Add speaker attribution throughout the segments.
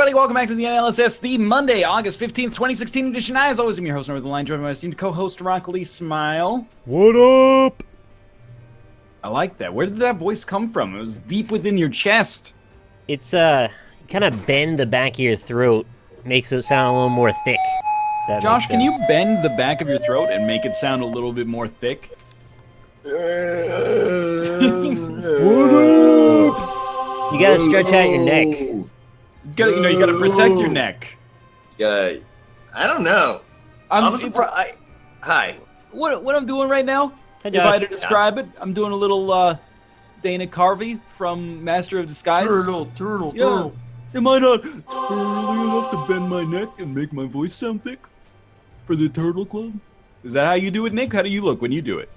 Speaker 1: everybody? Welcome back to the NLSS, the Monday, August 15th, 2016 edition. As always, I'm your host, Northernlion, joined by my esteemed co-host, Rockly Smile.
Speaker 2: What up?
Speaker 1: I like that. Where did that voice come from? It was deep within your chest.
Speaker 2: It's, kind of bend the back of your throat, makes it sound a little more thick.
Speaker 1: Josh, can you bend the back of your throat and make it sound a little bit more thick?
Speaker 2: What up? You gotta stretch out your neck.
Speaker 1: You gotta protect your neck.
Speaker 3: Yeah, I don't know. I'm surprised. Hi.
Speaker 1: What I'm doing right now,
Speaker 2: Hey,
Speaker 1: if I had to
Speaker 2: Josh.
Speaker 1: describe it, I'm doing a little Dana Carvey from Master of Disguise.
Speaker 3: Turtle.
Speaker 1: Am I not turtly enough to bend my neck and make my voice sound thick for the Turtle Club? Is that how you do it, Nick? How do you look when you do it?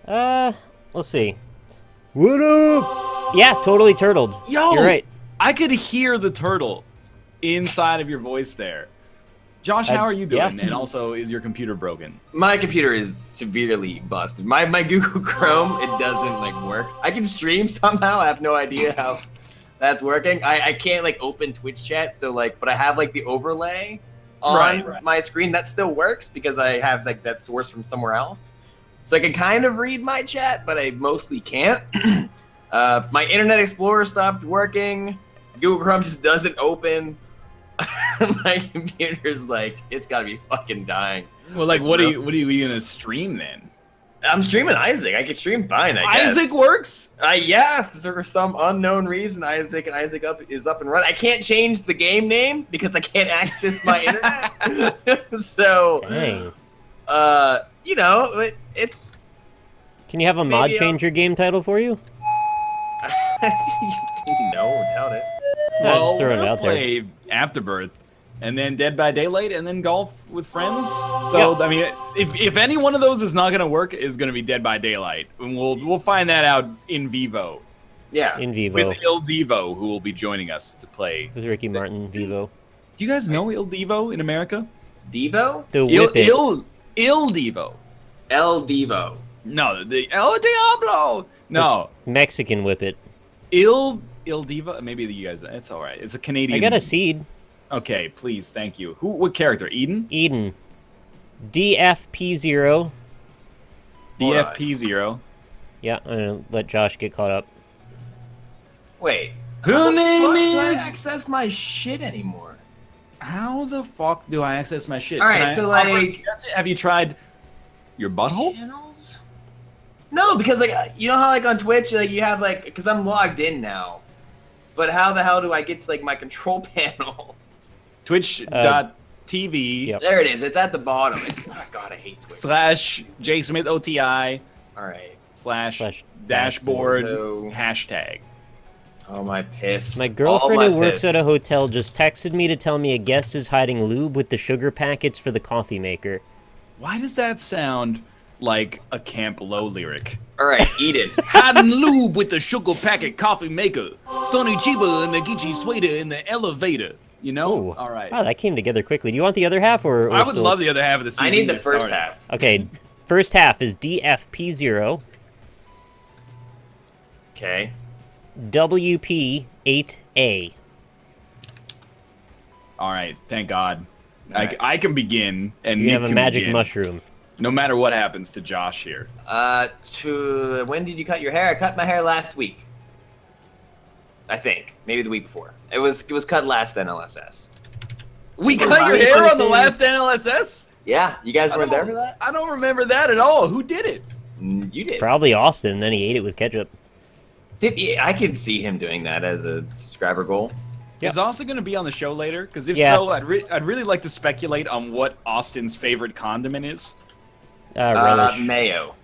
Speaker 2: Let's see. What up? Yeah, totally turtled.
Speaker 1: Yo,
Speaker 2: you're right.
Speaker 1: I could hear the turtle inside of your voice there. Josh, how are you doing?
Speaker 2: Yeah.
Speaker 1: And also, is your computer broken?
Speaker 3: My computer is severely busted. My Google Chrome, it doesn't work. I can stream somehow. I have no idea how that's working. I can't open Twitch chat. So but I have the overlay on my screen that still works because I have that source from somewhere else. So I can kind of read my chat, but I mostly can't. My Internet Explorer stopped working. Google Chrome just doesn't open. My computer's it's gotta be fucking dying.
Speaker 1: Well, what are you gonna stream then?
Speaker 3: I'm streaming Isaac. I can stream fine, I guess.
Speaker 1: Isaac works?
Speaker 3: Yeah, for some unknown reason, Isaac is up and running. I can't change the game name because I can't access my internet. So,
Speaker 2: Dang.
Speaker 3: it's...
Speaker 2: Can you have a mod change your game title for you?
Speaker 3: No, doubt it.
Speaker 2: Well, just throwing it
Speaker 1: we'll
Speaker 2: out there.
Speaker 1: play Afterbirth, and then Dead by Daylight, and then golf with friends. So
Speaker 2: Yep.
Speaker 1: I mean, if any one of those is not gonna work, is gonna be Dead by Daylight, and we'll find that out in vivo
Speaker 3: Yeah.
Speaker 2: In Vivo.
Speaker 1: with Il Devo, who will be joining us to play.
Speaker 2: With Ricky Martin, Vivo.
Speaker 1: Do you guys know Il Devo in America?
Speaker 3: Devo?
Speaker 2: The Whip It.
Speaker 1: Il Devo.
Speaker 3: El Devo.
Speaker 1: No, the El Diablo. No,
Speaker 2: It's Mexican Whip It.
Speaker 1: Il Devo. Maybe you guys. It's all right. It's a Canadian.
Speaker 2: I got a seed.
Speaker 1: Okay, please, thank you. What character? Eden?
Speaker 2: Eden. DFP0.
Speaker 1: DFP0.
Speaker 2: Yeah, I'm gonna let Josh get caught up.
Speaker 3: Wait.
Speaker 1: Her
Speaker 3: How the
Speaker 1: name
Speaker 3: fuck do I
Speaker 1: is-
Speaker 3: access my shit anymore?
Speaker 1: How the fuck do I access my shit?
Speaker 3: All right,
Speaker 1: Can I-
Speaker 3: so,
Speaker 1: have you tried your butthole?
Speaker 3: Channels? No, because you know how on Twitch you have because I'm logged in now, but how the hell do I get to my control panel?
Speaker 1: Twitch.tv
Speaker 2: Yep.
Speaker 3: There it is. It's at the bottom. It's not. God, I hate Twitch.
Speaker 1: / JSmithOTI
Speaker 3: All right.
Speaker 1: / dashboard
Speaker 3: So-
Speaker 1: hashtag.
Speaker 3: Oh my piss.
Speaker 2: My girlfriend who works
Speaker 3: piss.
Speaker 2: at a hotel just texted me to tell me a guest is hiding lube with the sugar packets for the coffee maker.
Speaker 1: Why does that sound like a Camp Low lyric?
Speaker 3: All right, eat it.
Speaker 1: Hiding lube with the sugar packet coffee maker. Sonny Chiba and the Geechee Swader in the elevator. You know?
Speaker 2: Ooh.
Speaker 1: All right.
Speaker 2: Wow, that came together quickly. Do you want the other half or
Speaker 1: I would love the other half of the CD.
Speaker 3: I need the
Speaker 1: to
Speaker 3: first
Speaker 1: start.
Speaker 3: half.
Speaker 2: Okay, first half is DFP0,
Speaker 3: Okay.
Speaker 2: WP8A.
Speaker 1: All right. Thank God.
Speaker 3: All right.
Speaker 1: I can begin, and
Speaker 2: You
Speaker 1: Nick
Speaker 2: have a
Speaker 1: can
Speaker 2: magic
Speaker 1: begin,
Speaker 2: mushroom.
Speaker 1: no matter what happens to Josh here.
Speaker 3: When did you cut your hair? I cut my hair last week. I think maybe the week before. It was cut last NLSS.
Speaker 1: We
Speaker 3: Well,
Speaker 1: cut your
Speaker 3: Ronnie
Speaker 1: hair
Speaker 3: put
Speaker 1: on the
Speaker 3: it in-
Speaker 1: last NLSS?
Speaker 3: Yeah, you guys
Speaker 1: I
Speaker 3: weren't there
Speaker 1: don't-
Speaker 3: for that.
Speaker 1: I don't remember that at all. Who did it?
Speaker 3: You did.
Speaker 2: Probably Austin, then he ate it with ketchup.
Speaker 3: Yeah, I can see him doing that as a subscriber goal.
Speaker 2: Yep.
Speaker 1: Is Austin going to be on the show later? Because if
Speaker 2: Yeah.
Speaker 1: so, I'd really like to speculate on what Austin's favorite condiment is.
Speaker 2: Relish.
Speaker 3: Mayo.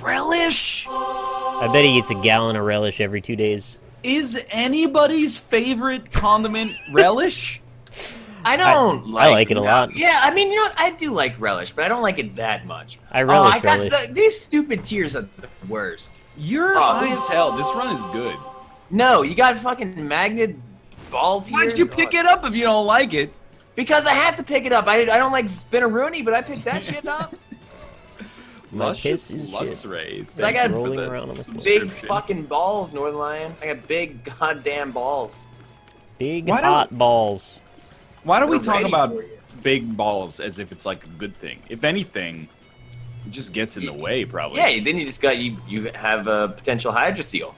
Speaker 1: Relish?
Speaker 2: I bet he eats a gallon of relish every 2 days.
Speaker 1: Is anybody's favorite condiment relish?
Speaker 3: I don't
Speaker 2: I like it a lot.
Speaker 3: Yeah, I mean, you know what? I do like relish, but I don't like it that much.
Speaker 2: I relish
Speaker 3: I got
Speaker 2: relish.
Speaker 3: these stupid tiers are the worst.
Speaker 1: You're
Speaker 3: Oh.
Speaker 1: high as hell. This run is good.
Speaker 3: No, you got fucking magnet ball tiers.
Speaker 1: Why'd you pick it up if you don't like it?
Speaker 3: Because I have to pick it up. I don't like Spinaroonie, but I picked that shit up.
Speaker 2: My
Speaker 1: Luscious
Speaker 2: piss is
Speaker 1: Lux
Speaker 2: shit.
Speaker 1: Ray.
Speaker 3: I got
Speaker 1: Thanks for
Speaker 2: rolling
Speaker 1: the
Speaker 2: around on the floor.
Speaker 3: Big
Speaker 1: subscription.
Speaker 3: fucking balls, Northernlion. I got big goddamn balls.
Speaker 2: Big
Speaker 1: Why don't-
Speaker 2: hot balls.
Speaker 1: Why do we
Speaker 3: They're
Speaker 1: talk
Speaker 3: ready
Speaker 1: about
Speaker 3: for you.
Speaker 1: big balls as if it's like a good thing? If anything, it just gets in the way, probably.
Speaker 3: Yeah, then you just got you have a potential hydroseal.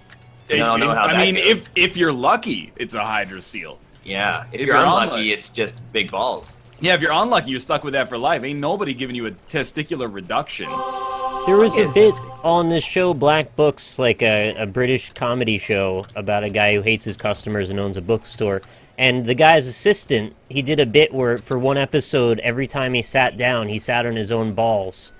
Speaker 3: And I don't know how
Speaker 1: I
Speaker 3: that
Speaker 1: mean,
Speaker 3: goes.
Speaker 1: if you're lucky, it's a hydroseal.
Speaker 3: Yeah, if
Speaker 1: if
Speaker 3: you're
Speaker 1: you're
Speaker 3: unlucky, it's just big balls.
Speaker 1: Yeah, if you're unlucky, you're stuck with that for life. Ain't nobody giving you a testicular reduction.
Speaker 2: There was a
Speaker 3: Yeah,
Speaker 2: bit
Speaker 3: that's-
Speaker 2: on this show, Black Books, like a British comedy show about a guy who hates his customers and owns a bookstore. And the guy's assistant, he did a bit where for one episode, every time he sat down, he sat on his own balls.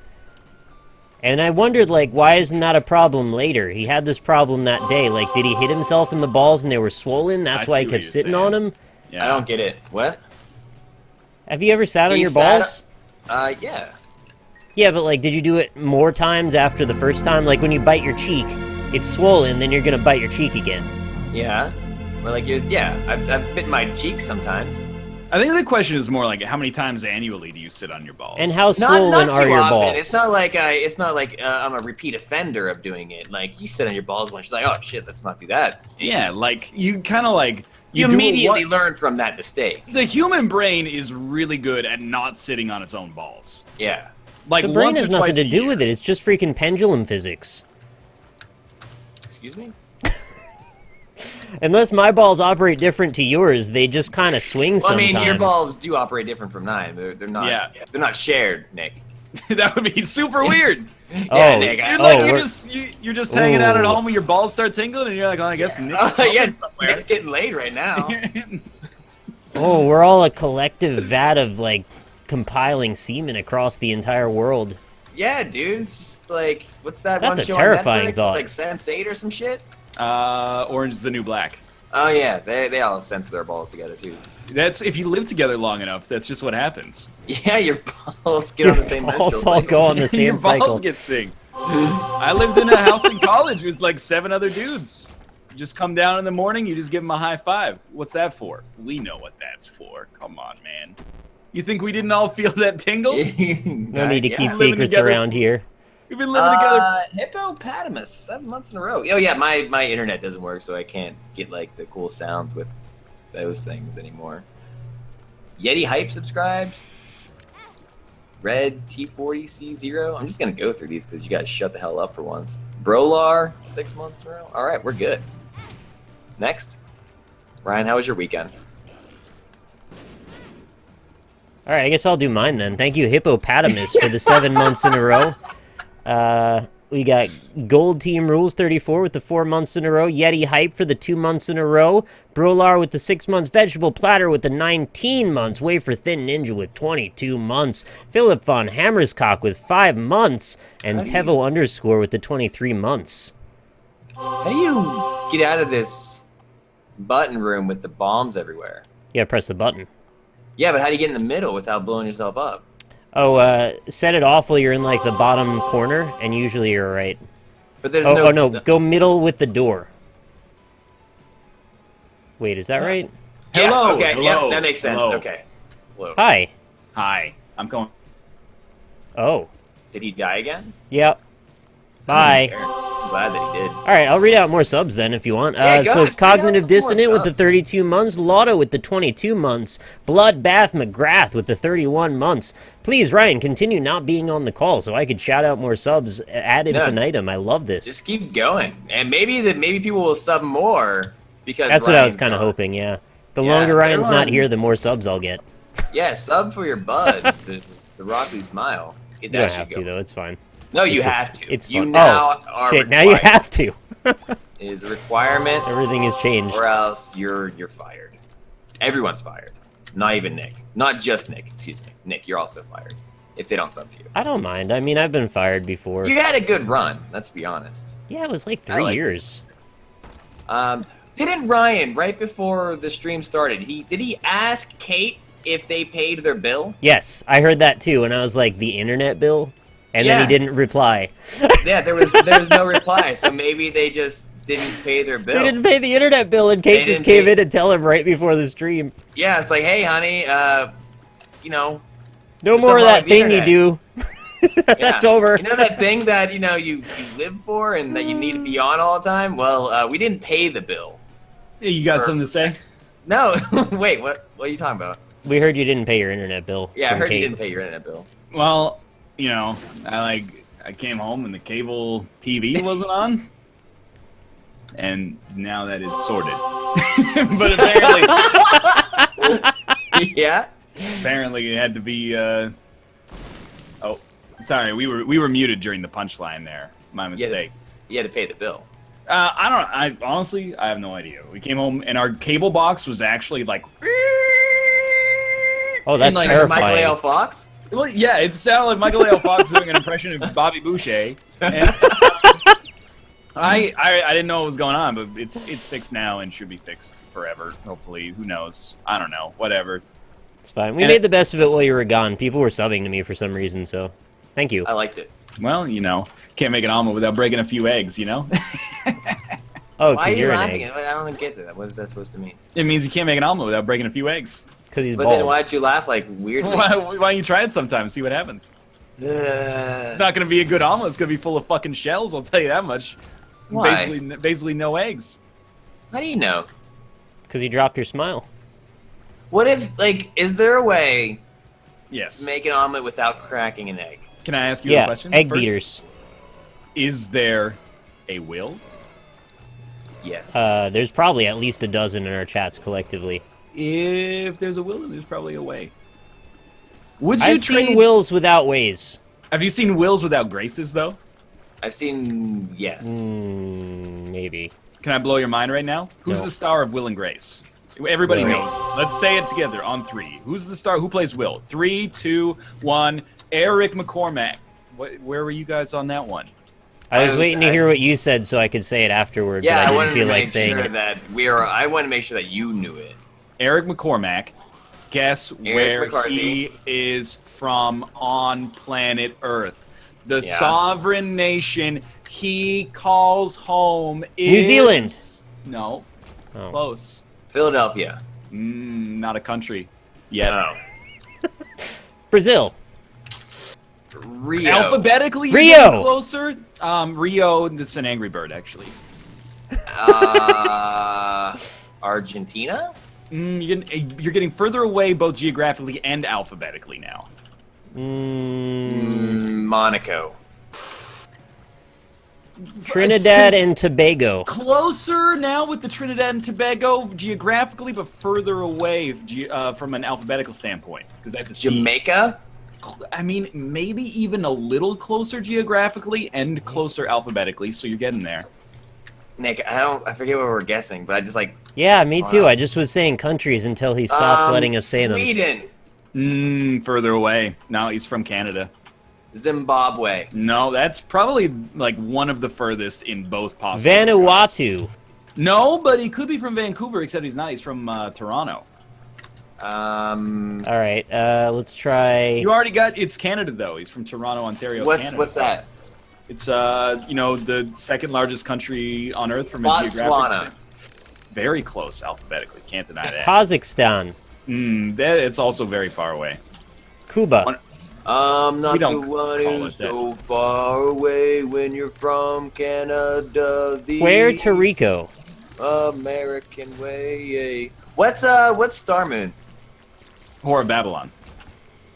Speaker 2: And I wondered, like, why isn't that a problem later? He had this problem that day. Like, did he hit himself in the balls and they were swollen? That's
Speaker 1: I
Speaker 2: why
Speaker 1: see
Speaker 2: he
Speaker 1: what
Speaker 2: kept
Speaker 1: you're
Speaker 2: sitting
Speaker 1: saying.
Speaker 2: on him?
Speaker 1: Yeah.
Speaker 3: I don't get it. What?
Speaker 2: Have you ever sat on
Speaker 3: He
Speaker 2: your
Speaker 3: sat-
Speaker 2: balls?
Speaker 3: Yeah.
Speaker 2: Yeah, but, like, did you do it more times after the first time? Like, when you bite your cheek, it's swollen, then you're gonna bite your cheek again.
Speaker 3: Yeah. Or like I've bitten my cheek sometimes.
Speaker 1: I think the question is more like, how many times annually do you sit on your balls?
Speaker 2: And how
Speaker 3: Not
Speaker 2: swollen
Speaker 3: too
Speaker 2: are your
Speaker 3: often.
Speaker 2: balls?
Speaker 3: It's not like I'm a repeat offender of doing it. Like you sit on your balls once, you're like, oh shit, let's not do that.
Speaker 1: Yeah, like you kind of like
Speaker 3: You
Speaker 1: do it
Speaker 3: immediately
Speaker 1: one-
Speaker 3: learn from that mistake.
Speaker 1: The human brain is really good at not sitting on its own balls.
Speaker 3: Yeah.
Speaker 1: Like
Speaker 2: The brain
Speaker 1: once or
Speaker 2: has nothing
Speaker 1: twice
Speaker 2: to
Speaker 1: a
Speaker 2: do
Speaker 1: year.
Speaker 2: with it. It's just freaking pendulum physics.
Speaker 3: Excuse me.
Speaker 2: Unless my balls operate different to yours, they just kind of swing
Speaker 3: Well, I
Speaker 2: sometimes.
Speaker 3: mean, your balls do operate different from mine. They're not.
Speaker 1: Yeah.
Speaker 3: They're not shared, Nick.
Speaker 1: That would be super weird.
Speaker 3: Yeah,
Speaker 2: Oh,
Speaker 3: Nick.
Speaker 1: You're like
Speaker 2: we're-
Speaker 1: you're just hanging out at
Speaker 2: Ooh.
Speaker 1: home and your balls start tingling and you're like, oh, I guess Nick's
Speaker 3: yeah,
Speaker 1: somewhere.
Speaker 3: Nick's getting laid right now.
Speaker 2: Oh, we're all a collective vat of, like, compiling semen across the entire world.
Speaker 3: Yeah, dude. It's just like, what's that
Speaker 2: That's
Speaker 3: one
Speaker 2: a
Speaker 3: show
Speaker 2: terrifying
Speaker 3: on Netflix?
Speaker 2: thought.
Speaker 3: Like Sense8 or some shit?
Speaker 1: Orange is the New Black.
Speaker 3: Oh yeah, they all sense their balls together too.
Speaker 1: That's if you live together long enough. That's just what happens.
Speaker 3: Yeah, your balls get
Speaker 2: Your
Speaker 3: on the same
Speaker 2: balls
Speaker 3: menstrual
Speaker 2: all
Speaker 3: cycle.
Speaker 2: go on the same
Speaker 1: Your
Speaker 2: cycle.
Speaker 1: balls get synced. I lived in a house in college with like 7 other dudes. You just come down in the morning, you just give them a high five. What's that for? We know what that's for. Come on, man. You think we didn't all feel that tingle?
Speaker 2: No need to keep
Speaker 1: living
Speaker 2: secrets
Speaker 1: together.
Speaker 2: around here.
Speaker 1: We've been living together.
Speaker 3: Hippopotamus, 7 months in a row. Oh yeah, my internet doesn't work, so I can't get like the cool sounds with those things anymore. Yeti Hype subscribed. Red T40C0. I'm just gonna go through these because you guys shut the hell up for once. Brolar, 6 months in a row. All right, we're good. Next, Ryan, how was your weekend?
Speaker 2: All right, I guess I'll do mine then. Thank you, Hippopotamus, for the 7 months in a row. We got Gold Team Rules 34 with the 4 months in a row. Yeti Hype for the 2 months in a row. Brolar with the 6 months. Vegetable Platter with the 19 months. Wafer Thin Ninja with 22 months. Philip Von Hammerscock with 5 months. And Tevo Underscore with the 23 months.
Speaker 3: How do you get out of this button room with the bombs everywhere?
Speaker 2: Yeah, press the button.
Speaker 3: Yeah, but how do you get in the middle without blowing yourself up?
Speaker 2: Oh, set it off while you're in, like, the bottom corner, and usually you're right.
Speaker 3: But there's
Speaker 2: Oh, no, go middle with the door. Wait, is that right?
Speaker 3: Yeah,
Speaker 1: Hello,
Speaker 3: okay,
Speaker 1: hello,
Speaker 3: yep, that makes sense.
Speaker 1: hello.
Speaker 3: Okay. Hello.
Speaker 2: Hi.
Speaker 1: Hi, I'm going.
Speaker 2: Oh.
Speaker 3: Did he die again?
Speaker 2: Yep. Bye.
Speaker 3: I'm glad that he did.
Speaker 2: All right, I'll read out more subs then if you want.
Speaker 3: Yeah, go
Speaker 2: So
Speaker 3: ahead, read
Speaker 2: Cognitive
Speaker 3: out some more
Speaker 2: Dissonant with the
Speaker 3: subs.
Speaker 2: 32 months, Lotto with the 22 months, Bloodbath McGrath with the 31 months. Please, Ryan, continue not being on the call so I could shout out more subs ad infinitum. I love this.
Speaker 3: Just keep going, and maybe people will sub more because
Speaker 2: That's what I was
Speaker 3: Ryan's
Speaker 2: kind of
Speaker 3: gone.
Speaker 2: hoping, yeah. The
Speaker 3: Yeah,
Speaker 2: longer
Speaker 3: so
Speaker 2: Ryan's not
Speaker 3: everyone-
Speaker 2: here, the more subs I'll get.
Speaker 3: Yeah, sub for your bud, the Rocky Smile. Get
Speaker 2: You
Speaker 3: that
Speaker 2: don't
Speaker 3: shit
Speaker 2: have to,
Speaker 3: going.
Speaker 2: though. It's fine.
Speaker 3: No, you
Speaker 2: It's just-
Speaker 3: have to.
Speaker 2: It's
Speaker 3: you
Speaker 2: fun.
Speaker 3: now are
Speaker 2: Shit, now you
Speaker 3: required.
Speaker 2: have to.
Speaker 3: It is a requirement,
Speaker 2: Everything has changed.
Speaker 3: or else you're fired. Everyone's fired. Not even Nick. Not just Nick. Excuse me. Nick, you're also fired if they don't sub to you.
Speaker 2: I don't mind. I mean, I've been fired before.
Speaker 3: You had a good run. Let's be honest.
Speaker 2: Yeah, it was like
Speaker 3: I
Speaker 2: 3
Speaker 3: liked it.
Speaker 2: years.
Speaker 3: Didn't Ryan right before the stream started? Did he ask Kate if they paid their bill?
Speaker 2: Yes, I heard that too, and I was like, the internet bill? And then he
Speaker 3: Yeah.
Speaker 2: didn't reply.
Speaker 3: Yeah, there was no reply, so maybe they just didn't pay their bill.
Speaker 2: They didn't pay the internet bill, and Kate
Speaker 3: They
Speaker 2: just
Speaker 3: didn't
Speaker 2: came
Speaker 3: pay-
Speaker 2: in and tell him right before the stream.
Speaker 3: Yeah, it's like, hey, honey, you know,
Speaker 2: No
Speaker 3: There's
Speaker 2: more of
Speaker 3: something wrong
Speaker 2: that
Speaker 3: with the
Speaker 2: thing you
Speaker 3: internet.
Speaker 2: do. That's
Speaker 3: yeah.
Speaker 2: over.
Speaker 3: You know that thing that you live for and that you need to be on all the time? Well, we didn't pay the bill.
Speaker 1: Hey, you got
Speaker 3: Sure.
Speaker 1: something to say?
Speaker 3: No, wait, what are you talking about?
Speaker 2: We heard you didn't pay your internet bill.
Speaker 3: Yeah, I
Speaker 2: from
Speaker 3: heard you
Speaker 2: Kate.
Speaker 3: didn't pay your internet bill.
Speaker 1: Well, you know, I came home and the cable TV wasn't on, and now that is sorted. But apparently,
Speaker 3: Yeah.
Speaker 1: apparently it had to be. Oh, sorry, we were muted during the punchline there. My mistake.
Speaker 3: You had to pay the bill.
Speaker 1: I honestly, I have no idea. We came home and our cable box was actually like.
Speaker 2: Oh, that's
Speaker 1: like,
Speaker 2: terrifying.
Speaker 3: Michael A. Fox?
Speaker 1: Well, yeah, it sounded like Michael A. Fox doing an impression of Bobby Boucher. And, I didn't know what was going on, but it's fixed now and should be fixed forever. Hopefully, who knows? I don't know. Whatever.
Speaker 2: It's fine. We made the best of it while you were gone. People were subbing to me for some reason, so thank you.
Speaker 3: I liked it.
Speaker 1: Well, you know, can't make an omelet without breaking a few eggs, you know?
Speaker 2: Oh,
Speaker 3: Why are
Speaker 2: because
Speaker 3: you
Speaker 2: you're an
Speaker 3: laughing?
Speaker 2: egg.
Speaker 3: I don't get that. What is that supposed to mean?
Speaker 1: It means you can't make an omelet without breaking a few eggs.
Speaker 2: Because he's
Speaker 3: But
Speaker 2: bald.
Speaker 3: then why'd you laugh like weirdly?
Speaker 1: Why don't you try it sometime, see what happens? It's not going to be a good omelet. It's going to be full of fucking shells, I'll tell you that much.
Speaker 3: Why?
Speaker 1: Basically no eggs.
Speaker 3: How do you know?
Speaker 2: Because you dropped your smile.
Speaker 3: What if, like, is there a way
Speaker 1: Yes.
Speaker 3: to make an omelet without cracking an egg?
Speaker 1: Can I ask you a
Speaker 2: Yeah,
Speaker 1: question?
Speaker 2: egg
Speaker 1: first?
Speaker 2: beaters.
Speaker 1: Is there a will?
Speaker 3: Yes.
Speaker 2: There's probably at least a dozen in our chats collectively.
Speaker 1: If there's a will, then there's probably a way. Would you
Speaker 2: I've
Speaker 1: trade?
Speaker 2: seen wills without ways.
Speaker 1: Have you seen wills without graces though?
Speaker 3: I've seen, yes.
Speaker 2: Maybe.
Speaker 1: Can I blow your mind right now? Who's
Speaker 2: No.
Speaker 1: the star of Will and Grace? Everybody
Speaker 2: Will.
Speaker 1: knows. Let's say it together on 3. Who's the star? Who plays Will? 3, 2, 1. Eric McCormack. Where were you guys on that one?
Speaker 2: I was waiting to hear what you said so I could say it afterward,
Speaker 3: Yeah,
Speaker 2: but I
Speaker 3: I wanted
Speaker 2: didn't feel
Speaker 3: to
Speaker 2: like
Speaker 3: make
Speaker 2: saying
Speaker 3: sure
Speaker 2: it.
Speaker 3: that I wanted to make sure that you knew it.
Speaker 1: Eric McCormack. Guess
Speaker 3: Eric
Speaker 1: where
Speaker 3: McCarthy.
Speaker 1: he is from on planet Earth. The
Speaker 3: Yeah.
Speaker 1: sovereign nation he calls home is...
Speaker 2: New Zealand.
Speaker 1: No.
Speaker 2: Oh.
Speaker 1: Close.
Speaker 3: Philadelphia.
Speaker 1: Not a country. Yet.
Speaker 3: No.
Speaker 2: Brazil.
Speaker 3: Rio.
Speaker 1: Alphabetically,
Speaker 2: Rio.
Speaker 1: you're getting closer. Rio, this is an Angry Bird, actually.
Speaker 3: Argentina?
Speaker 1: You're getting further away both geographically and alphabetically now.
Speaker 3: Monaco.
Speaker 2: Trinidad and Tobago.
Speaker 1: Closer now with the Trinidad and Tobago geographically, but further away from an alphabetical standpoint, because that's a T.
Speaker 3: Jamaica?
Speaker 1: I mean, maybe even a little closer geographically and closer alphabetically, so you're getting there.
Speaker 3: Nick, I forget what we're guessing, but I just like
Speaker 2: Yeah, me too.
Speaker 3: Wow.
Speaker 2: I just was saying countries until he stops letting us say them.
Speaker 3: Sweden.
Speaker 1: Further away. No, he's from Canada.
Speaker 3: Zimbabwe.
Speaker 1: No, that's probably like one of the furthest in both possible.
Speaker 2: Vanuatu.
Speaker 1: No, but he could be from Vancouver, except he's not. He's from Toronto.
Speaker 2: All right, let's try.
Speaker 1: You already got. It's Canada though. He's from Toronto, Ontario. Canada.
Speaker 3: What's that?
Speaker 1: It's the second largest country on Earth from a geographic
Speaker 3: Botswana.
Speaker 1: standpoint. Very close alphabetically. Can't deny that.
Speaker 2: Kazakhstan.
Speaker 1: It's also very far away.
Speaker 2: Cuba.
Speaker 3: I'm not
Speaker 1: We
Speaker 3: the
Speaker 1: don't
Speaker 3: one
Speaker 1: call
Speaker 3: who's
Speaker 1: it that.
Speaker 3: so far away when you're from Canada. The
Speaker 2: Puerto Rico.
Speaker 3: American way. What's Star Moon?
Speaker 1: Whore of Babylon.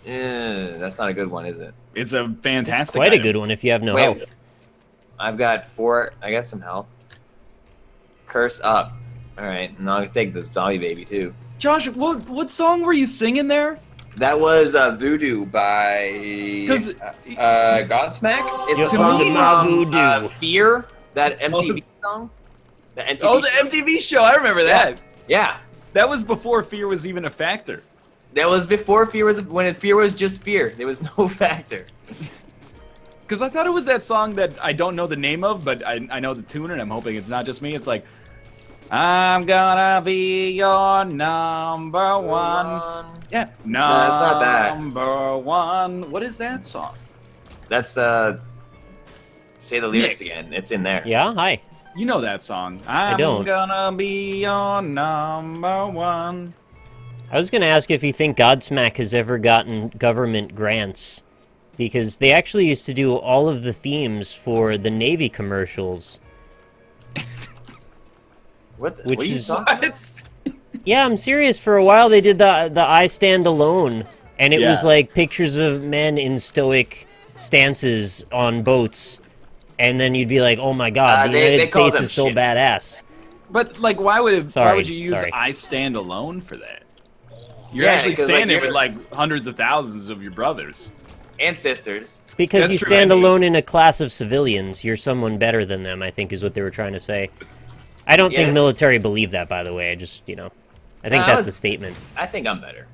Speaker 3: That's not a good one, is it?
Speaker 1: It's a
Speaker 2: It's
Speaker 1: fantastic.
Speaker 2: quite a
Speaker 1: item.
Speaker 2: good one if you have no
Speaker 3: Wait.
Speaker 2: health.
Speaker 3: I've got 4. I got some help. Curse up. All right, and I'll take the zombie baby too.
Speaker 1: Josh, what song were you singing there?
Speaker 3: That was Voodoo by
Speaker 1: Does-
Speaker 3: Godsmack. It's
Speaker 2: You
Speaker 3: a song
Speaker 2: found my voodoo.
Speaker 3: Fear, that MTV song. The MTV
Speaker 1: Oh, the
Speaker 3: show.
Speaker 1: MTV show. I remember that.
Speaker 3: Yeah.
Speaker 1: That was before fear was even a factor.
Speaker 3: That was before Fear was Fear was just Fear. There was no factor.
Speaker 1: Because I thought it was that song that I don't know the name of, but I know the tune, and I'm hoping it's not just me. It's like, I'm gonna be your number one. Yeah,
Speaker 3: it's not that.
Speaker 1: Number one. What is that song?
Speaker 3: That's say the lyrics
Speaker 1: Nick.
Speaker 3: again. It's in there.
Speaker 2: Yeah, hi.
Speaker 1: You know that song. I'm
Speaker 2: don't.
Speaker 1: gonna be your number one.
Speaker 2: I was going to ask if you think Godsmack has ever gotten government grants, because they actually used to do all of the themes for the Navy commercials.
Speaker 3: What
Speaker 2: Which
Speaker 3: are you
Speaker 2: is-
Speaker 3: talking about?
Speaker 2: Yeah, I'm serious. For a while, they did the I Stand Alone, and it was like pictures of men in stoic stances on boats, and then you'd be like, "Oh my God, the United States is so badass."
Speaker 1: But like, why would you use
Speaker 2: sorry.
Speaker 1: "I Stand Alone" for that? You're actually standing with like hundreds of thousands of your brothers
Speaker 3: and sisters.
Speaker 2: Because
Speaker 1: That's
Speaker 2: you
Speaker 1: true,
Speaker 2: stand
Speaker 1: Andy.
Speaker 2: alone in a class of civilians, you're someone better than them, I think is what they were trying to say. I don't think military believe that, by the way. I just, I think that's the statement.
Speaker 3: I think I'm better.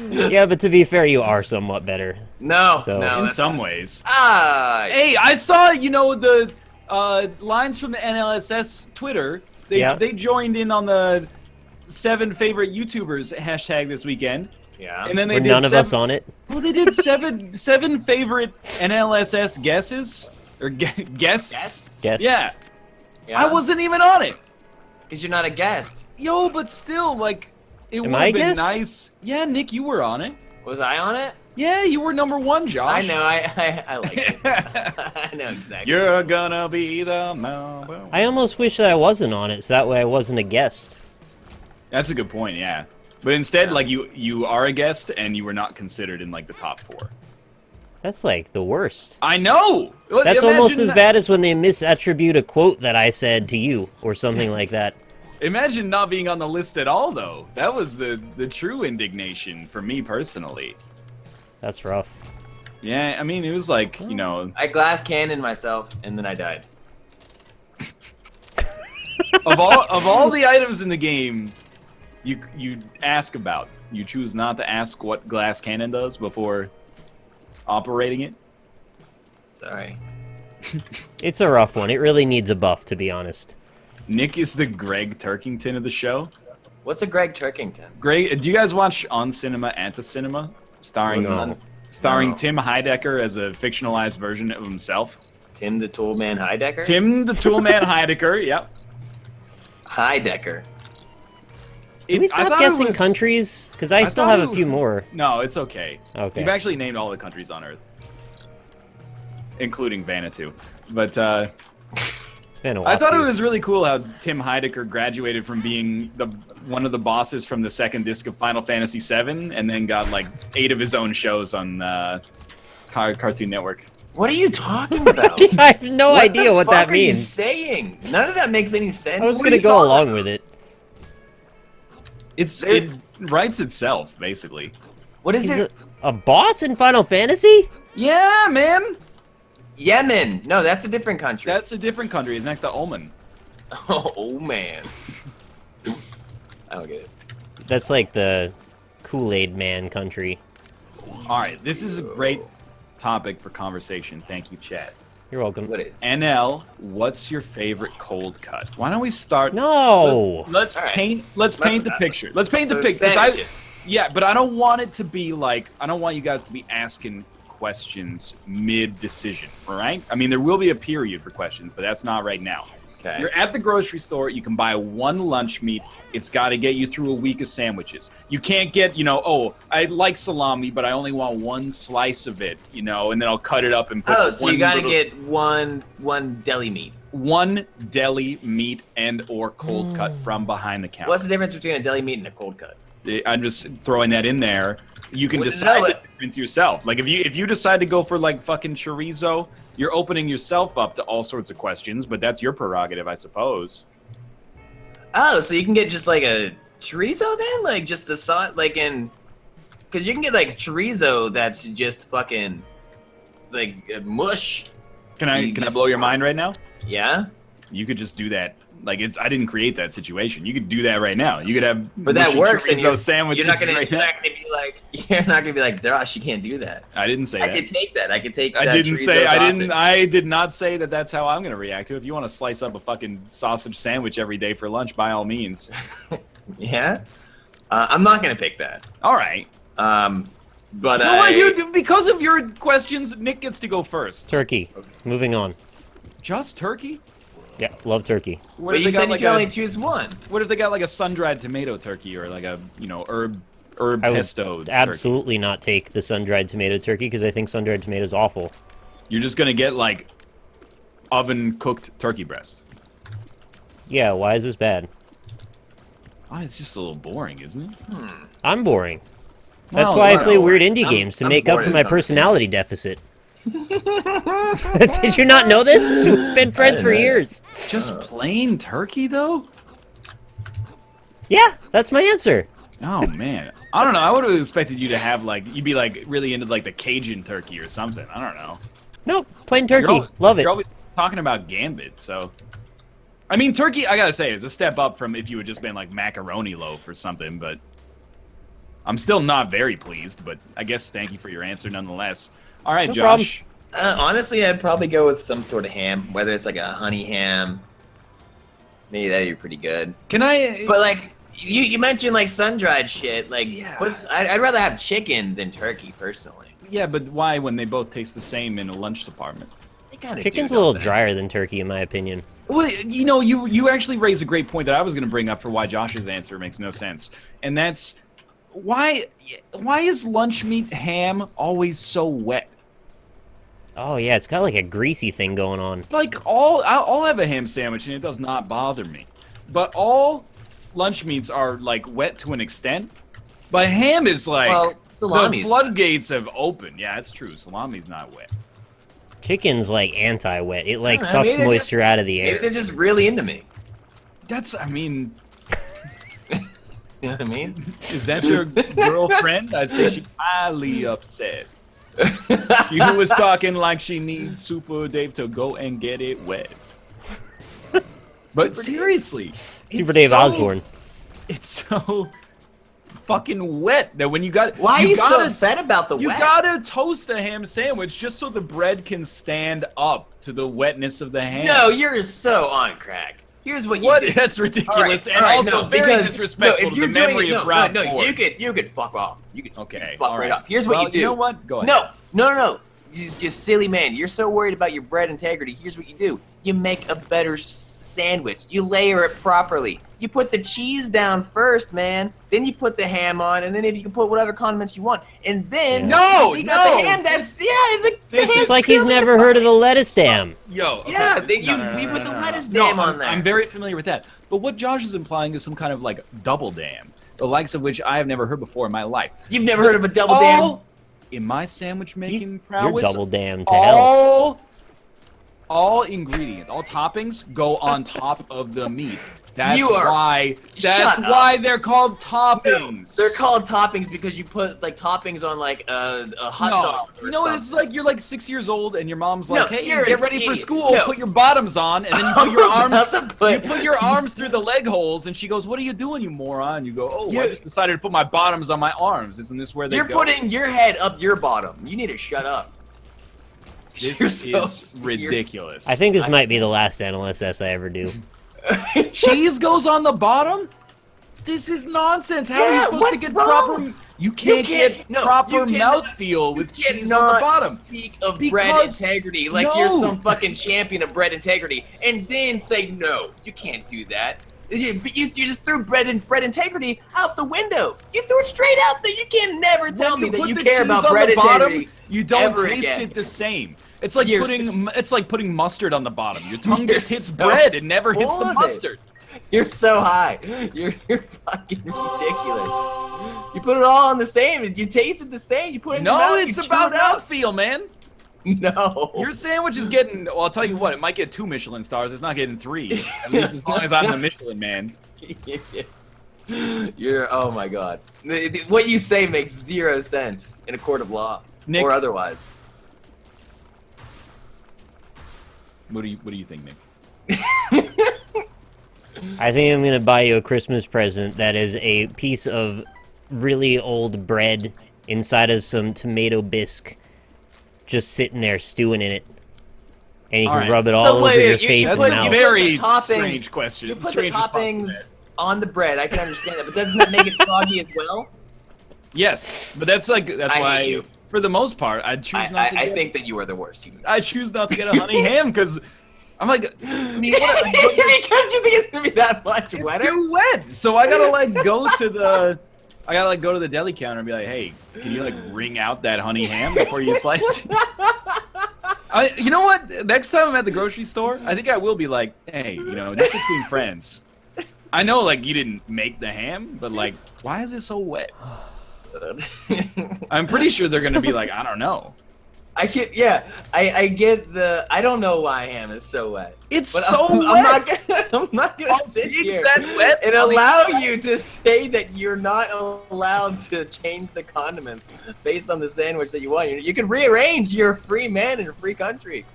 Speaker 2: Yeah, but to be fair, you are somewhat better.
Speaker 3: No,
Speaker 1: in some ways.
Speaker 3: Hey,
Speaker 1: I saw, the lines from the NLSS Twitter. They joined in on the 7 favorite YouTubers hashtag this weekend.
Speaker 3: Yeah.
Speaker 1: And then they
Speaker 2: Were
Speaker 1: did
Speaker 2: none of us on it?
Speaker 1: Well, they did seven favorite NLSS guesses or guests.
Speaker 2: Guests.
Speaker 1: Yeah. I wasn't even on it.
Speaker 3: Because you're not a guest.
Speaker 1: Yo, but still, like, it would
Speaker 2: Am I a
Speaker 1: have been
Speaker 2: guest?
Speaker 1: nice. Yeah, Nick, you were on it.
Speaker 3: Was I on it?
Speaker 1: Yeah, you were number 1, Josh.
Speaker 3: I know. I like it. I know exactly.
Speaker 1: You're gonna be the number.
Speaker 2: I almost wish that I wasn't on it, so that way I wasn't a guest.
Speaker 1: That's a good point, yeah. But instead, like, you are a guest, and you were not considered in, like, the top 4.
Speaker 2: That's, like, the worst.
Speaker 1: I know!
Speaker 2: That's
Speaker 1: Imagine
Speaker 2: almost as
Speaker 1: that-
Speaker 2: bad as when they misattribute a quote that I said to you, or something like that.
Speaker 1: Imagine not being on the list at all, though. That was the true indignation for me personally.
Speaker 2: That's rough.
Speaker 1: Yeah, I mean, it was like,
Speaker 3: I glass cannoned myself, and then I died.
Speaker 1: of all the items in the game, you ask about, you choose not to ask what glass cannon does before operating it.
Speaker 3: Sorry.
Speaker 2: It's a rough one. It really needs a buff, to be honest.
Speaker 1: Nick is the Greg Turkington of the show.
Speaker 3: What's a Greg Turkington?
Speaker 1: Greg, do you guys watch On Cinema at the Cinema, starring
Speaker 3: No.
Speaker 1: Tim Heidecker as a fictionalized version of himself?
Speaker 3: Tim the Toolman Heidecker?
Speaker 1: Tim the Toolman Heidecker, yep.
Speaker 3: Heidecker.
Speaker 2: Can we stop guessing countries? Because I still have a few more.
Speaker 1: No, it's okay.
Speaker 2: Okay.
Speaker 1: You've actually named all the countries on Earth, including Vanuatu. But
Speaker 2: It's been a while.
Speaker 1: I thought it was really cool how Tim Heidecker graduated from being one of the bosses from the second disc of Final Fantasy VII, and then got like 8 of his own shows on Cartoon Network.
Speaker 3: What are you talking about?
Speaker 2: I have no idea what that
Speaker 3: What are you
Speaker 2: means.
Speaker 3: saying? None of that makes any sense.
Speaker 2: I was
Speaker 3: What are
Speaker 2: gonna
Speaker 3: you
Speaker 2: go
Speaker 3: talking
Speaker 2: along
Speaker 3: about?
Speaker 2: with it.
Speaker 1: It writes itself, basically.
Speaker 3: What is
Speaker 2: He's
Speaker 3: it?
Speaker 2: a boss in Final Fantasy?
Speaker 1: Yeah, man.
Speaker 3: Yemen. No, that's a different country.
Speaker 1: That's a different country. It's next to Oman.
Speaker 3: Oh man. I don't get it.
Speaker 2: That's like the Kool-Aid Man country.
Speaker 1: All right, this is a great topic for conversation. Thank you, chat.
Speaker 2: You're welcome.
Speaker 3: What is?
Speaker 1: NL, what's your favorite cold cut? Why don't we start?
Speaker 2: No.
Speaker 1: Let's
Speaker 3: All right.
Speaker 1: paint the picture. Let's paint the
Speaker 3: So
Speaker 1: picture. 'cause
Speaker 3: sandwiches.
Speaker 1: Yeah, but I don't want it to be like, I don't want you guys to be asking questions mid-decision, all right? I mean, there will be a period for questions, but that's not right now.
Speaker 3: Okay.
Speaker 1: You're at the grocery store, you can buy 1 lunch meat. It's got to get you through a week of sandwiches. You can't get, oh, I like salami, but I only want 1 slice of it, and then I'll cut it up and put
Speaker 3: Oh, so you gotta
Speaker 1: little
Speaker 3: get one deli meat.
Speaker 1: 1 deli meat and or cold cut from behind the counter.
Speaker 3: What's the difference between a deli meat and a cold cut?
Speaker 1: I'm just throwing that in there. You can
Speaker 3: Well,
Speaker 1: decide
Speaker 3: no,
Speaker 1: the difference yourself. Like if you decide to go for like fucking chorizo, you're opening yourself up to all sorts of questions, but that's your prerogative, I suppose.
Speaker 3: Oh, so you can get just like a chorizo then? Like just a sauce, like in... Because you can get like chorizo that's just fucking like mush.
Speaker 1: Can I blow your mind right now?
Speaker 3: Yeah?
Speaker 1: You could just do that. Like I didn't create that situation. You could do that right now. You could have
Speaker 3: But that
Speaker 1: mushy
Speaker 3: works, and
Speaker 1: chorizo sandwiches
Speaker 3: you're not gonna
Speaker 1: right now.
Speaker 3: be like, Josh, you can't do that.
Speaker 1: I didn't say
Speaker 3: I
Speaker 1: that.
Speaker 3: could take that. I could take
Speaker 1: I
Speaker 3: that
Speaker 1: didn't
Speaker 3: chorizo
Speaker 1: say
Speaker 3: sausage.
Speaker 1: I did not say that that's how I'm gonna react to it. If you want to slice up a fucking sausage sandwich every day for lunch, by all means.
Speaker 3: Yeah? I'm not gonna pick that.
Speaker 1: All right.
Speaker 3: But
Speaker 1: No, what you do, because of your questions, Nick gets to go first.
Speaker 2: Turkey. Moving on.
Speaker 1: Just turkey?
Speaker 2: Yeah, love turkey.
Speaker 1: What
Speaker 3: But
Speaker 1: if
Speaker 3: you
Speaker 1: they got
Speaker 3: said you
Speaker 1: like
Speaker 3: can only choose one.
Speaker 1: What if they got like a sun-dried tomato turkey or like a herb
Speaker 2: I would
Speaker 1: pesto turkey?
Speaker 2: absolutely not take the sun-dried tomato turkey because I think sun-dried tomato is awful.
Speaker 1: You're just gonna get like oven-cooked turkey breast.
Speaker 2: Yeah, why is this bad?
Speaker 1: Oh, it's just a little boring, isn't it?
Speaker 2: I'm boring. That's
Speaker 3: No,
Speaker 2: why I
Speaker 3: no,
Speaker 2: play
Speaker 3: no.
Speaker 2: weird indie
Speaker 3: I'm-
Speaker 2: games to
Speaker 3: I'm
Speaker 2: make up
Speaker 3: bored
Speaker 2: for
Speaker 3: as
Speaker 2: my
Speaker 3: a conversation.
Speaker 2: personality deficit. Did you not know this? We've been friends for
Speaker 3: know that.
Speaker 2: years.
Speaker 1: Just plain turkey, though?
Speaker 2: Yeah, that's my answer.
Speaker 1: Oh, man. I don't know. I would have expected you to have, like, you'd be, like, really into, like, the Cajun turkey or something. I don't know.
Speaker 2: Nope, plain turkey. Love it.
Speaker 1: You're always talking about gambit, so... I mean, turkey, I gotta say, is a step up from if you had just been, like, macaroni loaf or something, but... I'm still not very pleased, but I guess thank you for your answer nonetheless. All right,
Speaker 2: No
Speaker 1: Josh.
Speaker 3: Honestly, I'd probably go with some sort of ham, whether it's like a honey ham. Maybe that'd be pretty good.
Speaker 1: Can I...
Speaker 3: But like you mentioned, like sun-dried shit. Like,
Speaker 1: Yeah.
Speaker 3: I'd rather have chicken than turkey, personally.
Speaker 1: Yeah, but why when they both taste the same in a lunch department?
Speaker 3: They kinda
Speaker 2: Chicken's
Speaker 3: do,
Speaker 2: a little
Speaker 3: don't they?
Speaker 2: drier than turkey, in my opinion.
Speaker 1: Well, you know, you actually raised a great point that I was going to bring up for why Josh's answer makes no sense, and that's why is lunch meat ham always so wet?
Speaker 2: Oh yeah, it's got like a greasy thing going on.
Speaker 1: Like I'll have a ham sandwich and it does not bother me, but all lunch meats are like wet to an extent. But ham is like
Speaker 3: Well, salami's
Speaker 1: the floodgates have opened. Yeah, it's true. Salami's not wet.
Speaker 2: Chicken's like anti-wet. It like
Speaker 3: I don't know,
Speaker 2: sucks
Speaker 3: maybe they're
Speaker 2: moisture out of the
Speaker 3: Maybe
Speaker 2: air.
Speaker 3: they're just really into me.
Speaker 1: That's I mean,
Speaker 3: You know what I mean?
Speaker 1: is that your girlfriend? I'd say she's highly upset. She was talking like she needs Super Dave to go and get it wet. But seriously,
Speaker 2: Super
Speaker 1: it's
Speaker 2: Dave
Speaker 1: so-
Speaker 2: Osborne.
Speaker 1: It's so fucking wet that when you got
Speaker 3: Why are you so
Speaker 1: gotta,
Speaker 3: upset about the
Speaker 1: you
Speaker 3: wet?
Speaker 1: gotta toast a ham sandwich just so the bread can stand up to the wetness of the ham.
Speaker 3: No, you're so on crack. Here's what you
Speaker 1: What?
Speaker 3: do.
Speaker 1: That's ridiculous
Speaker 3: All
Speaker 1: and
Speaker 3: right,
Speaker 1: also
Speaker 3: no,
Speaker 1: very
Speaker 3: because-
Speaker 1: disrespectful
Speaker 3: no, if
Speaker 1: to
Speaker 3: you're
Speaker 1: the
Speaker 3: doing
Speaker 1: memory
Speaker 3: it,
Speaker 1: of Rob
Speaker 3: no,
Speaker 1: Ford.
Speaker 3: you could fuck off. You could
Speaker 1: Okay,
Speaker 3: fuck
Speaker 1: all
Speaker 3: right
Speaker 1: right.
Speaker 3: off. Here's what
Speaker 1: Well,
Speaker 3: you do.
Speaker 1: You know what? Go ahead.
Speaker 3: No. You silly man. You're so worried about your bread integrity. Here's what you do. You make a better sandwich. You layer it properly. You put the cheese down first, man. Then you put the ham on, and then if you can put whatever condiments you want, and then
Speaker 1: No,
Speaker 3: you got
Speaker 1: no.
Speaker 3: the ham. That's the
Speaker 1: This
Speaker 3: ham's
Speaker 2: It's like he's
Speaker 3: good.
Speaker 2: never heard of the lettuce dam.
Speaker 1: Yo, okay.
Speaker 3: Yeah, they-
Speaker 1: No,
Speaker 3: you put the lettuce
Speaker 1: no,
Speaker 3: dam on there.
Speaker 1: I'm very familiar with that. But what Josh is implying is some kind of like double dam, the likes of which I have never heard before in my life.
Speaker 3: You've never heard of a double dam?
Speaker 1: In my sandwich making prowess,
Speaker 2: You're double damned to hell.
Speaker 1: all ingredients, all toppings go on top of the meat. That's
Speaker 3: You are-
Speaker 1: why.
Speaker 3: Shut up.
Speaker 1: Why they're called toppings.
Speaker 3: They're called toppings because you put like toppings on like a hot dog. Or
Speaker 1: You know,
Speaker 3: something.
Speaker 1: it's like you're like 6 years old and your mom's
Speaker 3: No,
Speaker 1: like, "Hey,
Speaker 3: you're
Speaker 1: get
Speaker 3: an
Speaker 1: ready for
Speaker 3: idiot.
Speaker 1: school.
Speaker 3: No.
Speaker 1: Put your bottoms on," and then you put your
Speaker 3: I'm
Speaker 1: arms.
Speaker 3: about to put-
Speaker 1: You put your arms through the leg holes, and she goes, "What are you doing, you moron?" You go, "Oh, I
Speaker 3: You-
Speaker 1: just decided to put my bottoms on my arms. Isn't this where they
Speaker 3: You're
Speaker 1: go?"
Speaker 3: putting your head up your bottom. You need to shut up.
Speaker 1: This
Speaker 3: You're
Speaker 1: is ridiculous.
Speaker 2: I think this might be the last NLSS I ever do.
Speaker 1: Cheese goes on the bottom. This is nonsense. How are you
Speaker 3: Yeah,
Speaker 1: supposed to
Speaker 3: what's
Speaker 1: get
Speaker 3: wrong?
Speaker 1: proper? You can't get proper
Speaker 3: you cannot-
Speaker 1: mouthfeel with
Speaker 3: you
Speaker 1: cheese on the
Speaker 3: cannot
Speaker 1: bottom.
Speaker 3: Speak of bread
Speaker 1: Because-
Speaker 3: integrity like you're
Speaker 1: No.
Speaker 3: some fucking champion of bread integrity, and then say no. You can't do that. You just threw bread integrity out the window. You threw it straight out there. You can never tell me that
Speaker 1: put
Speaker 3: you
Speaker 1: the
Speaker 3: care
Speaker 1: cheese
Speaker 3: about
Speaker 1: on
Speaker 3: bread
Speaker 1: the bottom,
Speaker 3: integrity.
Speaker 1: you don't
Speaker 3: ever
Speaker 1: taste
Speaker 3: again.
Speaker 1: it the same. It's like
Speaker 3: You're
Speaker 1: putting mustard on the bottom. Your tongue
Speaker 3: You're
Speaker 1: just hits
Speaker 3: so
Speaker 1: bread. It never hits
Speaker 3: full
Speaker 1: the
Speaker 3: of it.
Speaker 1: mustard.
Speaker 3: You're so high. You're fucking ridiculous. You put it all on the same. You taste it the same. You put it in your
Speaker 1: No,
Speaker 3: mouth,
Speaker 1: it's
Speaker 3: you chew
Speaker 1: about
Speaker 3: it out.
Speaker 1: mouthfeel, man.
Speaker 3: No.
Speaker 1: Your sandwich is getting. Well, I'll tell you what. It might get 2 Michelin stars. It's not getting 3. At least as long as I'm the Michelin man.
Speaker 3: You're. Oh my god. What you say makes 0 sense in a court of law
Speaker 1: Nick-
Speaker 3: or otherwise.
Speaker 1: What do you think, Nick?
Speaker 2: I think I'm gonna buy you a Christmas present that is a piece of really old bread inside of some tomato bisque, just sitting there stewing in it, and you
Speaker 1: All
Speaker 2: can
Speaker 1: right.
Speaker 2: rub it all
Speaker 3: So
Speaker 2: over
Speaker 3: wait,
Speaker 2: your
Speaker 3: you
Speaker 2: face
Speaker 1: That's
Speaker 2: and
Speaker 1: a
Speaker 2: mouth.
Speaker 1: very
Speaker 3: the toppings-
Speaker 1: strange question.
Speaker 3: You put the
Speaker 1: Strange response to
Speaker 3: toppings
Speaker 1: that.
Speaker 3: on the bread. I can understand that, but doesn't that make it soggy as well?
Speaker 1: Yes, but that's
Speaker 3: I
Speaker 1: why
Speaker 3: hate you.
Speaker 1: for the most part I'd choose not to.
Speaker 3: I
Speaker 1: get,
Speaker 3: think that you are the worst human.
Speaker 1: I choose not to get a honey ham because I'm like, I mean, what?
Speaker 3: Because you think it's gonna be that much
Speaker 1: It's
Speaker 3: wetter?
Speaker 1: too wet. So I gotta like go to the deli counter and be like, hey, can you like wring out that honey ham before you slice it? You know what? Next time I'm at the grocery store, I think I will be like, hey, just between friends. I know, like, you didn't make the ham, but, like, why is it so wet? I'm pretty sure they're going to be like, I don't know.
Speaker 3: I get the. I don't know why ham is so wet.
Speaker 1: It's
Speaker 3: but
Speaker 1: so
Speaker 3: wet. I'm not gonna
Speaker 1: Oh,
Speaker 3: sit
Speaker 1: it's
Speaker 3: here
Speaker 1: that wet?
Speaker 3: and allow you to say that you're not allowed to change the condiments based on the sandwich that you want. You can rearrange. You're a free man in a free country.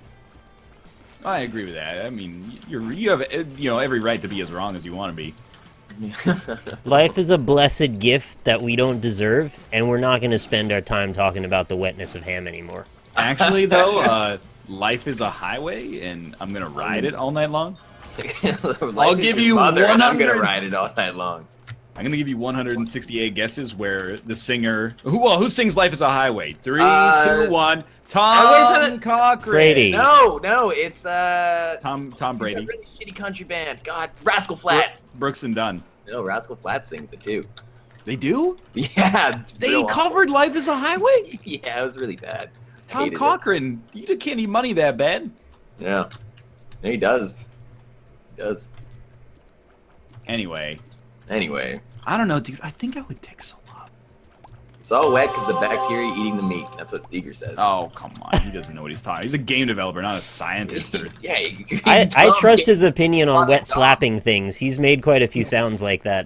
Speaker 1: I agree with that. I mean, you have every right to be as wrong as you want to be.
Speaker 2: Life is a blessed gift that we don't deserve, and we're not going to spend our time talking about the wetness of ham anymore.
Speaker 1: Actually, though, life is a highway, and I'm going to ride it all night long. I'll give you 100.
Speaker 3: I'm going to ride it all night long.
Speaker 1: I'm going to give you 168 guesses where the singer... Who sings Life is a Highway? 3, 2, 1. Tom Cochrane.
Speaker 2: Brady.
Speaker 3: No, it's...
Speaker 1: Tom Brady.
Speaker 3: It's a really shitty country band. God, Rascal Flatts.
Speaker 1: Brooks and Dunn.
Speaker 3: No, Rascal Flatts sings it too.
Speaker 1: They do?
Speaker 3: Yeah.
Speaker 1: They covered Life is a Highway?
Speaker 3: Yeah, it was really bad.
Speaker 1: Tom Cochrane, you can't need money that bad.
Speaker 3: Yeah. No, he does. He does.
Speaker 1: Anyway.
Speaker 3: I
Speaker 1: don't know, dude. I think I would take so long.
Speaker 3: It's all wet because the bacteria eating the meat. That's what Steger says.
Speaker 1: Oh, come on. He doesn't know what he's talking. He's a game developer, not a scientist.
Speaker 3: Yeah.
Speaker 2: I trust his opinion on wet slapping things. He's made quite a few sounds like that.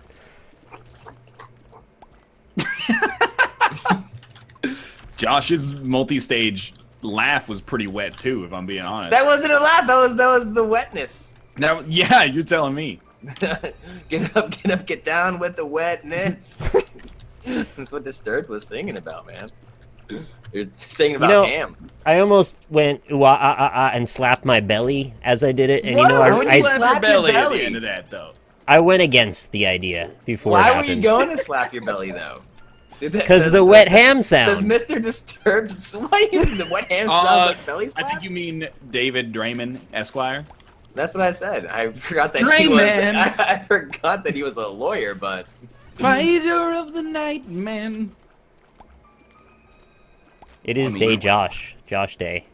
Speaker 1: Josh's multi-stage laugh was pretty wet too, if I'm being honest.
Speaker 3: That wasn't a laugh. That was the wetness.
Speaker 1: Now, yeah, you're telling me.
Speaker 3: Get up, get down with the wetness. That's what Disturbed was singing about, man. They're singing about ham.
Speaker 2: I almost went and slapped my belly as I did it, and
Speaker 1: I slapped your belly at the end of that, though.
Speaker 2: I went against the idea before.
Speaker 3: Why were you going to slap your belly though?
Speaker 2: Because the wet ham sound.
Speaker 3: Does Mr. Disturbed? Why is the wet ham sound like belly slaps?
Speaker 1: I think you mean David Draymond, Esquire.
Speaker 3: That's what I said. I forgot that I forgot that he was a lawyer, but
Speaker 1: fighter of the night, man.
Speaker 2: It is Josh Day.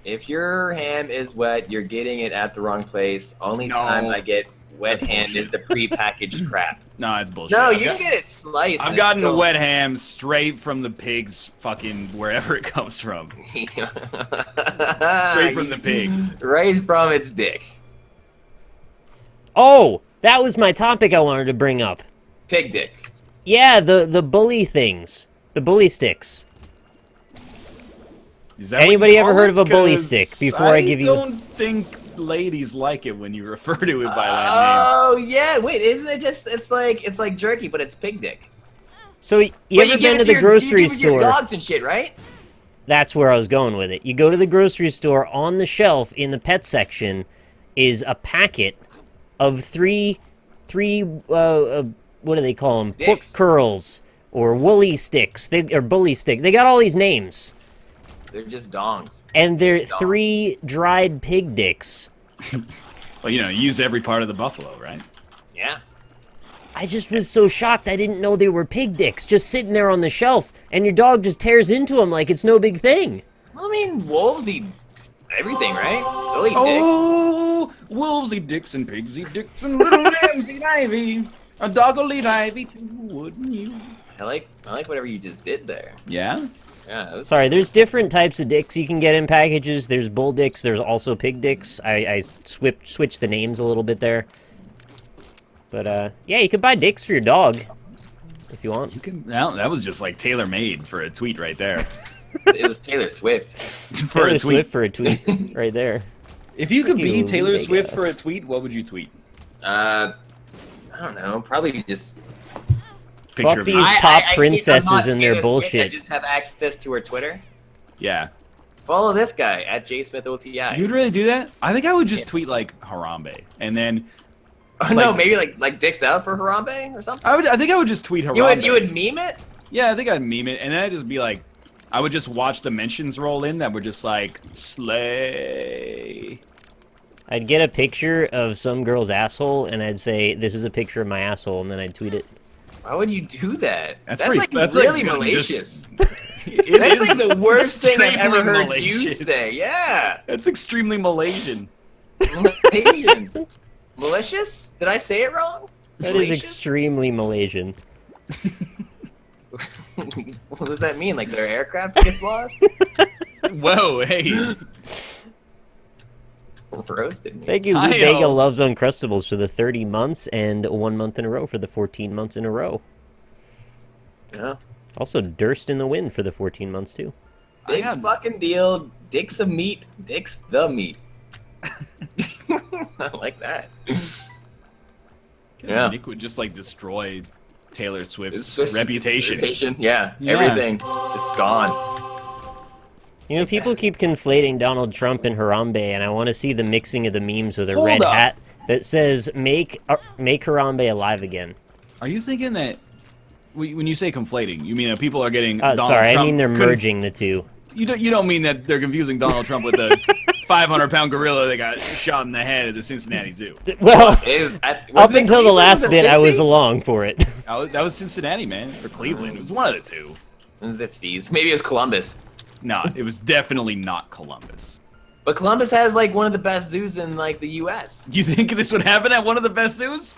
Speaker 3: If your ham is wet, you're getting it at the wrong place. Only time I get wet ham is the pre-packaged crap.
Speaker 1: No, it's bullshit.
Speaker 3: No, you get it sliced.
Speaker 1: I've gotten a wet ham straight from the pig's fucking wherever it comes from. Straight from the pig.
Speaker 3: Right from its dick.
Speaker 2: Oh, that was my topic I wanted to bring up.
Speaker 3: Pig dick.
Speaker 2: Yeah, the bully things. The bully sticks. Anybody ever heard of a bully stick? Before I give you...
Speaker 1: I don't think ladies like it when you refer to it by that name.
Speaker 3: Oh yeah, wait, isn't it just? It's like jerky, but it's pig dick.
Speaker 2: So you ever been to the grocery store?
Speaker 3: You give it to your dogs and shit, right?
Speaker 2: That's where I was going with it. You go to the grocery store. On the shelf in the pet section is a packet of three what do they call them? Pork curls or woolly sticks. Or bully stick. They got all these names.
Speaker 3: They're just dongs.
Speaker 2: And they're 3 dried pig dicks.
Speaker 1: Well, you use every part of the buffalo, right?
Speaker 3: Yeah.
Speaker 2: I just was so shocked I didn't know they were pig dicks, just sitting there on the shelf, and your dog just tears into them like it's no big thing.
Speaker 3: Well, I mean, wolves eat everything, right? They'll eat
Speaker 1: dick. Wolves eat dicks and pigs eat dicks and little lambs eat ivy. A dog will eat ivy too, wouldn't you?
Speaker 3: I like whatever you just did there.
Speaker 1: Yeah?
Speaker 3: Yeah,
Speaker 2: sorry, there's different types of dicks you can get in packages. There's bull dicks, there's also pig dicks. I switched the names a little bit there. But, yeah, you could buy dicks for your dog, if you want.
Speaker 1: You can. Well, that was just, like, tailor-made for a tweet right there.
Speaker 3: It was Taylor Swift.
Speaker 2: Taylor Swift for a tweet, right there.
Speaker 1: If you could be Taylor Swift for a tweet, what would you tweet?
Speaker 3: I don't know, probably just...
Speaker 2: Fuck these pop princesses and their bullshit.
Speaker 3: I just have access to her Twitter.
Speaker 1: Yeah.
Speaker 3: Follow this guy at JSmithOTI.
Speaker 1: You'd really do that? I think I would just tweet like Harambe, and then.
Speaker 3: Oh no, maybe like dicks out for Harambe or something.
Speaker 1: I think I would just tweet Harambe.
Speaker 3: You would meme it?
Speaker 1: Yeah, I think I'd meme it, and then I'd just be like, I would just watch the mentions roll in that were just like slay.
Speaker 2: I'd get a picture of some girl's asshole, and I'd say, "This is a picture of my asshole," and then I'd tweet it.
Speaker 3: Why would you do that?
Speaker 1: That's
Speaker 3: really
Speaker 1: like
Speaker 3: malicious. That's like the worst thing I've ever
Speaker 1: extremely
Speaker 3: heard you
Speaker 1: malicious.
Speaker 3: say. Yeah.
Speaker 1: That's extremely Malaysian.
Speaker 3: Malaysian. Malicious? Did I say it wrong?
Speaker 2: That is
Speaker 3: Malicious?
Speaker 2: extremely Malaysian.
Speaker 3: What does that mean? Like their aircraft gets lost?
Speaker 1: Whoa, hey.
Speaker 3: Roasted me.
Speaker 2: Thank you, Lou
Speaker 1: Hi-yo.
Speaker 2: Vega Loves Uncrustables for the 30 months and 1 month in a row for the 14 months in a row.
Speaker 3: Yeah.
Speaker 2: Also, Durst in the Wind for the 14 months, too.
Speaker 3: Big
Speaker 1: got-
Speaker 3: fucking deal. Dicks of meat. Dicks the meat. I like that. Yeah.
Speaker 1: Nick would just like destroy Taylor Swift's
Speaker 3: It's just-
Speaker 1: reputation.
Speaker 3: Yeah.
Speaker 1: Yeah.
Speaker 3: Everything. Just gone.
Speaker 2: You know, people keep conflating Donald Trump and Harambe, and I want to see the mixing of the memes with a
Speaker 1: Hold
Speaker 2: red
Speaker 1: up.
Speaker 2: hat that says, make Harambe alive again.
Speaker 1: Are you thinking that when you say conflating, you mean that people are getting Donald
Speaker 2: Sorry,
Speaker 1: Trump
Speaker 2: I mean they're merging the two.
Speaker 1: You don't mean that they're confusing Donald Trump with the 500-pound gorilla that got shot in the head at the Cincinnati Zoo.
Speaker 2: Well,
Speaker 3: Wasn't
Speaker 2: up
Speaker 3: it
Speaker 2: until the
Speaker 3: Cleveland?
Speaker 2: last
Speaker 3: Was it
Speaker 2: bit, I was
Speaker 3: Cincy?
Speaker 2: along for it.
Speaker 1: That was Cincinnati, man, or Cleveland. It was one of the two.
Speaker 3: That's C's. Maybe it was Columbus.
Speaker 1: No, it was definitely not Columbus.
Speaker 3: But Columbus has like one of the best zoos in like the U.S.
Speaker 1: You think this would happen at one of the best zoos?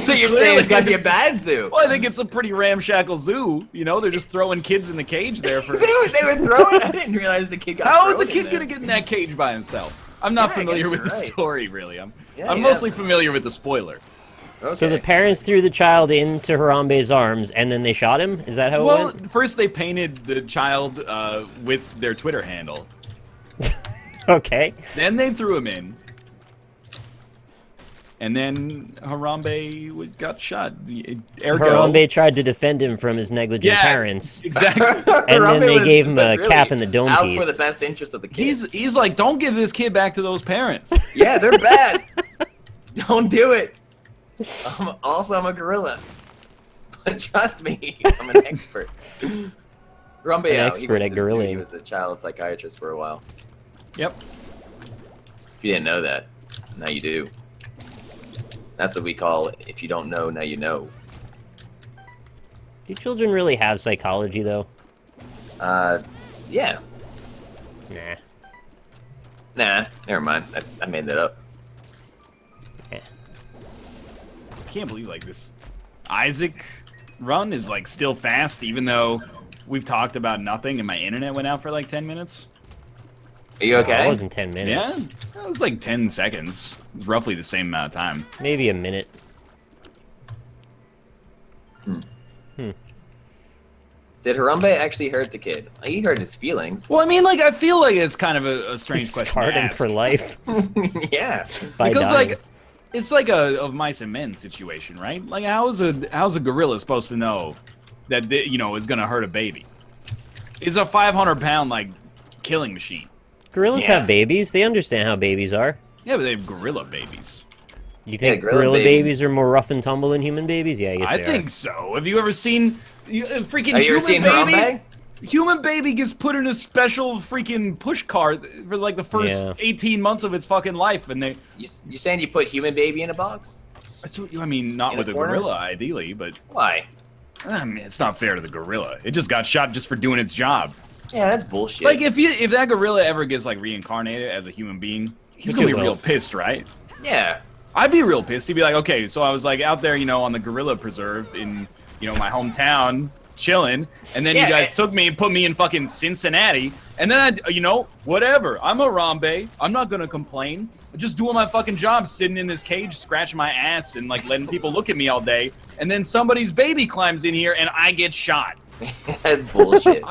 Speaker 3: So you're saying it's got to be a bad zoo?
Speaker 1: Well, I think it's a pretty ramshackle zoo. You know, they're just throwing kids in the cage there for.
Speaker 3: They were throwing. I didn't realize the kid got.
Speaker 1: How is a
Speaker 3: thrown
Speaker 1: kid
Speaker 3: in
Speaker 1: gonna get in that cage by himself? I'm not
Speaker 3: Yeah, I
Speaker 1: familiar
Speaker 3: guess
Speaker 1: with the
Speaker 3: you're right.
Speaker 1: story, really. I'm
Speaker 3: Yeah,
Speaker 1: mostly
Speaker 3: yeah.
Speaker 1: familiar with the spoiler.
Speaker 3: there.
Speaker 2: So the
Speaker 3: Okay.
Speaker 2: parents threw the child into Harambe's arms, and then they shot him? Is that how it
Speaker 1: Well,
Speaker 2: went?
Speaker 1: first they painted the child with their Twitter handle.
Speaker 2: Okay.
Speaker 1: Then they threw him in. And then Harambe got shot. Ergo.
Speaker 2: Harambe tried to defend him from his negligent
Speaker 1: Yeah.
Speaker 2: parents.
Speaker 1: Exactly.
Speaker 2: And then
Speaker 3: Harambe
Speaker 2: they
Speaker 3: was-
Speaker 2: gave him
Speaker 3: was
Speaker 2: a
Speaker 3: really
Speaker 2: cap in the dome
Speaker 3: out
Speaker 2: piece.
Speaker 3: for the best interest of the kid.
Speaker 1: He's like, don't give this kid back to those parents.
Speaker 3: Yeah, they're bad. Don't do it. I'm a gorilla. But trust me, I'm an expert. Harambe,
Speaker 2: An
Speaker 3: he
Speaker 2: expert
Speaker 3: went
Speaker 2: at
Speaker 3: to the zoo.
Speaker 2: gorilling.
Speaker 3: He was a child psychiatrist for a while.
Speaker 1: Yep.
Speaker 3: If you didn't know that, now you do. That's what we call if you don't know, now you know.
Speaker 2: Do children really have psychology, though?
Speaker 3: Yeah.
Speaker 2: Nah.
Speaker 3: Nah, never mind. I made that up.
Speaker 1: I can't believe like this Isaac run is like still fast, even though we've talked about nothing and my internet went out for like 10 minutes.
Speaker 3: Are you
Speaker 2: It
Speaker 3: okay?
Speaker 2: wasn't 10
Speaker 1: Yeah,
Speaker 2: minutes.
Speaker 1: that was like 10 seconds. It was roughly the same amount of time.
Speaker 2: Maybe a minute.
Speaker 3: Did Harambe actually hurt the kid? He hurt his feelings.
Speaker 1: Well, I mean, like, I feel like it's kind of a strange question
Speaker 2: Scarred
Speaker 1: to
Speaker 2: him
Speaker 1: ask.
Speaker 2: for life
Speaker 3: Yeah.
Speaker 2: by
Speaker 1: Because
Speaker 2: dying.
Speaker 1: like it's like a of mice and men situation, right? Like how's a gorilla supposed to know that it's gonna hurt a baby? It's a 500-pound like killing machine.
Speaker 2: Gorillas
Speaker 3: Yeah.
Speaker 2: have babies. They understand how babies are.
Speaker 1: Yeah, but they have gorilla babies.
Speaker 2: You think
Speaker 3: gorilla
Speaker 2: gorilla
Speaker 3: babies.
Speaker 2: babies are more rough and tumble than human babies? Yeah, I guess
Speaker 1: I
Speaker 2: they
Speaker 1: think so. Have you ever seen freaking
Speaker 3: Have you ever
Speaker 1: human
Speaker 3: seen
Speaker 1: baby?
Speaker 3: Harambe?
Speaker 1: Human baby gets put in a special freaking push cart for like the first
Speaker 2: Yeah.
Speaker 1: 18 months of its fucking life, and they.
Speaker 3: You saying you put human baby in a box?
Speaker 1: I mean, not
Speaker 3: In
Speaker 1: with
Speaker 3: a
Speaker 1: a
Speaker 3: corner?
Speaker 1: gorilla, ideally, but
Speaker 3: Why?
Speaker 1: I mean, it's not fair to the gorilla. It just got shot just for doing its job.
Speaker 3: Yeah, that's bullshit.
Speaker 1: Like if that gorilla ever gets like reincarnated as a human being, he's
Speaker 2: Which
Speaker 1: gonna
Speaker 2: it
Speaker 1: be
Speaker 2: will.
Speaker 1: real pissed, right?
Speaker 3: yeah.
Speaker 1: I'd be real pissed. He'd be like, okay, so I was like out there, on the gorilla preserve in, my hometown, chilling, and then
Speaker 3: Yeah,
Speaker 1: you guys took me and put me in fucking Cincinnati, and then whatever. I'm Harambe. I'm not gonna complain. I'm just doing my fucking job, sitting in this cage, scratching my ass, and like letting people look at me all day, and then somebody's baby climbs in here, and I get shot.
Speaker 3: That's bullshit.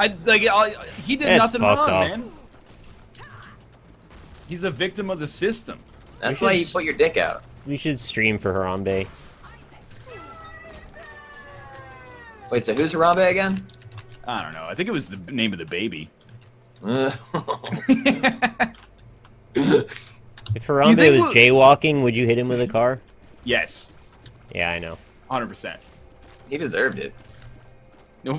Speaker 1: He did
Speaker 2: That's
Speaker 1: nothing
Speaker 2: fucked
Speaker 1: wrong,
Speaker 2: up.
Speaker 1: man. He's a victim of the system.
Speaker 3: That's
Speaker 2: We
Speaker 3: why
Speaker 2: should
Speaker 3: you
Speaker 2: s-
Speaker 3: put your dick out.
Speaker 2: We should stream for Harambe.
Speaker 3: Wait, so who's Harambe again?
Speaker 1: I don't know. I think it was the name of the baby.
Speaker 2: If Harambe
Speaker 1: think
Speaker 2: was
Speaker 1: we'll-
Speaker 2: jaywalking, would you hit him with a car?
Speaker 1: Yes,
Speaker 2: Yeah, I know.
Speaker 1: 100%.
Speaker 3: He deserved it.
Speaker 1: I don't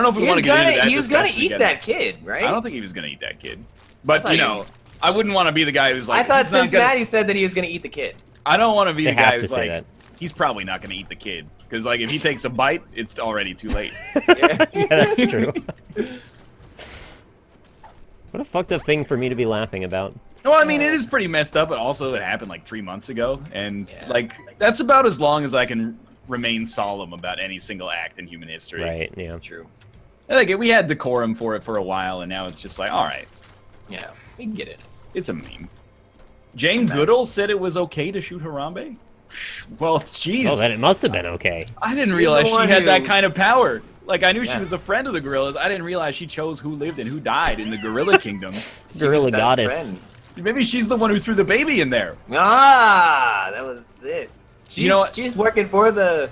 Speaker 1: know if we want to get into that.
Speaker 3: He was gonna
Speaker 1: discussion
Speaker 3: eat
Speaker 1: again.
Speaker 3: that kid, right?
Speaker 1: I don't think he was gonna eat that kid. But
Speaker 3: thought he was-
Speaker 1: I wouldn't want to be the guy who's like.
Speaker 3: I thought
Speaker 1: "He's not gonna-"
Speaker 3: Cincinnati said that he was gonna eat the kid.
Speaker 1: I don't want to be
Speaker 2: They
Speaker 1: the guy
Speaker 2: have to
Speaker 1: who's
Speaker 2: say
Speaker 1: like.
Speaker 2: that.
Speaker 1: He's probably not gonna eat the kid because like if he takes a bite, it's already too late.
Speaker 3: Yeah.
Speaker 2: Yeah, that's true. What a fucked up thing for me to be laughing about.
Speaker 1: Well, I mean, it is pretty messed up, but also it happened like 3 months ago, and
Speaker 3: Yeah.
Speaker 1: like that's about as long as I can remain solemn about any single act in human history.
Speaker 2: Right, yeah.
Speaker 3: True.
Speaker 1: Like we had decorum for it for a while, and now it's just like, all right,
Speaker 3: Yeah, we can get it.
Speaker 1: it's a meme. Jane Goodall said it was okay to shoot Harambe. Well, jeez,
Speaker 2: Oh, then it must have been okay.
Speaker 1: I didn't
Speaker 3: She's
Speaker 1: realize
Speaker 3: the
Speaker 1: she
Speaker 3: one
Speaker 1: had that
Speaker 3: who-
Speaker 1: kind of power. Like I knew she
Speaker 3: Yeah.
Speaker 1: was a friend of the gorillas. I didn't realize she chose who lived and who died in the gorilla kingdom.
Speaker 2: Gorilla
Speaker 3: Best
Speaker 2: goddess.
Speaker 3: friend.
Speaker 1: Maybe she's the one who threw the baby in there.
Speaker 3: Ah, that was it. She's,
Speaker 1: You know what?
Speaker 3: she's working for the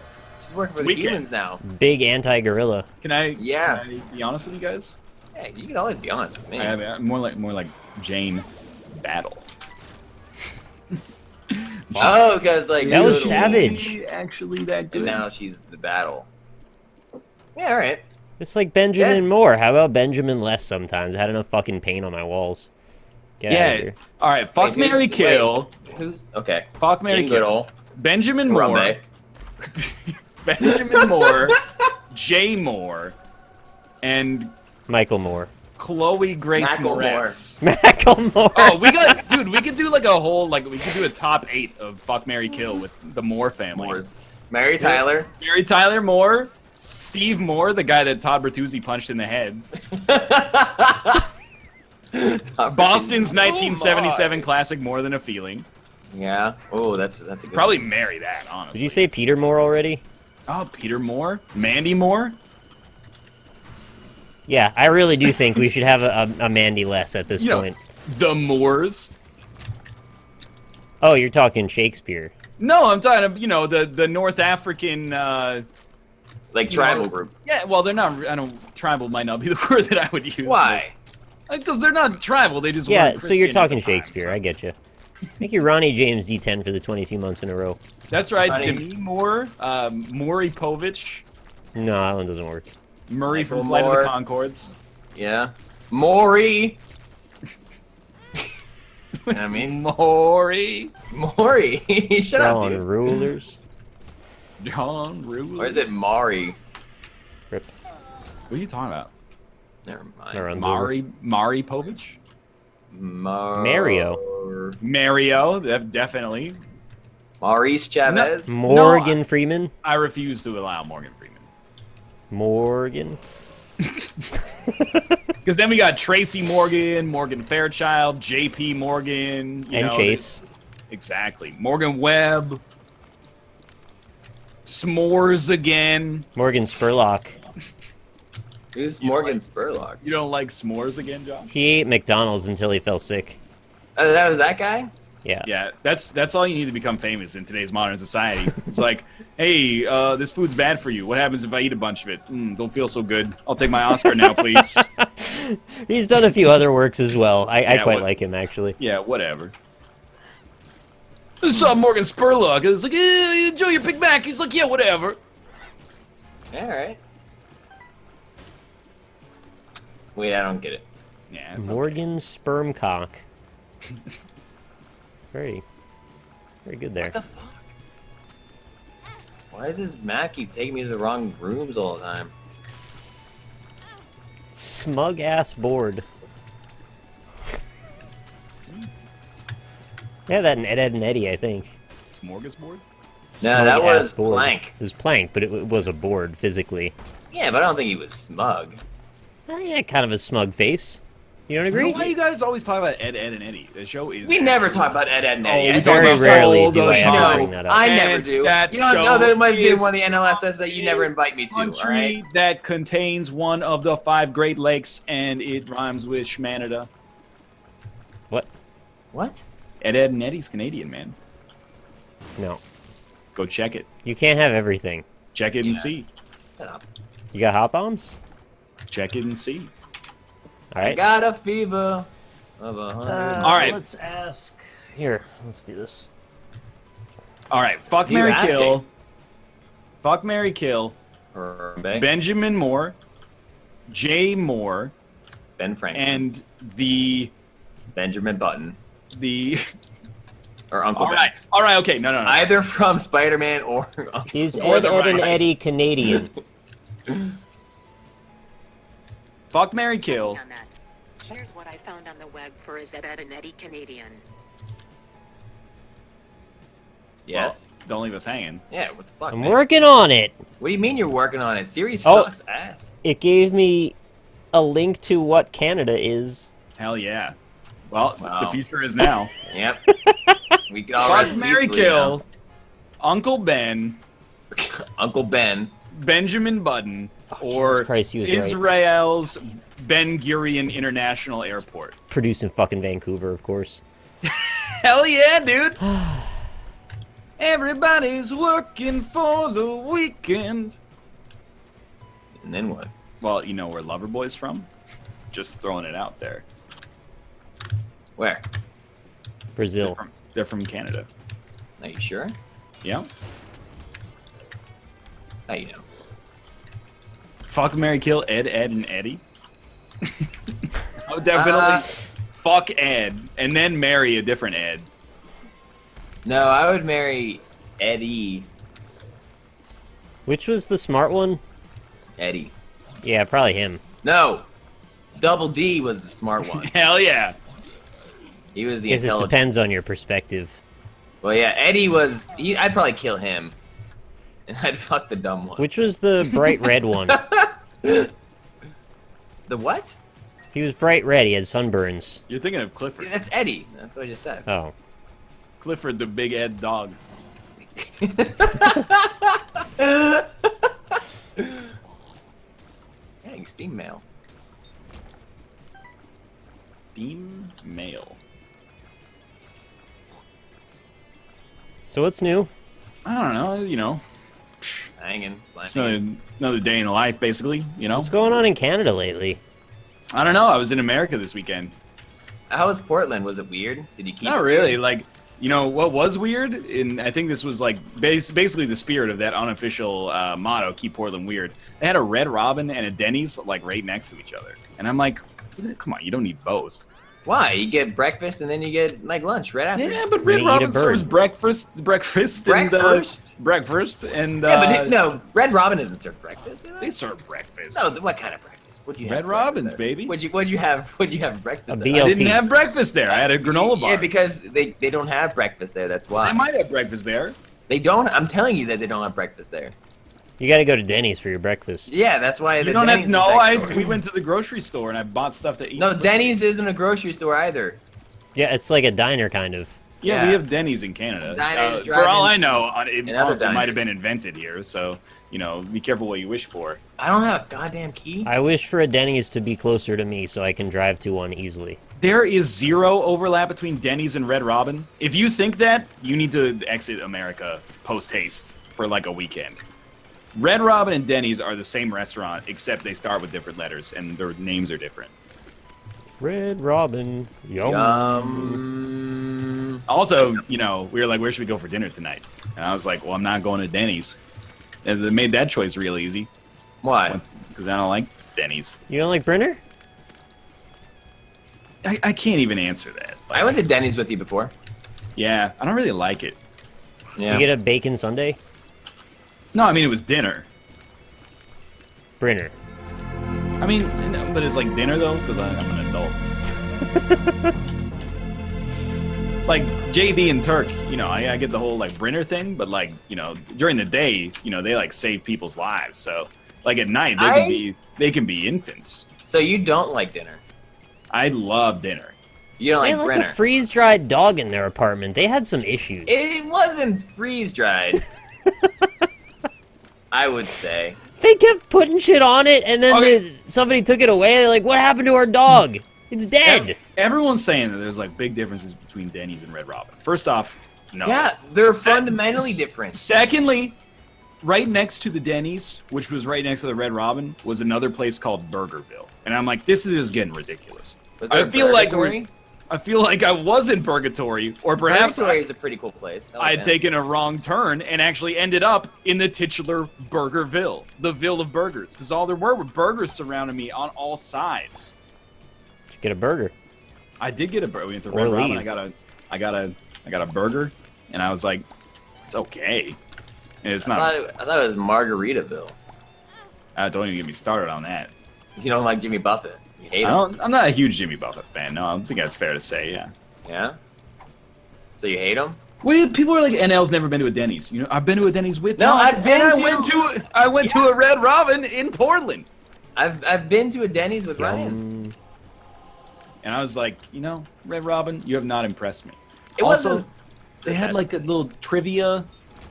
Speaker 1: Weekend.
Speaker 3: humans now.
Speaker 2: Big anti-gorilla.
Speaker 1: Can I?
Speaker 3: Yeah.
Speaker 1: Can I be honest with you guys?
Speaker 3: Hey, you can always be honest with me.
Speaker 1: I mean, more like Jane Battle.
Speaker 3: Oh, because like
Speaker 2: That was
Speaker 3: Goodall-
Speaker 2: savage.
Speaker 1: Actually, that good.
Speaker 3: And now she's the battle. Yeah, all right.
Speaker 2: It's like Benjamin
Speaker 3: Yeah.
Speaker 2: Moore. How about Benjamin less sometimes? I had enough fucking paint on my walls. Get out of
Speaker 1: Yeah.
Speaker 2: here.
Speaker 1: All right. Fuck,
Speaker 3: Wait,
Speaker 1: Mary,
Speaker 3: who's-
Speaker 1: kill.
Speaker 3: Who's okay?
Speaker 1: Fuck, Mary,
Speaker 3: Jane
Speaker 1: kill.
Speaker 3: Goodall,
Speaker 1: Benjamin Moore.
Speaker 3: Harambe.
Speaker 1: Benjamin Moore. Jay Moore. And
Speaker 2: Michael Moore.
Speaker 1: Chloe Grace
Speaker 3: Macklemore.
Speaker 1: Moretz.
Speaker 2: Macklemore.
Speaker 1: Oh, we got, dude. We could do like a whole, like, we could do a top 8 of Fuck, Mary, Kill with the Moore family.
Speaker 3: Moores. Mary Tyler.
Speaker 1: Mary Tyler Moore, Steve Moore, the guy that Todd Bertuzzi punched in the head. Boston's 1977 classic, More Than a Feeling.
Speaker 3: Yeah. Oh, that's a good.
Speaker 1: Probably marry that, honestly.
Speaker 2: Did you say Peter Moore already?
Speaker 1: Oh, Peter Moore, Mandy Moore.
Speaker 2: Yeah, I really do think we should have a Mandy Less at this
Speaker 1: You know,
Speaker 2: point.
Speaker 1: the Moors.
Speaker 2: Oh, you're talking Shakespeare.
Speaker 1: No, I'm talking. You know, the North African.
Speaker 3: like
Speaker 1: you know,
Speaker 3: tribal group.
Speaker 1: Yeah, well, they're not. I don't. Tribal might not be the word that I would use.
Speaker 3: Why?
Speaker 1: Because they're not tribal. They just.
Speaker 2: Yeah,
Speaker 1: weren't
Speaker 2: so you're
Speaker 1: Christian at
Speaker 2: talking
Speaker 1: the time,
Speaker 2: Shakespeare.
Speaker 1: so.
Speaker 2: I get you. Make you Ronnie James D10 for the 22 months in a row.
Speaker 1: That's right.
Speaker 3: Honey.
Speaker 1: Demi Moore, Maury Povich,
Speaker 2: No, that one doesn't work.
Speaker 1: Murray
Speaker 3: Michael
Speaker 1: from Flight of
Speaker 3: Moore.
Speaker 1: the Conchords.
Speaker 3: Yeah. Maury. I mean,
Speaker 1: Maury.
Speaker 3: Maury. Shut up,
Speaker 2: On
Speaker 3: dude.
Speaker 2: rulers.
Speaker 1: John Rulers.
Speaker 3: Or is it Maury?
Speaker 2: Rip.
Speaker 1: What are you talking about?
Speaker 3: Never mind.
Speaker 2: That runs over.
Speaker 1: Maury Povich?
Speaker 2: Mario.
Speaker 1: Mario, definitely.
Speaker 3: Maurice Chavez.
Speaker 2: Morgan Freeman.
Speaker 1: I refuse to allow Morgan Freeman.
Speaker 2: Morgan.
Speaker 1: Because then we got Tracy Morgan, Morgan Fairchild, J.P. Morgan. You
Speaker 2: And
Speaker 1: know,
Speaker 2: Chase.
Speaker 1: Exactly. Morgan Webb. S'mores again.
Speaker 2: Morgan Spurlock.
Speaker 3: Who's
Speaker 1: You
Speaker 3: Morgan
Speaker 1: like-
Speaker 3: Spurlock?
Speaker 1: You don't like s'mores again, Josh?
Speaker 2: He ate McDonald's until he fell sick.
Speaker 3: That was that guy?
Speaker 2: Yeah.
Speaker 1: Yeah, that's all you need to become famous in today's modern society. It's like, hey, this food's bad for you. What happens if I eat a bunch of it? Don't feel so good. I'll take my Oscar now, please.
Speaker 2: He's done a few other works as well. I
Speaker 1: Yeah,
Speaker 2: quite
Speaker 1: what-
Speaker 2: like him, actually.
Speaker 1: Yeah, whatever. I saw Morgan Spurlock. I was like, you enjoy your Big Mac. He's like, yeah, whatever.
Speaker 3: Yeah, alright. Wait, I don't get it.
Speaker 1: Yeah, it's
Speaker 2: Morgan Spermcock. Very good there.
Speaker 3: What the fuck? Why does this Mac keep taking me to the wrong rooms all the time?
Speaker 2: Smug ass board. Yeah, that in Ed, Ed and Eddie, I think.
Speaker 1: Smorgasbord?
Speaker 3: No, that
Speaker 2: Smug-ass
Speaker 3: was
Speaker 2: board.
Speaker 3: Plank.
Speaker 2: It was Plank, but it was a board physically.
Speaker 3: Yeah, but I don't think he was smug.
Speaker 2: I think that kind of a smug face. You don't
Speaker 1: You know
Speaker 2: agree?
Speaker 1: why you guys always talk about Ed, Ed, and Eddie? The show is...
Speaker 3: We never talk about Ed, Ed, and Eddie.
Speaker 1: Oh,
Speaker 3: I
Speaker 1: we
Speaker 3: talk
Speaker 2: Very
Speaker 3: about
Speaker 2: rarely
Speaker 1: all
Speaker 2: do
Speaker 1: the
Speaker 2: I ever
Speaker 1: time.
Speaker 2: bring that up.
Speaker 3: I
Speaker 1: And
Speaker 3: never do.
Speaker 1: that
Speaker 3: You don't know
Speaker 1: show
Speaker 3: that must be
Speaker 1: is
Speaker 3: one of the NLSS that you never invite me to,
Speaker 1: country
Speaker 3: alright?
Speaker 1: that contains one of the 5 Great Lakes, and it rhymes with Schmanada.
Speaker 2: What?
Speaker 3: What?
Speaker 1: Ed, Ed, and Eddie's Canadian, man.
Speaker 2: No.
Speaker 1: Go check it.
Speaker 2: You can't have everything.
Speaker 1: Check it and
Speaker 3: Yeah.
Speaker 1: see.
Speaker 3: Shut up.
Speaker 2: You got hot bombs?
Speaker 1: Check it and see.
Speaker 2: All
Speaker 3: I
Speaker 2: right.
Speaker 3: got a fever of 100.
Speaker 1: All right.
Speaker 2: Let's ask. Here, let's do this.
Speaker 1: All right. Fuck,
Speaker 3: You
Speaker 1: Mary,
Speaker 3: asking?
Speaker 1: kill. Fuck, Mary, kill.
Speaker 3: Ben,
Speaker 1: Benjamin Moore, Jay Moore,
Speaker 3: Ben Franklin.
Speaker 1: and the
Speaker 3: Benjamin Button. Or Uncle
Speaker 1: All
Speaker 3: Ben.
Speaker 1: right. All right. Okay. No.
Speaker 3: Either from Spider-Man or
Speaker 2: Is
Speaker 1: Or
Speaker 2: Ed,
Speaker 1: the
Speaker 2: Ed and
Speaker 1: rice.
Speaker 2: Eddie Canadian?
Speaker 1: Fuck, Mary, kill.
Speaker 4: On that. Here's what I found on the web for is Ed and Eddie Canadian.
Speaker 3: Yes.
Speaker 1: Well, don't leave us hanging.
Speaker 3: Yeah, what the fuck,
Speaker 2: I'm
Speaker 3: man?
Speaker 2: working on it.
Speaker 3: What do you mean you're working on it? Siri
Speaker 2: Oh.
Speaker 3: sucks ass.
Speaker 2: It gave me a link to what Canada is.
Speaker 1: Hell yeah. Well,
Speaker 3: Wow.
Speaker 1: the future is now.
Speaker 3: Yep. We can all
Speaker 1: Fuck,
Speaker 3: rest
Speaker 1: Mary
Speaker 3: peacefully
Speaker 1: Kill, Uncle Ben,
Speaker 3: now. Uncle Ben.
Speaker 1: Benjamin Button,
Speaker 2: Oh,
Speaker 1: or
Speaker 2: Jesus Christ, he was right.
Speaker 1: Israel's Ben Gurion International Airport.
Speaker 2: Produced in fucking Vancouver, of course.
Speaker 1: Hell yeah, dude! Everybody's working for the weekend.
Speaker 3: And then what?
Speaker 1: Well, you know where Loverboy's from? Just throwing it out there.
Speaker 3: Where?
Speaker 2: Brazil.
Speaker 1: They're from Canada.
Speaker 3: Are you sure?
Speaker 1: Yeah.
Speaker 3: How you know?
Speaker 1: Fuck, Mary Kill, Ed, and Eddie. I would definitely fuck Ed, and then marry a different Ed.
Speaker 3: No, I would marry Eddie.
Speaker 2: Which was the smart one?
Speaker 3: Eddie.
Speaker 2: Yeah, probably him.
Speaker 3: No! Double D was the smart one.
Speaker 1: Hell yeah.
Speaker 3: He was the
Speaker 2: Because it
Speaker 3: intelligent.
Speaker 2: depends on your perspective.
Speaker 3: Well, yeah, Eddie was... I'd probably kill him. And I'd fuck the dumb one.
Speaker 2: Which was the bright red one?
Speaker 3: The what?
Speaker 2: He was bright red. He had sunburns.
Speaker 1: You're thinking of Clifford.
Speaker 3: That's Eddie. That's what I just said.
Speaker 2: Oh.
Speaker 1: Clifford, the big Ed dog.
Speaker 3: Dang, Steam mail.
Speaker 1: Steam Mail.
Speaker 2: So what's new?
Speaker 1: I don't know, you know.
Speaker 3: Hanging,
Speaker 1: It's
Speaker 3: slashing.
Speaker 1: another day in the life, basically, you know?
Speaker 2: What's going on in Canada lately?
Speaker 1: I don't know, I was in America this weekend.
Speaker 3: How was Portland? Was it weird? Did you keep
Speaker 1: Not
Speaker 3: it
Speaker 1: really,
Speaker 3: weird?
Speaker 1: like, you know, what was weird, and I think this was, like, basically the spirit of that unofficial motto, Keep Portland Weird. They had a Red Robin and a Denny's, like, right next to each other. And I'm like, come on, you don't need both.
Speaker 3: Why? You get breakfast and then you get, like, lunch right after.
Speaker 1: Yeah, but
Speaker 2: You're
Speaker 1: Red
Speaker 2: gonna eat a
Speaker 1: Robin serves
Speaker 2: bird.
Speaker 1: breakfast,
Speaker 3: Breakfast?
Speaker 1: and
Speaker 3: Yeah, but no, Red Robin doesn't serve breakfast, do
Speaker 1: they
Speaker 3: they?
Speaker 1: serve breakfast.
Speaker 3: No, what kind of breakfast? What'd you have?
Speaker 1: Red
Speaker 3: for breakfast
Speaker 1: Robin's,
Speaker 3: there?
Speaker 1: baby.
Speaker 3: What'd you have? What'd you have breakfast?
Speaker 2: A
Speaker 3: at?
Speaker 2: BLT.
Speaker 1: I didn't have breakfast there. I had a granola bar.
Speaker 3: Yeah, because they don't have breakfast there. That's why.
Speaker 1: I might have breakfast there.
Speaker 3: They don't. I'm telling you that they don't have breakfast there.
Speaker 2: You gotta go to Denny's for your breakfast.
Speaker 3: Yeah, that's why.
Speaker 1: You
Speaker 3: the
Speaker 1: don't
Speaker 3: Denny's
Speaker 1: have.
Speaker 3: is
Speaker 1: No,
Speaker 3: next door.
Speaker 1: we went to the grocery store and I bought stuff to eat.
Speaker 3: No, Denny's isn't a grocery store either.
Speaker 2: Yeah, it's like a diner, kind of.
Speaker 1: Yeah,
Speaker 3: Yeah.
Speaker 1: we have Denny's in Canada.
Speaker 3: Diners,
Speaker 1: For all I
Speaker 3: drive-ins,
Speaker 1: know, it
Speaker 3: and other
Speaker 1: also might have
Speaker 3: diners.
Speaker 1: been invented here. So you know, be careful what you wish for.
Speaker 3: I don't have a goddamn key.
Speaker 2: I wish for a Denny's to be closer to me so I can drive to one easily.
Speaker 1: There is zero overlap between Denny's and Red Robin. If you think that, you need to exit America post haste for like a weekend. Red Robin and Denny's are the same restaurant, except they start with different letters and their names are different.
Speaker 2: Red Robin. Yum.
Speaker 1: Also, you know, we were like, where should we go for dinner tonight? And I was like, well, I'm not going to Denny's. And they made that choice real easy
Speaker 3: Why?
Speaker 1: because I don't like Denny's.
Speaker 2: You don't like Brenner?
Speaker 1: I can't even answer that.
Speaker 3: I went to Denny's with you before.
Speaker 1: Yeah, I don't really like it.
Speaker 3: Yeah.
Speaker 2: You get a bacon sundae?
Speaker 1: No, I mean, it was dinner.
Speaker 2: Brenner.
Speaker 1: I mean, no, but it's like dinner though, because I'm an adult. Like JD and Turk, you know, I get the whole like Brenner thing, but like, you know, during the day, you know, they like save people's lives. So like at night, they can be infants.
Speaker 3: So you don't like dinner?
Speaker 1: I love dinner.
Speaker 3: You don't
Speaker 2: They
Speaker 3: like
Speaker 2: had
Speaker 3: Brenner?
Speaker 2: like a freeze-dried dog in their apartment. They had some issues.
Speaker 3: It wasn't freeze dried. I would say.
Speaker 2: They kept putting shit on it, and then
Speaker 1: Okay.
Speaker 2: somebody took it away. They're like, what happened to our dog? It's dead.
Speaker 1: Everyone's saying that there's like big differences between Denny's and Red Robin. First off, no.
Speaker 3: Yeah, they're
Speaker 1: Se-
Speaker 3: fundamentally different.
Speaker 1: Secondly, right next to the Denny's, which was right next to the Red Robin, was another place called Burgerville. And I'm like, this is just getting ridiculous.
Speaker 3: Was
Speaker 1: I
Speaker 3: there
Speaker 1: feel like
Speaker 3: Purgatory?
Speaker 1: I feel like I was in purgatory, or perhaps
Speaker 3: Purgatory is a pretty cool place.
Speaker 1: I had taken a wrong turn and actually ended up in the titular Burgerville, the Ville of burgers, because all there were burgers surrounding me on all sides.
Speaker 2: Get a burger.
Speaker 1: I did get a burger. We went to
Speaker 2: Or
Speaker 1: Red Robin.
Speaker 2: leave.
Speaker 1: I got a burger, and I was like, it's okay. And it's
Speaker 3: I
Speaker 1: not.
Speaker 3: thought it was Margaritaville.
Speaker 1: Don't even get me started on that.
Speaker 3: You don't like Jimmy Buffett? You hate him?
Speaker 1: I'm not a huge Jimmy Buffett fan. No, I don't think that's fair to say. Yeah.
Speaker 3: Yeah. So you hate him?
Speaker 1: People are like, NL's never been to a Denny's. You know, I've been to a Denny's with.
Speaker 3: No,
Speaker 1: John,
Speaker 3: I've been
Speaker 1: and
Speaker 3: to-
Speaker 1: I went to a Red Robin in Portland.
Speaker 3: I've been to a Denny's with Ryan.
Speaker 1: And I was like, you know, Red Robin, you have not impressed me.
Speaker 3: It
Speaker 1: Also,
Speaker 3: wasn't.
Speaker 1: they had like a little trivia,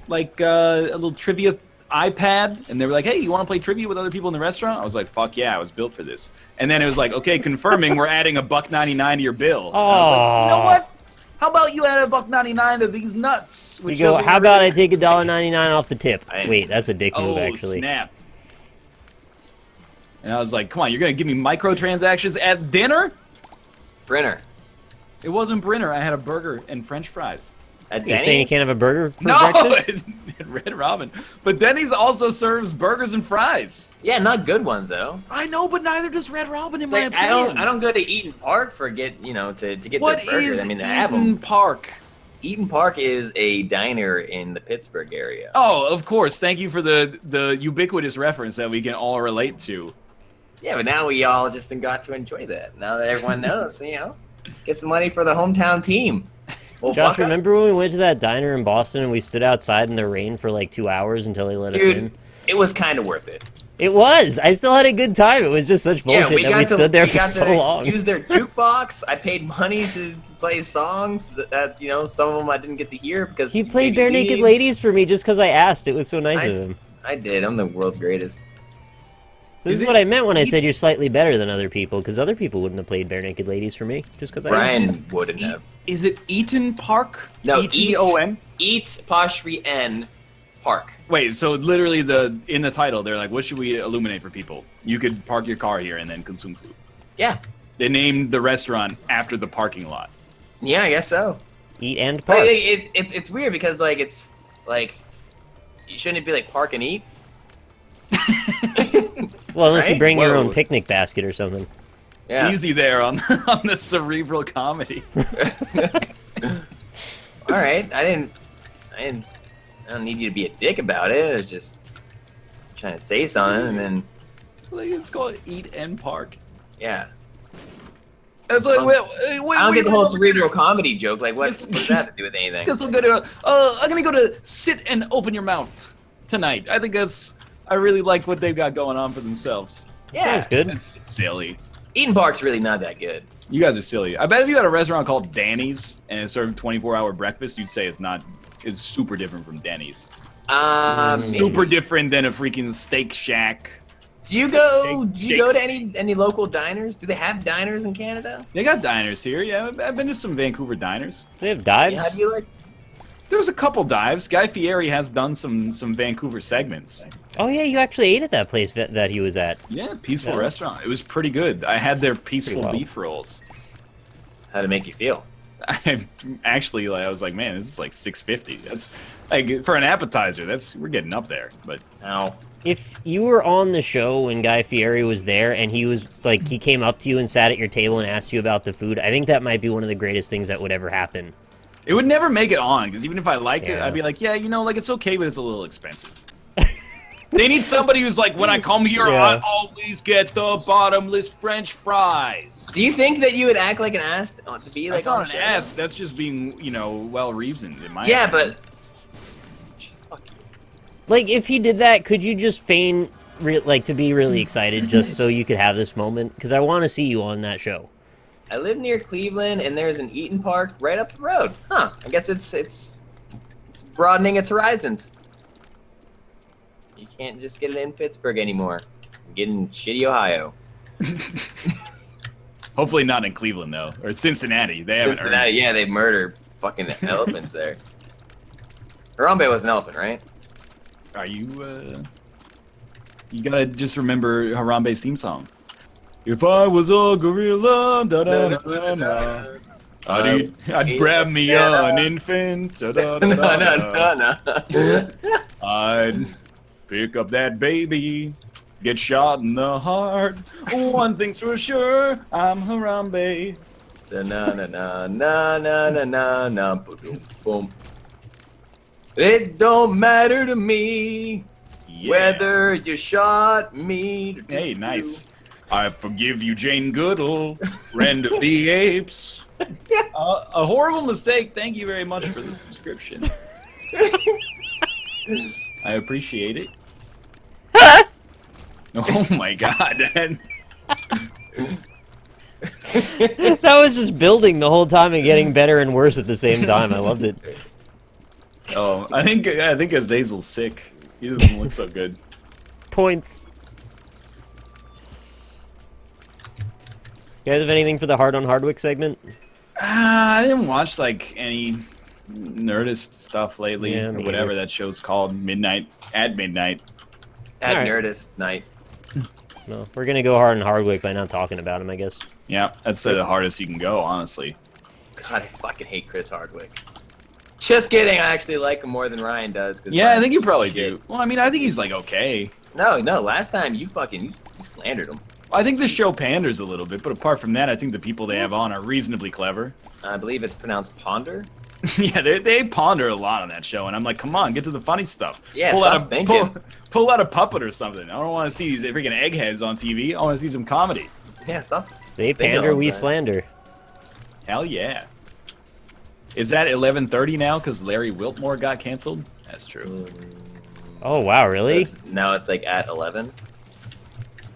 Speaker 1: iPad, and they were like, hey, you want to play trivia with other people in the restaurant? I was like, fuck yeah, I was built for this. And then it was like, okay, confirming we're adding $1.99 to your bill. And I was like, you know what? How about you add $1.99 to these nuts?
Speaker 2: You go, how about I take $1.99 off the tip?
Speaker 3: I-
Speaker 2: Wait, that's a dick move,
Speaker 1: Oh,
Speaker 2: actually.
Speaker 1: snap. And I was like, come on, you're going to give me microtransactions at dinner?
Speaker 3: Brenner.
Speaker 1: It wasn't Brinner. I had a burger and French fries.
Speaker 3: At
Speaker 2: You're
Speaker 3: Denny's?
Speaker 2: saying you can't have a burger for
Speaker 1: No,
Speaker 2: breakfast?
Speaker 1: at Red Robin. But Denny's also serves burgers and fries.
Speaker 3: Yeah, not good ones though.
Speaker 1: I know, but neither does Red Robin in
Speaker 3: It's
Speaker 1: my
Speaker 3: like,
Speaker 1: opinion.
Speaker 3: I don't go to Eaton Park to get
Speaker 1: What
Speaker 3: their burgers.
Speaker 1: is
Speaker 3: I mean, they have
Speaker 1: Eaton
Speaker 3: them.
Speaker 1: Park?
Speaker 3: Eaton Park is a diner in the Pittsburgh area.
Speaker 1: Oh, of course. Thank you for the ubiquitous reference that we can all relate to.
Speaker 3: Yeah, but now we all just got to enjoy that. Now that everyone knows, get some money for the hometown team. Well,
Speaker 2: Josh,
Speaker 3: fuck up.
Speaker 2: remember when we went to that diner in Boston and we stood outside in the rain for like 2 hours until they let us in?
Speaker 3: Dude, it was kind of worth it.
Speaker 2: It was! I still had a good time. It was just such bullshit that we stood there for so long.
Speaker 3: Use their jukebox. I paid money to play songs that some of them I didn't get to hear because
Speaker 2: He played
Speaker 3: maybe
Speaker 2: Bare Naked
Speaker 3: leave.
Speaker 2: Ladies for me just because I asked. It was so nice of him.
Speaker 3: I did. I'm the world's greatest.
Speaker 2: This is what I meant when I said you're slightly better than other people, because other people wouldn't have played Bare Naked Ladies for me, just because I asked.
Speaker 3: Brian wouldn't have.
Speaker 1: Is it Eaton Park?
Speaker 3: No,
Speaker 1: E-T-O-N?
Speaker 3: Eat apostrophe N Park.
Speaker 1: Wait, so literally in the title, they're like, what should we illuminate for people? You could park your car here and then consume food.
Speaker 3: Yeah.
Speaker 1: They named the restaurant after the parking lot.
Speaker 3: Yeah, I guess so.
Speaker 2: Eat and
Speaker 3: But
Speaker 2: park.
Speaker 3: it's weird because it's shouldn't it be like park and eat?
Speaker 2: Well, unless you
Speaker 3: right?
Speaker 2: bring your
Speaker 1: Whoa.
Speaker 2: own picnic basket or something.
Speaker 3: Yeah.
Speaker 1: Easy there on the cerebral comedy.
Speaker 3: All right. I don't need you to be a dick about it. I was just trying to say something, and then
Speaker 1: Like, it's called Eat and Park.
Speaker 3: yeah.
Speaker 1: It's like, wait,
Speaker 3: I don't get the whole cerebral comedy joke. Like, what does that have to do with anything?
Speaker 1: Guess I'm gonna go to Sit and Open Your Mouth tonight. I think I really like what they've got going on for themselves.
Speaker 3: Yeah.
Speaker 2: Sounds good.
Speaker 1: It's silly.
Speaker 3: Eaton Park's really not that good.
Speaker 1: You guys are silly. I bet if you had a restaurant called Danny's and it served 24-hour breakfast, you'd say it's super different from Denny's. Super different than a freaking Steak Shack.
Speaker 3: Do you go
Speaker 1: Steaks.
Speaker 3: to any local diners? Do they have diners in Canada?
Speaker 1: They got diners here. Yeah, I've been to some Vancouver diners.
Speaker 2: They have dives?
Speaker 3: Yeah, how do you like?
Speaker 1: There's a couple dives. Guy Fieri has done some Vancouver segments.
Speaker 2: Oh, yeah, you actually ate at that place that he was at.
Speaker 1: Yeah, peaceful
Speaker 2: Nice.
Speaker 1: restaurant. It was pretty good. I had their peaceful
Speaker 2: well.
Speaker 1: beef rolls.
Speaker 3: How'd it make you feel?
Speaker 1: I was like, man, this is like $6.50. That's like for an appetizer. We're getting up there. But
Speaker 3: No.
Speaker 2: If you were on the show when Guy Fieri was there and he came up to you and sat at your table and asked you about the food, I think that might be one of the greatest things that would ever happen.
Speaker 1: it would never make it on because even if I liked it,
Speaker 2: Yeah.
Speaker 1: I'd be like, yeah, it's okay, but it's a little expensive. They need somebody who's like, when I come here,
Speaker 2: Yeah.
Speaker 1: I always get the bottomless French fries.
Speaker 3: Do you think that you would act like an ass to be like
Speaker 1: That's
Speaker 3: on
Speaker 1: not
Speaker 3: the
Speaker 1: an
Speaker 3: show?
Speaker 1: ass. That's just being, well reasoned in my
Speaker 3: Yeah,
Speaker 1: opinion.
Speaker 3: but
Speaker 2: Like, if he did that, could you just feign, to be really excited just so you could have this moment? Because I want to see you on that show.
Speaker 3: I live near Cleveland, and there's an Eaton Park right up the road. Huh? I guess it's broadening its horizons. You can't just get it in Pittsburgh anymore. You get in shitty Ohio.
Speaker 1: Hopefully not in Cleveland though, or Cincinnati. They haven't earned
Speaker 3: Cincinnati,
Speaker 1: it.
Speaker 3: yeah, they murder fucking elephants there. Harambe was an elephant, right?
Speaker 1: Are you? You gotta just remember Harambe's theme song. If I was a gorilla, da da da da. I'd grab me an infant. Da, da, da,
Speaker 3: No,
Speaker 1: da,
Speaker 3: no,
Speaker 1: da.
Speaker 3: no, no.
Speaker 1: I'd pick up that baby, get shot in the heart. One thing's for sure, I'm Harambe.
Speaker 3: Na na na na na na na na boom boom. It don't matter to me
Speaker 1: Yeah.
Speaker 3: whether you shot me.
Speaker 1: Hey, nice. I forgive you, Jane Goodall, friend of the apes. A horrible mistake. Thank you very much for the subscription. I appreciate it. Oh my god, man.
Speaker 2: That was just building the whole time and getting better and worse at the same time. I loved it.
Speaker 1: Oh, I think Azazel's sick. He doesn't look so good.
Speaker 2: Points. You guys have anything for the Hard on Hardwick segment?
Speaker 1: I didn't watch like any Nerdist stuff lately,
Speaker 2: Yeah,
Speaker 1: or
Speaker 2: me
Speaker 1: whatever
Speaker 2: either.
Speaker 1: that show's called. Midnight. At midnight.
Speaker 3: At
Speaker 2: Alright.
Speaker 3: Nerdist night.
Speaker 2: No, we're gonna go Hard on Hardwick by not talking about him, I guess.
Speaker 1: Yeah, that's the hardest you can go, honestly.
Speaker 3: God, I fucking hate Chris Hardwick. Just kidding. I actually like him more than Ryan does.
Speaker 1: Yeah, I
Speaker 3: Ryan's
Speaker 1: think you probably
Speaker 3: shit.
Speaker 1: do. Well, I mean, I think he's like okay.
Speaker 3: No. Last time you slandered him.
Speaker 1: I think the show panders a little bit, but apart from that, I think the people they have on are reasonably clever.
Speaker 3: I believe it's pronounced Ponder.
Speaker 1: Yeah, they ponder a lot on that show, and I'm like, come on, get to the funny stuff.
Speaker 3: Yeah,
Speaker 1: pull
Speaker 3: stop
Speaker 1: out a,
Speaker 3: thinking.
Speaker 1: pull out a puppet or something. I don't want to see these freaking eggheads on TV. I want to see some comedy.
Speaker 3: Yeah, stop.
Speaker 2: They
Speaker 3: They
Speaker 2: pander,
Speaker 3: know,
Speaker 2: we
Speaker 3: man.
Speaker 2: slander.
Speaker 1: Hell yeah. Is that 11:30 now because Larry Wiltmore got canceled? That's true.
Speaker 2: Oh wow, really?
Speaker 3: So now it's like at 11.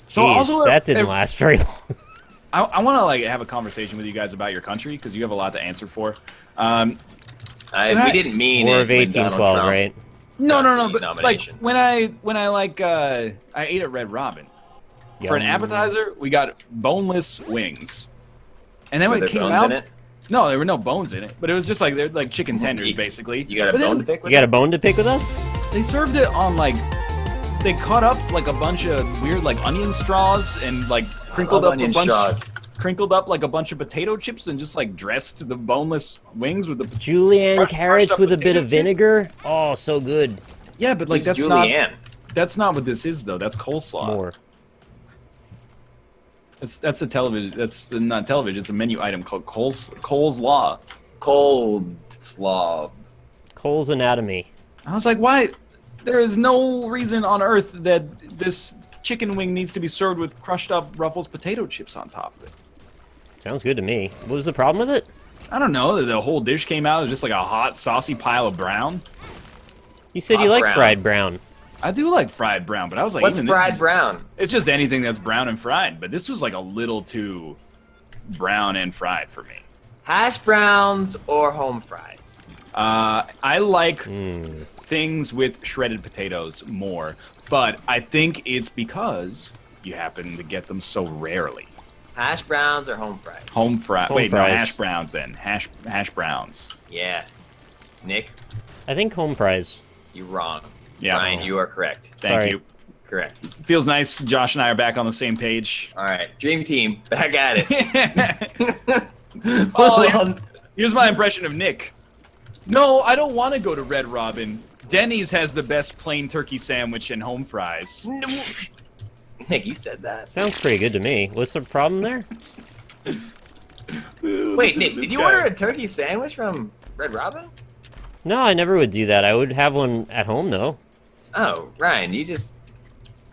Speaker 1: So
Speaker 2: Jeez,
Speaker 1: also,
Speaker 2: that didn't last very long.
Speaker 1: I want to like have a conversation with you guys about your country because you have a lot to answer for.
Speaker 3: We didn't mean
Speaker 2: War
Speaker 3: it
Speaker 2: of
Speaker 3: when Donald
Speaker 2: 1812,
Speaker 3: Trump
Speaker 2: right?
Speaker 1: No,
Speaker 3: got
Speaker 1: no,
Speaker 3: the
Speaker 1: but
Speaker 3: nomination.
Speaker 1: like when I like I ate at Red Robin for an
Speaker 2: Yum.
Speaker 1: appetizer, we got boneless wings, and then
Speaker 3: Were
Speaker 1: when
Speaker 3: there
Speaker 1: it came
Speaker 3: bones
Speaker 1: out,
Speaker 3: in it?
Speaker 1: no, there were no bones in it, but it was just like they're like chicken tenders basically.
Speaker 3: You got a
Speaker 1: But then
Speaker 3: bone to pick with
Speaker 2: You got
Speaker 3: it?
Speaker 2: a bone to pick with us?
Speaker 1: They served it on like they cut up like a bunch of weird like onion straws and like crinkled
Speaker 3: love
Speaker 1: up a
Speaker 3: onion
Speaker 1: bunch.
Speaker 3: straws.
Speaker 1: Crinkled up like a bunch of potato chips and just like dressed the boneless wings with the
Speaker 2: Julienne
Speaker 1: crushed
Speaker 2: carrots
Speaker 1: up
Speaker 2: with a bit
Speaker 1: potato
Speaker 2: of
Speaker 1: chip?
Speaker 2: vinegar? Oh, so good.
Speaker 1: Yeah, but like
Speaker 3: Who's
Speaker 1: that's not
Speaker 3: Julianne?
Speaker 1: that's not what this is though. That's coleslaw.
Speaker 2: More.
Speaker 1: That's the television. That's the, not television. It's a menu item called coleslaw.
Speaker 3: Cold slaw.
Speaker 2: Cole's Anatomy.
Speaker 1: I was like, why? There is no reason on earth that this chicken wing needs to be served with crushed up Ruffles potato chips on top of it.
Speaker 2: Sounds good to me. What was the problem with it?
Speaker 1: I don't know. The whole dish came out as just like a hot, saucy pile of brown.
Speaker 2: You said
Speaker 3: Hot
Speaker 2: you like
Speaker 3: brown.
Speaker 2: fried brown.
Speaker 1: I do like fried brown, but I was like,
Speaker 3: What's
Speaker 1: even this
Speaker 3: fried
Speaker 1: is-
Speaker 3: brown?
Speaker 1: It's just anything that's brown and fried, but this was like a little too brown and fried for me.
Speaker 3: Hash browns or home fries?
Speaker 1: I like
Speaker 2: Hmm.
Speaker 1: things with shredded potatoes more, but I think it's because you happen to get them so rarely.
Speaker 3: Hash browns or home fries?
Speaker 1: Home fry.
Speaker 2: Home
Speaker 1: Wait,
Speaker 2: fries.
Speaker 1: no, hash browns then. Hash browns.
Speaker 3: Yeah. Nick,
Speaker 2: I think home fries.
Speaker 3: you're wrong.
Speaker 1: Yeah.
Speaker 3: Ryan, you are correct.
Speaker 1: Thank
Speaker 2: Sorry.
Speaker 1: you.
Speaker 3: Correct.
Speaker 1: Feels nice. Josh and I are back on the same page.
Speaker 3: All right, Dream Team, back at it.
Speaker 1: Oh, here's my impression of Nick. No, I don't want to go to Red Robin. Denny's has the best plain turkey sandwich and home fries.
Speaker 3: Nick, you said that.
Speaker 2: Sounds pretty good to me. What's the problem there?
Speaker 3: Wait, Nick, did you order a turkey sandwich from Red Robin?
Speaker 2: No, I never would do that. I would have one at home though.
Speaker 3: Oh, Ryan, you just...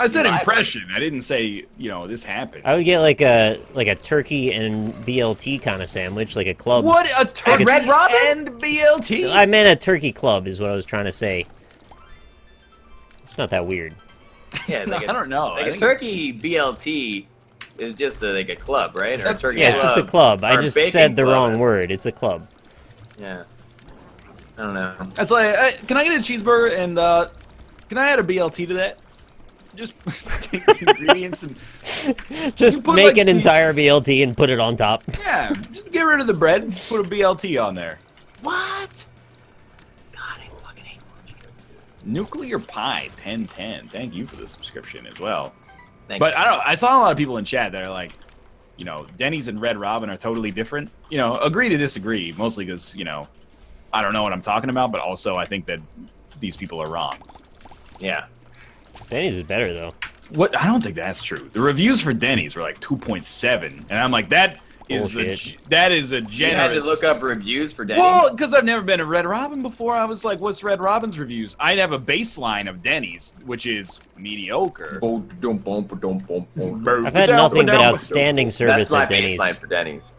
Speaker 1: I said
Speaker 3: Live.
Speaker 1: impression. I didn't say, this happened.
Speaker 2: I would get like a turkey and BLT kind of sandwich, like a club.
Speaker 1: What a turkey
Speaker 3: Red Robin?
Speaker 1: and BLT.
Speaker 2: I meant a turkey club is what I was trying to say. It's not that weird.
Speaker 3: Yeah, like
Speaker 1: I don't know.
Speaker 3: Like
Speaker 1: I
Speaker 3: a
Speaker 1: think
Speaker 3: turkey BLT is just like a club, right? Or a turkey
Speaker 2: Yeah, it's just a club. I
Speaker 3: Or
Speaker 2: just
Speaker 3: bacon
Speaker 2: said the
Speaker 3: club.
Speaker 2: wrong word. It's a club.
Speaker 3: Yeah. I don't know.
Speaker 1: That's like, can I get a cheeseburger and can I add a BLT to that? Just take the ingredients and
Speaker 2: Just
Speaker 1: put,
Speaker 2: make
Speaker 1: like,
Speaker 2: an
Speaker 1: the-
Speaker 2: entire BLT and put it on top.
Speaker 1: yeah, just get rid of the bread. Put a BLT on there.
Speaker 3: What? God, I fucking hate orange juice.
Speaker 1: Nuclear Pie 1010. Thank you for the subscription as well.
Speaker 3: Thank
Speaker 1: But
Speaker 3: you.
Speaker 1: I don't know. I saw a lot of people in chat that are like, Denny's and Red Robin are totally different. Agree to disagree. Mostly because I don't know what I'm talking about, but also I think that these people are wrong.
Speaker 3: Yeah.
Speaker 2: Denny's is better though.
Speaker 1: What? I don't think that's true. The reviews for Denny's were like 2.7, and I'm like, that is
Speaker 2: bullshit.
Speaker 1: that is a
Speaker 3: You
Speaker 1: generous.
Speaker 3: had to look up reviews for Denny's.
Speaker 1: Well, because I've never been to Red Robin before, I was like, "What's Red Robin's reviews?" I'd have a baseline of Denny's, which is mediocre.
Speaker 2: I've had nothing but outstanding service
Speaker 3: That's my
Speaker 2: at Denny's.
Speaker 3: baseline for Denny's.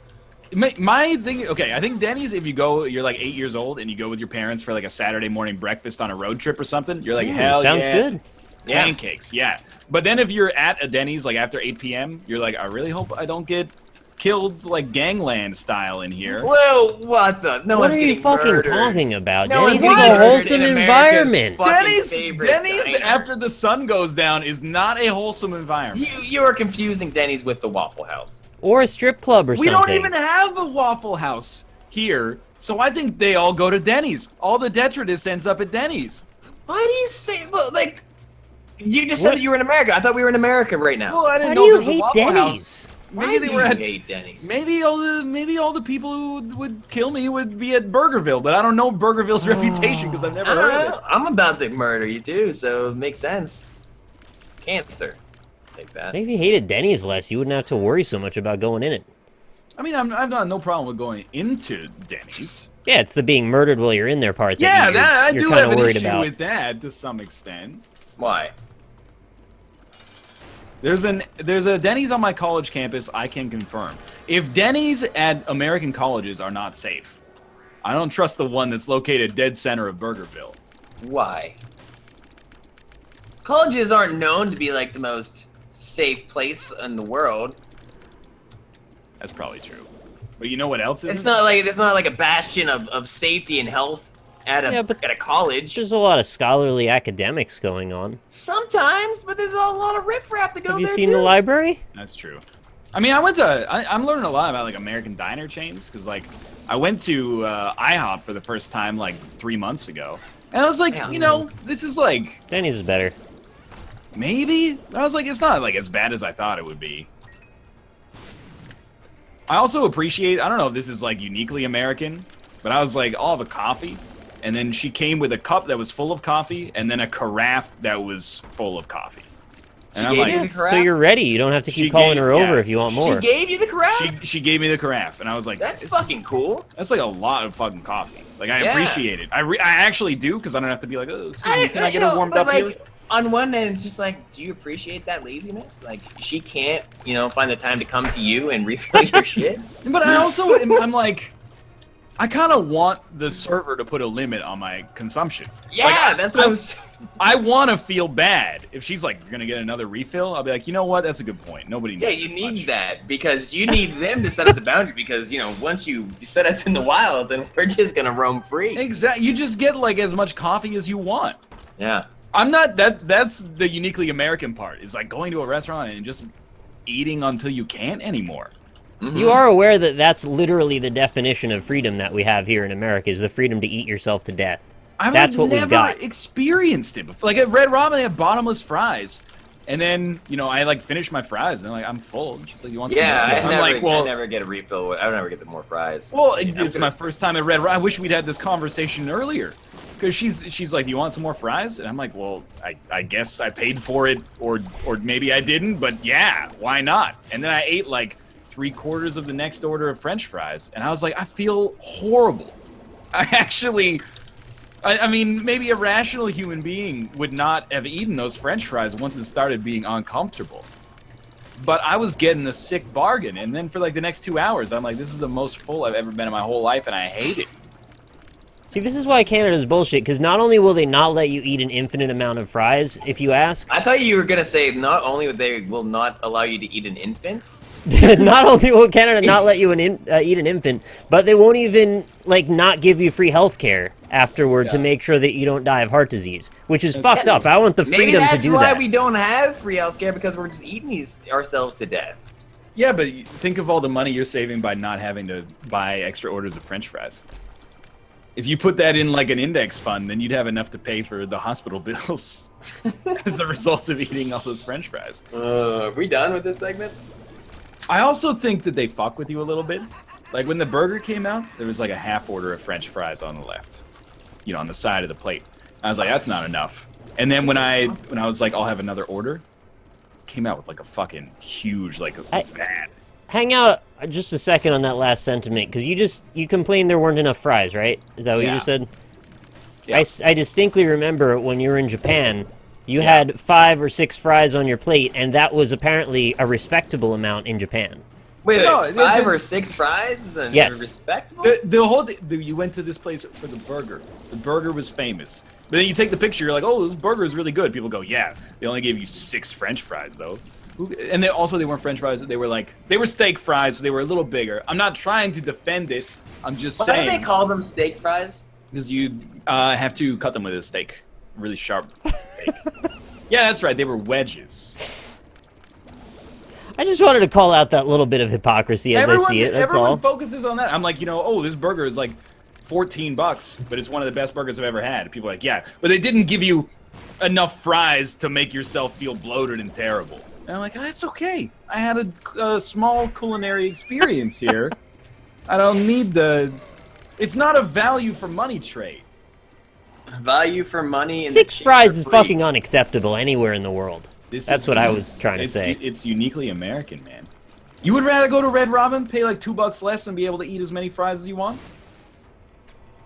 Speaker 1: My thing, okay, I think Denny's, if you go, you're like 8 years old and you go with your parents for like a Saturday morning breakfast on a road trip or something, you're like, hell
Speaker 2: sounds
Speaker 1: yeah.
Speaker 2: good.
Speaker 3: Yeah.
Speaker 1: Pancakes, yeah. But then if you're at a Denny's like after 8 p.m., you're like, I really hope I don't get killed like gangland style in here.
Speaker 3: Whoa, what the? No
Speaker 2: What
Speaker 3: one's
Speaker 2: are you
Speaker 3: getting
Speaker 2: fucking
Speaker 3: murdered.
Speaker 2: talking about?
Speaker 3: No
Speaker 2: Denny's
Speaker 3: one's
Speaker 2: is
Speaker 3: getting
Speaker 2: a
Speaker 3: murdered
Speaker 2: wholesome
Speaker 3: in America's
Speaker 2: environment.
Speaker 3: fucking favorite
Speaker 1: Denny's
Speaker 3: diner.
Speaker 1: after the sun goes down is not a wholesome environment.
Speaker 3: You are confusing Denny's with the Waffle House.
Speaker 2: Or a strip club or
Speaker 1: We
Speaker 2: something.
Speaker 1: don't even have a Waffle House here, so I think they all go to Denny's. All the detritus ends up at Denny's.
Speaker 3: Why do you say, well, like, you just said
Speaker 2: What?
Speaker 3: that you were in America. I thought we were in America right now.
Speaker 1: Well, I didn't
Speaker 2: Why
Speaker 1: know
Speaker 2: do you
Speaker 1: there was a
Speaker 2: hate
Speaker 1: Waffle
Speaker 2: Denny's?
Speaker 1: House.
Speaker 3: Why
Speaker 1: Maybe
Speaker 3: do
Speaker 1: they
Speaker 3: you
Speaker 1: were at.
Speaker 3: hate Denny's?
Speaker 1: Maybe all the people who would kill me would be at Burgerville, but I don't know Burgerville's reputation because I've never
Speaker 3: I don't
Speaker 1: heard of
Speaker 3: know.
Speaker 1: it.
Speaker 3: I'm about to murder you too, so it makes sense. Cancer. Take that.
Speaker 2: Maybe if you hated Denny's less, you wouldn't have to worry so much about going in it.
Speaker 1: I mean, I've got no problem with going into Denny's.
Speaker 2: Yeah, it's the being murdered while you're in there part
Speaker 1: Yeah,
Speaker 2: that
Speaker 1: that I
Speaker 2: you're
Speaker 1: do
Speaker 2: kind
Speaker 1: have
Speaker 2: of
Speaker 1: an
Speaker 2: worried
Speaker 1: issue
Speaker 2: about.
Speaker 1: with that to some extent.
Speaker 3: Why?
Speaker 1: There's a Denny's on my college campus, I can confirm. If Denny's at American colleges are not safe, I don't trust the one that's located dead center of Burgerville.
Speaker 3: Why? Colleges aren't known to be like the most safe place in the world.
Speaker 1: That's probably true. But you know what else is?
Speaker 3: It's not like a bastion of safety and health at
Speaker 2: Yeah, but
Speaker 3: a college.
Speaker 2: There's a lot of scholarly academics going on.
Speaker 3: Sometimes, but there's a lot of riffraff to go
Speaker 2: Have you
Speaker 3: there
Speaker 2: seen
Speaker 3: too.
Speaker 2: the library?
Speaker 1: That's true. I mean, I'm learning a lot about like American diner chains because like I went to IHOP for the first time like 3 months ago, and I was like,
Speaker 3: Yeah.
Speaker 1: you know, this is like
Speaker 2: Denny's is better.
Speaker 1: maybe. I was like, it's not like as bad as I thought it would be. I also appreciate. I don't know if this is like uniquely American, but I was like, I'll have a coffee, and then she came with a cup that was full of coffee, and then a carafe that was full of coffee. And I'm
Speaker 3: gave
Speaker 1: like,
Speaker 3: you the
Speaker 2: So
Speaker 3: carafe?
Speaker 2: you're ready. You don't have to keep
Speaker 1: She
Speaker 2: calling
Speaker 1: gave-
Speaker 2: her over
Speaker 1: yeah.
Speaker 2: if you want more.
Speaker 3: She gave you the carafe?
Speaker 1: she gave me the carafe, and I was like,
Speaker 3: That's
Speaker 1: this
Speaker 3: fucking cool.
Speaker 1: That's like a lot of fucking coffee. Like I
Speaker 3: Yeah.
Speaker 1: appreciate it. I actually do because I don't have to be like, oh, excuse me, can I get it warmed
Speaker 3: but
Speaker 1: up
Speaker 3: like,
Speaker 1: here?
Speaker 3: on one end, it's just like, do you appreciate that laziness? Like, she can't, find the time to come to you and refill your shit?
Speaker 1: But I also I'm like, I kind of want the server to put a limit on my consumption.
Speaker 3: Yeah,
Speaker 1: Like,
Speaker 3: that's what I'm saying.
Speaker 1: I want to feel bad if she's like, you're gonna get another refill. I'll be like, you know what? That's a good point. Nobody needs
Speaker 3: Yeah, you
Speaker 1: this
Speaker 3: need
Speaker 1: much.
Speaker 3: that because you need them to set up the boundary because, once you set us in the wild, then we're just gonna roam free.
Speaker 1: Exactly. You just get like as much coffee as you want.
Speaker 3: Yeah.
Speaker 1: I'm not that's the uniquely American part. Is like going to a restaurant and just eating until you can't anymore.
Speaker 3: Mhm.
Speaker 2: You are aware that that's literally the definition of freedom that we have here in America, is the freedom to eat yourself to death. That's what we've got.
Speaker 1: Experienced it before. Like at Red Robin, they have bottomless fries, and then I like finish my fries, and I'm like, I'm full. And she's like, you want some
Speaker 3: Yeah,
Speaker 1: more?
Speaker 3: I never get a refill. I never get the more fries.
Speaker 1: Well,
Speaker 3: I'm
Speaker 1: it's
Speaker 3: gonna-
Speaker 1: my first time at Red Robin. I wish we'd had this conversation earlier. Because she's like, do you want some more fries? And I'm like, well, I guess I paid for it, or maybe I didn't, but yeah, why not? And then I ate like 3/4 of the next order of French fries, and I was like, I feel horrible. I mean, maybe a rational human being would not have eaten those French fries once it started being uncomfortable. But I was getting a sick bargain, and then for like the next 2 hours, I'm like, this is the most full I've ever been in my whole life, and I hate it.
Speaker 2: See, this is why Canada's bullshit, because not only will they not let you eat an infinite amount of fries, if you ask,
Speaker 3: I thought you were gonna say not only will not allow you to eat an infant.
Speaker 2: not only will Canada not let you eat an infant, but they won't even, not give you free health care afterward to
Speaker 3: Yeah.
Speaker 2: make sure that you don't die of heart disease, which is fucked up. I want the
Speaker 3: Maybe
Speaker 2: freedom to
Speaker 3: that's
Speaker 2: do
Speaker 3: why
Speaker 2: that.
Speaker 3: we don't have free healthcare because we're just eating ourselves to death.
Speaker 1: Yeah, but think of all the money you're saving by not having to buy extra orders of French fries. If you put that in like an index fund, then you'd have enough to pay for the hospital bills as a result of eating all those French fries.
Speaker 3: Are we done with this segment?
Speaker 1: I also think that they fuck with you a little bit. Like when the burger came out, there was like a half order of French fries on the left, on the side of the plate. I was like, that's not enough. And then when I was like, I'll have another order, came out with like a fucking huge vat.
Speaker 2: hang out just a second on that last sentiment, because you complained there weren't enough fries, right? Is that what you
Speaker 1: Yeah.
Speaker 2: just said?
Speaker 1: Yeah.
Speaker 2: I distinctly remember when you were in Japan, you had 5 or 6 fries on your plate, and that was apparently a respectable amount in Japan.
Speaker 3: Wait,
Speaker 1: No,
Speaker 3: 5 or 6 fries? And
Speaker 2: Yes.
Speaker 3: respectable?
Speaker 1: The whole you went to this place for the burger. The burger was famous. But then you take the picture, you're like, oh, this burger is really good. People go, yeah. They only gave you 6 French fries though. And they weren't French fries. They were steak fries, so they were a little bigger. I'm not trying to defend it. I'm just
Speaker 3: Why
Speaker 1: saying.
Speaker 3: do they call them steak fries?
Speaker 1: Because you have to cut them with a steak, really sharp steak. Yeah, that's right. They were wedges.
Speaker 2: I just wanted to call out that little bit of hypocrisy as I see it, that's
Speaker 1: everyone
Speaker 2: all.
Speaker 1: focuses on that. I'm like, oh, this burger is like $14, but it's one of the best burgers I've ever had. People are like, yeah, but they didn't give you enough fries to make yourself feel bloated and terrible. And I'm like, oh, that's okay. I had a small culinary experience here. I don't need the... It's not a value for money trade.
Speaker 3: Value for money and
Speaker 2: 6 fries is fucking unacceptable anywhere in the world. That's what I was trying to say.
Speaker 1: It's uniquely American, man. You would rather go to Red Robin, pay like $2 less, and be able to eat as many fries as you want?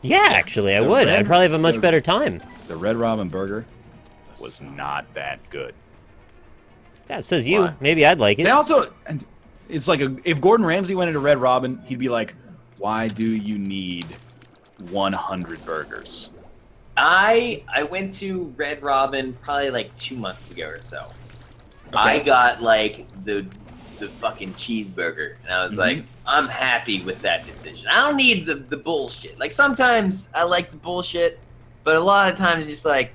Speaker 2: Yeah, actually, I would. I'd probably have a much better time.
Speaker 1: The Red Robin burger was not that good.
Speaker 2: Yeah, it says you.
Speaker 1: Why?
Speaker 2: Maybe I'd like it.
Speaker 1: They also, it's like if Gordon Ramsay went into Red Robin, he'd be like, "Why do you need 100 burgers?"
Speaker 3: I went to Red Robin probably like 2 months ago or so.
Speaker 1: Okay.
Speaker 3: I got like the fucking cheeseburger, and I was like, I'm happy with that decision. I don't need the bullshit. Like sometimes I like the bullshit, but a lot of times it's just like,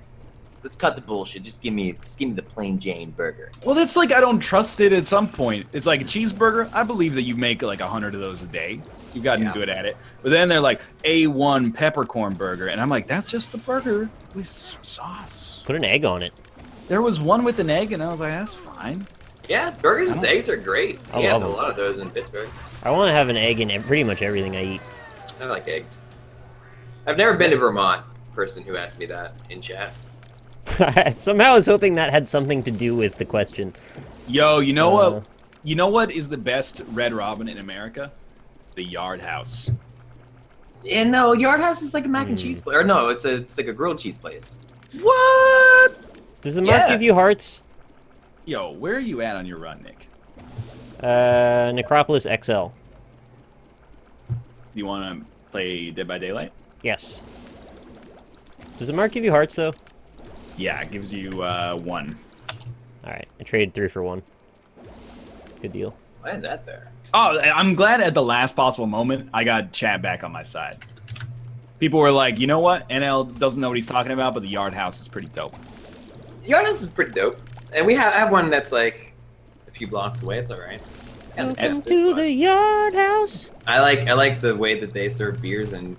Speaker 3: let's cut the bullshit. Just give me the plain Jane burger.
Speaker 1: Well, that's like I don't trust it at some point. It's like a cheeseburger. I believe that you make like 100 of those a day. You've gotten good at it. But then they're like A1 peppercorn burger, and I'm like, that's just the burger with some sauce.
Speaker 2: Put an egg on it.
Speaker 1: There was one with an egg, and I was like, that's fine.
Speaker 3: Yeah, burgers with eggs are great.
Speaker 2: I
Speaker 3: Yeah,
Speaker 2: love
Speaker 3: a
Speaker 2: them.
Speaker 3: lot of those in Pittsburgh.
Speaker 2: I want to have an egg in pretty much everything I eat.
Speaker 3: I like eggs. I've never been to Vermont. Person who asked me that in chat.
Speaker 2: Somehow I was hoping that had something to do with the question.
Speaker 1: Yo, you know what? You know what is the best Red Robin in America? The Yard House.
Speaker 3: Yeah, no, Yard House is like a mac and cheese place. Or no, it's like a grilled cheese place.
Speaker 1: What?
Speaker 2: Does the mark give you hearts?
Speaker 1: Yo, where are you at on your run, Nick?
Speaker 2: Necropolis XL.
Speaker 1: Do you want to play Dead by Daylight?
Speaker 2: Yes. Does the mark give you hearts, though?
Speaker 1: Yeah, it gives you 1.
Speaker 2: Alright, I traded 3 for 1. Good deal.
Speaker 3: Why is that there?
Speaker 1: Oh, I'm glad at the last possible moment I got chat back on my side. People were like, you know what? NL doesn't know what he's talking about, but the Yard House is pretty dope.
Speaker 3: Yard House is pretty dope. And we have one that's like a few blocks away. It's alright. It's kind of
Speaker 2: Welcome to the Yard House.
Speaker 3: I like the way that they serve beers and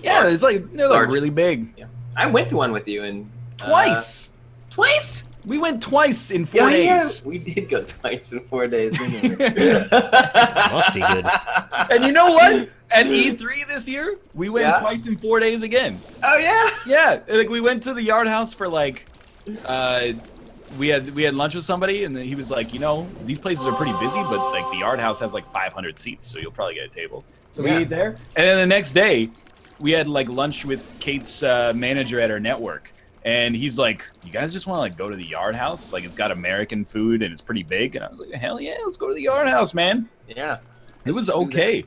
Speaker 1: Yeah, it's like they're like
Speaker 3: Large.
Speaker 1: really big.
Speaker 3: yeah. I went to one with you and
Speaker 1: Twice.
Speaker 3: Twice?
Speaker 1: We went twice in 4 days.
Speaker 3: Yeah, we did go twice in 4 days. Didn't we?
Speaker 2: Must be good.
Speaker 1: And you know what? At E3 this year, we went twice in 4 days again.
Speaker 3: Oh yeah.
Speaker 1: Yeah, like we went to the Yard House for like, we had lunch with somebody, and then he was like, these places are pretty busy, but like the Yard House has like 500 seats, so you'll probably get a table. So we ate there, and then the next day, we had like lunch with Kate's manager at our network, and he's like, "You guys just want to like go to the Yard House? Like it's got American food and it's pretty big." And I was like, "Hell yeah, let's go to the Yard House, man."
Speaker 3: Yeah.
Speaker 1: It was okay.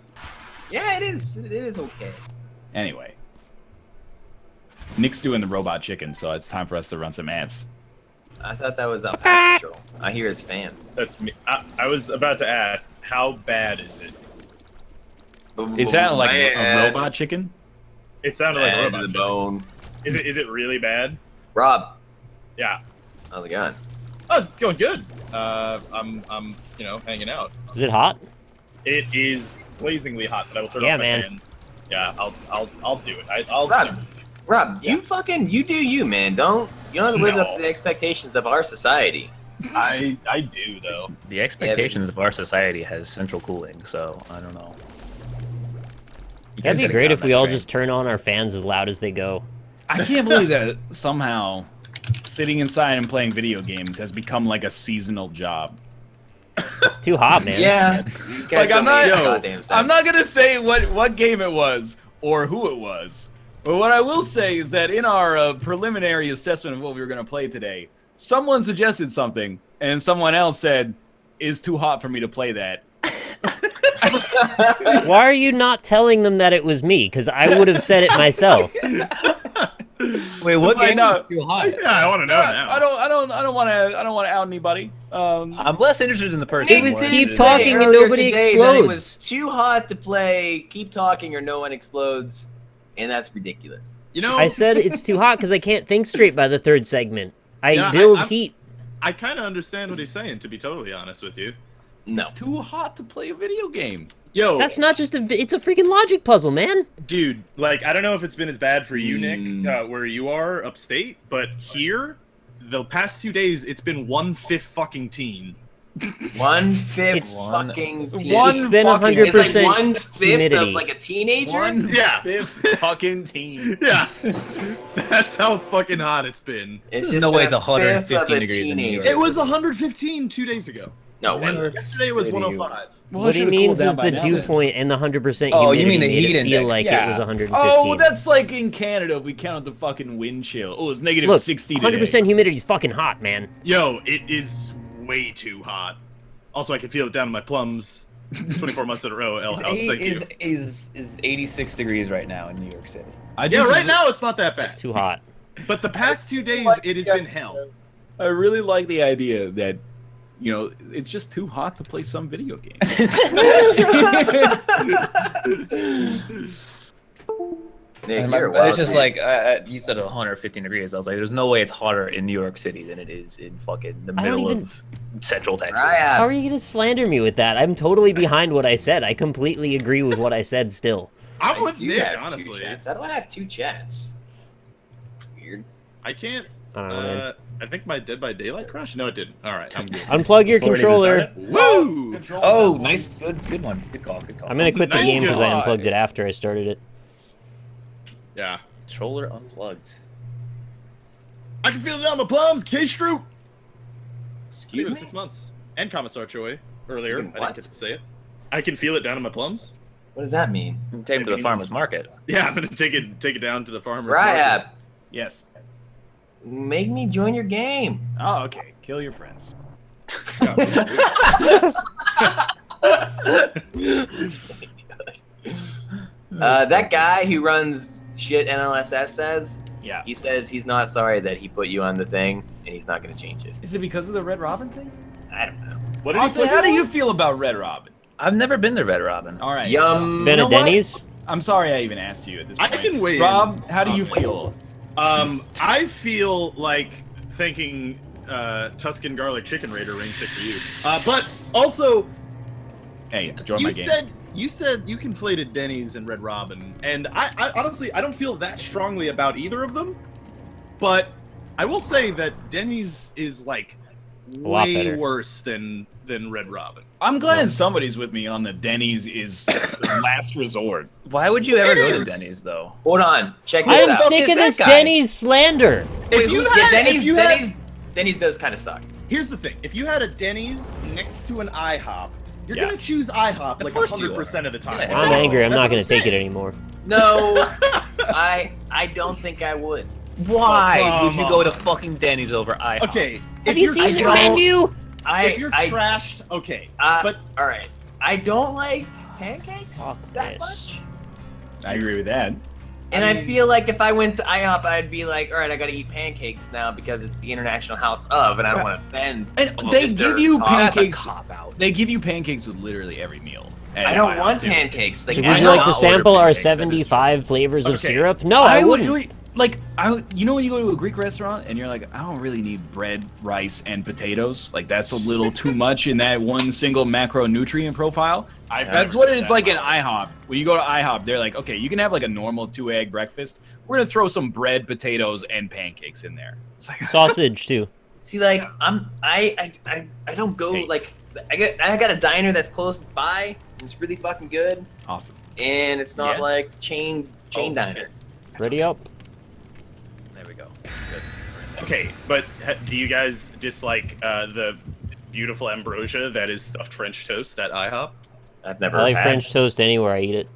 Speaker 3: Yeah, it is. It is okay.
Speaker 1: Anyway, Nick's doing the robot chicken, so it's time for us to run some ads.
Speaker 3: I thought that was AlpacaPatrol. I hear his fan.
Speaker 5: That's me. I was about to ask, how bad is it?
Speaker 1: It sounded like a
Speaker 3: Man.
Speaker 1: robot chicken.
Speaker 5: It sounded like a
Speaker 3: Man
Speaker 5: robot.
Speaker 3: to the
Speaker 5: chicken.
Speaker 3: bone.
Speaker 5: Is it really bad?
Speaker 3: Rob,
Speaker 5: Yeah.
Speaker 3: how's it going?
Speaker 5: Oh, it's going good. I'm hanging out.
Speaker 2: Is it hot?
Speaker 5: It is blazingly hot, but I will turn
Speaker 2: Yeah,
Speaker 5: off my
Speaker 2: man.
Speaker 5: fans. Yeah, I'll do it. I'll
Speaker 3: Rob, Rob, you do you, man. You don't have to live up
Speaker 5: No.
Speaker 3: to the expectations of our society.
Speaker 5: I do though.
Speaker 6: The expectations of our society has central cooling, so I don't know. You
Speaker 2: That'd
Speaker 6: guys
Speaker 2: be great
Speaker 6: found
Speaker 2: if
Speaker 6: that
Speaker 2: we all
Speaker 6: train.
Speaker 2: just turn on our fans as loud as they go.
Speaker 1: I can't believe that somehow sitting inside and playing video games has become like a seasonal job.
Speaker 2: too hot, man.
Speaker 3: Yeah. You guys
Speaker 1: Like, I'm
Speaker 3: don't make
Speaker 1: not-
Speaker 3: any goddamn sense.
Speaker 1: I'm not gonna say what game it was or who it was, but what I will say is that in our preliminary assessment of what we were gonna play today, someone suggested something, and someone else said, "It's too hot for me to play that."
Speaker 2: Why are you not telling them that it was me? Because I would have said it myself.
Speaker 6: Wait, what
Speaker 1: I
Speaker 6: game
Speaker 1: know.
Speaker 6: is too hot?
Speaker 5: Yeah, I want to know now.
Speaker 1: I don't want to out anybody.
Speaker 6: I'm less interested in the person.
Speaker 2: It was
Speaker 6: more
Speaker 2: keep
Speaker 6: interested-
Speaker 2: talking and
Speaker 3: Earlier
Speaker 2: nobody
Speaker 3: today that It was
Speaker 2: explodes.
Speaker 3: too hot to play. Keep talking or no one explodes, and that's ridiculous.
Speaker 5: You know,
Speaker 2: I said it's too hot because I can't think straight by the third segment. I
Speaker 5: Yeah,
Speaker 2: build
Speaker 5: I'm-
Speaker 2: heat.
Speaker 5: I kind of understand what he's saying, to be totally honest with you.
Speaker 3: No.
Speaker 1: It's too hot to play a video game.
Speaker 5: Yo,
Speaker 2: That's not just it's a freaking logic puzzle, man.
Speaker 5: dude, like, I don't know if it's been as bad for you, Nick,
Speaker 3: Mm.
Speaker 5: where you are upstate, but here, the past 2 days, it's been 1/5 fucking team.
Speaker 3: 1/5
Speaker 2: It's
Speaker 3: fucking team.
Speaker 1: one
Speaker 2: It's been
Speaker 1: fucking-
Speaker 2: 100%
Speaker 3: It's like 1/5
Speaker 2: humidity.
Speaker 3: of like a teenager.
Speaker 5: Yeah.
Speaker 1: 1/5 fucking team.
Speaker 5: Yeah, that's how fucking hot it's been.
Speaker 3: It's
Speaker 6: There's
Speaker 3: just
Speaker 6: no way
Speaker 3: been
Speaker 6: it's
Speaker 3: a fifth
Speaker 6: 115
Speaker 3: of a
Speaker 6: degrees in New York.
Speaker 3: teenager.
Speaker 5: It was 115 2 days ago.
Speaker 3: No
Speaker 5: And
Speaker 3: way.
Speaker 5: yesterday was 105.
Speaker 1: Well,
Speaker 2: What
Speaker 1: it
Speaker 2: he
Speaker 1: should've
Speaker 2: means
Speaker 1: cooled
Speaker 2: is
Speaker 1: down
Speaker 2: the
Speaker 1: by now
Speaker 2: dew
Speaker 1: then.
Speaker 2: point and the 100%
Speaker 6: Oh,
Speaker 2: humidity
Speaker 6: you mean the
Speaker 2: made
Speaker 6: heat
Speaker 2: it feel
Speaker 6: index,
Speaker 2: like
Speaker 6: yeah.
Speaker 2: it was 115.
Speaker 1: Oh, that's like in Canada. We count the fucking wind chill. Oh, it's negative
Speaker 2: Look,
Speaker 1: 60 today.
Speaker 2: 100% humidity is fucking hot, man.
Speaker 5: Yo, it is way too hot. Also, I can feel it down in my plums. 24 months in a row, L House, thank you.
Speaker 6: Is 86 degrees right now in New York City.
Speaker 5: Yeah, right now it's not that bad.
Speaker 2: Too hot.
Speaker 5: But the past 2 days, it has been hell.
Speaker 1: I really like the idea that, you know, it's just too hot to play some video game.
Speaker 3: Nick,
Speaker 6: And
Speaker 3: you're a
Speaker 6: it's
Speaker 3: wild
Speaker 6: just
Speaker 3: kid.
Speaker 6: like you said 115 degrees. I was like, there's no way it's hotter in New York City than it is in fucking the
Speaker 2: I don't
Speaker 6: middle
Speaker 2: even-
Speaker 6: of Central Texas.
Speaker 2: How
Speaker 3: Ryan.
Speaker 2: are you going to slander me with that? I'm totally behind what I said. I completely agree with what I said still.
Speaker 5: I'm with
Speaker 3: You
Speaker 5: Nick,
Speaker 3: have two
Speaker 5: honestly.
Speaker 3: chats. How do I have two chats? Weird.
Speaker 5: I can't.
Speaker 2: I don't know, man.
Speaker 5: I think my Dead by Daylight crashed. No, it didn't. All right, I'm good.
Speaker 2: Unplug your
Speaker 6: Before it even
Speaker 2: controller.
Speaker 6: started.
Speaker 5: Woo!
Speaker 6: Oh, nice, good one. Good call. Good call.
Speaker 2: I'm going to quit the
Speaker 5: Nice
Speaker 2: game because I
Speaker 1: God.
Speaker 2: unplugged it after I started it.
Speaker 5: Yeah.
Speaker 6: Controller unplugged.
Speaker 5: I can feel it on my plums, K-Stroop.
Speaker 3: Excuse
Speaker 5: Been
Speaker 3: me?
Speaker 5: 6 months. And Commissar Choi earlier.
Speaker 3: You
Speaker 5: I
Speaker 3: what?
Speaker 5: didn't get to say it. I can feel it down in my plums.
Speaker 3: What does that mean?
Speaker 6: Take him to the farmer's market.
Speaker 5: Yeah, I'm gonna take it down to the farmer's
Speaker 3: Ryan,
Speaker 5: market.
Speaker 1: Yes.
Speaker 3: make me join your game.
Speaker 1: Oh, okay. Kill your friends.
Speaker 3: That guy who runs shit NLSS says
Speaker 1: Yeah.
Speaker 3: he says he's not sorry that he put you on the thing and he's not going to change it.
Speaker 1: Is it because of the Red Robin thing?
Speaker 3: I don't know.
Speaker 5: What did he
Speaker 1: Austin,
Speaker 5: put
Speaker 1: how do
Speaker 5: on?
Speaker 1: you feel about Red Robin?
Speaker 6: I've never been to Red Robin.
Speaker 1: All right.
Speaker 3: Yum.
Speaker 2: Been
Speaker 1: know
Speaker 2: at
Speaker 1: what?
Speaker 2: Denny's?
Speaker 1: I'm sorry I even asked you at this
Speaker 5: I
Speaker 1: point.
Speaker 5: can weigh in
Speaker 1: Rob, how do
Speaker 5: on
Speaker 1: you
Speaker 5: this.
Speaker 1: feel?
Speaker 5: I feel like thanking Tuscan Garlic Chicken Raider Ring Stick for you. But also,
Speaker 1: Hey, join my
Speaker 5: you
Speaker 1: game.
Speaker 5: said you conflated Denny's and Red Robin, and I honestly I don't feel that strongly about either of them. But I will say that Denny's is like
Speaker 2: lot
Speaker 5: way
Speaker 2: better.
Speaker 5: worse than Red Robin.
Speaker 1: I'm glad somebody's with me on the Denny's is the last resort.
Speaker 6: Why would you ever
Speaker 5: It
Speaker 6: go to
Speaker 5: is.
Speaker 6: Denny's though?
Speaker 3: Hold on. Check
Speaker 2: I
Speaker 3: this
Speaker 2: am
Speaker 3: out.
Speaker 2: sick of
Speaker 6: that
Speaker 2: this
Speaker 6: guy?
Speaker 2: Denny's slander.
Speaker 5: If you had, if you had,
Speaker 3: Denny's does kind of suck.
Speaker 5: here's the thing: if you had a Denny's next to an IHOP, you're
Speaker 1: Yeah.
Speaker 5: gonna choose IHOP like
Speaker 6: course you
Speaker 5: 100% of the time.
Speaker 6: Yeah.
Speaker 2: I'm
Speaker 5: Exactly.
Speaker 2: angry. I'm
Speaker 5: That's
Speaker 2: not
Speaker 5: what
Speaker 2: going to take it
Speaker 5: saying.
Speaker 2: anymore.
Speaker 3: No, I don't think I would.
Speaker 6: Why
Speaker 5: Oh,
Speaker 6: would you
Speaker 5: come
Speaker 6: go
Speaker 5: on.
Speaker 6: to fucking Denny's over IHOP?
Speaker 5: Okay.
Speaker 2: Have
Speaker 5: if
Speaker 2: you
Speaker 5: you're
Speaker 2: seen their
Speaker 5: trash-
Speaker 2: menu?
Speaker 5: If you're trashed, okay. But
Speaker 3: all right, I don't like pancakes
Speaker 2: Fuck
Speaker 3: that
Speaker 2: this.
Speaker 3: much.
Speaker 1: I agree with that.
Speaker 3: And I feel like if I went to IHOP, I'd be like, all right, I got to eat pancakes now because it's the International House of, and I don't want to offend.
Speaker 1: And
Speaker 3: all
Speaker 1: they
Speaker 3: of
Speaker 1: give
Speaker 3: their
Speaker 1: you
Speaker 3: thoughts.
Speaker 1: pancakes.
Speaker 6: Cop out.
Speaker 1: They give you pancakes with literally every meal.
Speaker 3: I don't want
Speaker 1: to.
Speaker 3: pancakes. Like,
Speaker 2: Would
Speaker 3: I
Speaker 2: you
Speaker 3: don't
Speaker 2: like to
Speaker 3: order
Speaker 2: sample our
Speaker 3: pancakes, that is
Speaker 2: 75 flavors of
Speaker 5: Okay.
Speaker 2: syrup? No, I wouldn't.
Speaker 1: You know when you go to a Greek restaurant and you're like, I don't really need bread, rice, and potatoes. Like that's a little too much in that one single macronutrient profile. That's what it is like in IHOP. When you go to IHOP, they're like, okay, you can have like a normal 2-egg breakfast. We're gonna throw some bread, potatoes, and pancakes in there. It's like
Speaker 2: Sausage, too.
Speaker 3: See, like I don't go
Speaker 1: Hey.
Speaker 3: like I got a diner that's close by. And it's really fucking good,
Speaker 1: awesome.
Speaker 3: and it's not
Speaker 6: Yeah?
Speaker 3: like chain
Speaker 6: Oh,
Speaker 3: diner.
Speaker 6: shit.
Speaker 2: Ready up?
Speaker 6: There we go. Good.
Speaker 5: Okay, but do you guys dislike the beautiful ambrosia that is stuffed French toast at IHOP.
Speaker 3: I've never
Speaker 2: I like
Speaker 3: had.
Speaker 2: French toast anywhere I eat it.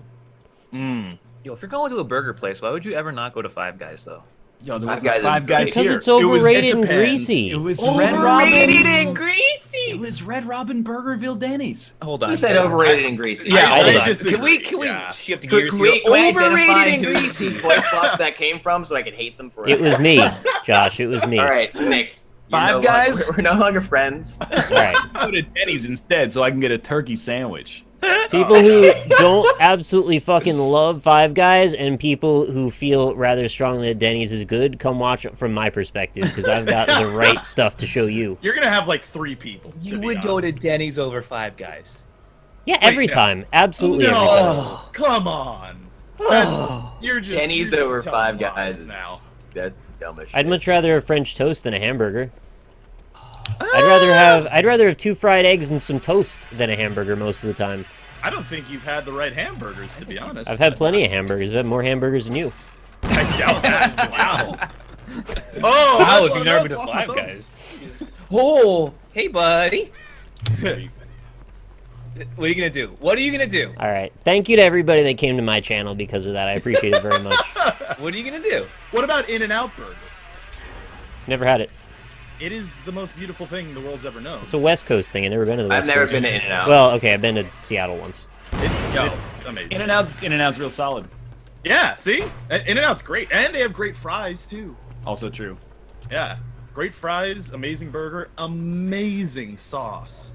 Speaker 5: Mmm.
Speaker 6: Yo, if you're going to a burger place, why would you ever not go to Five Guys though?
Speaker 1: Yo, there
Speaker 3: Five
Speaker 1: was
Speaker 3: Guys is
Speaker 1: Five Guys
Speaker 2: Because
Speaker 1: here.
Speaker 2: it's overrated
Speaker 5: it
Speaker 2: and
Speaker 5: depends.
Speaker 2: greasy.
Speaker 1: It was
Speaker 3: Overrated
Speaker 1: Red Robin.
Speaker 3: and greasy.
Speaker 1: It was Red Robin Burgerville Denny's.
Speaker 6: Hold on.
Speaker 3: You said overrated and greasy.
Speaker 6: Yeah,
Speaker 5: I
Speaker 6: hold on.
Speaker 5: disagree.
Speaker 6: Can we
Speaker 5: Yeah.
Speaker 6: shift
Speaker 3: Can
Speaker 6: gears?
Speaker 3: we
Speaker 6: here?
Speaker 3: overrated and greasy voice box that came from so I could hate them forever?
Speaker 2: It was me, Josh. It was me.
Speaker 3: All right, Nick.
Speaker 1: Five Guys?
Speaker 3: We're no longer friends.
Speaker 2: All right.
Speaker 1: Go to Denny's instead so I can get a turkey sandwich.
Speaker 2: People who don't absolutely fucking love Five Guys and people who feel rather strongly that Denny's is good, come watch it from my perspective because I've got the right stuff to show you.
Speaker 5: You're gonna have like 3 people.
Speaker 6: You would go to Denny's over Five Guys.
Speaker 2: Yeah, every
Speaker 5: no.
Speaker 2: time. Absolutely every time.
Speaker 5: No, come on. You're just
Speaker 3: Denny's
Speaker 5: you're just
Speaker 3: over
Speaker 5: telling
Speaker 3: Five
Speaker 5: lies
Speaker 3: Guys.
Speaker 5: now.
Speaker 3: That's the dumbest shit.
Speaker 2: I'd much rather have French toast than a hamburger. I'd rather have 2 fried eggs and some toast than a hamburger most of the time.
Speaker 5: I don't think you've had the right hamburgers, to be honest.
Speaker 2: I've had plenty of hamburgers. I've had more hamburgers than you.
Speaker 5: I doubt that. Wow. Oh,
Speaker 6: Wow,
Speaker 5: that's
Speaker 6: if
Speaker 5: lo-
Speaker 6: you've never
Speaker 5: that's
Speaker 6: been to
Speaker 5: lost my
Speaker 6: Five
Speaker 5: thumbs.
Speaker 6: Oh, hey, buddy. What are you gonna do? What are you gonna do?
Speaker 2: All right. Thank you to everybody that came to my channel because of that. I appreciate it very much.
Speaker 6: What are you gonna do?
Speaker 5: What about In-N-Out Burger?
Speaker 2: Never had it.
Speaker 5: It is the most beautiful thing the world's ever known.
Speaker 2: It's a West Coast thing. I've never been to the West
Speaker 3: I've never
Speaker 2: Coast.
Speaker 3: been to In-N-Out.
Speaker 2: Well, okay, I've been to Seattle once.
Speaker 5: It's amazing.
Speaker 1: In-N-Out's real solid.
Speaker 5: Yeah, see? In-N-Out's great. And they have great fries, too.
Speaker 1: Also true.
Speaker 5: Yeah. Great fries, amazing burger, amazing sauce.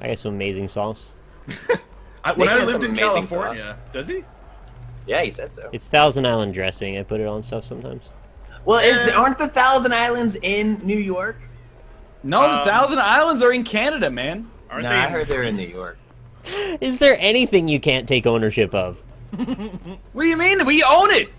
Speaker 2: I got some amazing sauce.
Speaker 5: When
Speaker 3: Nick
Speaker 5: I
Speaker 3: has
Speaker 5: lived
Speaker 3: some
Speaker 5: in
Speaker 3: amazing
Speaker 5: California... Does he?
Speaker 3: Yeah, he said so.
Speaker 2: It's Thousand Island dressing. I put it on stuff sometimes.
Speaker 3: Well, aren't the Thousand Islands in New York?
Speaker 1: No, the Thousand Islands are in Canada, man.
Speaker 5: Aren't
Speaker 3: No,
Speaker 5: they
Speaker 3: I heard they're in New
Speaker 5: Greece?
Speaker 3: York.
Speaker 2: Is there anything you can't take ownership of?
Speaker 1: What do you mean? We own it.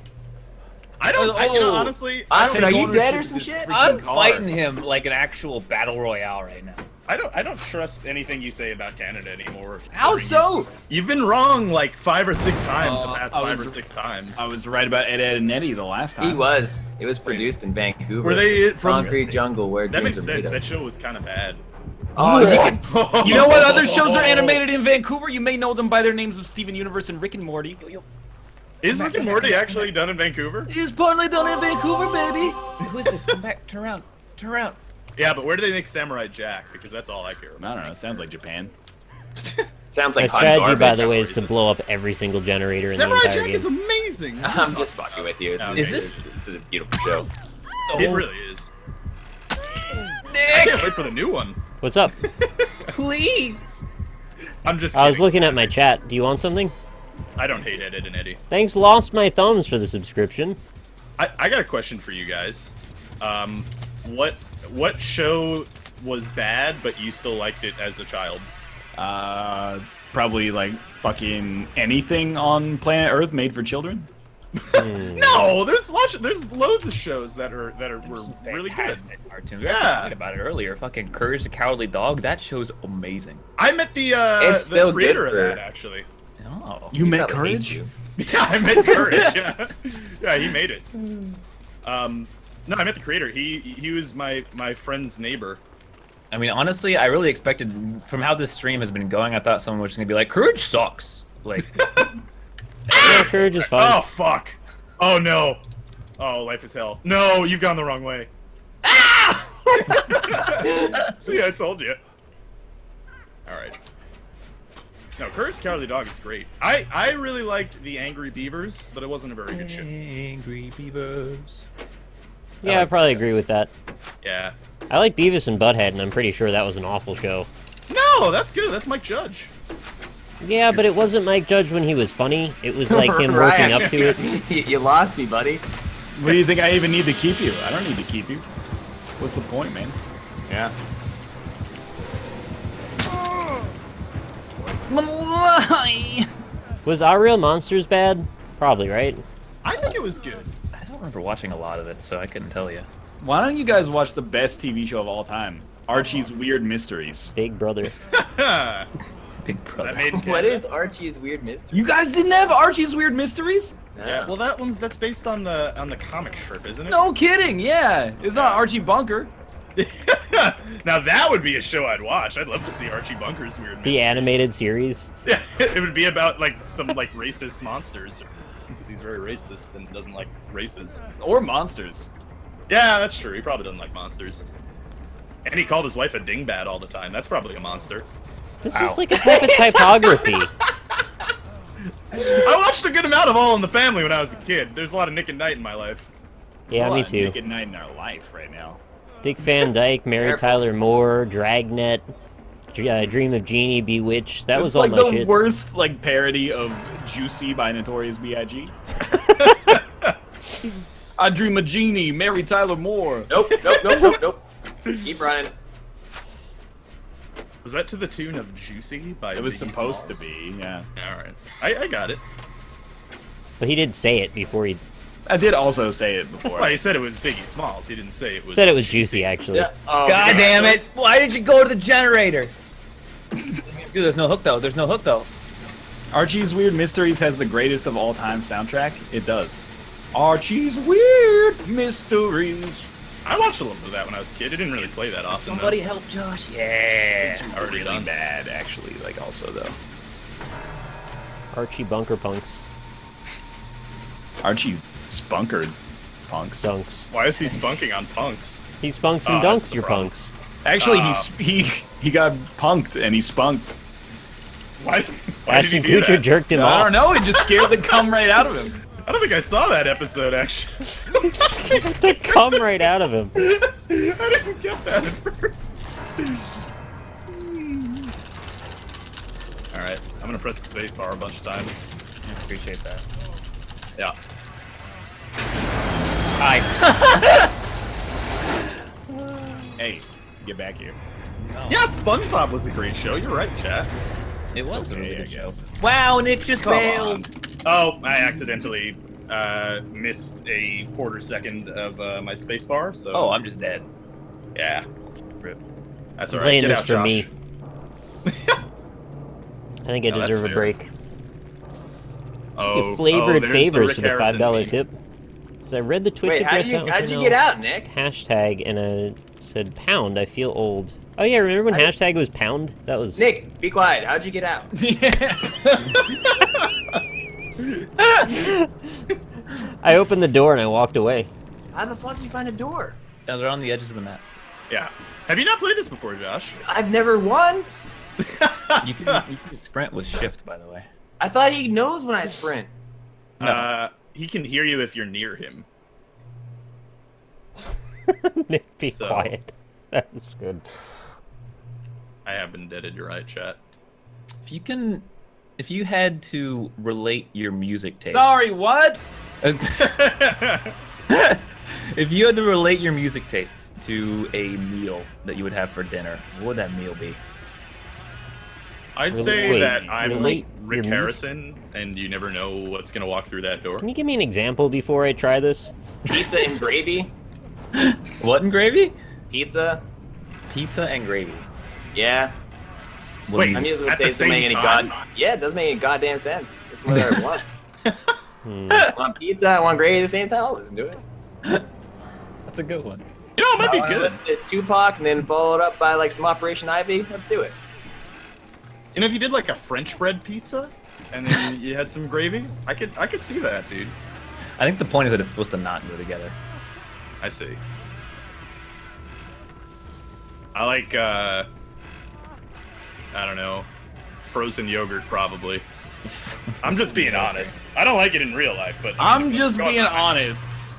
Speaker 5: I don't...
Speaker 1: Oh.
Speaker 5: honestly... I
Speaker 3: Austin,
Speaker 5: don't
Speaker 3: are you
Speaker 1: ownership
Speaker 3: dead or
Speaker 1: of
Speaker 3: some
Speaker 1: this
Speaker 3: shit?
Speaker 1: freaking
Speaker 6: I'm
Speaker 1: car.
Speaker 6: fighting him like an actual battle royale right now.
Speaker 5: I don't trust anything you say about Canada anymore.
Speaker 1: How
Speaker 5: considering
Speaker 1: so?
Speaker 5: You've been wrong like 5 or 6 times the past
Speaker 1: I
Speaker 5: 5
Speaker 1: was-
Speaker 5: or 6 times.
Speaker 1: I was right about Ed, Ed, and Eddie the last time.
Speaker 3: He was. It was produced in Vancouver.
Speaker 5: Were they from...
Speaker 3: Concrete Jungle, where
Speaker 5: That
Speaker 3: dreams
Speaker 5: makes
Speaker 3: are made
Speaker 5: sense.
Speaker 3: of.
Speaker 5: That show was kind of bad.
Speaker 3: Oh, you can...
Speaker 1: You know what other shows are animated in Vancouver? You may know them by their names of Steven Universe and Rick and Morty.
Speaker 5: Is Rick and Morty actually done in Vancouver?
Speaker 1: It is partly done in Vancouver, baby.
Speaker 6: Who is this? Come back. Turn around. Turn around.
Speaker 5: Yeah, but where do they make Samurai Jack? Because that's all I care about.
Speaker 1: I don't know. Sounds like Japan.
Speaker 3: Sounds
Speaker 2: My
Speaker 3: like hot
Speaker 2: strategy, by
Speaker 3: garbage.
Speaker 2: the way, is to blow up every single generator in the
Speaker 5: Samurai
Speaker 2: entire
Speaker 5: Jack
Speaker 2: game.
Speaker 5: is amazing.
Speaker 3: I'm just fucking with you. It's,
Speaker 5: Okay.
Speaker 6: Is this-
Speaker 3: It's a beautiful show.
Speaker 5: It really is. I can't wait for the new one.
Speaker 2: What's up?
Speaker 6: Please.
Speaker 5: I'm just
Speaker 2: I was
Speaker 5: kidding.
Speaker 2: looking at my chat. Do you want something?
Speaker 5: I don't hate Ed, Ed, and Eddie.
Speaker 2: Thanks, Lost My Thumbs, for the subscription.
Speaker 5: I got a question for you guys. What show was bad, but you still liked it as a child?
Speaker 1: Probably like fucking anything on planet Earth made for children.
Speaker 5: No, there's loads of shows that were really good.
Speaker 6: Fantastic cartoon. We
Speaker 5: Yeah.
Speaker 6: were talking about it earlier. Fucking Courage the Cowardly Dog. That show's amazing.
Speaker 5: I met the
Speaker 3: It's still
Speaker 5: creator
Speaker 3: good
Speaker 5: of
Speaker 3: for-
Speaker 5: that actually.
Speaker 6: Oh.
Speaker 1: You met
Speaker 3: Probably hate
Speaker 1: Courage?
Speaker 3: you.
Speaker 5: Yeah, I met Courage. Yeah, yeah, he made it. No, I met the creator. He was my friend's neighbor.
Speaker 6: I mean, honestly, I really expected, from how this stream has been going, I thought someone was going to be like, Courage sucks. Like,
Speaker 2: Yeah, Courage is
Speaker 5: Oh
Speaker 2: fine.
Speaker 5: fuck! Oh no! Oh, life is hell. No, you've gone the wrong way. See, I told you. All right. No, Courage the Cowardly Dog is great. I really liked the Angry Beavers, but it wasn't a very good show.
Speaker 6: Angry Beavers.
Speaker 2: Yeah, I probably agree with that.
Speaker 5: Yeah.
Speaker 2: I like Beavis and Butthead, and I'm pretty sure that was an awful show.
Speaker 5: No, that's good. That's Mike Judge.
Speaker 2: Yeah, but it wasn't Mike Judge when he was funny. It was like him working up to it.
Speaker 3: You lost me, buddy.
Speaker 1: What do you think I even need to keep you? I don't need to keep you. What's the point, man?
Speaker 3: Yeah.
Speaker 2: Was Our Real Monsters bad? Probably, right?
Speaker 5: I think it was good.
Speaker 6: I don't remember watching a lot of it, so I couldn't tell you.
Speaker 1: Why don't you guys watch the best TV show of all time? Archie's Weird Mysteries.
Speaker 2: Big Brother.
Speaker 6: Big brother.
Speaker 5: That made
Speaker 3: What is Archie's Weird Mystery?
Speaker 1: You guys didn't have Archie's Weird Mysteries?
Speaker 5: Yeah, well, that's based on the comic strip, isn't it?
Speaker 1: No kidding, yeah. It's not Archie Bunker.
Speaker 5: Now that would be a show I'd watch. I'd love to see Archie Bunker's weird.
Speaker 2: The animated series.
Speaker 5: Yeah, it would be about like some like racist monsters, because he's very racist and doesn't like races.
Speaker 1: Or monsters.
Speaker 5: Yeah, that's true. He probably doesn't like monsters. And he called his wife a dingbat all the time. That's probably a monster.
Speaker 2: It's just like a type of typography.
Speaker 5: I watched a good amount of All in the Family when I was a kid. There's a lot of Nick and Knight in my life.
Speaker 2: Yeah, me too.
Speaker 1: Nick at Night in our life right now.
Speaker 2: Dick Van Dyke, Mary Tyler Moore, Dragnet, Dream of Genie, Bewitched. That was all
Speaker 1: like
Speaker 2: my
Speaker 1: the
Speaker 2: shit.
Speaker 1: worst like parody of Juicy by Notorious B.I.G. I Dream of Genie, Mary Tyler Moore.
Speaker 3: Nope, nope, nope, nope, nope. Keep running.
Speaker 5: Was that to the tune of Juicy by
Speaker 1: It was
Speaker 5: Biggie
Speaker 1: supposed
Speaker 5: Smalls?
Speaker 1: to be, yeah.
Speaker 5: Alright. I got it.
Speaker 2: But he did say it before he
Speaker 1: I did also say it before.
Speaker 5: Well, he said it was Biggie Smalls. He didn't say it was.
Speaker 2: said it was juicy, actually.
Speaker 3: Yeah. Oh,
Speaker 6: God damn it! Why did you go to the generator? Dude, there's no hook though. There's no hook though.
Speaker 1: Archie's Weird Mysteries has the greatest of all time soundtrack. It does. Archie's Weird Mysteries.
Speaker 5: I watched a little bit of that when I was a kid. It didn't really play that often.
Speaker 6: Somebody help Josh. Yeah.
Speaker 1: It's
Speaker 5: already
Speaker 1: really
Speaker 5: done.
Speaker 1: bad, actually. Like, also though,
Speaker 2: Archie Bunker Punks.
Speaker 1: Archie spunkered punks.
Speaker 2: Dunks.
Speaker 5: Why is he spunking on punks?
Speaker 2: He spunks and
Speaker 5: Oh, that's
Speaker 2: dunks
Speaker 5: the
Speaker 2: your
Speaker 5: problem.
Speaker 2: punks.
Speaker 1: Actually, he got punked and he spunked.
Speaker 5: Why did
Speaker 2: Ashton
Speaker 5: he do
Speaker 2: Kutcher
Speaker 5: that?
Speaker 2: jerked him
Speaker 1: I
Speaker 2: off.
Speaker 1: don't know. It just scared the cum right out of him.
Speaker 5: I don't think I saw that episode, actually.
Speaker 2: He scared the cum right out of him.
Speaker 5: I didn't get that at first. Alright, I'm gonna press the space bar a bunch of times.
Speaker 6: I appreciate that.
Speaker 5: Yeah.
Speaker 6: Hi.
Speaker 1: Hey, get back here.
Speaker 5: Yeah, SpongeBob was a great show. You're right, chat.
Speaker 6: It was a
Speaker 1: okay,
Speaker 6: really
Speaker 1: I
Speaker 6: good show.
Speaker 1: guess.
Speaker 6: Wow, Nick just
Speaker 5: Come
Speaker 6: bailed.
Speaker 5: on. Oh, I accidentally missed a quarter second of my space bar, so...
Speaker 6: Oh, I'm just dead.
Speaker 5: Yeah.
Speaker 6: Rip.
Speaker 5: That's
Speaker 2: I'm
Speaker 5: alright.
Speaker 2: playing
Speaker 5: Get
Speaker 2: this
Speaker 5: out,
Speaker 2: for
Speaker 5: Josh.
Speaker 2: me. I think I
Speaker 5: No, that's
Speaker 2: deserve a
Speaker 5: fair.
Speaker 2: break.
Speaker 5: Oh,
Speaker 2: You flavored
Speaker 5: there's
Speaker 2: favors
Speaker 5: Rick
Speaker 2: for the
Speaker 5: Harrison
Speaker 2: $5
Speaker 5: meme.
Speaker 2: tip. So I read the Twitch
Speaker 3: Wait,
Speaker 2: address out.
Speaker 3: how'd you get out, Nick?
Speaker 2: Hashtag and it said pound. I feel old. Oh yeah, remember when hashtag was pound? That was
Speaker 3: Nick, be quiet. How'd you get out?
Speaker 2: I opened the door and I walked away.
Speaker 3: How the fuck did you find a door?
Speaker 6: Yeah, they're on the edges of the map.
Speaker 5: Yeah. Have you not played this before, Josh?
Speaker 3: I've never won.
Speaker 6: You can sprint with shift, by the way.
Speaker 3: I thought he knows when I sprint.
Speaker 5: He can hear you if you're near him.
Speaker 2: Nick, be
Speaker 5: So-
Speaker 2: quiet. That's good.
Speaker 5: I have been deaded, you're right, chat.
Speaker 6: If you had to relate your music taste.
Speaker 1: Sorry, what?
Speaker 6: If you had to relate your music tastes to a meal that you would have for dinner, what would that meal be?
Speaker 5: I'd say
Speaker 2: Wait,
Speaker 5: that I'm
Speaker 2: relate
Speaker 5: Rick
Speaker 2: your
Speaker 5: Harrison, and you never know what's gonna walk through that door.
Speaker 2: Can you give me an example before I try this?
Speaker 3: Pizza and gravy.
Speaker 6: What and gravy?
Speaker 3: Pizza.
Speaker 6: Pizza and gravy.
Speaker 3: Yeah.
Speaker 6: What
Speaker 5: Wait,
Speaker 6: do you-
Speaker 3: I mean,
Speaker 5: At the
Speaker 3: it doesn't
Speaker 5: same
Speaker 3: make any
Speaker 5: time?
Speaker 3: yeah, it doesn't make any goddamn sense. That's what I want.
Speaker 2: Hmm.
Speaker 3: I want pizza. I want gravy at the same time. I'll listen to it.
Speaker 6: That's a good one.
Speaker 5: You know, it might
Speaker 3: I
Speaker 5: be
Speaker 3: wanna
Speaker 5: good.
Speaker 3: listen to Tupac and then followed up by like some Operation Ivy. Let's do it.
Speaker 5: And if you did like a French bread pizza, and then you had some gravy, I could see that, dude.
Speaker 6: I think the point is that it's supposed to not go together.
Speaker 5: I see. I like, I don't know, frozen yogurt probably. I'm just being honest. I don't like it in real life, but
Speaker 1: I'm just
Speaker 5: Go on,
Speaker 1: being
Speaker 5: Mike.
Speaker 1: honest.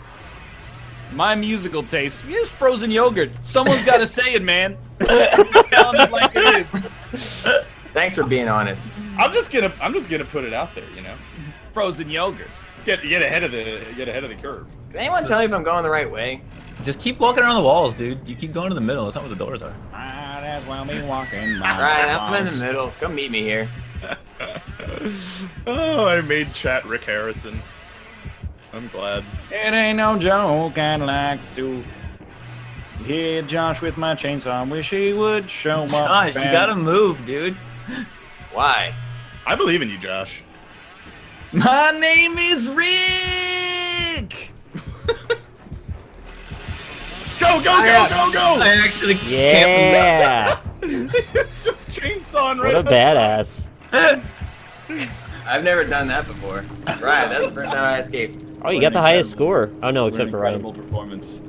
Speaker 1: My musical taste is frozen yogurt. Someone's got to say it, man. Telling it like it is.
Speaker 3: Thanks for being honest.
Speaker 5: I'm just gonna put it out there, you know.
Speaker 1: Frozen yogurt.
Speaker 5: Get ahead of the curve.
Speaker 3: Can anyone tell me if I'm going the right way?
Speaker 6: Just keep walking around the walls, dude. You keep going to the middle. That's not where the doors are.
Speaker 1: Might as well be walking.
Speaker 3: Right, I'm in the middle. Come meet me here.
Speaker 5: Oh, I made chat Rick Harrison. I'm glad.
Speaker 1: It ain't no joke, I'd like to hit Josh with my chainsaw. Wish he would show up.
Speaker 6: Josh, you
Speaker 1: and-
Speaker 6: gotta move, dude.
Speaker 3: Why?
Speaker 5: I believe in you, Josh.
Speaker 1: My name is Rick.
Speaker 5: Go! Go, go, go, go, go!
Speaker 6: I actually can't
Speaker 2: Yeah.
Speaker 5: It's just chainsawing
Speaker 2: What
Speaker 5: right
Speaker 2: a
Speaker 5: outside.
Speaker 2: badass.
Speaker 3: I've never done that before. Right, that's the first time I escaped.
Speaker 2: Oh, you
Speaker 1: What
Speaker 2: got
Speaker 1: an
Speaker 2: the highest
Speaker 1: incredible-
Speaker 2: score. Oh no, except for Ryan.
Speaker 1: incredible performance.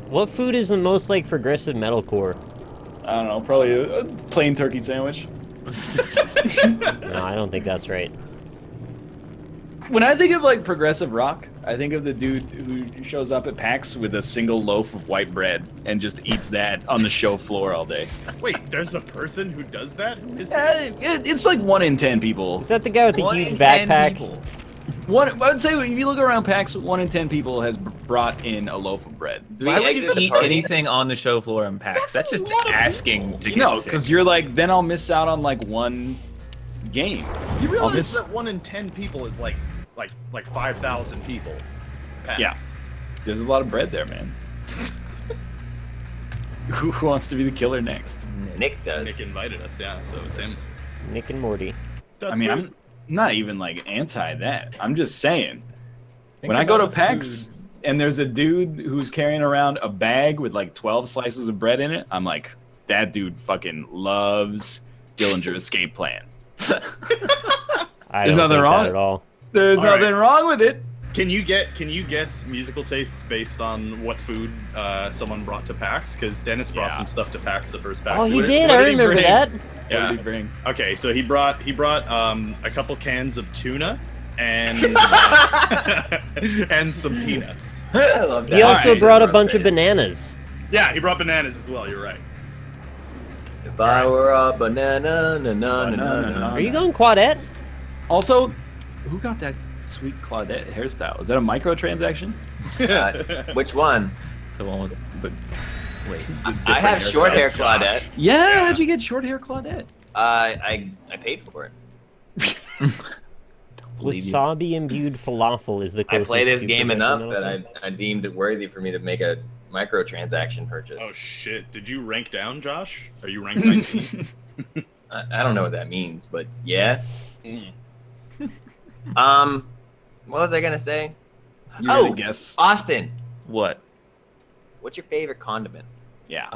Speaker 2: What food is the most like progressive metalcore?
Speaker 1: I don't know, probably a plain turkey sandwich.
Speaker 2: No, I don't think that's right.
Speaker 1: When I think of like progressive rock, I think of the dude who shows up at PAX with a single loaf of white bread and just eats that on the show floor all day.
Speaker 5: Wait, there's a person who does that? Who is it?
Speaker 1: It's like 1 in 10 people.
Speaker 2: Is that the guy with the
Speaker 6: 1
Speaker 2: huge
Speaker 6: in 10
Speaker 2: backpack?
Speaker 6: people.
Speaker 1: I would say if you look around PAX, 1 in 10 people has brought in a loaf of bread.
Speaker 3: Do we
Speaker 6: Why would
Speaker 3: exit
Speaker 6: you
Speaker 3: the
Speaker 6: eat
Speaker 3: party?
Speaker 6: anything on the show floor in packs? That's just asking to get
Speaker 1: No,
Speaker 6: sick.
Speaker 1: because you're like, then I'll miss out on like one game.
Speaker 5: You
Speaker 1: I'll
Speaker 5: realize
Speaker 1: miss-
Speaker 5: that 1 in 10 people is like 5,000 people. PAX.
Speaker 1: Yeah. There's a lot of bread there, man. Who wants to be the killer next?
Speaker 3: Nick does.
Speaker 5: Nick invited us, yeah, so it's him.
Speaker 2: Nick and Morty.
Speaker 5: That's
Speaker 1: I mean,
Speaker 5: right.
Speaker 1: I'm not even like anti that. I'm just saying.
Speaker 6: Think
Speaker 1: When I go to
Speaker 6: about
Speaker 1: PAX
Speaker 6: food.
Speaker 1: and there's a dude who's carrying around a bag with like 12 slices of bread in it, I'm like, that dude fucking loves Dillinger Escape Plan.
Speaker 2: I
Speaker 1: There's
Speaker 2: don't
Speaker 1: nothing
Speaker 2: think
Speaker 1: wrong.
Speaker 2: that at all.
Speaker 1: There's
Speaker 5: All
Speaker 1: nothing
Speaker 5: right.
Speaker 1: wrong with it.
Speaker 5: Can you guess musical tastes based on what food someone brought to PAX? Because Dennis brought
Speaker 1: Yeah.
Speaker 5: some stuff to PAX the first PAX.
Speaker 2: Oh, he
Speaker 1: What-
Speaker 2: did.
Speaker 1: what
Speaker 2: I
Speaker 1: did he
Speaker 2: remember
Speaker 1: bring?
Speaker 2: that.
Speaker 1: What
Speaker 5: Yeah.
Speaker 1: did he bring?
Speaker 5: Okay, so he brought a couple cans of tuna and and some peanuts.
Speaker 3: I love that.
Speaker 2: He also
Speaker 1: Alright.
Speaker 2: brought a bunch of bananas.
Speaker 5: Yeah, he brought bananas as well. You're right.
Speaker 3: If I were a banana, na na na na na.
Speaker 2: Are you going Quadette?
Speaker 1: Also, who got that sweet Claudette hairstyle? Is that a microtransaction?
Speaker 3: Which one?
Speaker 6: The one with the wait.
Speaker 3: I have short hair
Speaker 5: That's Josh.
Speaker 3: Claudette.
Speaker 1: Yeah, how'd you get short hair Claudette?
Speaker 3: I paid for it.
Speaker 2: Wasabi imbued falafel is the
Speaker 3: I
Speaker 2: closest.
Speaker 3: play this
Speaker 2: to
Speaker 3: game
Speaker 2: progressive
Speaker 3: enough that
Speaker 2: metalcore.
Speaker 3: I deemed it worthy for me to make a microtransaction purchase.
Speaker 5: Oh shit! Did you rank down, Josh? Are you ranked 19?
Speaker 3: I don't know what that means, but yeah.
Speaker 5: Mm.
Speaker 3: What was I gonna say?
Speaker 1: You
Speaker 3: Oh!
Speaker 1: gonna guess?
Speaker 3: Austin,
Speaker 6: What?
Speaker 3: what's your favorite condiment?
Speaker 1: Yeah.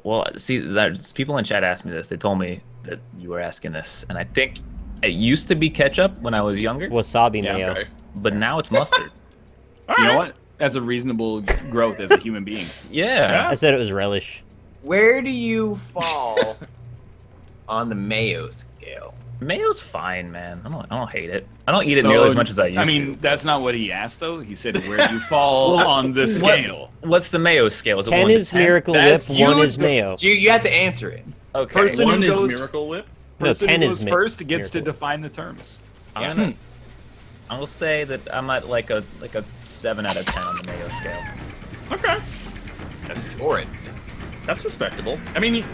Speaker 6: Well, see, there's people in chat asked me this. They told me that you were asking this, and I think it used to be ketchup when I was younger,
Speaker 2: Wasabi
Speaker 1: Yeah,
Speaker 2: mayo.
Speaker 5: Okay.
Speaker 6: but now it's mustard.
Speaker 1: You know what? That's a reasonable growth as a human being.
Speaker 6: Yeah.
Speaker 2: I said it was relish.
Speaker 3: Where do you fall on the mayo scale?
Speaker 6: Mayo's fine, man. I don't hate it. I don't eat it nearly as much as I used
Speaker 1: I mean,
Speaker 6: to.
Speaker 1: that's not what he asked, though. He said, where do you fall on the scale?
Speaker 6: What's the mayo scale? Is it
Speaker 2: 10
Speaker 6: 1 to
Speaker 2: is
Speaker 6: 10?
Speaker 2: Miracle
Speaker 1: That's
Speaker 2: Whip, 1
Speaker 1: you-
Speaker 2: is mayo.
Speaker 3: You have to answer it.
Speaker 6: Okay.
Speaker 1: Person
Speaker 5: One
Speaker 1: who
Speaker 5: is
Speaker 1: goes-
Speaker 5: Miracle Whip.
Speaker 2: No,
Speaker 1: Person
Speaker 2: 10
Speaker 1: who
Speaker 2: is
Speaker 1: goes
Speaker 2: mi-
Speaker 1: first gets to
Speaker 2: Miracle.
Speaker 1: define the terms.
Speaker 6: I'm gonna say that I'm at like a 7 out of 10 on the mayo scale.
Speaker 5: Okay,
Speaker 3: That's for it.
Speaker 5: that's respectable. I mean,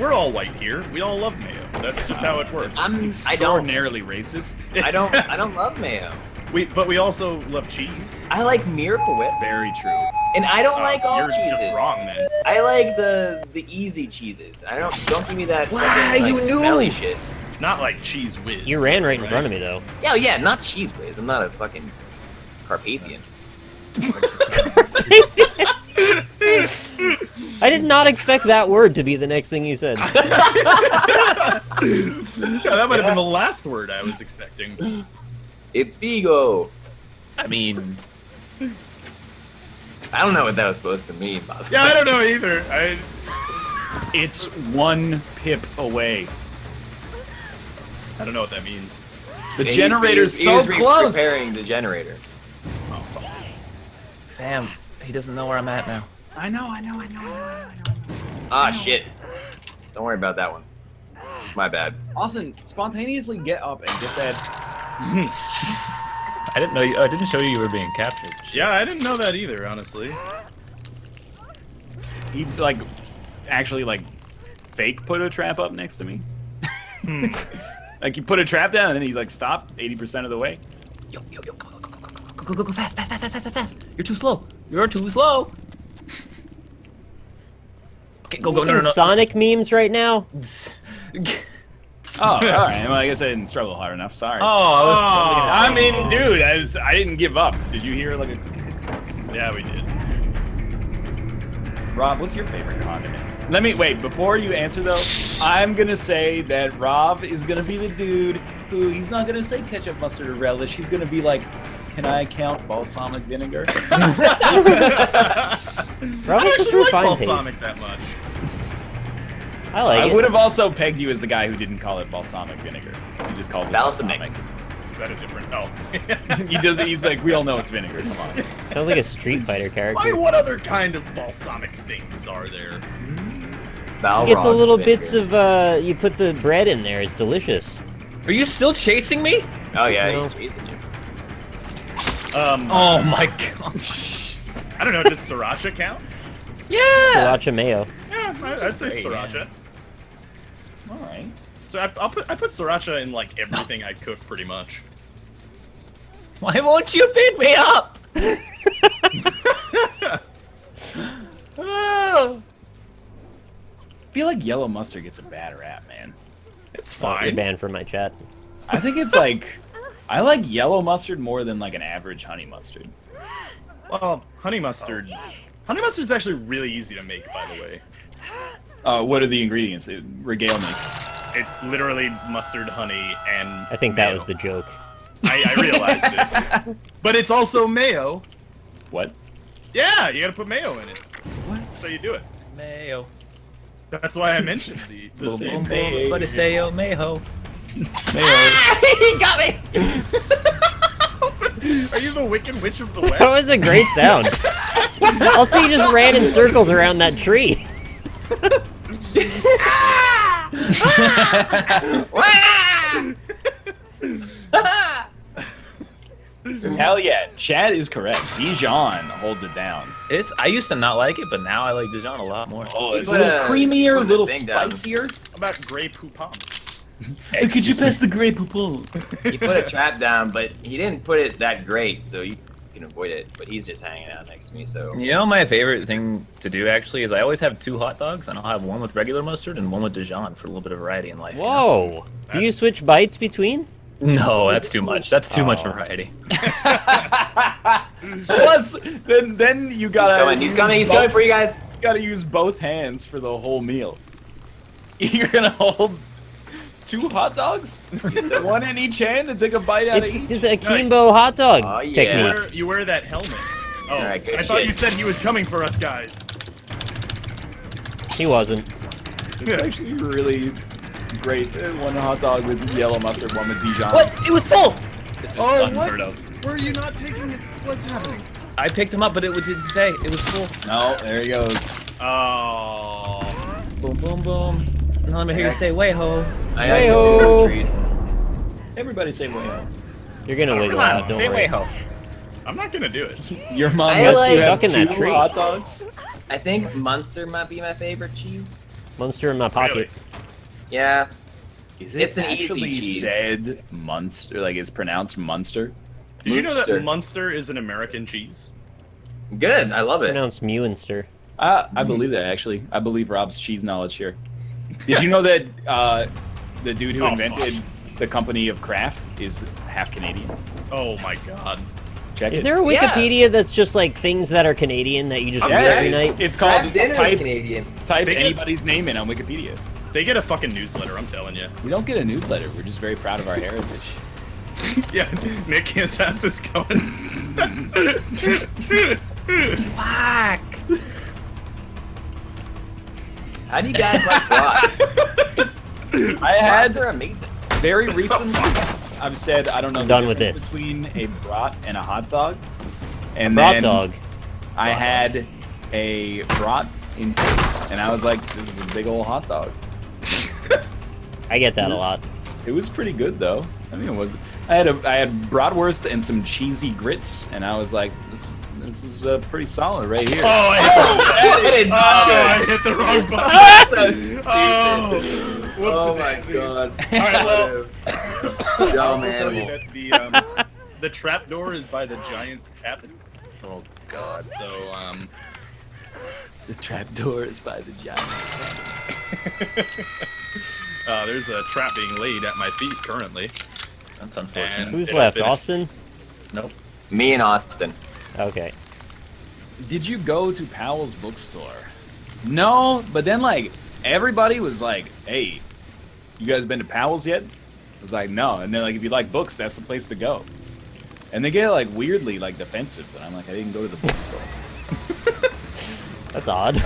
Speaker 5: we're all white here. We all love mayo. That's just how it works.
Speaker 3: I don't.
Speaker 1: Extraordinarily racist.
Speaker 3: I don't love mayo.
Speaker 5: But we also love cheese.
Speaker 3: I like Miracle Whip,
Speaker 1: Very true.
Speaker 3: and I don't like all
Speaker 5: You're
Speaker 3: cheeses.
Speaker 5: just wrong, man.
Speaker 3: I like the easy cheeses. I don't give me that
Speaker 2: Wow,
Speaker 3: fucking, like,
Speaker 2: you knew.
Speaker 3: smelly shit.
Speaker 5: Not like cheese whiz.
Speaker 2: You ran right in front of me, though.
Speaker 3: Yeah, yeah, not cheese whiz. I'm not a fucking Carpathian.
Speaker 2: I did not expect that word to be the next thing you said.
Speaker 5: Yeah, that might have been the last word I was expecting.
Speaker 3: It's Vigo.
Speaker 6: I mean,
Speaker 3: I don't know what that was supposed to mean, by the way.
Speaker 5: Yeah, I don't know either.
Speaker 1: It's 1 pip away.
Speaker 5: I don't know what that means.
Speaker 1: The
Speaker 3: He
Speaker 1: generator's
Speaker 3: was-
Speaker 1: so
Speaker 3: he was
Speaker 1: close.
Speaker 3: preparing the generator.
Speaker 5: Oh fuck.
Speaker 6: fam, he doesn't know where I'm at now.
Speaker 1: I know.
Speaker 3: Ah, shit. Don't worry about that one. It's my bad.
Speaker 1: Austin, spontaneously get up and get that.
Speaker 6: I didn't know you. I didn't show you were being captured. Shit.
Speaker 5: Yeah, I didn't know that either, honestly.
Speaker 1: He actually fake put a trap up next to me. Like he put a trap down and then he stopped 80% of the way.
Speaker 6: Yo, go, fast. You're too slow. You're too slow. Okay, go, no.
Speaker 2: Sonic memes right now?
Speaker 1: Oh, all right. Well, I guess I didn't struggle hard enough. Sorry.
Speaker 6: Oh, I was totally gonna
Speaker 1: I
Speaker 6: say
Speaker 1: mean, dude, I didn't give up. Did you hear like a?
Speaker 5: Yeah, we did.
Speaker 1: Rob, what's your favorite condiment? Let me wait before you answer though. I'm gonna say that Rob is gonna be the dude who he's not gonna say ketchup, mustard, or relish. He's gonna be like, "Can I count balsamic vinegar?"
Speaker 2: Rob
Speaker 5: I
Speaker 2: is
Speaker 5: actually
Speaker 2: true
Speaker 5: like
Speaker 2: fine
Speaker 5: balsamic
Speaker 2: taste.
Speaker 5: that much.
Speaker 2: I like
Speaker 1: I
Speaker 2: it.
Speaker 1: would have also pegged you as the guy who didn't call it balsamic vinegar. He just calls it
Speaker 3: Balsamic.
Speaker 1: balsamic.
Speaker 5: Is that a different? Oh.
Speaker 1: He does. He's like, we all know it's vinegar. Come on.
Speaker 2: Sounds like a Street Fighter
Speaker 5: Why,
Speaker 2: character.
Speaker 5: what other kind of balsamic things are there?
Speaker 2: You get the little bits of, you put the bread in there. It's delicious.
Speaker 6: Are you still chasing me?
Speaker 3: Oh yeah,
Speaker 2: No.
Speaker 3: he's chasing you.
Speaker 6: Oh my gosh.
Speaker 5: I don't know. Does sriracha count?
Speaker 6: Yeah.
Speaker 2: Sriracha mayo.
Speaker 5: Yeah, I'd say
Speaker 1: great,
Speaker 5: sriracha.
Speaker 1: All right.
Speaker 5: So I put sriracha in like everything I cook, pretty much.
Speaker 6: Why won't you pick me up? Oh.
Speaker 1: I feel like yellow mustard gets a bad rap, man.
Speaker 5: It's
Speaker 2: You're
Speaker 5: fine.
Speaker 2: banned from my chat.
Speaker 1: I think it's like, I like yellow mustard more than like an average honey mustard.
Speaker 5: Well, honey mustard. Honey mustard is actually really easy to make, by the way.
Speaker 1: What are the ingredients? Regale me.
Speaker 5: It's literally mustard, honey, and
Speaker 2: I think that
Speaker 5: mayo.
Speaker 2: was the joke.
Speaker 5: I realized this, but it's also mayo.
Speaker 1: What?
Speaker 5: Yeah, you gotta put mayo in it.
Speaker 1: What?
Speaker 5: So you do it.
Speaker 6: Mayo.
Speaker 5: That's why I mentioned the
Speaker 6: Boom,
Speaker 5: same
Speaker 6: boom, boom. But it's Ayo Mayho.
Speaker 3: He got me.
Speaker 5: Are you the Wicked Witch of the West?
Speaker 2: That was a great sound. Also, you just ran in circles around that tree.
Speaker 1: Hell yeah, Chad is correct. Dijon holds it down.
Speaker 6: I used to not like it, but now I like Dijon a lot more.
Speaker 1: Oh, it's a
Speaker 3: Put
Speaker 1: little
Speaker 3: a-
Speaker 1: creamier, a
Speaker 3: put the
Speaker 1: little
Speaker 3: thing down.
Speaker 1: spicier.
Speaker 5: How about Grey Poupon?
Speaker 1: Hey, could you pass the Grey Poupon?
Speaker 3: He put a trap down, but he didn't put it that great, so you can avoid it. But he's just hanging out next to me, so.
Speaker 6: You know, my favorite thing to do actually is I always have 2 hot dogs, and I'll have one with regular mustard and one with Dijon for a little bit of variety in life. you know?
Speaker 2: Whoa. Do you switch bites between?
Speaker 6: No, that's too much. That's too much
Speaker 2: Oh.
Speaker 6: variety.
Speaker 1: Plus, then you gotta.
Speaker 3: He's coming for you guys.
Speaker 1: You gotta use both hands for the whole meal. You're gonna hold 2 hot dogs, one in each hand, and take a bite out
Speaker 2: It's,
Speaker 1: of each.
Speaker 2: it's a Kimbo hot dog
Speaker 3: Oh, yeah.
Speaker 2: technique.
Speaker 5: You wear that helmet. Oh,
Speaker 3: Alright, good
Speaker 5: I thought
Speaker 3: shit.
Speaker 5: you said he was coming for us, guys.
Speaker 2: He wasn't.
Speaker 1: It's actually really great. One hot dog with yellow mustard, one with Dijon.
Speaker 6: What? It was full!
Speaker 1: This is
Speaker 5: Oh,
Speaker 1: unheard
Speaker 5: what?
Speaker 1: of.
Speaker 5: Were you not taking it? What's happening?
Speaker 6: I picked him up, but it didn't say. It was full.
Speaker 1: No, there he goes.
Speaker 5: Oh.
Speaker 6: Boom, boom, boom. Now let me hear you say, way ho.
Speaker 2: Hey-ho.
Speaker 1: Everybody say way.
Speaker 2: You're gonna wiggle
Speaker 5: come on,
Speaker 2: out, don't
Speaker 6: Say
Speaker 2: worry.
Speaker 6: way ho.
Speaker 5: I'm not gonna do it.
Speaker 1: Your mom
Speaker 3: I
Speaker 1: lets
Speaker 3: like-
Speaker 1: you have
Speaker 2: Stuck in that
Speaker 1: 2
Speaker 2: tree.
Speaker 1: hot dogs?
Speaker 3: I think Munster might be my favorite cheese.
Speaker 2: Munster in my pocket.
Speaker 5: Really?
Speaker 3: Yeah.
Speaker 1: Is
Speaker 3: It's an easy
Speaker 1: actually
Speaker 3: cheese.
Speaker 1: said Munster? Like it's pronounced Munster?
Speaker 5: Did you know
Speaker 3: Munster.
Speaker 5: that Munster is an American cheese?
Speaker 3: Good. I love it.
Speaker 2: Pronounced Mewenster.
Speaker 1: I believe that actually. I believe Rob's cheese knowledge here. Did you know that the dude who
Speaker 5: Oh,
Speaker 1: invented
Speaker 5: fuck.
Speaker 1: the company of Kraft is half Canadian?
Speaker 5: Oh my god.
Speaker 1: Check
Speaker 2: Is
Speaker 1: it.
Speaker 2: there a Wikipedia that's just like things that are Canadian that you just read
Speaker 1: Yeah,
Speaker 2: every
Speaker 1: it's,
Speaker 2: night?
Speaker 1: it's called
Speaker 3: Kraft dinner is
Speaker 1: type
Speaker 3: Canadian.
Speaker 5: They get-
Speaker 1: anybody's name in on Wikipedia.
Speaker 5: They get a fucking newsletter, I'm telling you.
Speaker 1: We don't get a newsletter. We're just very proud of our heritage.
Speaker 5: Yeah, Nick, his ass is going.
Speaker 6: Fuck!
Speaker 3: How do you guys like brats?
Speaker 1: I had
Speaker 3: Brats are amazing.
Speaker 1: very recently. I've said I don't know.
Speaker 2: I'm
Speaker 1: the
Speaker 2: done with
Speaker 1: difference
Speaker 2: this.
Speaker 1: between a brat and a hot dog. And
Speaker 2: Brat
Speaker 1: then
Speaker 2: dog.
Speaker 1: I had a brat in, and I was like, "This is a big old hot dog."
Speaker 2: I get that a lot.
Speaker 1: It was pretty good though. I mean, it was. I had bratwurst and some cheesy grits, and I was like, "This is pretty solid right here."
Speaker 5: Oh, I hit the wrong button.
Speaker 3: So stupid.
Speaker 5: Oh, whoops.
Speaker 3: Oh my god.
Speaker 5: Alright, well, I
Speaker 3: Dumb
Speaker 5: will tell you
Speaker 3: animal.
Speaker 5: that the trapdoor is by the Giant's cabin.
Speaker 6: Oh god.
Speaker 5: So,
Speaker 1: The trapdoor is by the giant.
Speaker 5: There's a trap being laid at my feet currently.
Speaker 6: That's unfortunate.
Speaker 5: And
Speaker 2: Who's
Speaker 5: it
Speaker 2: left?
Speaker 5: has finished.
Speaker 2: Austin?
Speaker 6: Nope.
Speaker 3: Me and Austin.
Speaker 2: Okay.
Speaker 1: Did you go to Powell's bookstore? No, but then like everybody was like, "Hey, you guys been to Powell's yet?" I was like, "No," and they're like, "If you like books, that's the place to go." And they get like weirdly like defensive, and I'm like, "I didn't go to the bookstore."
Speaker 2: That's odd.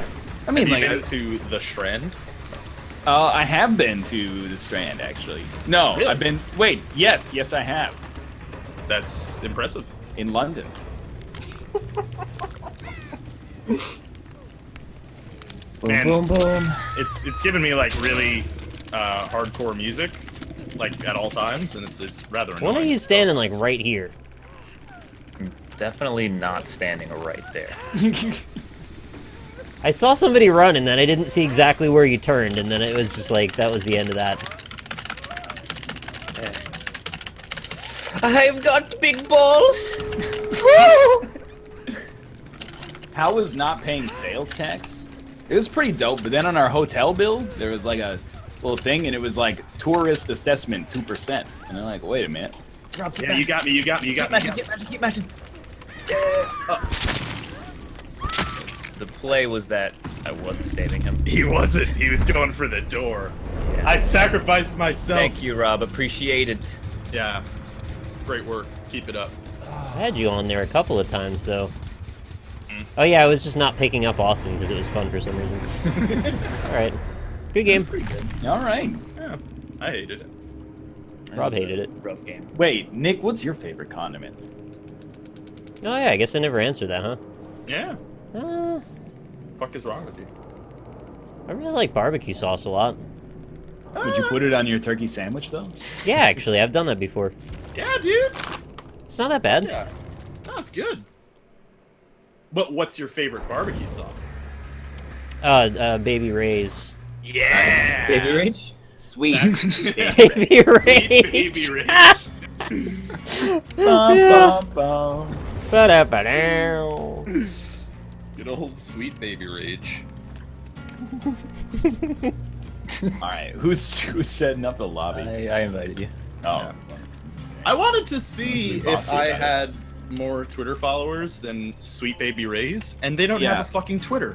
Speaker 1: I mean,
Speaker 5: Have you
Speaker 1: like,
Speaker 5: been to the Strand?
Speaker 1: I have been to the Strand actually. No,
Speaker 5: Really?
Speaker 1: I've been. Wait, yes, I have
Speaker 5: That's impressive.
Speaker 1: in London.
Speaker 6: Boom,
Speaker 5: Man.
Speaker 6: boom, boom.
Speaker 5: It's given me like really hardcore music, like at all times, and it's rather annoying.
Speaker 2: When are you standing like right here?
Speaker 6: Definitely not standing right there.
Speaker 2: I saw somebody run and then I didn't see exactly where you turned, and then it was just like that was the end of that.
Speaker 6: I've got big balls.
Speaker 1: How was not paying sales tax? It was pretty dope, but then on our hotel bill, there was like a little thing, and it was like tourist assessment 2%. And they're like, wait a minute.
Speaker 5: Yeah, you got me.
Speaker 6: Keep mashing. The play was that I wasn't saving him.
Speaker 5: He wasn't. He was going for the door.
Speaker 6: Yeah.
Speaker 5: I sacrificed myself.
Speaker 6: Thank you, Rob. Appreciate it.
Speaker 5: Yeah. Great work. Keep it up.
Speaker 2: I had you on there a couple of times though. Oh yeah, I was just not picking up Austin because it was fun for some reason. All right, good game.
Speaker 1: All right.
Speaker 5: Yeah. I hated it.
Speaker 2: Rob hated it.
Speaker 6: Rough game.
Speaker 1: Wait, Nick, what's your favorite condiment?
Speaker 2: Oh yeah, I guess I never answered that, huh?
Speaker 5: Yeah.
Speaker 2: Uh,
Speaker 5: Fuck is wrong with you?
Speaker 2: I really like barbecue sauce a lot.
Speaker 1: Would you put it on your turkey sandwich, though?
Speaker 2: Yeah, actually, I've done that before.
Speaker 5: Yeah, dude.
Speaker 2: It's not that bad.
Speaker 5: Yeah. No, it's good. But what's your favorite barbecue sauce?
Speaker 2: Baby Ray's.
Speaker 5: Yeah.
Speaker 3: Baby Rage? Sweet.
Speaker 2: Baby Ray's.
Speaker 5: Baby Rage.
Speaker 1: Bum, bum, bum.
Speaker 2: Ba-da-ba-dow.
Speaker 5: Good old sweet Baby Rage.
Speaker 1: All right, who's setting up the lobby?
Speaker 6: I invited you.
Speaker 1: Oh,
Speaker 5: I wanted to see
Speaker 1: Be
Speaker 5: if
Speaker 1: bossy
Speaker 5: I
Speaker 1: about it.
Speaker 5: had more Twitter followers than Sweet Baby Ray's, and they don't
Speaker 1: Yeah.
Speaker 5: have a fucking Twitter.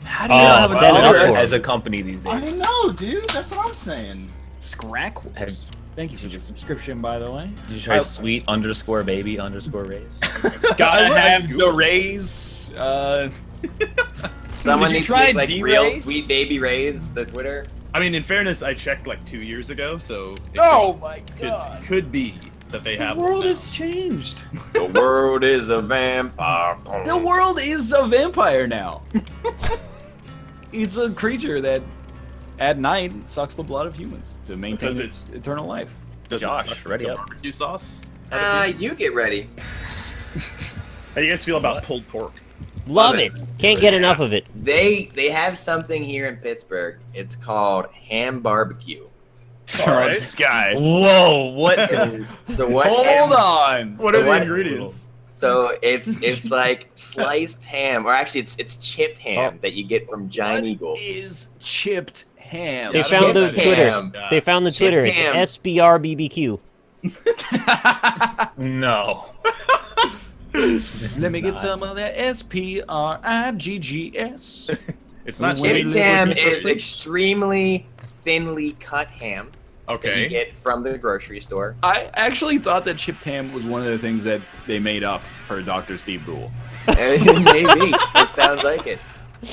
Speaker 6: How
Speaker 2: do you not have a set it up
Speaker 6: Twitter
Speaker 2: for
Speaker 6: as
Speaker 2: him?
Speaker 6: a company these
Speaker 5: I
Speaker 6: days?
Speaker 5: know, dude. That's what I'm saying.
Speaker 1: Scrack Wars. Thank you for the subscription, by the way.
Speaker 6: Did you try sweet _ baby _ raise?
Speaker 1: Gotta
Speaker 5: I
Speaker 1: have
Speaker 5: like
Speaker 1: the raise.
Speaker 3: Someone
Speaker 1: Did you
Speaker 3: needs
Speaker 1: try
Speaker 3: to make, like
Speaker 1: D-Ray?
Speaker 3: real Sweet Baby Ray's the Twitter.
Speaker 5: I mean, in fairness, I checked like 2 years ago, so it
Speaker 1: my
Speaker 5: could be that they have.
Speaker 1: The world
Speaker 5: one now.
Speaker 1: has changed.
Speaker 3: The world is a vampire.
Speaker 1: The world is a vampire now. It's a creature that, at night, sucks the blood of humans to maintain
Speaker 5: Because
Speaker 1: its eternal life.
Speaker 5: Does
Speaker 6: Josh,
Speaker 5: it suck
Speaker 6: ready
Speaker 5: the
Speaker 6: up.
Speaker 5: barbecue sauce?
Speaker 3: You get ready.
Speaker 5: How do you guys feel about pulled pork?
Speaker 2: Love it. Can't get enough of it.
Speaker 3: They have something here in Pittsburgh. It's called ham barbecue.
Speaker 5: All right.
Speaker 1: This guy.
Speaker 6: Whoa! What?
Speaker 3: So what?
Speaker 1: Hold on.
Speaker 5: What
Speaker 3: So
Speaker 5: are the
Speaker 3: what-
Speaker 5: ingredients?
Speaker 3: So it's like sliced ham, or actually it's chipped ham that you get from Giant Eagle.
Speaker 1: Is chipped ham?
Speaker 2: They
Speaker 5: Yeah,
Speaker 2: found the
Speaker 3: chipped
Speaker 2: Twitter.
Speaker 3: ham.
Speaker 2: They found the
Speaker 3: Chipped
Speaker 2: Twitter. It's
Speaker 3: ham.
Speaker 2: SBRBBQ.
Speaker 6: No.
Speaker 1: Let me get some of that SPRIGGS.
Speaker 5: It's not
Speaker 3: Chipped
Speaker 5: sweet.
Speaker 3: ham is extremely thinly cut ham that you
Speaker 5: Okay.
Speaker 3: get from the grocery store.
Speaker 1: I actually thought that chipped ham was one of the things that they made up for Dr. Steve Brule.
Speaker 3: Maybe it sounds like it.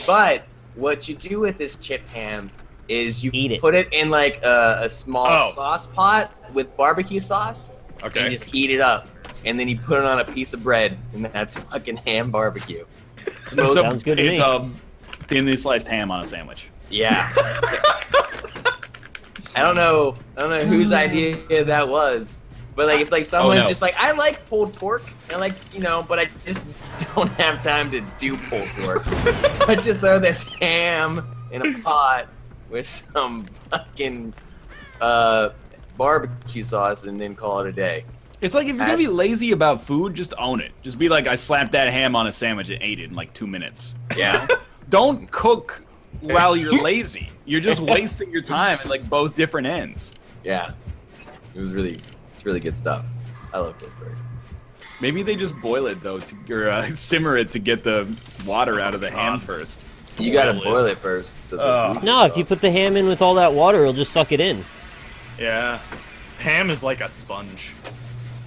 Speaker 3: But what you do with this chipped ham is you
Speaker 2: Eat it.
Speaker 3: put it in like a small
Speaker 5: Oh.
Speaker 3: sauce pot with barbecue sauce and
Speaker 5: Okay.
Speaker 3: just heat it up. And then you put it on a piece of bread, and that's fucking ham barbecue. It's the most-
Speaker 2: Sounds good to
Speaker 1: It's
Speaker 2: me.
Speaker 1: a thinly sliced ham on a sandwich.
Speaker 3: yeah. I don't know whose idea that was, but like it's like someone's
Speaker 1: no.
Speaker 3: just like, I like pulled pork, and like but I just don't have time to do pulled pork, so I just throw this ham in a pot with some fucking barbecue sauce and then call it a day.
Speaker 1: It's like if you're gonna be lazy about food, just own it. Just be like, I slapped that ham on a sandwich and ate it in like 2 minutes.
Speaker 3: Yeah.
Speaker 1: don't cook while you're lazy. You're just wasting your time at like both different ends.
Speaker 3: Yeah, it's really good stuff. I love Pittsburgh.
Speaker 1: Maybe they just boil it though, or simmer it to get the water out of the ham first.
Speaker 3: You gotta boil it first. So
Speaker 2: No, if you put the ham in with all that water, it'll just suck it in.
Speaker 5: Yeah. Ham is like a sponge.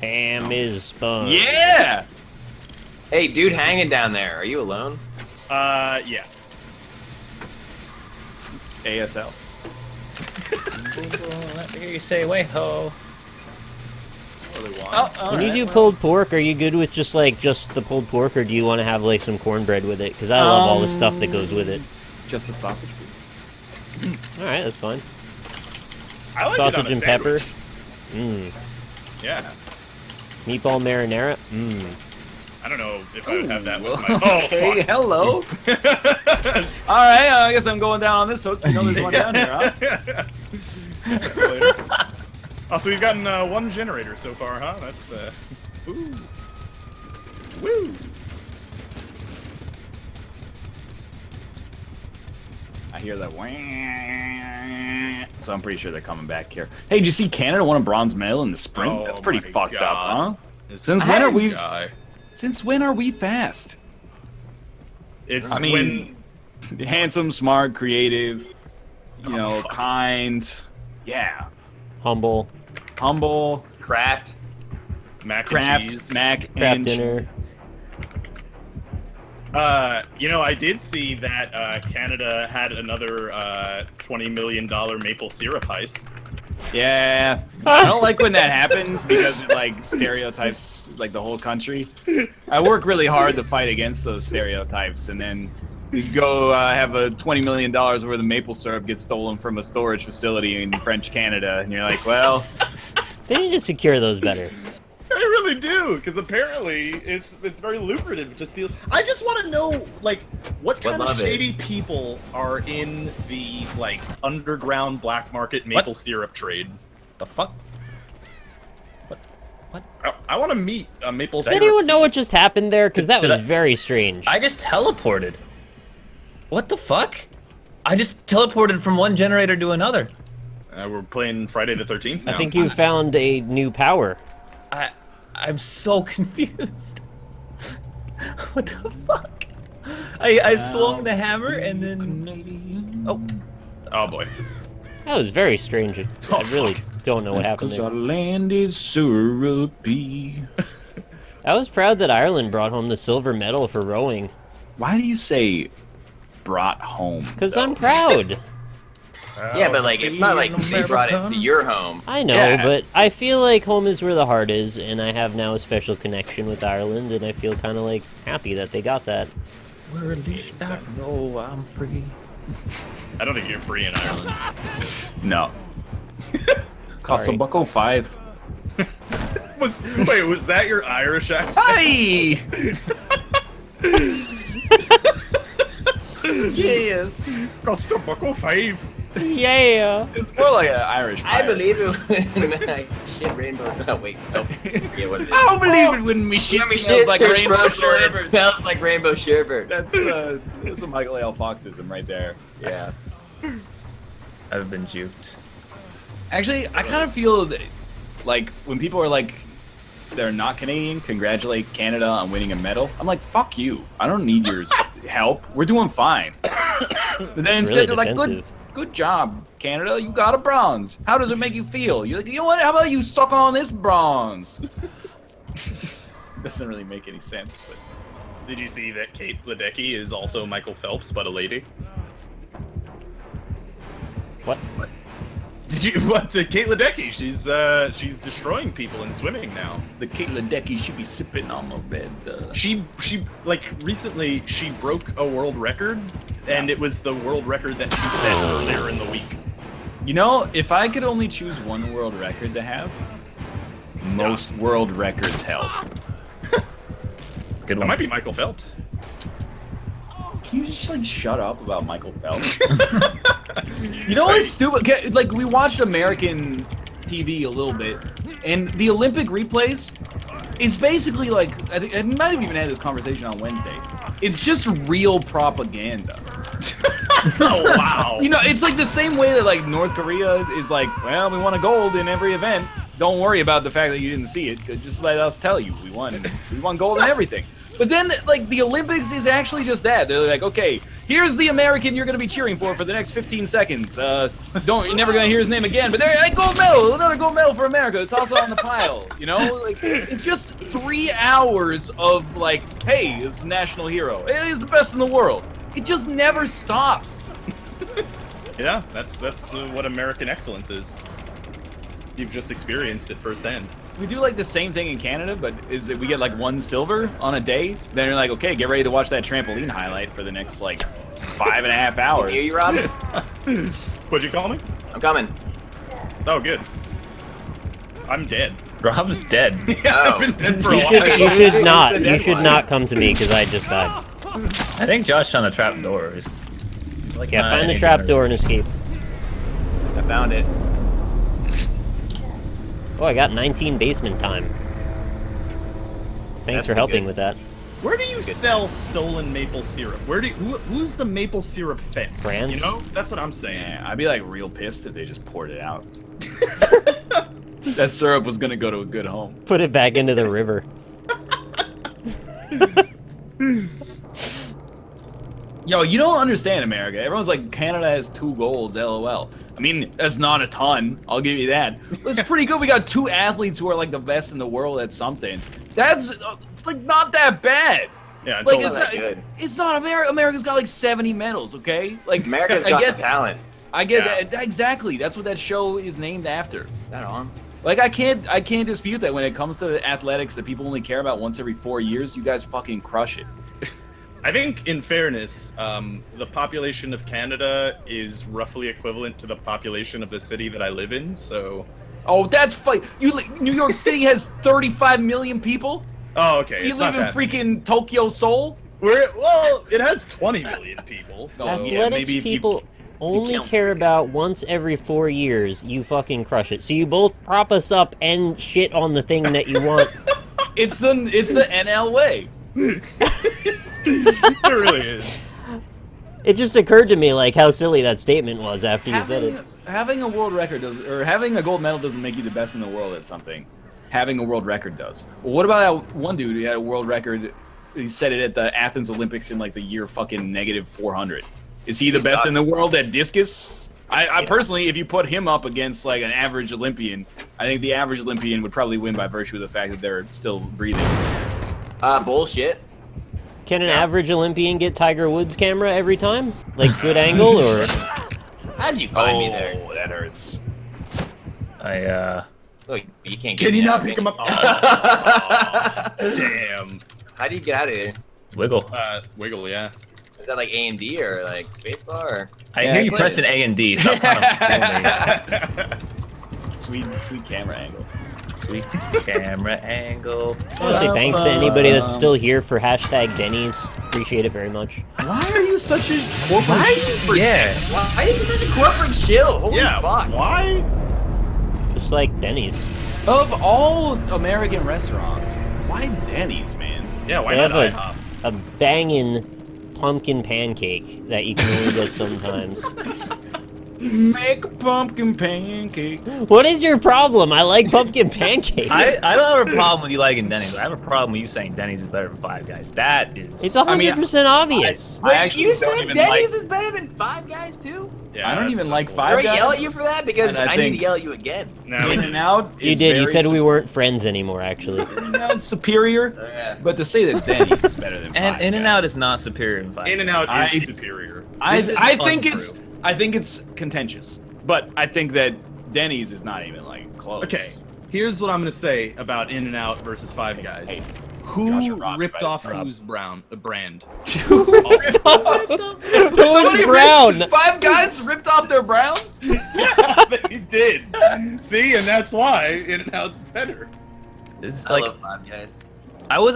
Speaker 2: Ham is sponge.
Speaker 1: Yeah.
Speaker 3: Hey, dude, hanging down there. Are you alone?
Speaker 5: Yes.
Speaker 1: ASL.
Speaker 6: Let me hear you say, "Way ho."
Speaker 2: When you do pulled pork, are you good with just the pulled pork, or do you want to have like some cornbread with it? Because I love all the stuff that goes with it.
Speaker 1: Just the sausage piece.
Speaker 2: All right, that's fine.
Speaker 5: I like
Speaker 2: Sausage
Speaker 5: it on a
Speaker 2: and pepper.
Speaker 5: sandwich. Yeah.
Speaker 2: Meatball marinara.
Speaker 5: I don't know if I would have that with my.
Speaker 1: Okay, hello. All right, I guess I'm going down on this hook. You know there's one down here, huh?
Speaker 5: Oh, so we've gotten one generator so far, huh? That's ooh. Woo.
Speaker 1: I hear that whang. So I'm pretty sure they're coming back here. Hey, did you see Canada won a bronze medal in the sprint?
Speaker 5: Oh,
Speaker 1: That's pretty
Speaker 5: my
Speaker 1: fucked
Speaker 5: God.
Speaker 1: up, huh?
Speaker 5: Guy.
Speaker 1: Since when are we fast?
Speaker 5: It's
Speaker 1: I mean, handsome, smart, creative, you know, kind. Yeah.
Speaker 2: Humble.
Speaker 5: Kraft, mac and
Speaker 1: Kraft,
Speaker 5: cheese.
Speaker 1: mac,
Speaker 2: Kraft
Speaker 1: and
Speaker 2: dinner.
Speaker 5: You know, I did see that Canada had another $20 million maple syrup heist.
Speaker 1: Yeah, I don't like when that happens because it like stereotypes like the whole country. I work really hard to fight against those stereotypes, and then you go have a $20 million worth of maple syrup get stolen from a storage facility in French Canada, and you're like, well,
Speaker 2: They need to secure those better.
Speaker 5: I really do, because apparently it's very lucrative to steal. I just want to know, like, what kind of shady people are in the like underground black market maple syrup trade.
Speaker 6: The fuck? What?
Speaker 5: I want to meet a maple
Speaker 2: Does
Speaker 5: syrup.
Speaker 2: anyone know what just happened there? Because that
Speaker 6: Did
Speaker 2: was
Speaker 6: I-
Speaker 2: very strange.
Speaker 6: I just teleported. What the fuck? I just teleported from one generator to another.
Speaker 5: We're playing Friday the 13th now.
Speaker 2: I think you found a new power.
Speaker 6: I'm so confused. What the fuck? I swung the hammer and then.
Speaker 5: Oh boy.
Speaker 2: That was very strange. I really don't know what happened
Speaker 1: because our
Speaker 2: there.
Speaker 1: land is syrupy.
Speaker 2: I was proud that Ireland brought home the silver medal for rowing.
Speaker 1: Why do you say brought home?
Speaker 2: Because I'm proud.
Speaker 3: Yeah, but like it's not like they brought it to your home.
Speaker 2: I know,
Speaker 1: Yeah.
Speaker 2: but I feel like home is where the heart is, and I have now a special connection with Ireland, and I feel kind of like happy that they got that.
Speaker 6: We're released out. No, I'm free.
Speaker 5: I don't think you're free in Ireland.
Speaker 1: No. Cost
Speaker 2: Sorry.
Speaker 1: $1.05.
Speaker 5: Wait, was that your Irish accent?
Speaker 1: Hi. Yes.
Speaker 5: Cost $1.05.
Speaker 2: Yeah.
Speaker 1: It's more like an Irish.
Speaker 3: I
Speaker 1: pirate.
Speaker 3: believe it when I shit rainbow. No, wait. No. Yeah, what is it?
Speaker 1: I don't believe it when me shit
Speaker 3: When me
Speaker 1: smells
Speaker 3: shit
Speaker 1: like
Speaker 3: turns
Speaker 1: rainbow
Speaker 3: purple and
Speaker 1: sherbet.
Speaker 3: it smells like rainbow sherbet.
Speaker 1: That's a Michael L. Foxism right there.
Speaker 3: Yeah.
Speaker 6: I've been juked.
Speaker 1: Actually, I kind of feel that, like, when people are like, they're not Canadian, congratulate Canada on winning a medal. I'm like, fuck you. I don't need your help. We're doing fine. But then instead
Speaker 2: Really
Speaker 1: they're like,
Speaker 2: defensive.
Speaker 1: good job, Canada. You got a bronze. How does it make you feel? You're like, you know what? How about you suck on this bronze? Doesn't really make any sense, but
Speaker 5: Did you see that Kate Ledecky is also Michael Phelps, but a lady?
Speaker 2: What?
Speaker 5: Did you? What? The Kate Ledecky? She's destroying people in swimming now.
Speaker 1: the Kate Ledecky should be sipping on my red.
Speaker 5: She like recently she broke a world record, and it was the world record that she set earlier in the week.
Speaker 1: You know, if I could only choose one world record to have, most world records held.
Speaker 6: Good
Speaker 5: That
Speaker 6: one.
Speaker 5: might be Michael Phelps.
Speaker 1: Can you just like shut up about Michael Phelps? You know what's stupid? Okay, like we watched American TV a little bit, and the Olympic replays. It's basically like I might have even had this conversation on Wednesday. It's just real propaganda.
Speaker 5: Oh wow.
Speaker 1: You know, it's like the same way that like North Korea is like, well, we won a gold in every event. Don't worry about the fact that you didn't see it. Just let us tell you we won gold in everything. But then, like, the Olympics is actually just that. They're like, okay, here's the American you're going to be cheering for the next 15 seconds. You're never going to hear his name again. But there, hey, gold medal, another gold medal for America. Toss it on the pile. You know, like, it's just 3 hours of like, hey, this is a national hero. Hey, he's the best in the world. It just never stops.
Speaker 5: Yeah, that's what American excellence is. You've just experienced it firsthand.
Speaker 1: We do like the same thing in Canada, but is that we get like 1 silver on a day. Then you're like, okay, get ready to watch that trampoline highlight for the next like 5.5 hours.
Speaker 3: Can you hear you, Rob?
Speaker 5: What'd you call me?
Speaker 3: I'm coming.
Speaker 5: Oh, good. I'm dead.
Speaker 6: Rob's dead.
Speaker 5: Yeah, I've been dead for a while.
Speaker 2: You should not. You should not come to me because I just died.
Speaker 6: I think Josh found the trap door. It's like
Speaker 2: Yeah, find the trap door and escape.
Speaker 3: I found it.
Speaker 2: Oh, I got 19 basement time. Thanks
Speaker 5: That's
Speaker 2: for helping
Speaker 5: good.
Speaker 2: with that.
Speaker 5: Where do you sell stolen maple syrup? Who's the maple syrup fence?
Speaker 2: France?
Speaker 5: You know, that's what I'm saying.
Speaker 1: Yeah, I'd be like real pissed if they just poured it out. That syrup was gonna go to a good home.
Speaker 2: Put it back into the river.
Speaker 1: Yo, you don't understand America. Everyone's like, Canada has 2 golds, LOL. I mean, that's not a ton. I'll give you that. It's pretty good. We got 2 athletes who are like the best in the world at something. That's like not that bad.
Speaker 5: Yeah,
Speaker 1: Like
Speaker 3: totally
Speaker 1: it's not
Speaker 3: good.
Speaker 1: It's not America. America's got like 70 medals. Okay, like
Speaker 3: America's
Speaker 1: I
Speaker 3: got
Speaker 1: get
Speaker 3: the talent.
Speaker 1: I get
Speaker 5: Yeah.
Speaker 1: that exactly. That's what that show is named after.
Speaker 3: That on?
Speaker 1: Like I can't dispute that when it comes to athletics that people only care about once every 4 years. You guys fucking crush it.
Speaker 5: I think, in fairness, the population of Canada is roughly equivalent to the population of the city that I live in. So.
Speaker 1: Oh, that's fine. New York City has 35 million people.
Speaker 5: Oh, okay.
Speaker 1: You
Speaker 5: it's
Speaker 1: live
Speaker 5: not
Speaker 1: in
Speaker 5: that.
Speaker 1: freaking Tokyo, Seoul.
Speaker 5: Well, it has 20 million people. So.
Speaker 1: Oh, yeah,
Speaker 2: Athletics
Speaker 1: maybe if you-
Speaker 2: people only
Speaker 1: count
Speaker 2: care about once every 4 years. You fucking crush it. So you both prop us up and shit on the thing that you want.
Speaker 1: It's the NL way.
Speaker 5: It really is.
Speaker 2: It just occurred to me like how silly that statement was after you said it.
Speaker 1: Having a world record or having a gold medal doesn't make you the best in the world at something. Having a world record does. Well, what about that one dude who had a world record? He set it at the Athens Olympics in like the year fucking -400. Is he the best in the world at discus? I personally, if you put him up against like an average Olympian, I think the average Olympian would probably win by virtue of the fact that they're still breathing.
Speaker 3: Bullshit.
Speaker 2: Can an average Olympian get Tiger Woods' camera every time? Like good angle or?
Speaker 3: How'd you find me there?
Speaker 1: Oh, that hurts.
Speaker 3: Look, you can't get
Speaker 5: Can you
Speaker 3: me
Speaker 5: not
Speaker 3: out
Speaker 5: pick
Speaker 3: of
Speaker 5: him up?
Speaker 3: here.
Speaker 5: Damn.
Speaker 3: How do you get out of here?
Speaker 6: Wiggle.
Speaker 5: Wiggle, yeah.
Speaker 3: Is that like A and D or like spacebar? Or?
Speaker 6: I
Speaker 1: Yeah,
Speaker 6: hear you
Speaker 1: it's like-
Speaker 6: pressing A and D. Stop trying to fool me.
Speaker 1: Sweet camera angle.
Speaker 6: Sweet camera angle.
Speaker 2: I want to say thanks to anybody that's still here for hashtag Denny's. Appreciate it very much.
Speaker 1: Why are you such a corporate shit?
Speaker 6: Yeah.
Speaker 3: Why are you such a corporate shill? Holy
Speaker 5: Yeah,
Speaker 3: fuck.
Speaker 5: why?
Speaker 2: Just like Denny's.
Speaker 1: Of all American restaurants, why Denny's, man?
Speaker 5: Yeah, why
Speaker 2: They
Speaker 5: not
Speaker 2: have
Speaker 5: IHOP?
Speaker 2: a banging pumpkin pancake that you can only get sometimes.
Speaker 1: Make a pumpkin pancake.
Speaker 2: What is your problem? I like pumpkin pancakes.
Speaker 6: I don't have a problem with you liking Denny's. I have a problem with you saying Denny's is better than Five Guys. That is.
Speaker 2: It's 100% obvious.
Speaker 1: I actually
Speaker 3: You
Speaker 1: don't
Speaker 3: said
Speaker 1: even
Speaker 3: Denny's
Speaker 1: like-
Speaker 3: is better than Five Guys too?
Speaker 5: Yeah,
Speaker 1: I don't
Speaker 5: that's-
Speaker 1: even
Speaker 5: that's
Speaker 1: like
Speaker 5: a
Speaker 1: Five
Speaker 3: Did I
Speaker 1: Guys.
Speaker 3: yell at you for that? Because
Speaker 1: And I
Speaker 3: I need
Speaker 1: think-
Speaker 3: to yell at you again.
Speaker 5: No.
Speaker 1: In-N-Out
Speaker 2: You
Speaker 1: is
Speaker 2: did. You
Speaker 1: very
Speaker 2: said we weren't friends anymore, actually.
Speaker 1: In-N-Out's superior,
Speaker 3: Yeah.
Speaker 1: but to say that Denny's is better than
Speaker 6: And
Speaker 1: Five
Speaker 6: In-N-Out
Speaker 1: Guys-
Speaker 6: is not superior than Five Guys.
Speaker 5: In-N-Out
Speaker 1: I-
Speaker 5: is superior.
Speaker 1: I
Speaker 6: This is
Speaker 1: think
Speaker 6: untrue.
Speaker 1: I think it's contentious, but I think that Denny's is not even like close.
Speaker 5: Okay, here's what I'm gonna say about In-N-Out versus Five Guys.
Speaker 1: Hey, Josh
Speaker 5: Who
Speaker 1: and Rob,
Speaker 5: ripped
Speaker 1: right?
Speaker 5: off
Speaker 1: Rob.
Speaker 5: whose brand?
Speaker 2: Who was brown?
Speaker 1: Five Guys ripped off their brown.
Speaker 5: Yeah, they did. See, and that's why In-N-Out's better.
Speaker 6: This is
Speaker 3: I
Speaker 6: like
Speaker 3: love Five Guys.
Speaker 6: I was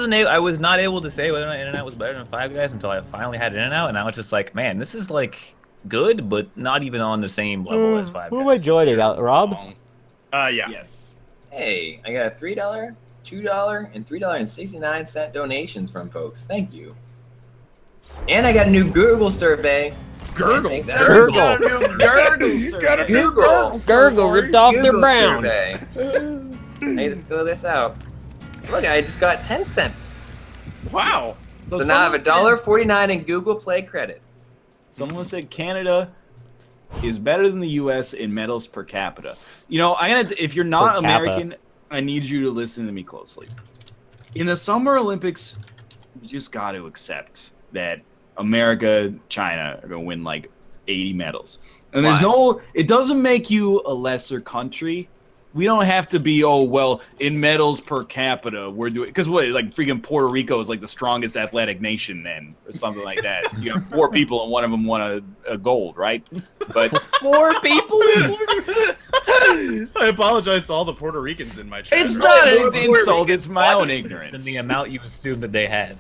Speaker 6: not able to say whether or not In-N-Out was better than Five Guys until I finally had In-N-Out, and I was just like, man, this is like good, but not even on the same level as Five
Speaker 2: Who am I
Speaker 6: Guys.
Speaker 2: joining out? Rob?
Speaker 5: Yeah.
Speaker 1: Yes.
Speaker 3: Hey, I got a $3, $2, and $3.69 donations from folks. Thank you. And I got a new Google survey.
Speaker 5: Gurgle.
Speaker 3: think that-
Speaker 2: Gurgle. Gurgle ripped off their
Speaker 3: Google
Speaker 2: brown.
Speaker 3: survey. I need to fill this out. Look, I just got 10 cents.
Speaker 5: Wow.
Speaker 3: So now I have $1.49 in Google Play credit.
Speaker 1: Someone said Canada is better than the U.S. in medals per capita. You know, if you're not
Speaker 2: Per capita.
Speaker 1: American, I need you to listen to me closely. In the Summer Olympics, you just got to accept that America, China are going to win like 80 medals. And there's it doesn't make you a lesser country. We don't have to be, in medals per capita, we're doing, because like freaking Puerto Rico is like the strongest athletic nation then, or something like that. You have 4 people and one of them won a gold, right? But
Speaker 3: 4 people?
Speaker 5: I apologize to all the Puerto Ricans in my chat.
Speaker 1: it's not an insult, it's my own
Speaker 6: Than
Speaker 1: ignorance.
Speaker 6: the amount you assumed that they had.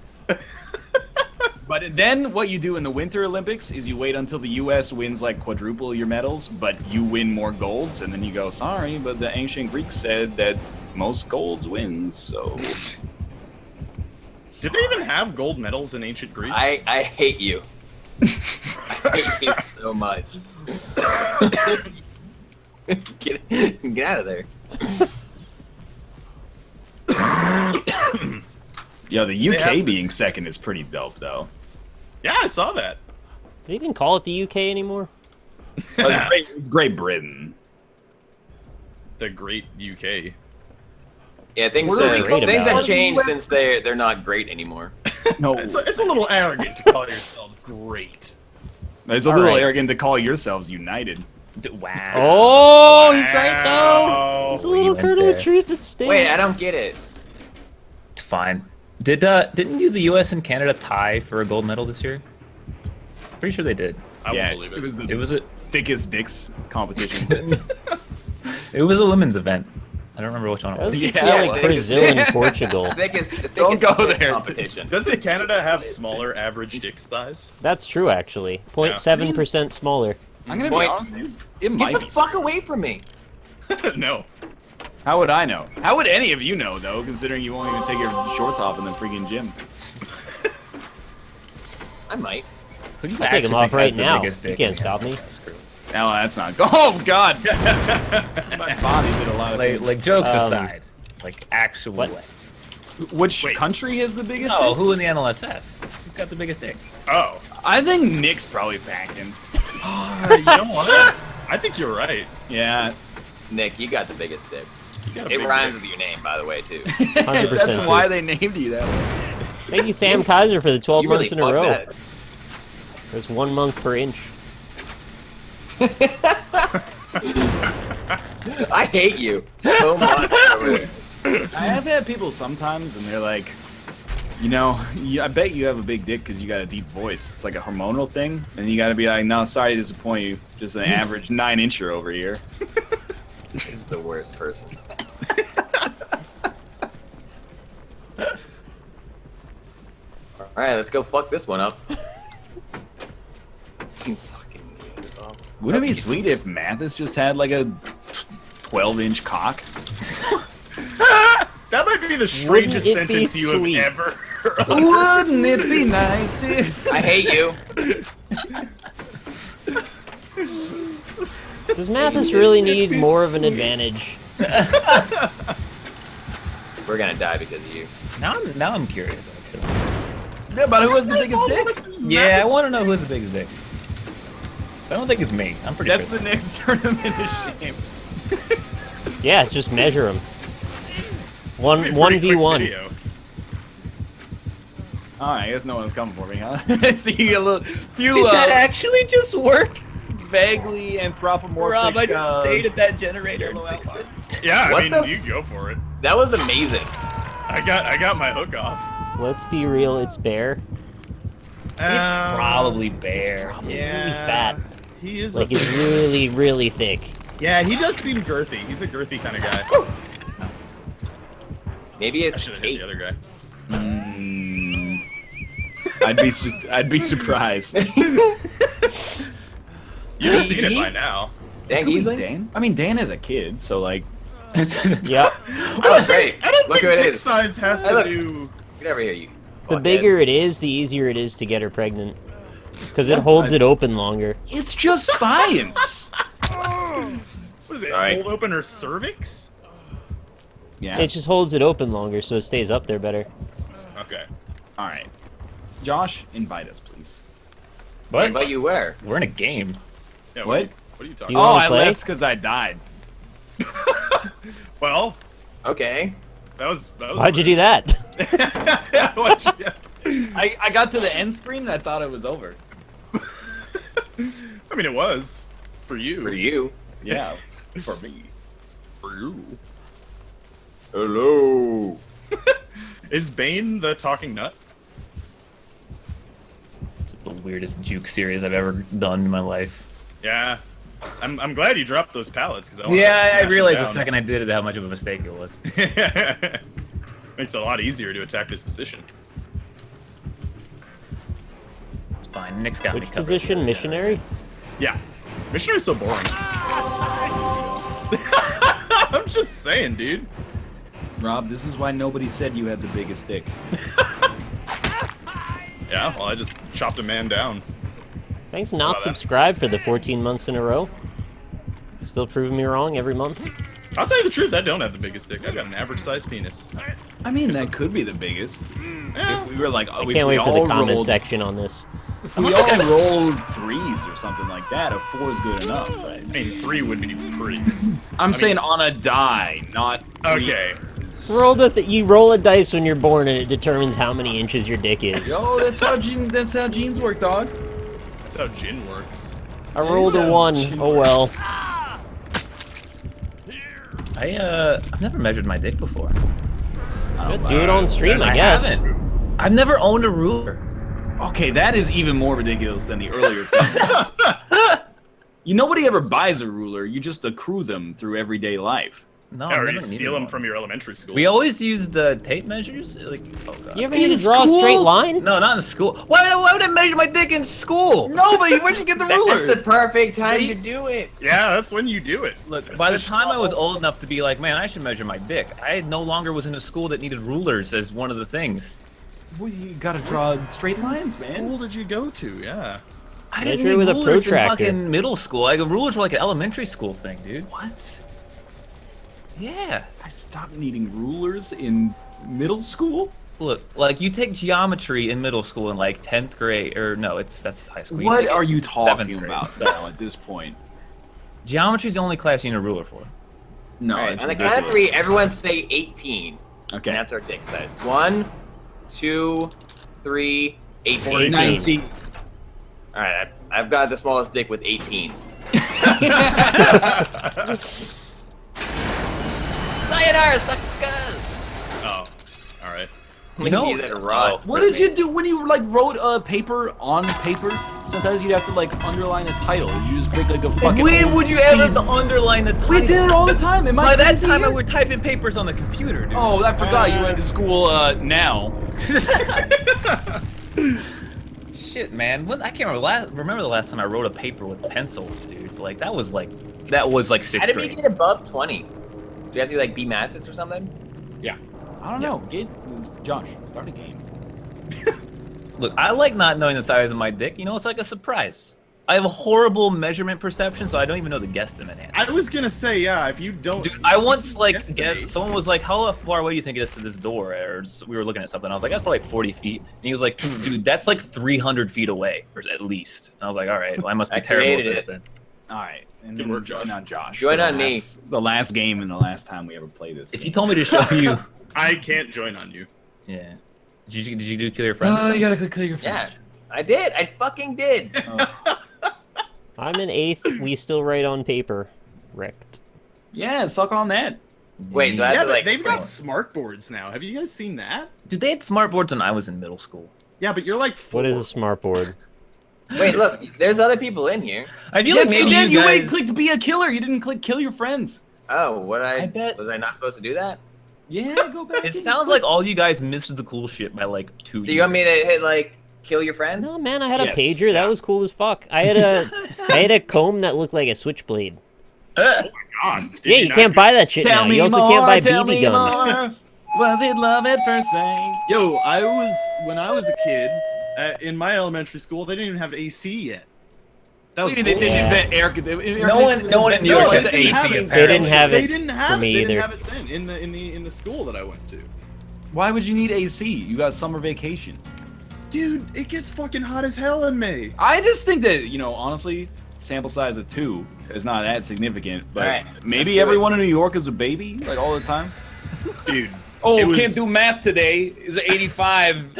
Speaker 1: But then what you do in the Winter Olympics is you wait until the U.S. wins like quadruple your medals, but you win more golds, and then you go, sorry, but the ancient Greeks said that most golds wins, so...
Speaker 5: Did they even have gold medals in ancient Greece?
Speaker 3: I hate you. I hate you so much. Get out of there.
Speaker 1: Yeah, the UK
Speaker 5: have-
Speaker 1: being second is pretty dope, though.
Speaker 5: Yeah, I saw that.
Speaker 2: Do they even call it the UK anymore?
Speaker 1: It's Great Britain.
Speaker 5: The great UK.
Speaker 3: Yeah, things
Speaker 2: What are we great
Speaker 3: things
Speaker 2: about?
Speaker 3: have changed since they're not great anymore.
Speaker 1: No,
Speaker 5: It's a little arrogant to call yourselves great.
Speaker 1: it's a
Speaker 2: All
Speaker 1: little
Speaker 2: right.
Speaker 1: arrogant to call yourselves united.
Speaker 6: Wow.
Speaker 2: Oh, he's right though.
Speaker 5: Wow.
Speaker 2: There's a little
Speaker 6: went
Speaker 2: kernel of
Speaker 6: there.
Speaker 2: truth at stake.
Speaker 3: Wait, I don't get it.
Speaker 6: It's fine. Didn't the U.S. and Canada tie for a gold medal this year? Pretty sure they did.
Speaker 5: I
Speaker 1: Yeah,
Speaker 5: won't believe it.
Speaker 1: it was the
Speaker 6: It was a
Speaker 1: thickest dicks competition.
Speaker 6: it was a women's event. I don't remember which one it
Speaker 2: That was
Speaker 6: was.
Speaker 1: Yeah,
Speaker 2: between, like
Speaker 3: well,
Speaker 2: Brazil and Portugal.
Speaker 3: Don't
Speaker 1: go there.
Speaker 3: Competition.
Speaker 5: Doesn't Canada have smaller average dick size?
Speaker 2: That's true, actually. 0.7% smaller.
Speaker 1: I'm gonna be
Speaker 3: Points.
Speaker 1: honest with you. It
Speaker 3: Get
Speaker 1: might
Speaker 3: the
Speaker 1: be.
Speaker 3: fuck away from me.
Speaker 5: No.
Speaker 1: How would I know? How would any of you know, though, considering you won't even take your shorts off in the freaking gym?
Speaker 3: I might.
Speaker 6: Who do you
Speaker 2: I'll take
Speaker 6: actually
Speaker 2: him off
Speaker 6: think
Speaker 2: right
Speaker 6: has the
Speaker 2: now.
Speaker 6: biggest
Speaker 2: You
Speaker 6: dick
Speaker 2: can't
Speaker 6: in
Speaker 2: stop me.
Speaker 6: Canada? Screw it.
Speaker 1: Oh, that's not. Oh God! My body did a lot of things.
Speaker 6: Like jokes
Speaker 2: Um,
Speaker 6: aside, like actual.
Speaker 2: what?
Speaker 1: Which
Speaker 5: Wait.
Speaker 1: country has the biggest?
Speaker 6: No,
Speaker 1: dicks?
Speaker 6: who in the NLSS? Who's got the biggest dick?
Speaker 5: Oh.
Speaker 1: I think Nick's probably packing.
Speaker 5: You know what? I think you're right.
Speaker 1: Yeah,
Speaker 3: Nick, you got the biggest dick.
Speaker 5: You got a
Speaker 3: It
Speaker 5: big
Speaker 3: rhymes
Speaker 5: dick.
Speaker 3: with your name, by the way, too.
Speaker 2: 100%
Speaker 1: that's
Speaker 2: true.
Speaker 1: why they named you that way.
Speaker 2: Thank you, Sam Kaiser, for the 12
Speaker 3: You really
Speaker 2: months in a
Speaker 3: fucked
Speaker 2: row.
Speaker 3: that.
Speaker 2: There's 1 month per inch.
Speaker 3: I hate you so much.
Speaker 1: I have had people sometimes, and they're like, you know, I bet you have a big dick because you got a deep voice. It's like a hormonal thing, and you got to be like, no, sorry to disappoint you. Just an average 9-incher over here.
Speaker 3: This is the worst person. Alright, let's go fuck this one up. You fucking Neanderthal.
Speaker 1: Wouldn't it be sweet if Mathis just had like a 12-inch cock?
Speaker 5: That might be the strangest
Speaker 2: Wouldn't it be
Speaker 5: sentence you
Speaker 2: sweet?
Speaker 5: have ever heard.
Speaker 1: Wouldn't it be nice if...
Speaker 3: I hate you.
Speaker 2: Does Mathis really need more of an advantage?
Speaker 3: We're gonna die because of you.
Speaker 6: Now I'm curious. Actually.
Speaker 1: Yeah, but who has the biggest dick?
Speaker 6: Yeah, I want to know who has the biggest dick. So I don't think it's me. I'm pretty
Speaker 1: That's
Speaker 6: sure.
Speaker 1: the next tournament of shame.
Speaker 2: Yeah, just measure them.
Speaker 5: Pretty quick
Speaker 2: 1v1.
Speaker 5: video.
Speaker 1: Alright, I guess no one's coming for me, huh? See a little few
Speaker 6: Did that actually just work?
Speaker 1: vaguely anthropomorphic.
Speaker 6: Rob, I just stayed at that generator and
Speaker 1: yellow
Speaker 6: fixed it.
Speaker 1: outlines.
Speaker 5: Yeah,
Speaker 3: What
Speaker 5: I mean,
Speaker 3: the-
Speaker 5: you go for it.
Speaker 3: That was amazing.
Speaker 5: I got my hook off.
Speaker 2: Let's be real, it's Bear.
Speaker 6: It's probably Bear.
Speaker 2: Probably really fat.
Speaker 5: He is
Speaker 2: Like, it's really, really thick.
Speaker 5: yeah, he does seem girthy. He's a girthy kind of guy.
Speaker 3: Maybe
Speaker 5: I
Speaker 3: it's
Speaker 5: should have hit
Speaker 3: Kate.
Speaker 5: the other guy.
Speaker 1: I'd be surprised.
Speaker 5: You've have seen it by now.
Speaker 3: Dan
Speaker 1: Could be
Speaker 3: Giesling?
Speaker 1: Dan? I mean, Dan is a kid, so like.
Speaker 2: Yep.
Speaker 3: Oh, great.
Speaker 5: I don't
Speaker 3: Look
Speaker 5: think
Speaker 3: who it
Speaker 5: dick
Speaker 3: is.
Speaker 5: size has
Speaker 3: Hey,
Speaker 5: to
Speaker 3: look.
Speaker 5: do.
Speaker 3: Get over here, you.
Speaker 2: The
Speaker 3: fuckhead.
Speaker 2: bigger it is, the easier it is to get her pregnant. Because it holds it open longer.
Speaker 1: It's just science.
Speaker 5: What is it?
Speaker 3: Sorry.
Speaker 5: Hold open her cervix?
Speaker 1: Yeah.
Speaker 2: It just holds it open longer so it stays up there better.
Speaker 5: Okay.
Speaker 1: All right. Josh, invite us, please.
Speaker 6: What?
Speaker 3: Invite you where?
Speaker 6: We're in a game.
Speaker 5: Yeah,
Speaker 1: What?
Speaker 5: What are you
Speaker 2: Do
Speaker 5: talking
Speaker 2: you
Speaker 1: Oh,
Speaker 2: wanna
Speaker 1: I
Speaker 2: play?
Speaker 1: left because I died.
Speaker 5: about? Well,
Speaker 3: Okay.
Speaker 5: that was
Speaker 2: Why'd you do that?
Speaker 5: What'd you-
Speaker 1: I got to the end screen and I thought it was over.
Speaker 5: I mean, it was. For you.
Speaker 3: For you.
Speaker 1: Yeah, for me.
Speaker 5: For you.
Speaker 3: Hello.
Speaker 5: Is Bane the talking nut?
Speaker 6: This is the weirdest juke series I've ever done in my life.
Speaker 5: Yeah. I'm glad you dropped those pallets because
Speaker 6: Yeah, I realized the second I did it how much of a mistake it was.
Speaker 5: Makes it a lot easier to attack this position.
Speaker 6: It's fine. Nick's got me
Speaker 2: Which
Speaker 6: covered.
Speaker 2: position? Missionary?
Speaker 5: Yeah. Missionary's so boring. I'm just saying, dude.
Speaker 1: Rob, this is why nobody said you had the biggest dick.
Speaker 5: Yeah, well, I just chopped a man down.
Speaker 2: Thanks
Speaker 5: Wow,
Speaker 2: not
Speaker 5: that-
Speaker 2: subscribed for the 14 months in a row. Still proving me wrong every month.
Speaker 5: I'll tell you the truth, I don't have the biggest dick. I've got an average-sized penis.
Speaker 1: I mean, that could be the biggest.
Speaker 5: Yeah.
Speaker 1: If we were like,
Speaker 2: I
Speaker 1: if
Speaker 2: can't
Speaker 1: we
Speaker 2: wait for the
Speaker 1: all
Speaker 2: comment
Speaker 1: rolled,
Speaker 2: section on this.
Speaker 1: If we all rolled threes or something like that, a 4 is good enough. Right?
Speaker 5: I mean, 3 would be pretty...
Speaker 1: I'm saying on a die, not three.
Speaker 5: Okay.
Speaker 2: You roll a dice when you're born and it determines how many inches your dick is.
Speaker 1: Yo, that's how genes work, dog.
Speaker 5: That's how gin works.
Speaker 2: I rolled a 1. Oh well.
Speaker 6: I've never measured my dick before.
Speaker 2: Do it on stream, I
Speaker 6: I
Speaker 2: guess.
Speaker 6: haven't. I've never owned a ruler.
Speaker 1: Okay, that is even more ridiculous than the earlier stuff. Nobody ever buys a ruler. You just accrue them through everyday life.
Speaker 6: No,
Speaker 5: Or
Speaker 6: I've
Speaker 5: you
Speaker 6: never needed
Speaker 5: steal them
Speaker 6: one.
Speaker 5: from your elementary school.
Speaker 6: We always use the tape measures. Like, oh god.
Speaker 2: You ever
Speaker 1: In
Speaker 2: need to draw a straight
Speaker 1: school?
Speaker 2: line?
Speaker 6: No, not in school. Why would I measure my dick in school?
Speaker 1: No, but where'd you get the ruler?
Speaker 3: That's the perfect time to do it.
Speaker 5: Yeah, that's when you do it.
Speaker 6: Look,
Speaker 5: That's
Speaker 6: by the
Speaker 5: the
Speaker 6: time I was
Speaker 5: shit.
Speaker 6: old enough to be like, man, I should measure my dick, I no longer was in a school that needed rulers as one of the things.
Speaker 1: Well, you gotta draw straight
Speaker 5: What
Speaker 1: lines,
Speaker 5: school
Speaker 1: man.
Speaker 5: did you go to? Yeah.
Speaker 6: I
Speaker 2: Measure
Speaker 6: didn't need
Speaker 2: with a
Speaker 6: rulers in
Speaker 2: protractor.
Speaker 6: fucking middle school. Like, rulers were like an elementary school thing, dude.
Speaker 1: What?
Speaker 6: Yeah.
Speaker 1: I stopped needing rulers in middle school?
Speaker 6: Look, like you take geometry in middle school in like 10th grade, or no, that's high school.
Speaker 1: What
Speaker 6: take
Speaker 1: are
Speaker 6: it
Speaker 1: you
Speaker 6: 7th
Speaker 1: talking
Speaker 6: grade.
Speaker 1: about now at this point?
Speaker 6: Geometry's the only class you need a ruler for.
Speaker 1: No,
Speaker 3: All right,
Speaker 1: it's
Speaker 3: on the count of
Speaker 1: ridiculous.
Speaker 3: 3, everyone say 18.
Speaker 1: Okay.
Speaker 3: And that's our dick size. 1, 2, 3, 18.
Speaker 2: 14.
Speaker 1: 19.
Speaker 3: All right, I've got the smallest dick with 18. Sayonara, suckers!
Speaker 5: Oh, all right.
Speaker 3: We
Speaker 6: know-
Speaker 3: can use that to rot.
Speaker 1: What did you do when you like wrote a paper on paper? Sometimes you'd have to like underline a title. You just make like a fucking.
Speaker 6: When
Speaker 1: old
Speaker 6: would you ever
Speaker 1: scene.
Speaker 6: underline the title?
Speaker 1: We did it all the time. Am I
Speaker 6: By that
Speaker 1: crazy
Speaker 6: time, I
Speaker 1: here?
Speaker 6: would type in papers on the computer, dude.
Speaker 1: Oh, I forgot you went to school now.
Speaker 6: Shit, man. What? I can't remember the last time I wrote a paper with pencil, dude. Like that was like
Speaker 3: How
Speaker 6: 6th
Speaker 3: did we
Speaker 6: grade.
Speaker 3: get above 20? Do you have to like be Mathis or something?
Speaker 1: I don't know. Josh, start a game.
Speaker 6: Look, I like not knowing the size of my dick. You know, it's like a surprise. I have a horrible measurement perception, so I don't even know the guesstimate answer.
Speaker 5: I was gonna say, yeah, if you don't.
Speaker 6: Dude, I once like
Speaker 5: Guesstimate.
Speaker 6: someone was like, "How far away do you think it is to this door?" Or we were looking at something. I was like, "That's probably like 40 feet." And he was like, "Dude, that's like 300 feet away, or at least." And I was like, "All right, well, I must be
Speaker 3: I
Speaker 6: terrible at
Speaker 3: created
Speaker 6: this
Speaker 3: it.
Speaker 6: then."
Speaker 1: All right. And
Speaker 5: Good
Speaker 1: then
Speaker 5: work, Josh.
Speaker 1: Join on Josh.
Speaker 3: Join
Speaker 1: for the
Speaker 3: on me.
Speaker 1: The last game and the last time we ever played this.
Speaker 6: If you told me to show you,
Speaker 5: I can't join on you.
Speaker 6: yeah, did you do kill your friends?
Speaker 1: you gotta kill your
Speaker 3: Yeah.
Speaker 1: friends.
Speaker 3: I did. I fucking did.
Speaker 2: I'm in 8th. We still write on paper. Wrecked.
Speaker 1: Yeah, suck on that.
Speaker 3: Wait, do I have
Speaker 5: Yeah,
Speaker 3: to
Speaker 5: but
Speaker 3: like?
Speaker 5: they've got smart boards now. Have you guys seen that?
Speaker 6: Dude, they had smart boards when I was in middle school.
Speaker 5: Yeah, but you're like 4.
Speaker 2: What is a smart board?
Speaker 3: Wait, look. There's other people in here.
Speaker 6: I feel
Speaker 1: Yes,
Speaker 6: like
Speaker 1: you
Speaker 6: maybe
Speaker 1: did.
Speaker 6: you
Speaker 1: You
Speaker 6: guys.
Speaker 1: clicked be a killer. You didn't click kill your friends.
Speaker 3: Oh, what
Speaker 6: I bet-
Speaker 3: was I not supposed to do that?
Speaker 1: Yeah, go back.
Speaker 6: It
Speaker 1: and
Speaker 6: sounds
Speaker 1: click.
Speaker 6: like all you guys missed the cool shit by like 2 years.
Speaker 3: So you want me to hit like kill your friends?
Speaker 2: No, man, I had
Speaker 1: Yes.
Speaker 2: a pager. That was cool as fuck. I had a comb that looked like a switchblade.
Speaker 5: God. Did
Speaker 2: Yeah, you
Speaker 5: not
Speaker 2: can't
Speaker 5: do-
Speaker 2: buy that shit now. You also can't buy BB guns.
Speaker 1: Was it love at first sight? Yo, when I was a kid,
Speaker 5: In my elementary school, they didn't even have AC yet. That was
Speaker 1: They didn't invent air conditioning.
Speaker 6: No one in New York has
Speaker 5: they
Speaker 6: AC.
Speaker 5: didn't
Speaker 2: They didn't have
Speaker 5: They
Speaker 2: it
Speaker 5: didn't
Speaker 2: for
Speaker 5: have it.
Speaker 2: me
Speaker 5: They
Speaker 2: either.
Speaker 5: didn't have it then in the school that I went to.
Speaker 1: Why would you need AC? You got summer vacation.
Speaker 5: Dude, it gets fucking hot as hell in May.
Speaker 1: I just think that, you know, honestly, sample size of 2 is not that significant. But
Speaker 3: All right,
Speaker 1: maybe
Speaker 3: let's do
Speaker 1: everyone in New York is a baby, like all the time.
Speaker 5: Dude.
Speaker 1: Oh,
Speaker 5: It was-
Speaker 1: can't do math today. Is 85.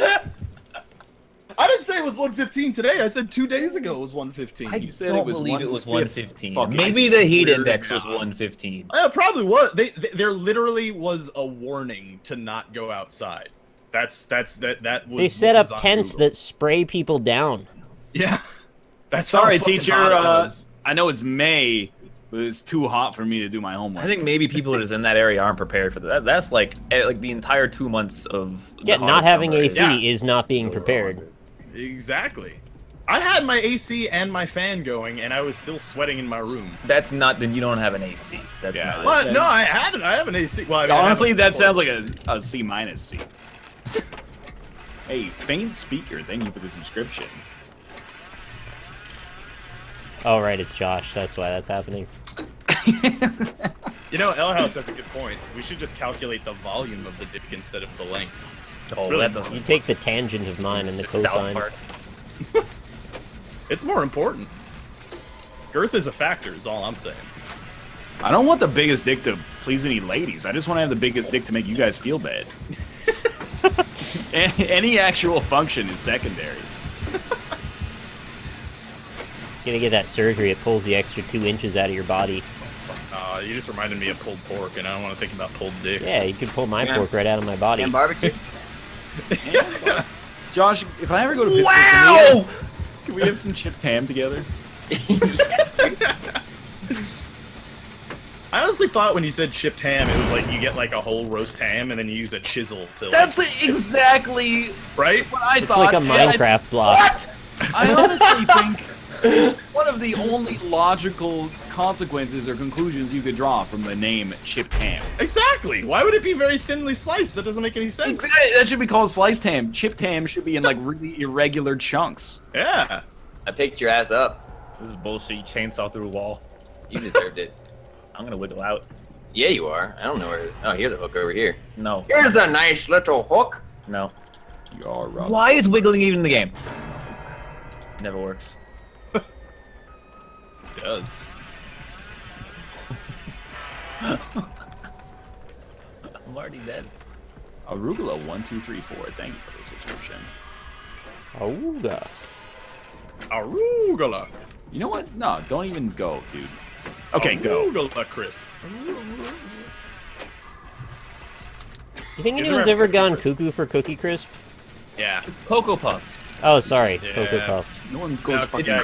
Speaker 5: I didn't say it was 115 today. I said 2 days ago it was 115.
Speaker 1: You said
Speaker 6: don't
Speaker 1: it was
Speaker 6: believe it was 115.
Speaker 1: Fucking-
Speaker 6: Maybe
Speaker 1: I
Speaker 6: the heat
Speaker 5: swear to
Speaker 6: index was
Speaker 5: God.
Speaker 6: 115.
Speaker 5: It probably was. There literally was a warning to not go outside. That was.
Speaker 2: They set
Speaker 5: what
Speaker 2: up
Speaker 5: was on
Speaker 2: tents
Speaker 5: Google.
Speaker 2: that spray people down.
Speaker 5: Yeah. That's
Speaker 1: Sorry,
Speaker 5: how fucking
Speaker 1: teacher.
Speaker 5: hot it was.
Speaker 1: I know it's May, but it's too hot for me to do my homework.
Speaker 6: I think maybe people that is in that area aren't prepared for that. That's like the entire 2 months of the
Speaker 2: Yeah, not
Speaker 6: hottest
Speaker 2: having
Speaker 6: summer.
Speaker 2: AC
Speaker 5: Yeah.
Speaker 2: is not being prepared.
Speaker 5: Exactly. I had my AC and my fan going, and I was still sweating in my room.
Speaker 6: That's not. Then you don't have an AC. That's
Speaker 1: Yeah,
Speaker 6: not.
Speaker 5: What? No, I have an AC. Well, I mean, I have
Speaker 1: Honestly,
Speaker 5: a-
Speaker 1: that sounds like a C minus C. Hey, faint speaker. Thank you for the subscription.
Speaker 2: Oh, right, it's Josh. That's why that's happening.
Speaker 5: You know, L House has a good point. We should just calculate the volume of the dick instead of the length.
Speaker 6: Oh,
Speaker 5: really
Speaker 6: that
Speaker 5: fun.
Speaker 6: doesn't.
Speaker 2: You take the tangent of mine and the
Speaker 6: South
Speaker 2: cosine.
Speaker 6: Park.
Speaker 5: It's more important. Girth is a factor, is all I'm saying.
Speaker 1: I don't want the biggest dick to please any ladies. I just want to have the biggest dick to make you guys feel bad. Any actual function is secondary.
Speaker 2: Gonna get that surgery. It pulls the extra 2 inches out of your body.
Speaker 5: You just reminded me of pulled pork, and I don't want to think about pulled dicks.
Speaker 2: Yeah, you can pull my
Speaker 3: Yeah.
Speaker 2: pork right out of my body.
Speaker 3: And barbecue.
Speaker 1: Josh, if I ever go to Pittsburgh,
Speaker 6: Wow!
Speaker 1: can we have some chipped ham together?
Speaker 5: I honestly thought when you said chipped ham, it was like you get like a whole roast ham and then you use a chisel to.
Speaker 1: That's exactly
Speaker 5: right.
Speaker 1: what I
Speaker 2: It's
Speaker 1: thought.
Speaker 2: like a Minecraft block.
Speaker 1: I honestly think it's one of the only logical consequences or conclusions you could draw from the name chipped ham.
Speaker 5: Exactly. Why would it be very thinly sliced? That doesn't make any sense.
Speaker 1: Exactly. That should be called sliced ham. Chipped ham should be in like really irregular chunks.
Speaker 5: Yeah.
Speaker 3: I picked your ass up.
Speaker 6: This is bullshit. You chainsaw through a wall.
Speaker 3: You deserved it.
Speaker 6: I'm gonna wiggle out.
Speaker 3: Yeah, you are. I don't know where. Oh, here's a hook over here.
Speaker 6: No.
Speaker 3: Here's a nice little hook.
Speaker 6: No.
Speaker 1: You're wrong.
Speaker 6: Why is wiggling even in the game? Never works.
Speaker 5: It does.
Speaker 6: I'm already dead.
Speaker 1: Arugula1234. Thank you for the subscription.
Speaker 2: Auga.
Speaker 5: Arugula.
Speaker 1: You know what? No, don't even go, dude. Okay, go.
Speaker 5: Arugula crisp.
Speaker 2: You think
Speaker 5: Is
Speaker 2: anyone's
Speaker 5: there a
Speaker 2: ever
Speaker 5: Cookie
Speaker 2: gone
Speaker 5: Crisp?
Speaker 2: cuckoo for Cookie Crisp?
Speaker 5: Yeah.
Speaker 6: It's Cocoa Puff.
Speaker 2: Oh, sorry,
Speaker 5: Yeah.
Speaker 2: Cocoa Puffs.
Speaker 1: No one goes
Speaker 5: No,
Speaker 1: fucking.
Speaker 5: yeah.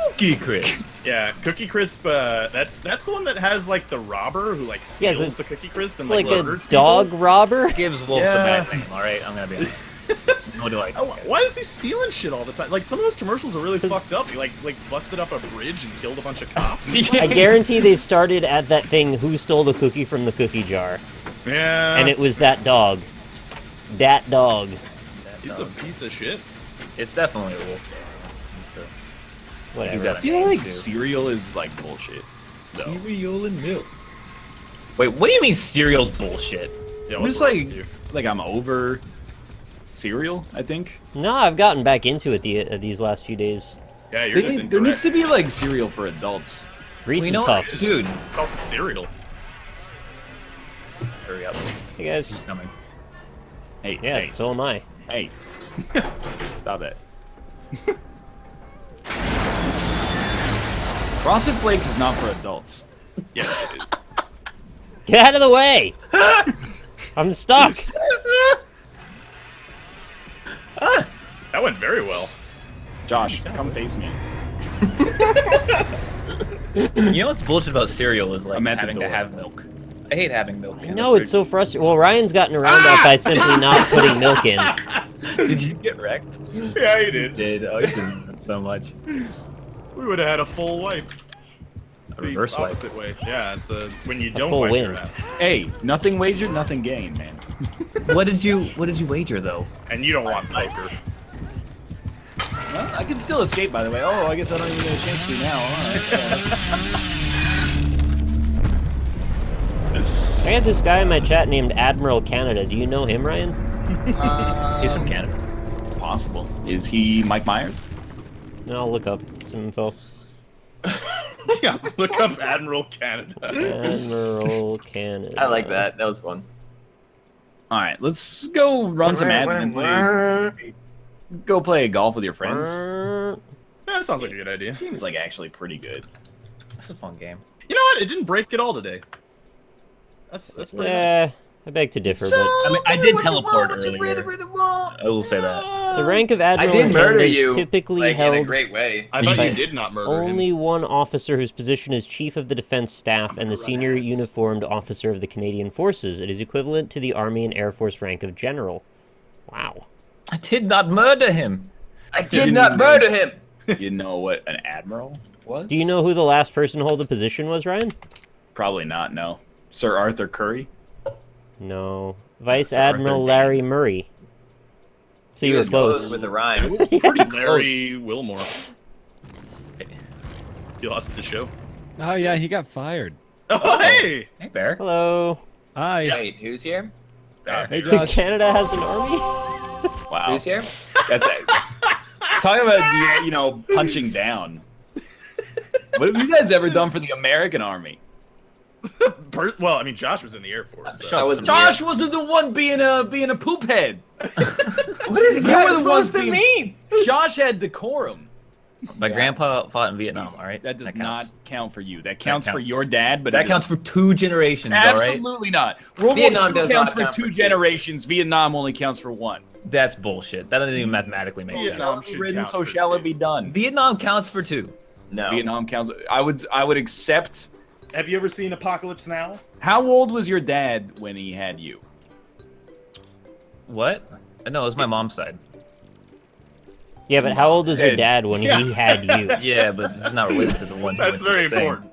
Speaker 6: Cookie Crisp.
Speaker 5: Yeah. Cookie crisp. That's the one that has like the robber who like steals
Speaker 2: it's-
Speaker 5: the cookie crisp and
Speaker 2: It's like a
Speaker 5: murders
Speaker 2: dog
Speaker 5: people.
Speaker 2: robber.
Speaker 6: Gives wolves
Speaker 5: Yeah.
Speaker 6: a bad name. All right, I'm gonna be honest. No delights.
Speaker 5: Oh, why is he stealing shit all the time? Like some of those commercials are really
Speaker 2: 'Cause-
Speaker 5: fucked up. He like busted up a bridge and killed a bunch of cops.
Speaker 2: I guarantee they started at that thing, who stole the cookie from the cookie jar?
Speaker 5: Yeah.
Speaker 2: And it was that dog. Dat dog.
Speaker 5: He's a piece of shit.
Speaker 6: It's definitely a wolf.
Speaker 2: Whatever.
Speaker 6: got
Speaker 1: I feel like
Speaker 6: Too.
Speaker 1: cereal is like bullshit. Though.
Speaker 6: Cereal and milk. Wait, what do you mean cereal's bullshit?
Speaker 5: Yeah,
Speaker 1: I'm
Speaker 5: what's
Speaker 1: just
Speaker 5: wrong with you?
Speaker 1: like I'm over cereal. I think
Speaker 2: No, I've gotten back into it these last few days.
Speaker 5: Yeah, you're just
Speaker 1: there needs
Speaker 5: incorrect.
Speaker 1: to be like cereal for adults.
Speaker 2: Reese's
Speaker 6: know,
Speaker 2: Puffs.
Speaker 6: dude.
Speaker 5: Call it cereal.
Speaker 6: Hurry up.
Speaker 2: Hey guys.
Speaker 6: He's coming.
Speaker 1: Hey,
Speaker 2: Yeah,
Speaker 1: hey,
Speaker 2: so am I.
Speaker 1: hey. Stop it. Frosted Flakes is not for adults.
Speaker 5: Yes, it is.
Speaker 2: Get out of the way! I'm stuck.
Speaker 5: That went very well.
Speaker 1: Josh, come face me.
Speaker 6: You know what's bullshit about cereal is like
Speaker 1: I'm at the
Speaker 6: having to
Speaker 1: door.
Speaker 6: have milk. I hate having milk.
Speaker 2: I know, it's so frustrating. Well, Ryan's gotten around that by simply not putting milk in.
Speaker 6: Did you get wrecked?
Speaker 5: Yeah, he did.
Speaker 6: Did. Oh, you did so much.
Speaker 5: We would have had a full wipe.
Speaker 6: A reverse
Speaker 5: the
Speaker 6: wipe.
Speaker 5: opposite way. Yeah, it's when you don't
Speaker 2: full
Speaker 5: wipe your
Speaker 2: win.
Speaker 5: ass.
Speaker 1: Hey, nothing wagered, nothing gained, man.
Speaker 6: What did you wager though?
Speaker 5: And you don't want poker.
Speaker 1: Well, I can still escape, by the way. Oh, I guess I don't even get a chance to now. All right.
Speaker 2: I had this guy in my chat named Admiral Canada. Do you know him, Ryan?
Speaker 6: He's from Canada.
Speaker 1: Possible. Is he Mike Myers?
Speaker 2: No, I'll look up some info.
Speaker 5: Yeah, look up Admiral Canada.
Speaker 2: Admiral Canada.
Speaker 3: I like that. That was fun.
Speaker 1: All right, let's go run some ads and go play golf with your friends.
Speaker 2: Uh,
Speaker 5: Yeah, that sounds like a good idea.
Speaker 1: Seems like actually pretty good.
Speaker 6: That's a fun game.
Speaker 5: You know what? It didn't break at all today. That's pretty nice.
Speaker 2: I beg to differ, but
Speaker 6: I mean, I did teleport earlier. I will say that.
Speaker 2: the rank of Admiral
Speaker 3: I did
Speaker 2: in
Speaker 3: murder
Speaker 2: Canada is
Speaker 3: you,
Speaker 2: typically
Speaker 3: like, in a
Speaker 2: held
Speaker 3: great way.
Speaker 5: I thought
Speaker 2: by
Speaker 5: you did not murder
Speaker 2: only
Speaker 5: him.
Speaker 2: one officer whose position is Chief of the Defense Staff and the senior uniformed officer of the Canadian Forces. It is equivalent to the Army and Air Force rank of General. Wow.
Speaker 6: I did not murder him.
Speaker 3: I did not murder him.
Speaker 1: You know what an admiral was?
Speaker 2: Do you know who the last person to hold the position was, Ryan?
Speaker 1: Probably not. No, Sir Arthur Curry.
Speaker 2: No. Vice
Speaker 3: Sir Arthur
Speaker 2: Admiral
Speaker 3: Dane.
Speaker 2: Larry Murray. So you were
Speaker 3: was
Speaker 2: close.
Speaker 3: with the rhyme.
Speaker 1: Pretty
Speaker 5: Larry Wilmore. You lost the show.
Speaker 7: Oh yeah, he got fired.
Speaker 5: Oh, hey!
Speaker 6: Hey, Bear.
Speaker 2: Hello.
Speaker 7: Hi.
Speaker 3: Wait, who's here?
Speaker 7: Hey
Speaker 2: Think
Speaker 7: Josh.
Speaker 2: Canada has an army?
Speaker 1: Wow.
Speaker 3: Who's here?
Speaker 1: That's it. Talking about punching down. What have you guys ever done for the American Army?
Speaker 5: Well, I mean, Josh was in the Air Force. So.
Speaker 3: I was
Speaker 1: Josh wasn't the one being a poop head.
Speaker 3: What is
Speaker 1: You
Speaker 3: that
Speaker 1: were the ones
Speaker 3: supposed to
Speaker 1: being-
Speaker 3: mean?
Speaker 1: Josh had decorum.
Speaker 6: My grandpa fought in Vietnam, all right?
Speaker 1: That does
Speaker 6: counts.
Speaker 1: not count for you. That counts for
Speaker 6: counts.
Speaker 1: your dad, but
Speaker 6: That
Speaker 1: it
Speaker 6: counts for 2 generations, all right?
Speaker 1: absolutely not. World
Speaker 3: Vietnam
Speaker 1: War II
Speaker 3: does
Speaker 1: counts
Speaker 3: not
Speaker 1: for
Speaker 3: count
Speaker 1: two
Speaker 3: for two.
Speaker 1: generations. Vietnam only counts for one.
Speaker 6: That's bullshit. That doesn't even mathematically make sense.
Speaker 5: Vietnam should
Speaker 1: Written,
Speaker 5: count
Speaker 1: so
Speaker 5: for
Speaker 1: shall
Speaker 5: two.
Speaker 1: it be done.
Speaker 6: Vietnam counts for 2.
Speaker 3: No.
Speaker 1: Vietnam counts. I would accept.
Speaker 5: Have you ever seen Apocalypse Now?
Speaker 1: How old was your dad when he had you?
Speaker 6: What? No, it was my mom's side.
Speaker 2: Yeah, but how old was your
Speaker 1: Ed.
Speaker 2: dad when he had you?
Speaker 6: Yeah, but it's not related to the one.
Speaker 5: That's very
Speaker 6: thing.
Speaker 5: important.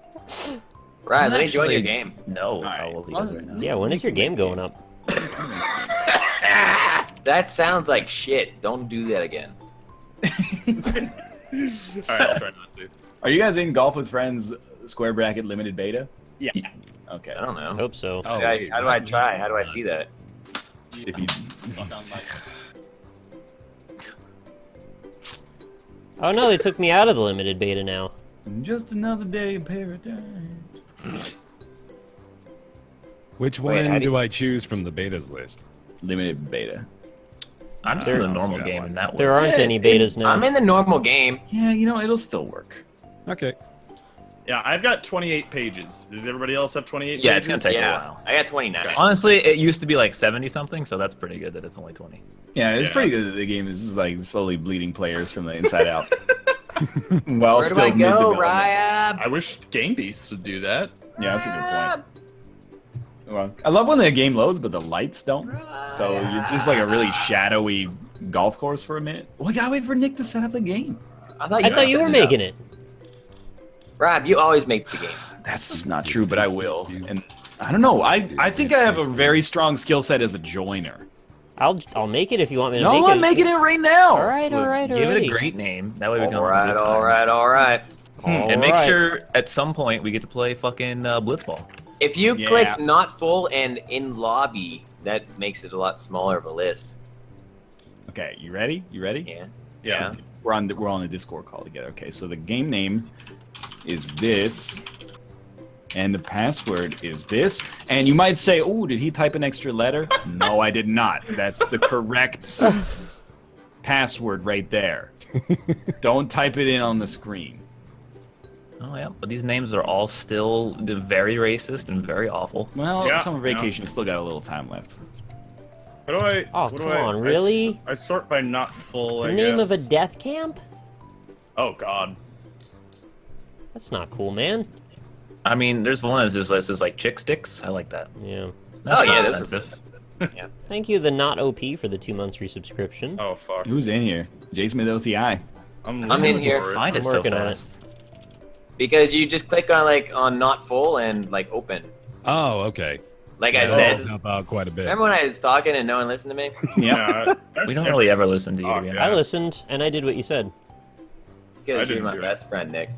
Speaker 3: Right, let me join
Speaker 6: Actually-
Speaker 3: your game.
Speaker 6: No,
Speaker 1: right.
Speaker 6: how old he is right now.
Speaker 2: Yeah, when is your game going up?
Speaker 3: That sounds like shit. Don't do that again.
Speaker 5: All right, I'll try not to.
Speaker 1: Are you guys in Golf with Friends Square Bracket Limited Beta?
Speaker 5: Yeah.
Speaker 1: Okay.
Speaker 3: I don't
Speaker 2: I
Speaker 3: know.
Speaker 2: hope so.
Speaker 7: Oh,
Speaker 3: How do I try? How do I see that?
Speaker 1: If you
Speaker 2: Oh no, they took me out of the limited beta now.
Speaker 1: just another day in paradise.
Speaker 7: Which
Speaker 3: Wait,
Speaker 7: one
Speaker 3: how do
Speaker 7: do I choose from the betas list?
Speaker 1: Limited beta.
Speaker 6: I'm just
Speaker 2: There-
Speaker 6: in the normal
Speaker 7: Yeah,
Speaker 6: game
Speaker 7: why
Speaker 6: in that
Speaker 2: There
Speaker 6: one.
Speaker 2: aren't any betas now.
Speaker 3: I'm in the normal game.
Speaker 1: Yeah, it'll still work.
Speaker 7: Okay.
Speaker 5: Yeah, I've got 28 pages. Does everybody else have 28
Speaker 6: Yeah, it's
Speaker 5: pages?
Speaker 6: gonna take a
Speaker 3: Yeah,
Speaker 6: while.
Speaker 3: I got 29.
Speaker 6: Honestly, it used to be like 70 something, so that's pretty good that it's only 20.
Speaker 1: Yeah, it's
Speaker 5: Yeah.
Speaker 1: pretty good that the game is just like slowly bleeding players from the inside out. While
Speaker 3: Where do
Speaker 1: still
Speaker 3: I go,
Speaker 1: mid-development.
Speaker 3: Ryab?
Speaker 5: I wish Game Beasts would do that.
Speaker 1: Yeah, that's a good point. Well, I love when the game loads, but the lights don't. So it's just like a really shadowy golf course for a minute. Well, I gotta wait for Nick to set up the game.
Speaker 3: I
Speaker 2: I thought you were making it.
Speaker 3: Rob, you always make the game.
Speaker 1: That's not true, but I will. And I don't know. I think I have a very strong skill set as a joiner.
Speaker 2: I'll make it if you want me to
Speaker 1: No,
Speaker 2: make it.
Speaker 1: I'm making it right now.
Speaker 2: All right, all right, all
Speaker 6: Give
Speaker 2: right.
Speaker 6: it a great name. That way we can
Speaker 3: All
Speaker 6: all have a
Speaker 3: right,
Speaker 6: good time.
Speaker 3: all right, all right.
Speaker 6: And make sure at some point we get to play fucking Blitzball.
Speaker 3: If you
Speaker 1: Yeah.
Speaker 3: click not full and in lobby, that makes it a lot smaller of a list.
Speaker 1: Okay, you ready? You ready?
Speaker 3: Yeah.
Speaker 5: Yeah.
Speaker 1: We're on the Discord call together. Okay, so the game name is this, and the password is this. And you might say, "Oh, did he type an extra letter?" No, I did not. That's the correct password right there. Don't type it in on the screen.
Speaker 6: Oh yeah, but these names are all still very racist and very awful.
Speaker 1: Well,
Speaker 5: Yeah,
Speaker 1: summer vacation still got a little time left.
Speaker 5: How do I?
Speaker 2: Oh,
Speaker 5: what
Speaker 2: come
Speaker 5: do I,
Speaker 2: on, really?
Speaker 5: I sort by not full.
Speaker 2: The
Speaker 5: I
Speaker 2: name
Speaker 5: guess.
Speaker 2: of a death camp?
Speaker 5: Oh God.
Speaker 2: That's not cool, man.
Speaker 6: I mean, there's one that's just like chick sticks. I like that.
Speaker 2: Yeah.
Speaker 6: That's
Speaker 3: Oh, yeah,
Speaker 6: not
Speaker 3: those are
Speaker 6: offensive.
Speaker 2: Thank you, the not OP, for the 2 months resubscription.
Speaker 5: Oh fuck.
Speaker 1: Who's in here? JSmithOTI.
Speaker 3: I'm in
Speaker 5: looking
Speaker 3: here.
Speaker 5: for it.
Speaker 6: Find
Speaker 2: I'm
Speaker 6: it so
Speaker 2: working on it.
Speaker 6: fast.
Speaker 3: Because you just click on not full and open.
Speaker 7: Oh, okay.
Speaker 3: Like I
Speaker 7: That
Speaker 3: said.
Speaker 7: does help out quite a bit.
Speaker 3: Remember when I was talking and no one listened to me?
Speaker 1: Yeah.
Speaker 5: Yeah,
Speaker 6: We don't really ever listen to you.
Speaker 5: Oh,
Speaker 6: to be
Speaker 5: yeah.
Speaker 6: honest.
Speaker 2: I listened, and I did what you said.
Speaker 3: Because you're
Speaker 5: didn't
Speaker 3: my
Speaker 5: do it.
Speaker 3: best friend, Nick.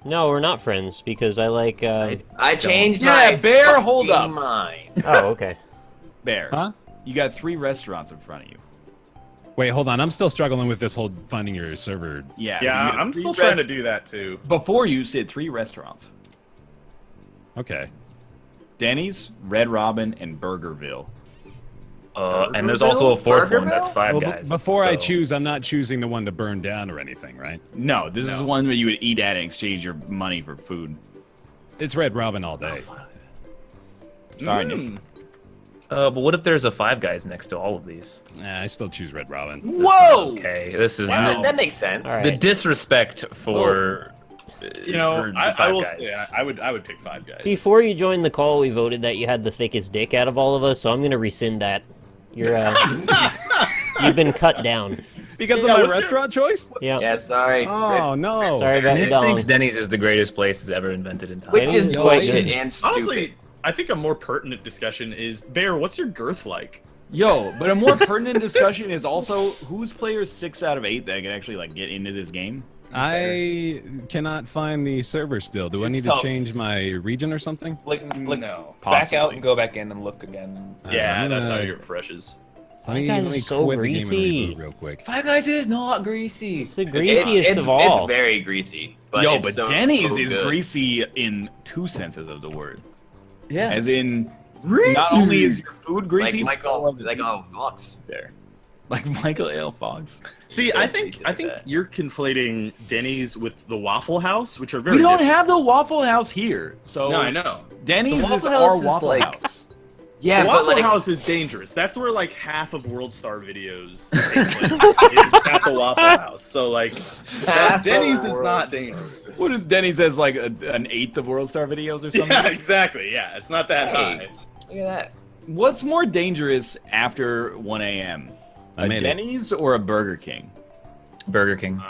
Speaker 2: No, we're not friends because I like.
Speaker 3: I changed
Speaker 1: Yeah,
Speaker 3: my
Speaker 1: Bear, hold
Speaker 3: fucking
Speaker 1: up.
Speaker 3: mind.
Speaker 2: Oh, okay.
Speaker 1: Bear,
Speaker 7: Huh?
Speaker 1: you got 3 restaurants in front of you.
Speaker 7: Wait, hold on. I'm still struggling with this whole finding your server.
Speaker 1: Yeah,
Speaker 5: Yeah,
Speaker 1: you got
Speaker 5: I'm
Speaker 1: 3
Speaker 5: still trying to do that too.
Speaker 1: Before you said 3 restaurants:
Speaker 7: Okay.
Speaker 1: Denny's, Red Robin, and Burgerville.
Speaker 6: And there's also a fourth one that's
Speaker 3: Burgerville?
Speaker 6: Five
Speaker 7: Well,
Speaker 6: Guys.
Speaker 7: before I
Speaker 6: so-
Speaker 7: choose, I'm not choosing the one to burn down or anything, right?
Speaker 1: No, this is one where you would eat at and exchange your money for food.
Speaker 7: It's Red Robin all day.
Speaker 1: Sorry, Nick.
Speaker 5: Mm.
Speaker 6: But what if there's a Five Guys next to all of these?
Speaker 7: Nah, I still choose Red Robin.
Speaker 1: Whoa!
Speaker 6: Okay, this is
Speaker 3: That makes sense.
Speaker 2: All right.
Speaker 6: the disrespect for.
Speaker 5: You know,
Speaker 6: for the
Speaker 5: I
Speaker 6: Five
Speaker 5: will
Speaker 6: Guys.
Speaker 5: say I would pick Five Guys.
Speaker 2: Before you joined the call, we voted that you had the thickest dick out of all of us, so I'm gonna rescind that. You're you've been cut down.
Speaker 7: Because
Speaker 5: Yeah,
Speaker 7: of my
Speaker 5: what's your-
Speaker 7: restaurant choice?
Speaker 2: Yeah.
Speaker 3: Yeah, sorry.
Speaker 7: Oh, no.
Speaker 2: Sorry about your
Speaker 6: Nick
Speaker 2: dong.
Speaker 6: thinks Denny's is the greatest place that's ever invented in time.
Speaker 3: Which
Speaker 2: Denny's
Speaker 3: is
Speaker 2: is quite
Speaker 3: bullshit
Speaker 2: good.
Speaker 3: and stupid.
Speaker 5: Honestly, I think a more pertinent discussion is Bear. What's your girth like?
Speaker 1: Yo, but a more pertinent discussion is also who's player 6 out of 8 that can actually like get into this game.
Speaker 7: I cannot find the server still. Do I
Speaker 6: It's
Speaker 7: need
Speaker 6: tough.
Speaker 7: to change my region or something?
Speaker 6: Like
Speaker 5: No.
Speaker 6: back out
Speaker 1: Possibly.
Speaker 6: and go back in and look again.
Speaker 5: Yeah,
Speaker 7: I'm
Speaker 5: that's how
Speaker 7: gonna-
Speaker 5: your refreshes.
Speaker 7: Let me,
Speaker 2: Guys
Speaker 7: let me
Speaker 2: is so
Speaker 7: quit the game and
Speaker 2: greasy.
Speaker 7: reboot real quick.
Speaker 6: Five Guys is not greasy.
Speaker 2: It's the greasiest of all.
Speaker 3: It's very greasy. But
Speaker 1: Yo,
Speaker 3: it's
Speaker 1: but
Speaker 3: so
Speaker 1: Denny's is
Speaker 3: good.
Speaker 1: greasy in 2 senses of the word.
Speaker 6: Yeah.
Speaker 1: As in, not only is your food
Speaker 3: Like
Speaker 1: greasy,
Speaker 3: Michael, like Vox.
Speaker 1: there, like Michael L. Fox.
Speaker 5: See,
Speaker 3: So
Speaker 5: I think
Speaker 3: greasy like that.
Speaker 5: you're conflating Denny's with the Waffle House, which are very.
Speaker 1: We don't
Speaker 5: different.
Speaker 1: have the Waffle House here, so
Speaker 5: No, I know.
Speaker 1: Denny's
Speaker 6: The
Speaker 1: is
Speaker 6: Waffle
Speaker 1: our
Speaker 6: House is
Speaker 1: Waffle
Speaker 6: like-
Speaker 1: House.
Speaker 3: Yeah,
Speaker 5: the
Speaker 3: but
Speaker 5: Waffle
Speaker 3: like,
Speaker 5: House is dangerous. That's where like half of World Star videos take place, is at the Waffle House. So like,
Speaker 3: half
Speaker 5: Denny's
Speaker 3: of
Speaker 5: is
Speaker 3: World
Speaker 5: not
Speaker 3: Star.
Speaker 5: dangerous.
Speaker 1: What is Denny's as like an 1/8 of World Star videos or something?
Speaker 5: Yeah, exactly. Yeah, it's not that
Speaker 3: Hey,
Speaker 5: high.
Speaker 3: look at that.
Speaker 1: What's more dangerous after 1 a.m.?
Speaker 7: I
Speaker 1: A
Speaker 7: made it.
Speaker 1: Denny's or a Burger King?
Speaker 6: Burger King.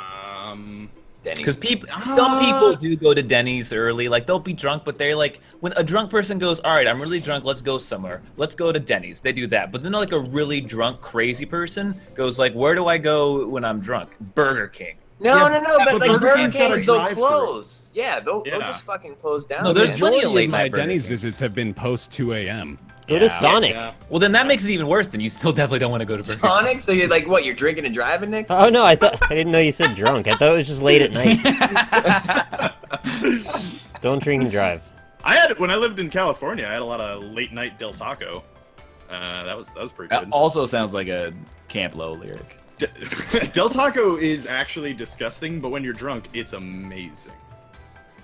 Speaker 3: Denny's.
Speaker 6: Because some people do go to Denny's early. Like they'll be drunk, but they're like, when a drunk person goes, "All right, I'm really drunk. Let's go somewhere. Let's go to Denny's." They do that. But then like a really drunk, crazy person goes like, "Where do I go when I'm drunk? Burger King."
Speaker 3: No,
Speaker 1: Yeah,
Speaker 3: but
Speaker 5: but
Speaker 3: like
Speaker 5: Burger
Speaker 3: Burger
Speaker 5: King's got a
Speaker 3: Kings, they'll
Speaker 5: drive-thru.
Speaker 3: close. Yeah, they'll
Speaker 5: Yeah.
Speaker 3: just fucking close down.
Speaker 6: No, there's
Speaker 3: man.
Speaker 6: plenty of
Speaker 7: Majority
Speaker 6: late
Speaker 7: of my
Speaker 6: night Burger
Speaker 7: Denny's
Speaker 6: King.
Speaker 7: visits have been post 2 a.m.
Speaker 2: Go to Sonic.
Speaker 5: Yeah.
Speaker 6: Well, then that makes it even worse. Then you still definitely don't want to go to Burger King.
Speaker 3: Sonic. So you're like, what? You're drinking and driving, Nick?
Speaker 2: Oh no, I didn't know you said drunk. I thought it was just late at night. Don't drink and drive.
Speaker 5: I had when I lived in California. I had a lot of late night Del Taco. That was pretty
Speaker 1: That
Speaker 5: good.
Speaker 1: also sounds like a Camp Low lyric.
Speaker 5: Del Taco is actually disgusting, but when you're drunk, it's amazing.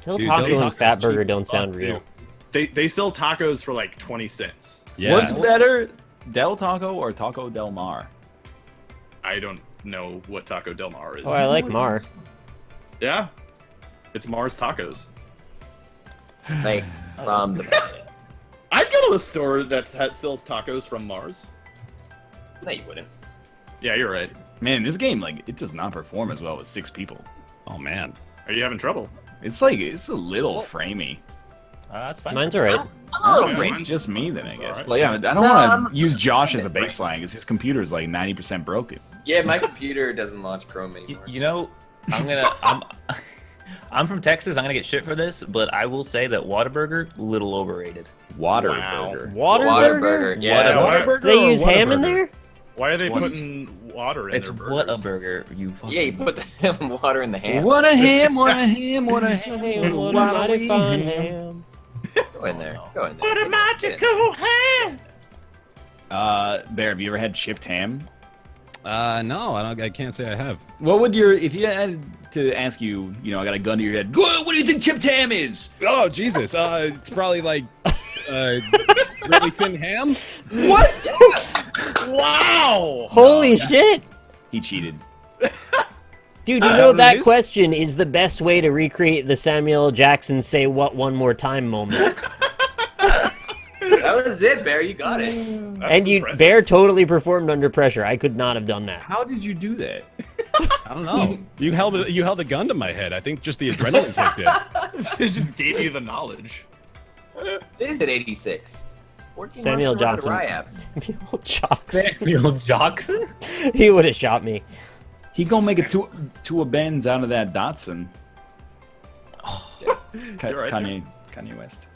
Speaker 2: Del
Speaker 7: Dude,
Speaker 2: Taco
Speaker 7: Del
Speaker 2: and
Speaker 7: Taco's
Speaker 2: Fat Burger
Speaker 7: cheap
Speaker 2: don't
Speaker 7: as
Speaker 2: sound
Speaker 7: fuck,
Speaker 2: real.
Speaker 5: They sell tacos for like 20 cents.
Speaker 7: Yeah.
Speaker 1: What's better, Del Taco or Taco Del Mar?
Speaker 5: I don't know what Taco Del Mar is.
Speaker 2: Oh, I like Mar.
Speaker 5: Yeah, it's Mars Tacos.
Speaker 3: Like from the.
Speaker 5: I'd go to a store that sells tacos from Mars.
Speaker 3: No, you wouldn't.
Speaker 5: Yeah, you're right.
Speaker 1: Man, this game like it does not perform as well with 6 people.
Speaker 7: Oh, man.
Speaker 5: Are you having trouble?
Speaker 1: It's like it's a little framey.
Speaker 6: That's fine.
Speaker 2: Mine's alright.
Speaker 3: I'm a little
Speaker 5: Yeah,
Speaker 3: free.
Speaker 1: It's just me then, I
Speaker 5: It's
Speaker 1: guess.
Speaker 5: alright.
Speaker 1: Well, yeah, I don't
Speaker 3: No,
Speaker 1: want
Speaker 3: I'm-
Speaker 1: to use Josh as a
Speaker 3: I'm a bit
Speaker 1: baseline because his computer is like 90% broken.
Speaker 3: Yeah, my computer doesn't launch Chrome anymore.
Speaker 6: You know, I'm from Texas. I'm gonna get shit for this, but I will say that Whataburger, little overrated.
Speaker 1: Water
Speaker 5: Wow.
Speaker 1: burger.
Speaker 2: Waterburger?
Speaker 3: Yeah.
Speaker 5: Whataburger
Speaker 2: Do they
Speaker 7: or
Speaker 2: use ham in
Speaker 7: Whataburger?
Speaker 2: there?
Speaker 5: Why are they
Speaker 6: What?
Speaker 5: putting water in
Speaker 6: It's
Speaker 5: their
Speaker 6: what a
Speaker 5: burgers?
Speaker 6: burger. You fucking.
Speaker 3: Yeah, you put the water in the ham.
Speaker 1: What a ham! What a ham! What a ham!
Speaker 2: Hey, what a mighty fine ham.
Speaker 3: Go in there.
Speaker 6: Oh,
Speaker 3: Go in there.
Speaker 5: What a magical ham!
Speaker 1: Bear, have you ever had chipped ham?
Speaker 7: No, I can't say I have.
Speaker 1: What would your if you had to ask you, you know, I got a gun to your head. What do you think chipped ham is?
Speaker 7: Oh, Jesus. It's probably like really thin ham.
Speaker 5: Wow!
Speaker 2: Holy shit!
Speaker 1: He cheated.
Speaker 2: Dude, you
Speaker 7: that
Speaker 2: know
Speaker 7: what it
Speaker 2: that
Speaker 7: is?
Speaker 2: question is the best way to recreate the Samuel L. Jackson say what one more time moment.
Speaker 3: That was it, Bear. You got it.
Speaker 2: And Bear totally performed under pressure. I could not have done that.
Speaker 1: How did you do that?
Speaker 7: I don't know. You held a gun to my head. I think just the adrenaline kicked in.
Speaker 5: It just gave you the knowledge.
Speaker 3: It is at 86. 14
Speaker 2: Samuel
Speaker 3: months to
Speaker 2: Johnson.
Speaker 3: ride a Ryab.
Speaker 2: Samuel Jackson.
Speaker 6: Samuel Jackson?
Speaker 2: He would have shot me.
Speaker 1: He gonna make it to a Benz out of that Datsun.
Speaker 5: You're right
Speaker 1: Kanye West.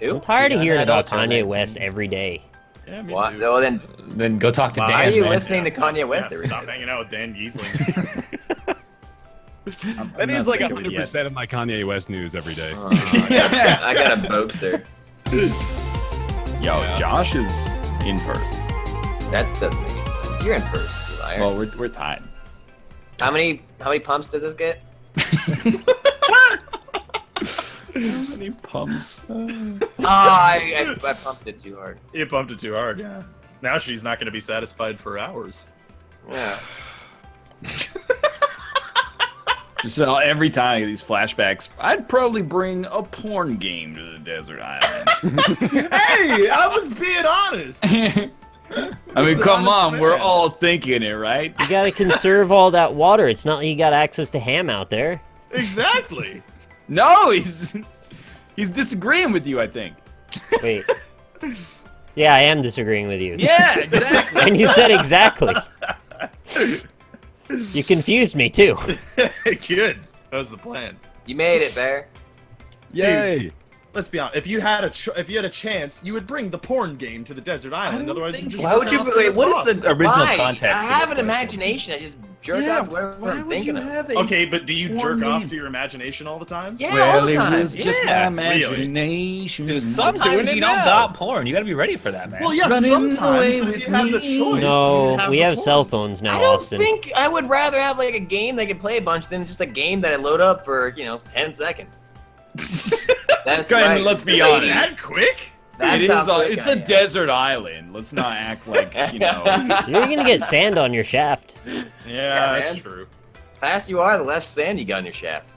Speaker 3: Who?
Speaker 2: I'm tired of
Speaker 6: Yeah,
Speaker 2: hearing
Speaker 6: that
Speaker 2: about
Speaker 6: outro,
Speaker 2: Kanye
Speaker 6: man.
Speaker 2: West every day.
Speaker 5: Yeah, me
Speaker 3: What?
Speaker 5: too.
Speaker 3: No, then
Speaker 6: Then go talk to Dan.
Speaker 3: why are you
Speaker 6: man.
Speaker 3: listening to Kanye West every
Speaker 5: Stop
Speaker 3: day?
Speaker 5: hanging out with Dan Giesling.
Speaker 7: That is like
Speaker 1: sick of it yet.
Speaker 7: 100% of my Kanye West news every day.
Speaker 3: I got a Bobster.
Speaker 1: Yo, Josh is in first.
Speaker 3: That doesn't make any sense. You're in first, you liar.
Speaker 1: Well, we're tied.
Speaker 3: How many pumps does this get?
Speaker 1: How many pumps?
Speaker 3: I pumped it too hard.
Speaker 5: You pumped it too hard. Yeah. Now she's not going to be satisfied for hours.
Speaker 3: Yeah.
Speaker 1: Just every time I get these flashbacks, I'd probably bring a porn game to the desert island.
Speaker 5: Hey, I was being honest.
Speaker 1: I mean, come on, we're all thinking it, right?
Speaker 2: You gotta conserve all that water. It's not like you got access to ham out there.
Speaker 5: Exactly.
Speaker 1: No, he's disagreeing with you, I think.
Speaker 2: Wait. Yeah, I am disagreeing with you.
Speaker 1: Yeah, exactly.
Speaker 2: And you said exactly. You confused me too.
Speaker 5: Good. That was the plan.
Speaker 3: You made it, Bear.
Speaker 7: Yay!
Speaker 5: Let's be honest. If you had a chance, you would bring the porn game to the desert island. Otherwise, you just
Speaker 6: Why would you? Wait, what is the original
Speaker 3: Why?
Speaker 6: context?
Speaker 3: I
Speaker 6: for
Speaker 3: have
Speaker 6: this
Speaker 3: an
Speaker 6: question?
Speaker 3: imagination. I just jerk off to whatever I'm thinking of.
Speaker 5: Okay, but do you
Speaker 1: porn
Speaker 5: jerk off
Speaker 1: game?
Speaker 5: to your imagination all the time?
Speaker 3: Yeah, all
Speaker 1: Well,
Speaker 3: the
Speaker 1: it
Speaker 3: time.
Speaker 1: was just
Speaker 5: Yeah,
Speaker 1: my
Speaker 5: really.
Speaker 1: imagination.
Speaker 6: Dude,
Speaker 7: doing
Speaker 6: sometimes
Speaker 7: it
Speaker 6: you don't
Speaker 7: now.
Speaker 6: got porn. You gotta be ready for that, man.
Speaker 5: Well, yeah,
Speaker 1: Running
Speaker 5: sometimes.
Speaker 1: away
Speaker 5: But if
Speaker 1: with
Speaker 5: you have the
Speaker 1: me.
Speaker 5: choice,
Speaker 2: No,
Speaker 5: you'd
Speaker 2: we
Speaker 5: the
Speaker 2: have
Speaker 5: porn.
Speaker 2: cell phones now,
Speaker 3: I don't
Speaker 2: Austin.
Speaker 3: think I would rather have like a game that I can play a bunch than just a game that I load up for 10 seconds. That's
Speaker 1: Okay,
Speaker 3: right.
Speaker 1: let's be
Speaker 5: Is it
Speaker 1: honest.
Speaker 5: that quick?
Speaker 3: That's
Speaker 1: It
Speaker 3: how
Speaker 1: is.
Speaker 3: quick
Speaker 1: It's
Speaker 3: I
Speaker 1: a
Speaker 3: am.
Speaker 1: desert island. Let's not act like
Speaker 2: You're gonna get sand on your shaft.
Speaker 5: Yeah, that's
Speaker 3: man.
Speaker 5: true.
Speaker 3: Fast you are, the less sand you got on your shaft.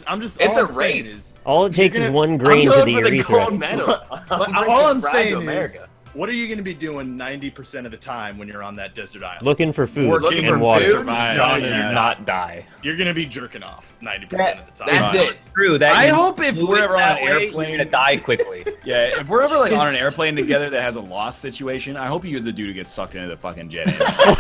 Speaker 5: I'm just.
Speaker 3: It's
Speaker 5: all
Speaker 3: a
Speaker 5: I'm saying
Speaker 3: race.
Speaker 5: is-
Speaker 2: All it takes is
Speaker 5: gonna-
Speaker 2: one
Speaker 3: I'm
Speaker 2: grain to
Speaker 3: going
Speaker 2: the
Speaker 3: for the
Speaker 2: urethra.
Speaker 3: gold medal.
Speaker 5: But
Speaker 3: bringing
Speaker 5: all I'm
Speaker 3: pride
Speaker 5: saying
Speaker 3: to
Speaker 5: is,
Speaker 3: America.
Speaker 5: what are you going to be doing 90% of the time when you're on that desert island?
Speaker 2: Looking for food
Speaker 3: Looking
Speaker 2: and
Speaker 3: for
Speaker 2: water.
Speaker 3: food?
Speaker 6: Trying to
Speaker 1: Yeah.
Speaker 6: not die.
Speaker 5: You're going to be jerking off 90% of the time.
Speaker 3: That's it.
Speaker 6: True. That
Speaker 1: I
Speaker 6: you
Speaker 1: hope if
Speaker 6: move
Speaker 1: we're
Speaker 6: it
Speaker 1: ever on
Speaker 6: that
Speaker 1: an
Speaker 6: way,
Speaker 1: airplane-
Speaker 6: you're gonna die quickly.
Speaker 1: Yeah, if we're ever like on an airplane together that has a lost situation, I hope you as a dude who gets sucked into the fucking jet engine.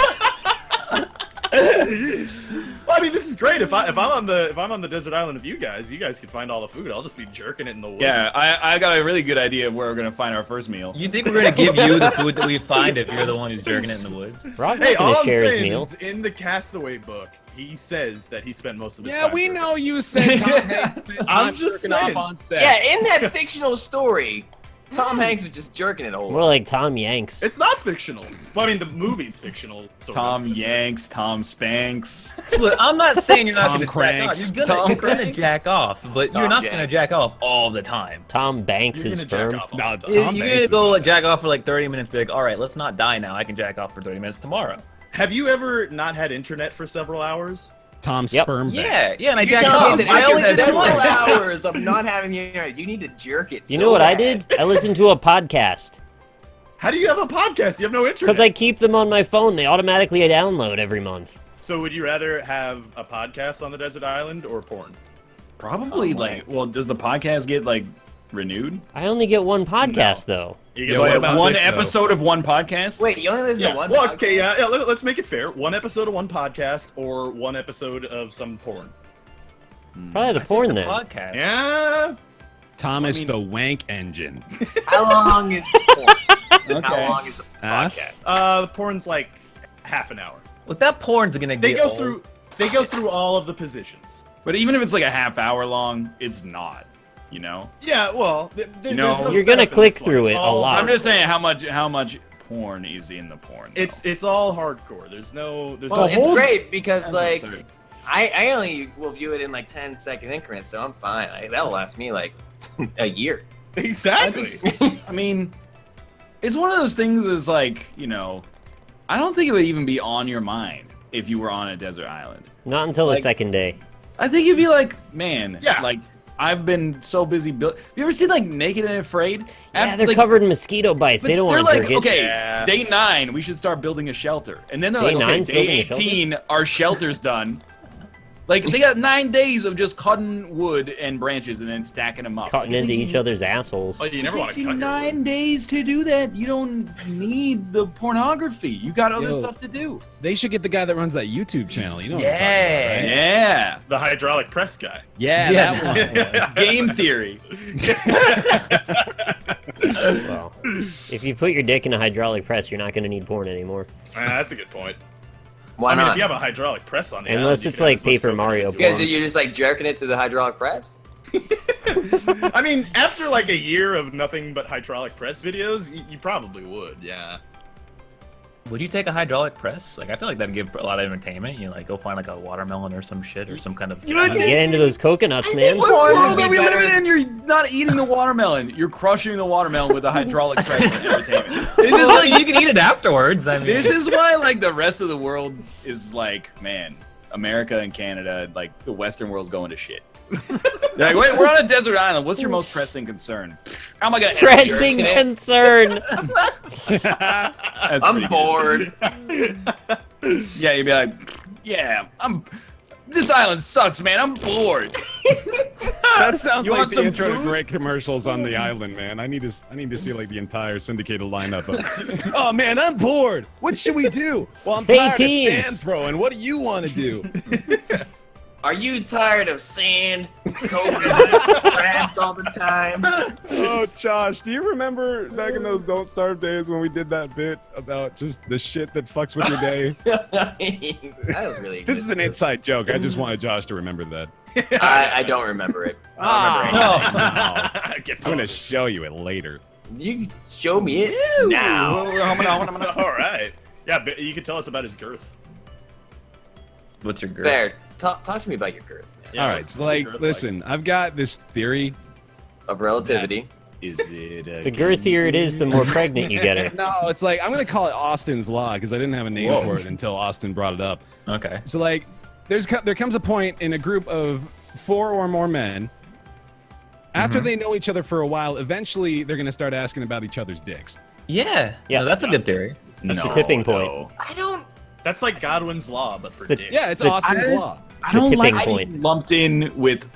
Speaker 5: Well, I mean, this is great. If I'm on the desert island of you guys can find all the food. I'll just be jerking it in the woods.
Speaker 1: Yeah, I got a really good idea of where we're gonna find our first meal.
Speaker 6: You think we're gonna give you the food that we find if you're the one who's jerking it in the woods?
Speaker 2: Rob's
Speaker 5: Hey,
Speaker 2: not
Speaker 5: all
Speaker 2: gonna
Speaker 5: I'm
Speaker 2: share his
Speaker 5: saying
Speaker 2: meal.
Speaker 5: is, in the Castaway book, he says that he spent most of his
Speaker 7: Yeah,
Speaker 5: time
Speaker 7: we
Speaker 5: jerking.
Speaker 7: know you said Tom Hanks.
Speaker 5: I'm just
Speaker 7: jerking off
Speaker 5: saying.
Speaker 7: on set.
Speaker 3: Yeah, in that fictional story, Tom Hanks was just jerking it all.
Speaker 2: More like Tom Yanks.
Speaker 5: It's not fictional. Well, I mean, the movie's fictional. Sort
Speaker 1: Tom
Speaker 5: of.
Speaker 1: Yanks, Tom Spanks.
Speaker 6: Look, I'm not saying you're not
Speaker 7: Tom
Speaker 6: gonna jack
Speaker 7: Cranks.
Speaker 6: off. You're
Speaker 1: Tom
Speaker 6: gonna
Speaker 1: Cranks.
Speaker 6: jack off, but
Speaker 3: Tom
Speaker 6: you're not gonna
Speaker 3: Janks.
Speaker 6: jack off all the time.
Speaker 2: Tom Banks'
Speaker 5: You're gonna
Speaker 2: sperm.
Speaker 5: jack off all
Speaker 7: No,
Speaker 5: the time.
Speaker 6: You're
Speaker 7: Tom
Speaker 6: gonna
Speaker 7: Banks
Speaker 6: go
Speaker 7: is-
Speaker 6: jack off for like 30 minutes. Be like, all right, let's not die now. I can jack off for 30 minutes tomorrow.
Speaker 5: Have you ever not had internet for several hours?
Speaker 7: Tom
Speaker 2: Yep.
Speaker 7: Sperm
Speaker 6: Yeah,
Speaker 7: Banks.
Speaker 6: yeah, and I
Speaker 3: You
Speaker 6: jacked
Speaker 3: tell me
Speaker 6: off.
Speaker 3: that
Speaker 6: I only
Speaker 3: after
Speaker 6: had 2
Speaker 3: several
Speaker 6: minutes.
Speaker 3: hours of not having the internet, you need to jerk it.
Speaker 2: You
Speaker 3: so
Speaker 2: know what I
Speaker 3: bad.
Speaker 2: did? I listened to a podcast.
Speaker 5: How do you have a podcast? You have no internet.
Speaker 2: Because I keep them on my phone. They automatically download every month.
Speaker 5: So would you rather have a podcast on the desert island or porn?
Speaker 1: Probably well, does the podcast get like renewed?
Speaker 2: I only get one podcast, though.
Speaker 5: You
Speaker 7: Yeah,
Speaker 5: get
Speaker 7: what
Speaker 5: like
Speaker 7: about
Speaker 1: one
Speaker 7: this, though?
Speaker 1: episode of one podcast?
Speaker 3: Wait, you only listen
Speaker 5: Yeah.
Speaker 3: to one
Speaker 5: Well,
Speaker 3: podcast?
Speaker 5: okay, yeah. Let's make it fair. One episode of one podcast or one episode of some porn.
Speaker 2: Probably the porn then.
Speaker 6: Podcast.
Speaker 5: Yeah.
Speaker 7: Thomas
Speaker 5: I mean-
Speaker 7: the Wank Engine.
Speaker 3: How long is the porn? How
Speaker 1: Okay.
Speaker 3: long is the
Speaker 7: Huh?
Speaker 3: podcast?
Speaker 5: The porn's like half an hour.
Speaker 6: Look, that porn's gonna
Speaker 5: They
Speaker 6: get
Speaker 5: go
Speaker 6: old.
Speaker 5: through. They go through all of the positions.
Speaker 1: But even if it's like a half hour long, it's not. You know.
Speaker 5: Yeah. Well, there's no
Speaker 2: You're gonna
Speaker 5: setup in
Speaker 2: click
Speaker 5: this one.
Speaker 2: through
Speaker 5: It's
Speaker 2: it a
Speaker 5: all
Speaker 2: lot.
Speaker 1: I'm just saying how much porn is in the porn. Though.
Speaker 5: It's all hardcore. There's no.
Speaker 3: Well, it's
Speaker 1: whole-
Speaker 3: great because
Speaker 1: That's
Speaker 3: like
Speaker 1: absurd.
Speaker 3: I only will view it in like 10-second increments, so I'm fine. That'll last me like a year.
Speaker 5: Exactly.
Speaker 1: I mean, it's one of those things that's like, you know, I don't think it would even be on your mind if you were on a desert island.
Speaker 2: Not until the
Speaker 1: Like-
Speaker 2: second day.
Speaker 1: I think you'd be like, man,
Speaker 5: Yeah.
Speaker 1: like, I've been so busy build. Have you ever seen like Naked and Afraid?
Speaker 2: Yeah, they're
Speaker 1: like,
Speaker 2: covered in mosquito bites. They don't
Speaker 1: they're
Speaker 2: want to
Speaker 1: like,
Speaker 2: jerk it.
Speaker 1: okay,
Speaker 5: Yeah.
Speaker 1: day 9, we should start building a shelter. And then they're
Speaker 2: Day
Speaker 1: like, okay,
Speaker 2: 9's building
Speaker 1: day
Speaker 2: a shelter?
Speaker 1: 18, our shelter's done. Like they got 9 days of just cutting wood and branches and then stacking them up.
Speaker 2: Cutting into each other's assholes.
Speaker 5: Oh, you never
Speaker 1: It
Speaker 5: want
Speaker 1: takes
Speaker 5: to
Speaker 1: you
Speaker 5: cut your
Speaker 1: 9
Speaker 5: wood.
Speaker 1: days to do that. You don't need the pornography. You got other
Speaker 7: Yo.
Speaker 1: stuff to do.
Speaker 7: They should get the guy that runs that YouTube channel. You know what I'm
Speaker 6: Yeah.
Speaker 7: talking about, right?
Speaker 1: Yeah.
Speaker 5: The hydraulic press guy.
Speaker 7: Yeah, that one.
Speaker 1: Game theory.
Speaker 2: Well, if you put your dick in a hydraulic press, you're not going to need porn anymore.
Speaker 5: That's a good point.
Speaker 3: Why
Speaker 5: I mean,
Speaker 3: not?
Speaker 5: if you have a hydraulic press on the
Speaker 2: Unless
Speaker 5: island, you
Speaker 2: it's
Speaker 5: can have
Speaker 2: like
Speaker 5: as much
Speaker 2: Paper
Speaker 5: cocaine
Speaker 2: Mario
Speaker 5: as you
Speaker 3: You guys,
Speaker 5: want.
Speaker 3: you're just like jerking it to the hydraulic press?
Speaker 5: I mean, after like a year of nothing but hydraulic press videos, you probably would, yeah.
Speaker 6: Would you take a hydraulic press? Like, I feel like that'd give a lot of entertainment. You like go find like a watermelon or some shit or some kind of.
Speaker 1: You know what
Speaker 2: You get into those coconuts, man.
Speaker 1: What
Speaker 3: Porn would
Speaker 1: world
Speaker 3: be
Speaker 1: are we
Speaker 3: better.
Speaker 1: living in? You're not eating the watermelon. You're crushing the watermelon with a hydraulic press for entertainment. This is
Speaker 6: Well, you can eat it afterwards. I mean,
Speaker 1: This is why, like, the rest of the world is like, man, America and Canada, like, the Western world's going to shit. They're like, wait, we're on a desert island. What's your most pressing concern? How am I gonna
Speaker 2: Pressing concern.
Speaker 1: That's
Speaker 3: I'm
Speaker 1: pretty good.
Speaker 3: bored.
Speaker 1: Yeah, you'd be like, yeah, this island sucks, man. I'm bored.
Speaker 7: That sounds
Speaker 1: You
Speaker 7: like
Speaker 1: want
Speaker 7: the
Speaker 1: some
Speaker 7: intro to
Speaker 1: food?
Speaker 7: great commercials on the island, man. I need to see like the entire syndicated lineup of. Oh man, I'm bored. What should we do? Well, I'm
Speaker 2: Hey,
Speaker 7: tired
Speaker 2: teens.
Speaker 7: of sand throwing. What do you want to do?
Speaker 3: Are you tired of sand, coconut, crabs all the time?
Speaker 7: Oh, Josh, do you remember back in those Don't Starve days when we did that bit about just the shit that fucks with your day?
Speaker 3: I don't really.
Speaker 7: This is an inside joke. I just wanted Josh to remember that.
Speaker 3: I don't remember it. I don't remember it.
Speaker 5: Get
Speaker 7: I'm gonna
Speaker 5: fucked.
Speaker 7: show you it later.
Speaker 3: You show me it now.
Speaker 5: All right. Yeah, but you could tell us about his girth.
Speaker 6: what's your girl?
Speaker 3: Bear, talk to me about your girth
Speaker 5: Yeah,
Speaker 7: All right,
Speaker 5: what's
Speaker 7: so
Speaker 5: your
Speaker 7: like,
Speaker 5: girth
Speaker 7: listen, I've got this theory.
Speaker 3: of relativity.
Speaker 1: Is it
Speaker 2: The girthier it is, the more pregnant you get her.
Speaker 7: No, it's like I'm gonna call it Austin's Law because I didn't have a name
Speaker 6: Whoa.
Speaker 7: for it until Austin brought it up.
Speaker 6: Okay.
Speaker 7: So like, there comes a point in a group of 4 or more men. After they know each other for a while, eventually they're gonna start asking about each other's dicks.
Speaker 6: Yeah.
Speaker 2: Yeah.
Speaker 6: No, that's a good theory.
Speaker 2: That's the tipping point.
Speaker 3: I don't.
Speaker 5: That's like Godwin's law, but for
Speaker 2: The-
Speaker 5: dicks.
Speaker 7: Yeah, it's
Speaker 2: The-
Speaker 7: Austin's Law.
Speaker 1: I
Speaker 2: The
Speaker 1: don't
Speaker 2: tipping
Speaker 1: like
Speaker 2: point.
Speaker 1: being lumped in with.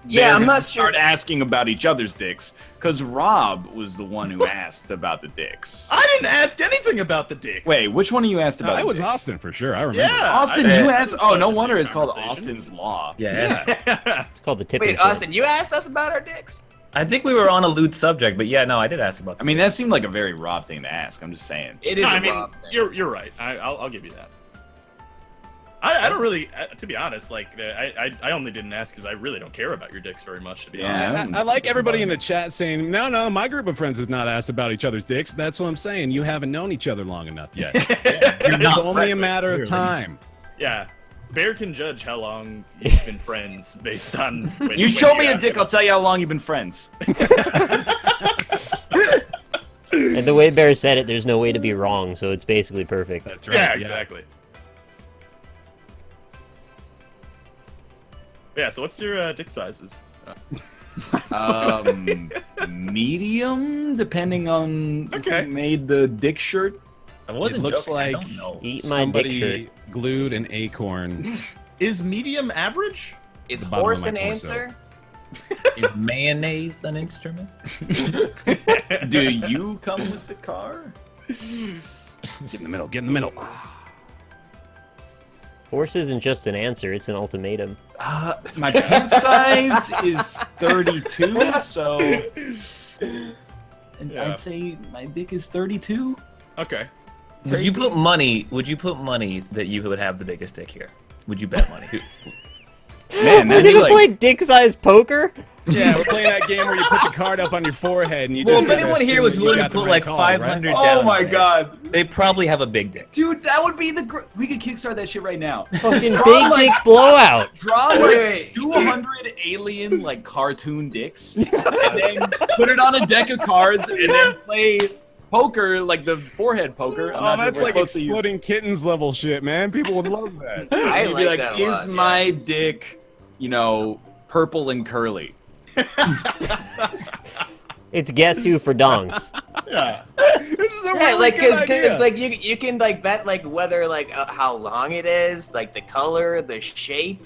Speaker 3: Yeah,
Speaker 1: they're
Speaker 3: I'm
Speaker 1: gonna
Speaker 3: not sure.
Speaker 1: Start asking about each other's dicks because Rob was the one who asked about the dicks.
Speaker 5: I didn't ask anything about the dicks.
Speaker 1: Wait, which one of you asked about?
Speaker 7: I
Speaker 1: the
Speaker 7: was
Speaker 1: dicks?
Speaker 7: Austin for sure. I remember.
Speaker 5: Yeah.
Speaker 1: Austin,
Speaker 5: I-
Speaker 1: you
Speaker 5: I
Speaker 1: asked. Oh,
Speaker 5: started
Speaker 1: no
Speaker 5: the
Speaker 1: wonder it's called
Speaker 5: conversation.
Speaker 1: Austin's Law.
Speaker 6: Yeah.
Speaker 2: It's called the tipping
Speaker 3: Wait,
Speaker 2: point.
Speaker 3: Austin, you asked us about our dicks?
Speaker 6: I think we were on a lewd subject, but yeah, no, I did ask about.
Speaker 1: I mean, that seemed like a very Rob thing to ask. I'm just saying.
Speaker 3: It is.
Speaker 5: I
Speaker 3: a
Speaker 5: mean,
Speaker 3: Rob thing.
Speaker 5: you're right. I'll give you that. I don't really, to be honest, like I only didn't ask because I really don't care about your dicks very much, to be
Speaker 1: Yeah.
Speaker 5: honest.
Speaker 7: I like everybody in the chat saying, no, my group of friends has not asked about each other's dicks. That's what I'm saying. You haven't known each other long enough yet. It's
Speaker 5: not
Speaker 7: only a
Speaker 5: friendly,
Speaker 7: matter of
Speaker 6: clearly.
Speaker 7: time.
Speaker 5: Yeah. Bear can judge how long you've been friends based on. When,
Speaker 1: You
Speaker 5: when
Speaker 1: show me a
Speaker 5: ask
Speaker 1: dick, I'll tell you how long you've been friends.
Speaker 2: And the way Bear said it, there's no way to be wrong, so it's basically perfect.
Speaker 7: That's right.
Speaker 5: Yeah, exactly. Yeah. So what's your dick sizes?
Speaker 1: Medium, depending on
Speaker 5: Okay.
Speaker 1: who made the dick shirt.
Speaker 6: I wasn't
Speaker 7: It looks
Speaker 6: joking. I
Speaker 7: like-
Speaker 6: don't know.
Speaker 2: Eat my
Speaker 7: Somebody
Speaker 2: dick shirt.
Speaker 7: glued an acorn.
Speaker 5: Is medium average?
Speaker 3: Is
Speaker 7: the bottom
Speaker 3: horse
Speaker 7: of my
Speaker 3: an
Speaker 7: torso.
Speaker 3: answer?
Speaker 6: Is mayonnaise an instrument?
Speaker 1: Do you come with the car?
Speaker 7: Get in the middle. Get in the middle.
Speaker 2: Horse isn't just an answer, it's an ultimatum.
Speaker 1: My pant size is 32, so and
Speaker 5: Yeah.
Speaker 1: I'd say my dick is 32.
Speaker 5: Okay.
Speaker 6: Would you put money? Would you put money that you would have the biggest dick here? Would you bet money?
Speaker 1: Man,
Speaker 2: We're
Speaker 1: that's
Speaker 2: gonna
Speaker 1: like
Speaker 2: play dick-sized poker?
Speaker 7: Yeah, we're playing that game where you put the card up on your forehead and you
Speaker 6: Well,
Speaker 7: just.
Speaker 6: if
Speaker 7: gotta
Speaker 6: anyone here
Speaker 7: assume
Speaker 6: was
Speaker 7: that you
Speaker 6: willing to
Speaker 7: got the
Speaker 6: put
Speaker 7: right
Speaker 6: like
Speaker 7: call,
Speaker 6: 500
Speaker 7: right?
Speaker 6: down,
Speaker 1: oh my
Speaker 6: on it,
Speaker 1: god,
Speaker 6: they probably have a big dick.
Speaker 1: dude, that would be the we could kickstart that shit right now.
Speaker 2: Fucking
Speaker 1: Draw,
Speaker 2: big
Speaker 1: like-
Speaker 2: dick blowout.
Speaker 1: Draw like
Speaker 3: Wait.
Speaker 1: 200 alien like cartoon dicks, and then put it on a deck of cards, and then play poker like the forehead poker. I'm
Speaker 7: Oh,
Speaker 1: not sure
Speaker 7: that's
Speaker 1: we're
Speaker 7: like
Speaker 1: supposed to use-
Speaker 7: exploding kittens level shit, man. People would love that.
Speaker 3: I
Speaker 1: You'd be like,
Speaker 3: that a lot,
Speaker 1: is
Speaker 3: yeah.
Speaker 1: my dick, purple and curly?
Speaker 2: It's Guess Who for dongs.
Speaker 5: Yeah.
Speaker 7: This is a
Speaker 3: Yeah,
Speaker 7: really
Speaker 3: like
Speaker 7: good
Speaker 3: because
Speaker 7: idea.
Speaker 3: like you can like bet like whether like how long it is, like the color, the shape,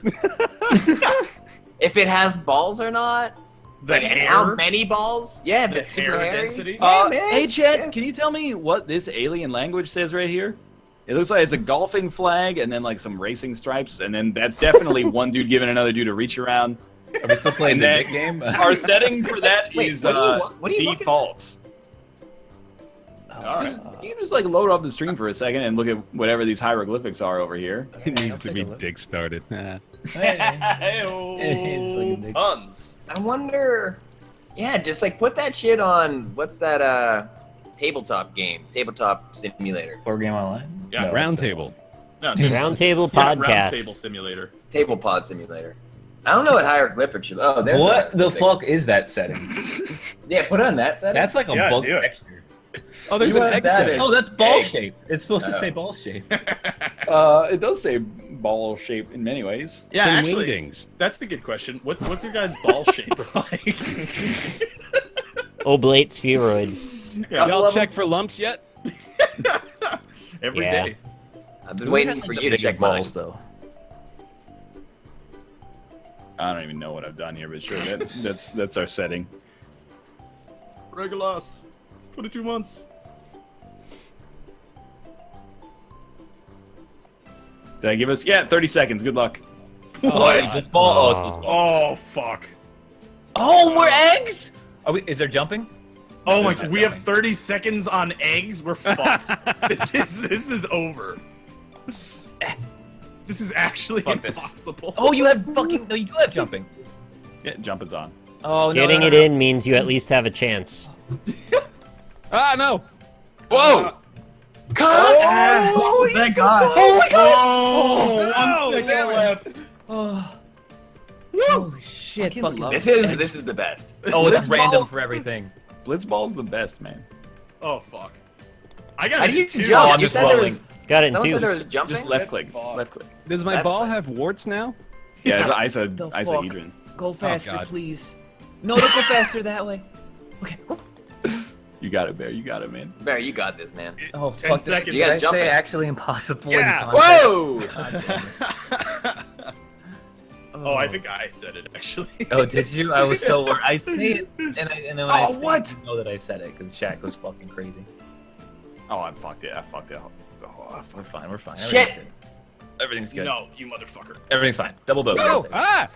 Speaker 3: if it has balls or not,
Speaker 5: The
Speaker 3: like, and
Speaker 5: hair,
Speaker 3: how many balls. Yeah, if
Speaker 5: the
Speaker 3: it's super
Speaker 5: hair
Speaker 3: hairy.
Speaker 5: density.
Speaker 3: Yeah, man.
Speaker 1: Hey, Chet,
Speaker 3: Yes.
Speaker 1: can you tell me what this alien language says right here? It looks like it's a golfing flag and then like some racing stripes, and then that's definitely one dude giving another dude a reach around.
Speaker 6: Are we still playing the
Speaker 1: And
Speaker 6: Nick game?
Speaker 1: Our setting for that
Speaker 3: Wait,
Speaker 1: is
Speaker 3: what are you looking at?
Speaker 1: default.
Speaker 5: All
Speaker 1: Just-
Speaker 5: right.
Speaker 1: you can just like load up the stream for a second and look at whatever these hieroglyphics are over here.
Speaker 7: It needs
Speaker 6: I'll
Speaker 7: to
Speaker 6: take
Speaker 7: be
Speaker 6: a look.
Speaker 7: dick started.
Speaker 5: Hey-oh. Puns.
Speaker 3: I wonder. Yeah, just like put that shit on. What's that? Tabletop game, tabletop simulator,
Speaker 6: Board game online?
Speaker 5: Yeah,
Speaker 7: Round table.
Speaker 5: No,
Speaker 2: Roundtable
Speaker 5: yeah,
Speaker 2: podcast.
Speaker 5: Round table simulator.
Speaker 3: table pod simulator. I don't know what hieroglyphic should. Oh, there's
Speaker 6: What the
Speaker 3: hieroglyphics.
Speaker 6: fuck is that setting?
Speaker 3: Yeah, put on that setting.
Speaker 6: That's like a
Speaker 5: Yeah,
Speaker 6: bug
Speaker 5: do it.
Speaker 6: texture.
Speaker 7: Oh, there's
Speaker 3: You
Speaker 7: an
Speaker 3: want
Speaker 7: egg
Speaker 3: that
Speaker 7: setting.
Speaker 3: in-
Speaker 6: Oh, that's ball
Speaker 3: Egg.
Speaker 6: shape. It's supposed to
Speaker 3: Oh.
Speaker 6: say ball shape.
Speaker 1: It does say ball shape in many ways.
Speaker 5: Yeah,
Speaker 7: Some
Speaker 5: actually,
Speaker 7: wingdings.
Speaker 5: that's a good question. What's your guys' ball shape like?
Speaker 2: Oblate spheroid.
Speaker 5: Yeah,
Speaker 7: Y'all check for lumps yet?
Speaker 5: every
Speaker 2: Yeah.
Speaker 5: day.
Speaker 3: I've been waiting for you to check
Speaker 6: balls,
Speaker 3: mine.
Speaker 6: though.
Speaker 1: I don't even know what I've done here, but sure, that's our setting.
Speaker 5: Regulus, 22 months.
Speaker 1: Did I give us? Yeah, 30 seconds. Good luck.
Speaker 5: What?
Speaker 6: It's ball. Oh, it's ball.
Speaker 5: Oh fuck.
Speaker 6: Oh, we're eggs. Are we? Is there jumping?
Speaker 5: Oh my!
Speaker 6: There's
Speaker 5: We
Speaker 6: not
Speaker 5: have 30 seconds on eggs. We're fucked. this is over. This is actually
Speaker 6: Fuck this.
Speaker 5: impossible.
Speaker 6: Oh, you have fucking. No, you do have jumping.
Speaker 1: Yeah, jump is on.
Speaker 6: Oh no.
Speaker 2: Getting
Speaker 6: no,
Speaker 2: it
Speaker 6: no, no.
Speaker 2: in means you at least have a chance.
Speaker 7: Ah, no.
Speaker 1: Whoa!
Speaker 3: Oh, thank God.
Speaker 5: Oh,
Speaker 7: Oh,
Speaker 5: 1 second
Speaker 7: damn it.
Speaker 5: left.
Speaker 6: Oh. Holy shit! Fucking love
Speaker 3: This
Speaker 6: it.
Speaker 3: is the best.
Speaker 6: Oh, it's
Speaker 1: Blitzball.
Speaker 6: random for everything.
Speaker 1: Blitzball's the best, man.
Speaker 5: Oh fuck. I got
Speaker 3: How do you
Speaker 5: it too.
Speaker 3: jump?
Speaker 6: Oh, I'm
Speaker 3: You
Speaker 6: just
Speaker 3: said there
Speaker 6: rolling.
Speaker 3: was.
Speaker 2: Got it in
Speaker 3: Someone said there
Speaker 2: twos.
Speaker 3: was jumping.
Speaker 1: Just left click. Left click.
Speaker 7: Does my
Speaker 3: That's
Speaker 7: ball
Speaker 3: fine.
Speaker 7: have warts now?
Speaker 1: Yeah, it's
Speaker 6: The fuck?
Speaker 1: isohedron.
Speaker 6: Go faster,
Speaker 7: God.
Speaker 6: please. No, don't go faster that way. Okay.
Speaker 1: You got it, Bear. You got it, man.
Speaker 3: Bear, you got this, man.
Speaker 6: Oh,
Speaker 5: 10
Speaker 6: fuck.
Speaker 5: seconds.
Speaker 3: You gotta
Speaker 6: Did I
Speaker 3: jump
Speaker 6: say
Speaker 3: it.
Speaker 6: actually impossible.
Speaker 7: Yeah.
Speaker 6: In context?
Speaker 1: Whoa!
Speaker 6: God damn it.
Speaker 5: Oh, I think I said it actually.
Speaker 6: Oh, did you? I was so worried. I say it, and then when I
Speaker 1: Oh,
Speaker 6: say
Speaker 1: what?
Speaker 6: it, you know that I said it because Shaq was fucking crazy.
Speaker 1: Oh, I fucked it. I fucked it. Oh,
Speaker 6: We're fine. We're fine.
Speaker 3: Shit.
Speaker 6: Everything's good.
Speaker 5: No, you motherfucker.
Speaker 6: Everything's fine. Double boat.
Speaker 7: Oh, ah!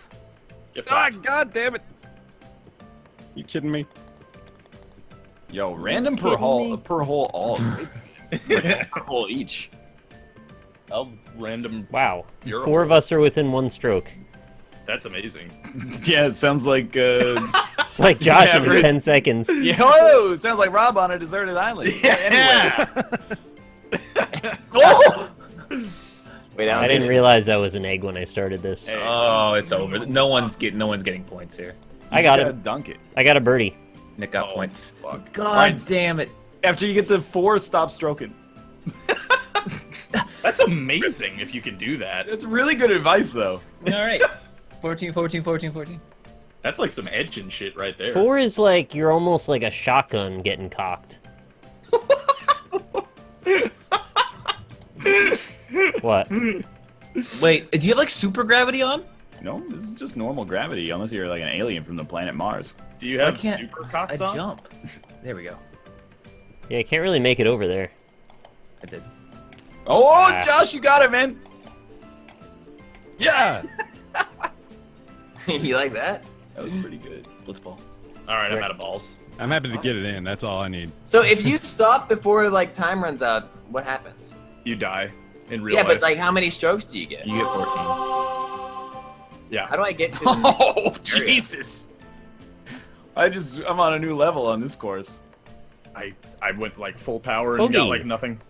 Speaker 5: Get
Speaker 7: Ah,
Speaker 5: fucked.
Speaker 7: God damn it. You kidding me?
Speaker 1: Yo, random per
Speaker 2: kidding
Speaker 1: hole
Speaker 2: me?
Speaker 1: per hole all. Per hole each.
Speaker 5: I'll random.
Speaker 2: Wow.
Speaker 5: You're
Speaker 2: 4 of us are within 1 stroke.
Speaker 5: That's amazing.
Speaker 1: Yeah, it sounds like.
Speaker 2: It's like Josh in his
Speaker 1: Average.
Speaker 2: 10 seconds.
Speaker 1: Yo, sounds like Rob on a deserted island.
Speaker 5: Yeah.
Speaker 6: Oh!
Speaker 3: Wait,
Speaker 2: I didn't realize I was an egg when I started this.
Speaker 1: Hey.
Speaker 6: Oh, it's over. No one's getting points here.
Speaker 2: I got
Speaker 1: You
Speaker 2: it.
Speaker 1: gotta dunk it.
Speaker 2: I got a birdie.
Speaker 6: Nick got
Speaker 5: Oh,
Speaker 6: points.
Speaker 5: fuck.
Speaker 6: God
Speaker 1: Alright.
Speaker 6: damn it.
Speaker 1: After you get the 4, stop stroking.
Speaker 5: That's amazing if you can do that.
Speaker 1: That's really good advice, though.
Speaker 6: All right. 14, 14, 14, 14.
Speaker 5: That's like some edge and shit right there.
Speaker 2: 4 is like you're almost like a shotgun getting cocked. What?
Speaker 6: Wait, do you have like super gravity on?
Speaker 1: No, this is just normal gravity, unless you're like an alien from the planet Mars.
Speaker 5: Do you have
Speaker 6: can't-
Speaker 5: super
Speaker 6: I
Speaker 5: cocks on?
Speaker 6: jump. There we go.
Speaker 2: Yeah, I can't really make it over there.
Speaker 6: I did.
Speaker 1: Oh,
Speaker 2: Ah.
Speaker 1: Josh, you got it, man.
Speaker 7: Yeah!
Speaker 3: You like that?
Speaker 1: That was pretty good.
Speaker 6: Blitzball.
Speaker 5: All right, I'm out of balls.
Speaker 7: I'm happy to get it in. That's all I need.
Speaker 3: So if you stop before like time runs out, what happens?
Speaker 5: You die in real
Speaker 3: Yeah,
Speaker 5: life.
Speaker 3: but like how many strokes do you get?
Speaker 6: You get 14.
Speaker 5: yeah.
Speaker 3: How do I get to?
Speaker 1: Oh, Jesus. I'm on a new level on this course.
Speaker 5: I went like full power and
Speaker 2: Bogey.
Speaker 5: got like nothing.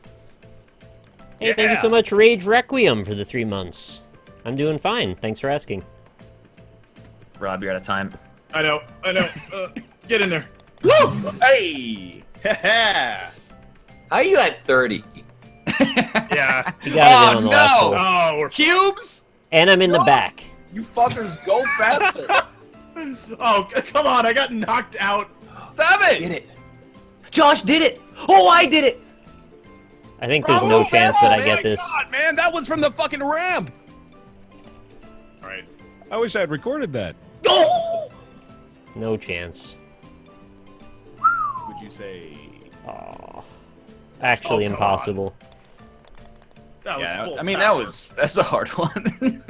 Speaker 2: Hey, thank you so
Speaker 5: Yeah.
Speaker 2: much, Rage Requiem, for the 3 months. I'm doing fine. Thanks for asking.
Speaker 6: Rob, you're out of time.
Speaker 5: I know. Get in there.
Speaker 1: Hey!
Speaker 5: Yeah.
Speaker 3: How are you at 30?
Speaker 5: Yeah.
Speaker 2: You got it in on the last
Speaker 1: no!
Speaker 2: hole.
Speaker 5: Oh, we're
Speaker 1: Cubes?
Speaker 2: And I'm in the back.
Speaker 1: You fuckers go faster.
Speaker 5: Oh, come on! I got knocked out.
Speaker 1: Stop
Speaker 3: Get
Speaker 1: it!
Speaker 3: it. Josh did it! Oh, I did it!
Speaker 2: I think there's no chance that I get this.
Speaker 7: God, man, that was from the fucking ramp.
Speaker 5: All right.
Speaker 7: I wish I had recorded that.
Speaker 3: Oh!
Speaker 2: No chance.
Speaker 1: Would you say?
Speaker 2: Oh. Actually
Speaker 5: God.
Speaker 2: impossible.
Speaker 5: That was
Speaker 1: Yeah,
Speaker 5: full
Speaker 1: I mean
Speaker 5: power.
Speaker 1: that's a hard one.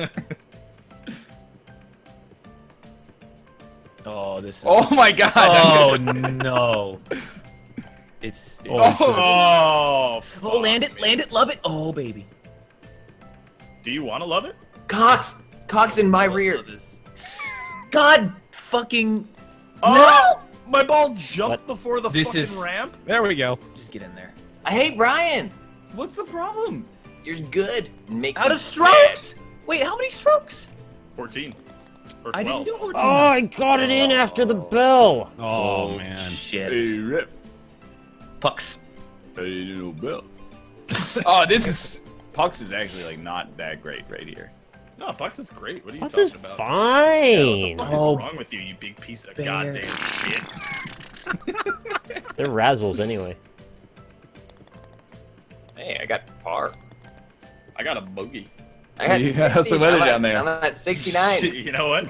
Speaker 6: Oh, this. Is...
Speaker 1: Oh my god!
Speaker 6: Oh no! It's.
Speaker 5: Oh,
Speaker 6: Oh, land it, love it. Oh, baby.
Speaker 5: Do you want to love it?
Speaker 3: Cox in my rear. God fucking.
Speaker 5: Oh! My ball jumped
Speaker 2: What?
Speaker 5: before the
Speaker 6: This
Speaker 5: fucking
Speaker 6: is-
Speaker 5: ramp.
Speaker 7: There we go.
Speaker 6: Just get in there.
Speaker 3: I hate Brian.
Speaker 1: What's the problem?
Speaker 3: You're good. Make
Speaker 6: Out
Speaker 3: me
Speaker 6: of strokes. Wait, how many strokes?
Speaker 5: 14. Or 12.
Speaker 6: I didn't do 14.
Speaker 2: Oh, I got it in after the bell.
Speaker 7: Oh, man.
Speaker 6: Shit.
Speaker 1: Rip.
Speaker 6: Pucks.
Speaker 1: Hey, little Bill. Oh, this is Pucks is actually like not that great right here.
Speaker 5: No, Bucks is great. What are you
Speaker 2: This
Speaker 5: talking
Speaker 2: is
Speaker 5: about?
Speaker 2: fine.
Speaker 5: What the fuck
Speaker 6: Oh.
Speaker 5: is wrong with you, you big piece of goddamn shit?
Speaker 2: They're razzles anyway.
Speaker 3: Hey, I got par.
Speaker 5: I got a bogey.
Speaker 3: I got
Speaker 1: Yeah, how's the
Speaker 3: 60.
Speaker 1: weather
Speaker 3: I'm
Speaker 1: down there?
Speaker 3: I'm at 69.
Speaker 5: You know what?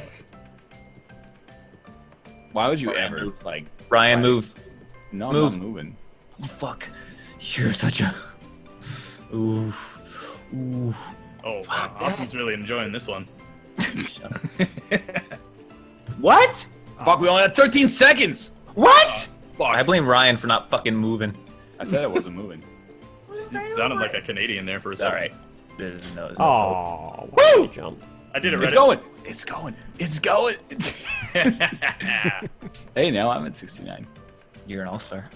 Speaker 1: Why would you
Speaker 6: Ryan,
Speaker 1: ever
Speaker 6: move.
Speaker 1: like?
Speaker 6: Ryan,
Speaker 1: try-
Speaker 6: move.
Speaker 1: No,
Speaker 6: Move.
Speaker 1: I'm not moving.
Speaker 6: Fuck. You're such a. Ooh. Ooh.
Speaker 5: Oh, wow. Austin's really enjoying this one.
Speaker 6: Shut up.
Speaker 3: What?
Speaker 1: Fuck, we only have 13 seconds.
Speaker 3: What?
Speaker 6: I blame Ryan for not fucking moving.
Speaker 1: I said I wasn't moving.
Speaker 5: You sounded like a Canadian there for a
Speaker 6: It's
Speaker 5: second.
Speaker 6: alright. There's no.
Speaker 2: Oh, why did I jump?
Speaker 5: I did it
Speaker 1: It's
Speaker 5: right.
Speaker 1: going. It's going. It's going. Hey, now I'm at 69.
Speaker 6: You're an all-star.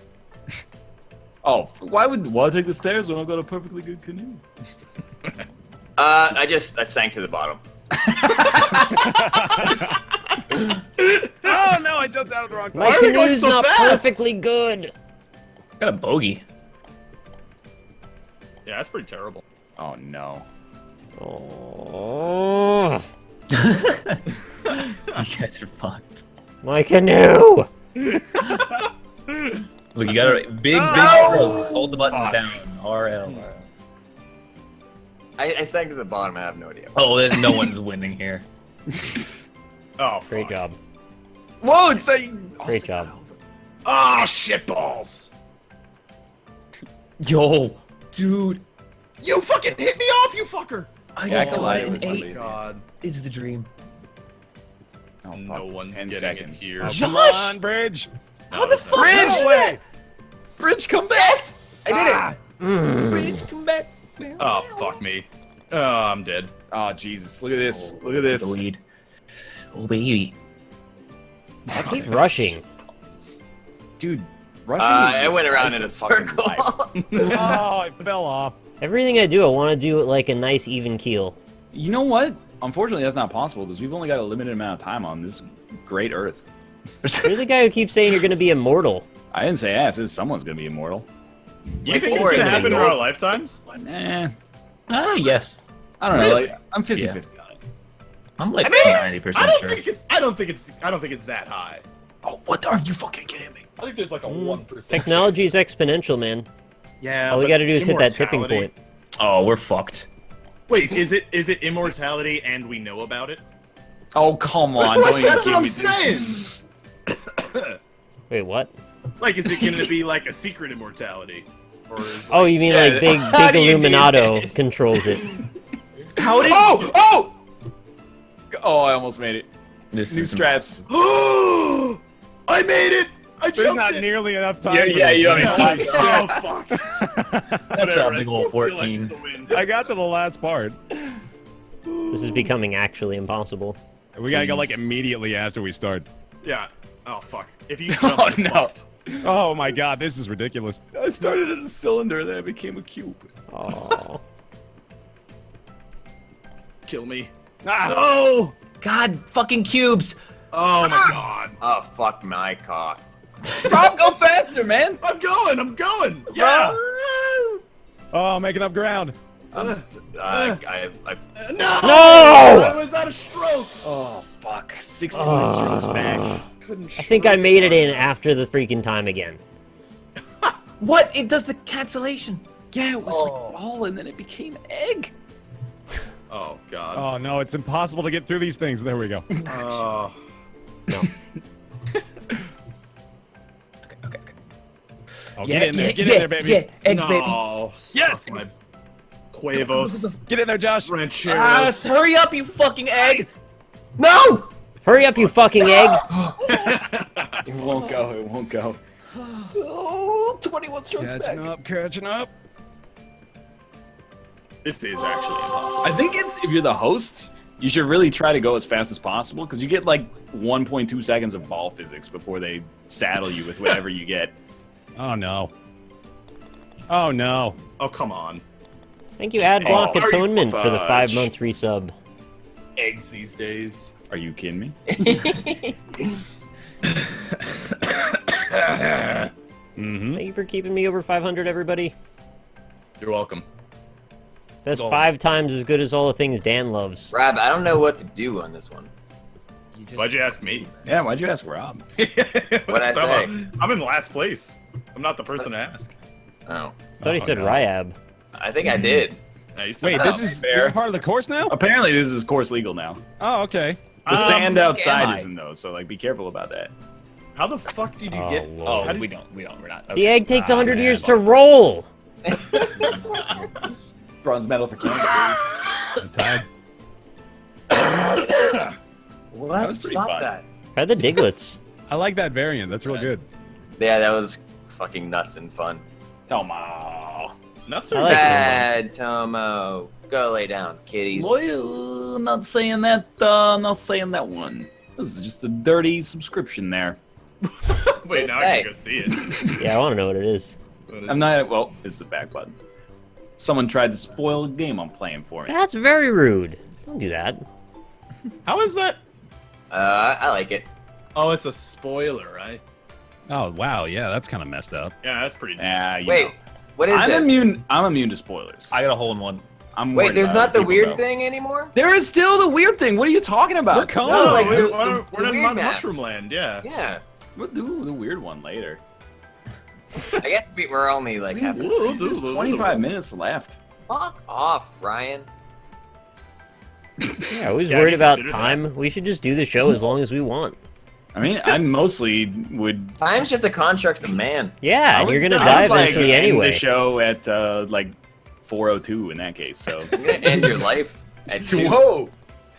Speaker 1: Oh, why would I take the stairs when I've got a perfectly good canoe?
Speaker 3: I sank to the bottom.
Speaker 7: Oh, no, I jumped out at the wrong time.
Speaker 2: My
Speaker 5: are we going
Speaker 2: canoe's
Speaker 5: so
Speaker 2: not
Speaker 5: fast?
Speaker 2: perfectly good.
Speaker 6: Got a bogey.
Speaker 5: Yeah, that's pretty terrible.
Speaker 1: Oh no.
Speaker 2: Oh,
Speaker 6: You guys are fucked.
Speaker 2: my canoe.
Speaker 6: Look, you got a big stroke. Hold the buttons down. RL.
Speaker 3: I sank to the bottom. I have no idea.
Speaker 6: Oh, there's no one's winning here.
Speaker 5: Oh, fuck.
Speaker 2: Great job.
Speaker 1: Whoa! It's like.
Speaker 2: Great job.
Speaker 5: Oh, shit balls.
Speaker 6: Yo, dude.
Speaker 5: You fucking hit me off, you fucker.
Speaker 6: I
Speaker 1: Yeah, I
Speaker 6: just
Speaker 1: can
Speaker 6: got
Speaker 1: lie
Speaker 6: an
Speaker 1: to somebody.
Speaker 6: 8.
Speaker 5: God.
Speaker 6: It's the dream.
Speaker 1: Oh, fuck.
Speaker 5: No one's
Speaker 1: 10
Speaker 5: getting
Speaker 1: seconds.
Speaker 5: it here.
Speaker 7: Oh,
Speaker 6: Josh!
Speaker 7: come on, Bridge.
Speaker 5: How the fuck?
Speaker 1: Bridge!
Speaker 3: No way.
Speaker 1: Bridge, come back!
Speaker 3: Yes! I did
Speaker 1: Ah.
Speaker 2: Mm.
Speaker 6: Bridge, come back.
Speaker 5: Oh, fuck me. Oh, I'm dead.
Speaker 1: Oh Jesus! Look at this! Look at this!
Speaker 6: The lead. Oh, baby.
Speaker 2: Keep rushing.
Speaker 1: Dude,
Speaker 3: it.
Speaker 1: Russian.
Speaker 3: I went around in a circle.
Speaker 7: Oh, I fell off.
Speaker 2: Everything I do, I want to do it like a nice even keel.
Speaker 1: You know what? Unfortunately, that's not possible because we've only got a limited amount of time on this great Earth.
Speaker 2: You're the guy who keeps saying you're going to be immortal.
Speaker 1: I didn't say ass. Someone's gonna be immortal.
Speaker 5: You
Speaker 3: Like
Speaker 5: think it's
Speaker 3: four
Speaker 5: gonna
Speaker 3: is
Speaker 5: happen in
Speaker 3: gold.
Speaker 5: our lifetimes?
Speaker 1: Eh,
Speaker 6: Ah, yes.
Speaker 1: I don't know.
Speaker 5: Really?
Speaker 1: Like, I'm 50-50 on it.
Speaker 6: I'm like
Speaker 5: I mean,
Speaker 6: 90%
Speaker 5: I don't
Speaker 6: sure.
Speaker 5: think it's. I don't think it's that high.
Speaker 1: Oh, what are you fucking kidding me?
Speaker 5: I think there's like a 1%.
Speaker 2: Technology is exponential, man.
Speaker 5: Yeah.
Speaker 2: All we
Speaker 5: but
Speaker 2: got to do is hit that tipping
Speaker 5: immortality-
Speaker 2: point.
Speaker 6: Oh, we're fucked.
Speaker 5: Wait, is it immortality and we know about it?
Speaker 1: Oh, come on! Don't even
Speaker 5: That's
Speaker 1: give
Speaker 5: what I'm
Speaker 1: me this.
Speaker 5: saying.
Speaker 2: Wait, what?
Speaker 5: Like, is it gonna be like a secret immortality, or is
Speaker 2: Oh, you mean
Speaker 1: Yeah,
Speaker 2: like big
Speaker 1: how do you do
Speaker 2: Illuminato
Speaker 1: this?
Speaker 2: controls it?
Speaker 6: How did?
Speaker 1: Oh! Oh, I almost made it.
Speaker 6: This
Speaker 1: New
Speaker 6: is
Speaker 1: straps.
Speaker 5: Oh! I made it! I
Speaker 7: There's
Speaker 5: jumped
Speaker 7: not
Speaker 5: it!
Speaker 7: nearly enough time.
Speaker 1: Yeah,
Speaker 7: for
Speaker 1: yeah,
Speaker 7: this.
Speaker 1: you don't even time.
Speaker 5: Oh fuck!
Speaker 6: That's
Speaker 5: Whatever,
Speaker 6: a
Speaker 5: I
Speaker 6: big
Speaker 5: still
Speaker 6: old
Speaker 5: feel like
Speaker 6: 14.
Speaker 5: it's a win.
Speaker 7: I got to the last part.
Speaker 2: This is becoming actually impossible.
Speaker 7: We gotta go like
Speaker 6: Please.
Speaker 7: immediately after we start.
Speaker 5: Yeah. Oh fuck! If you jump,
Speaker 1: Oh,
Speaker 5: you're
Speaker 1: no.
Speaker 5: fucked.
Speaker 7: Oh my god, this is ridiculous.
Speaker 1: I started as a cylinder, then I became a cube.
Speaker 2: Oh.
Speaker 5: Kill me.
Speaker 7: Ah,
Speaker 5: Oh!
Speaker 6: God, fucking cubes.
Speaker 5: Oh my god!
Speaker 3: Oh, fuck my cock.
Speaker 1: Rob, go faster, man!
Speaker 5: I'm going! I'm going!
Speaker 1: Yeah!
Speaker 7: oh, making up ground.
Speaker 3: I'm I
Speaker 5: No!
Speaker 2: No!
Speaker 5: I was out of stroke.
Speaker 1: Oh, fuck. 16 strokes back.
Speaker 5: Couldn't.
Speaker 2: I think I made it in after the freaking time again.
Speaker 6: What? It does the cancellation.
Speaker 1: Yeah, it was like ball and then it became egg.
Speaker 5: Oh god.
Speaker 7: Oh no, it's impossible to get through these things. There we go.
Speaker 5: Oh.
Speaker 2: No.
Speaker 6: Okay.
Speaker 7: Oh, get in there, get in there, baby.
Speaker 6: Yeah, eggs, baby.
Speaker 5: No.
Speaker 7: Yes!
Speaker 5: My Cuevos.
Speaker 7: Get in there, Josh.
Speaker 5: Rancheros.
Speaker 6: Hurry up, you fucking eggs!
Speaker 3: No!
Speaker 2: Hurry up, you fucking egg!
Speaker 1: It won't go. It won't go.
Speaker 6: Oh, 21 strokes back.
Speaker 7: Catching up.
Speaker 5: This is actually impossible.
Speaker 1: I think it's if you're the host, you should really try to go as fast as possible because you get like 1.2 seconds of ball physics before they saddle you with whatever you get.
Speaker 7: Oh no. Oh no.
Speaker 5: Oh, come on.
Speaker 2: Thank you, Adblock
Speaker 1: Oh, are you
Speaker 2: Atonement, for the 5
Speaker 1: fudge?
Speaker 2: months resub.
Speaker 5: Eggs these days.
Speaker 1: Are you kidding me?
Speaker 7: Mm-hmm.
Speaker 2: Thank you for keeping me over 500, everybody.
Speaker 5: You're welcome.
Speaker 2: That's
Speaker 5: Go on.
Speaker 2: 5 times as good as all the things Dan loves.
Speaker 3: Rob, I don't know what to do on this one.
Speaker 5: Why'd you ask me?
Speaker 1: Yeah, why'd you ask Rob?
Speaker 3: What'd I say?
Speaker 5: I'm in last place. I'm not the person to ask.
Speaker 3: Oh.
Speaker 2: I thought he said Ryab.
Speaker 3: I think I did.
Speaker 5: Yeah, you said
Speaker 7: Wait,
Speaker 5: that.
Speaker 7: this is part of the course now?
Speaker 1: Apparently, this is course legal now.
Speaker 7: Oh, okay.
Speaker 1: The sand
Speaker 6: am
Speaker 1: outside
Speaker 6: I?
Speaker 1: isn't though, so like be careful about that.
Speaker 5: How the fuck did you
Speaker 2: Oh,
Speaker 5: get?
Speaker 2: Lord.
Speaker 6: Oh,
Speaker 5: How did
Speaker 6: we're not.
Speaker 2: The egg takes 100
Speaker 5: man.
Speaker 2: years to roll!
Speaker 1: Bronze medal for Canada.
Speaker 7: I'm tied.
Speaker 3: What?
Speaker 1: That was pretty
Speaker 3: Stop
Speaker 1: fun.
Speaker 3: that.
Speaker 2: Try the Diglets.
Speaker 7: I like that variant. That's real good.
Speaker 3: Yeah, that was fucking nuts and fun.
Speaker 1: Tomo.
Speaker 5: Nuts
Speaker 2: I
Speaker 5: are
Speaker 2: like it.
Speaker 3: Bad, Tomo. Go lay down, kitties.
Speaker 1: Loyal, not saying that. Not saying that one. This is just a dirty subscription there.
Speaker 5: Wait, now I
Speaker 3: Hey.
Speaker 5: can go see it.
Speaker 2: Yeah, I want to know what it is.
Speaker 5: What is
Speaker 1: I'm not. Well, it's the back button. Someone tried to spoil a game I'm playing for me.
Speaker 2: That's very rude. Don't do that.
Speaker 5: it? How is that?
Speaker 3: I like it.
Speaker 5: Oh, it's a spoiler, right?
Speaker 7: Oh wow, yeah, that's kind of messed up.
Speaker 5: Yeah, that's pretty.
Speaker 1: You
Speaker 3: Wait,
Speaker 1: know.
Speaker 3: what is
Speaker 1: I'm
Speaker 3: this?
Speaker 1: immune. I'm immune to spoilers.
Speaker 6: I got a hole in one.
Speaker 1: I'm
Speaker 3: Wait,
Speaker 1: worried
Speaker 3: there's
Speaker 1: about
Speaker 3: not the
Speaker 1: other
Speaker 3: weird
Speaker 1: people, though.
Speaker 3: thing anymore?
Speaker 1: There is still the weird thing. What are you talking about?
Speaker 7: We're calm.
Speaker 3: No,
Speaker 5: Oh,
Speaker 3: like
Speaker 5: we're,
Speaker 3: the
Speaker 5: we're in
Speaker 3: weird map.
Speaker 5: Mushroom Land, yeah.
Speaker 3: Yeah.
Speaker 1: We'll do the weird one later.
Speaker 3: I guess we're only like half.
Speaker 1: There's 25 minutes left.
Speaker 3: Fuck off, Ryan.
Speaker 2: Yeah, I was
Speaker 5: Yeah,
Speaker 2: worried
Speaker 5: you
Speaker 2: about
Speaker 5: consider
Speaker 2: time. We should just do the show as long as we want.
Speaker 1: I mean, I mostly would.
Speaker 3: Time's just a construct of man.
Speaker 2: Yeah,
Speaker 1: I
Speaker 2: and
Speaker 1: would-
Speaker 2: you're gonna
Speaker 1: I
Speaker 2: die
Speaker 1: would, like,
Speaker 2: eventually
Speaker 1: end
Speaker 2: anyway.
Speaker 1: the show at like 4:02 in that case. So.
Speaker 3: You're gonna end your life at 2.
Speaker 1: Whoa.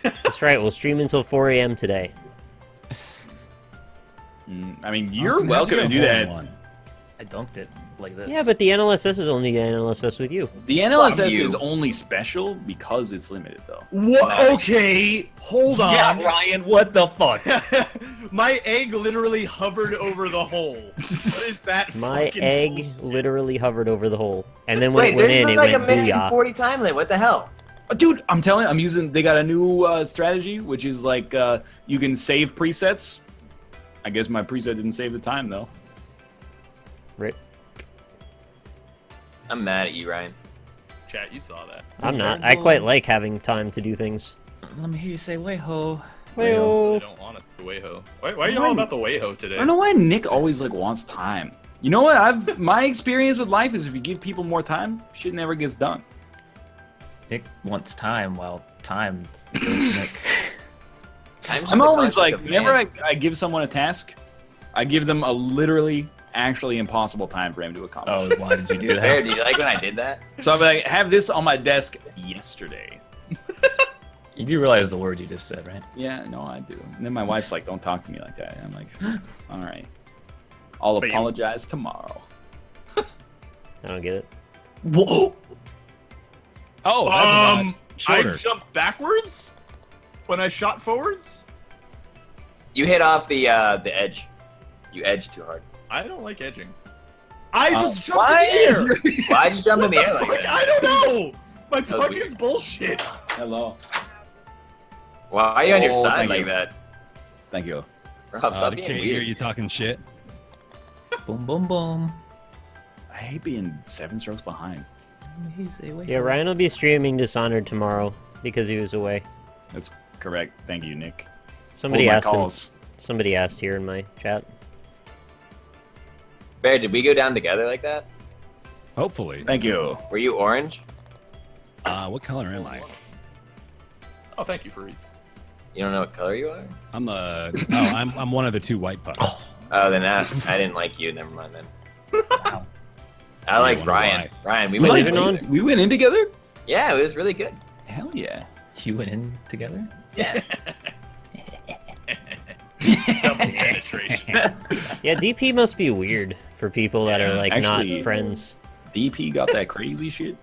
Speaker 2: That's right. We'll stream until 4 a.m. today.
Speaker 1: I mean, you're
Speaker 7: Austin, how'd you
Speaker 1: welcome to
Speaker 7: get
Speaker 1: do
Speaker 7: a hole in
Speaker 1: that.
Speaker 7: one?
Speaker 6: I dunked it like this.
Speaker 2: Yeah, but the NLSS is only the NLSS with you.
Speaker 1: The NLSS
Speaker 3: Fuck you.
Speaker 1: is only special because it's limited, though.
Speaker 5: What? Okay, hold on.
Speaker 6: Yeah, Ryan, what the fuck?
Speaker 5: My egg literally hovered over the hole. What is that?
Speaker 2: My
Speaker 5: fucking
Speaker 2: egg
Speaker 5: bullshit?
Speaker 2: literally hovered over the hole, and then when
Speaker 3: Wait,
Speaker 2: it went
Speaker 3: there's
Speaker 2: in, it
Speaker 3: like a
Speaker 2: went
Speaker 3: minute and
Speaker 2: booyah.
Speaker 3: 40 time limit. What the hell?
Speaker 1: Dude, I'm telling you, I'm using. They got a new strategy, which is like you can save presets. I guess my preset didn't save the time though.
Speaker 2: Rip.
Speaker 3: I'm mad at you, Ryan.
Speaker 5: Chat, you saw that.
Speaker 2: I'm not. I quite like having time to do things.
Speaker 6: Let me hear you say, "Way ho."
Speaker 5: I
Speaker 2: Well,
Speaker 5: don't want it. The Wayho. Why are you all about the Wayho today?
Speaker 1: I don't know why Nick always like wants time. You know what? My experience with life is if you give people more time, shit never gets done.
Speaker 6: Nick wants time while time kills Nick.
Speaker 3: Time's just
Speaker 1: I'm
Speaker 3: a
Speaker 1: always
Speaker 3: construct
Speaker 1: like,
Speaker 3: of
Speaker 1: whenever
Speaker 3: man.
Speaker 1: I give someone a task, I give them a literally, actually impossible time frame to accomplish.
Speaker 6: Oh, why did you do
Speaker 3: Bear,
Speaker 6: that?
Speaker 3: do you like when I did that?
Speaker 1: So I'm like, have this on my desk yesterday.
Speaker 6: You do realize the word you just said, right?
Speaker 1: Yeah, no, I do. And then my wife's like, don't talk to me like that. And I'm like, all right. I'll
Speaker 5: But you-
Speaker 1: apologize tomorrow.
Speaker 2: I don't get it.
Speaker 5: Whoa!
Speaker 7: Oh, that's a lot
Speaker 5: I
Speaker 7: shorter.
Speaker 5: jumped backwards when I shot forwards.
Speaker 3: You hit off the edge. You edged too hard.
Speaker 5: I don't like edging. I just jumped
Speaker 3: Why
Speaker 5: in the air.
Speaker 3: Why'd you jump in the
Speaker 5: What
Speaker 3: air
Speaker 5: the
Speaker 3: like
Speaker 5: fuck?
Speaker 3: that?
Speaker 5: I don't know. My
Speaker 3: was
Speaker 5: puck
Speaker 3: weird.
Speaker 5: is bullshit.
Speaker 1: Hello.
Speaker 3: Why are you on your
Speaker 1: Oh,
Speaker 3: side
Speaker 1: thank
Speaker 3: like
Speaker 1: you.
Speaker 3: that?
Speaker 1: Thank you.
Speaker 3: Rob, stop
Speaker 7: I
Speaker 3: being
Speaker 7: can't hear
Speaker 3: weird.
Speaker 7: you talking shit.
Speaker 6: Boom, boom, boom.
Speaker 1: I hate being 7 strokes behind.
Speaker 6: Let me hear you say, "Way
Speaker 2: Yeah,
Speaker 6: ho."
Speaker 2: Ryan will be streaming Dishonored tomorrow because he was away.
Speaker 1: That's correct. Thank you, Nick.
Speaker 2: Somebody
Speaker 1: Hold my
Speaker 2: asked him.
Speaker 1: calls.
Speaker 2: Somebody asked here in my chat.
Speaker 3: Bear, did we go down together like that?
Speaker 7: Hopefully.
Speaker 1: Thank you.
Speaker 3: Were you orange?
Speaker 7: What color am I?
Speaker 5: Oh, thank you, Freeze.
Speaker 3: You don't know what color you are?
Speaker 7: I'm one of the 2 white pups.
Speaker 3: Oh, then I didn't like you. Never mind then.
Speaker 6: Wow.
Speaker 3: I like
Speaker 7: wonder
Speaker 3: Ryan.
Speaker 7: why.
Speaker 3: Ryan, we
Speaker 1: We
Speaker 3: went
Speaker 1: went,
Speaker 3: in.
Speaker 1: we went in together?
Speaker 3: Yeah, it was really good.
Speaker 1: Hell yeah.
Speaker 6: You went in together?
Speaker 3: Yeah.
Speaker 5: Double penetration.
Speaker 2: Yeah, DP must be weird for people that are like
Speaker 1: Actually-
Speaker 2: not friends.
Speaker 1: DP got that crazy shit.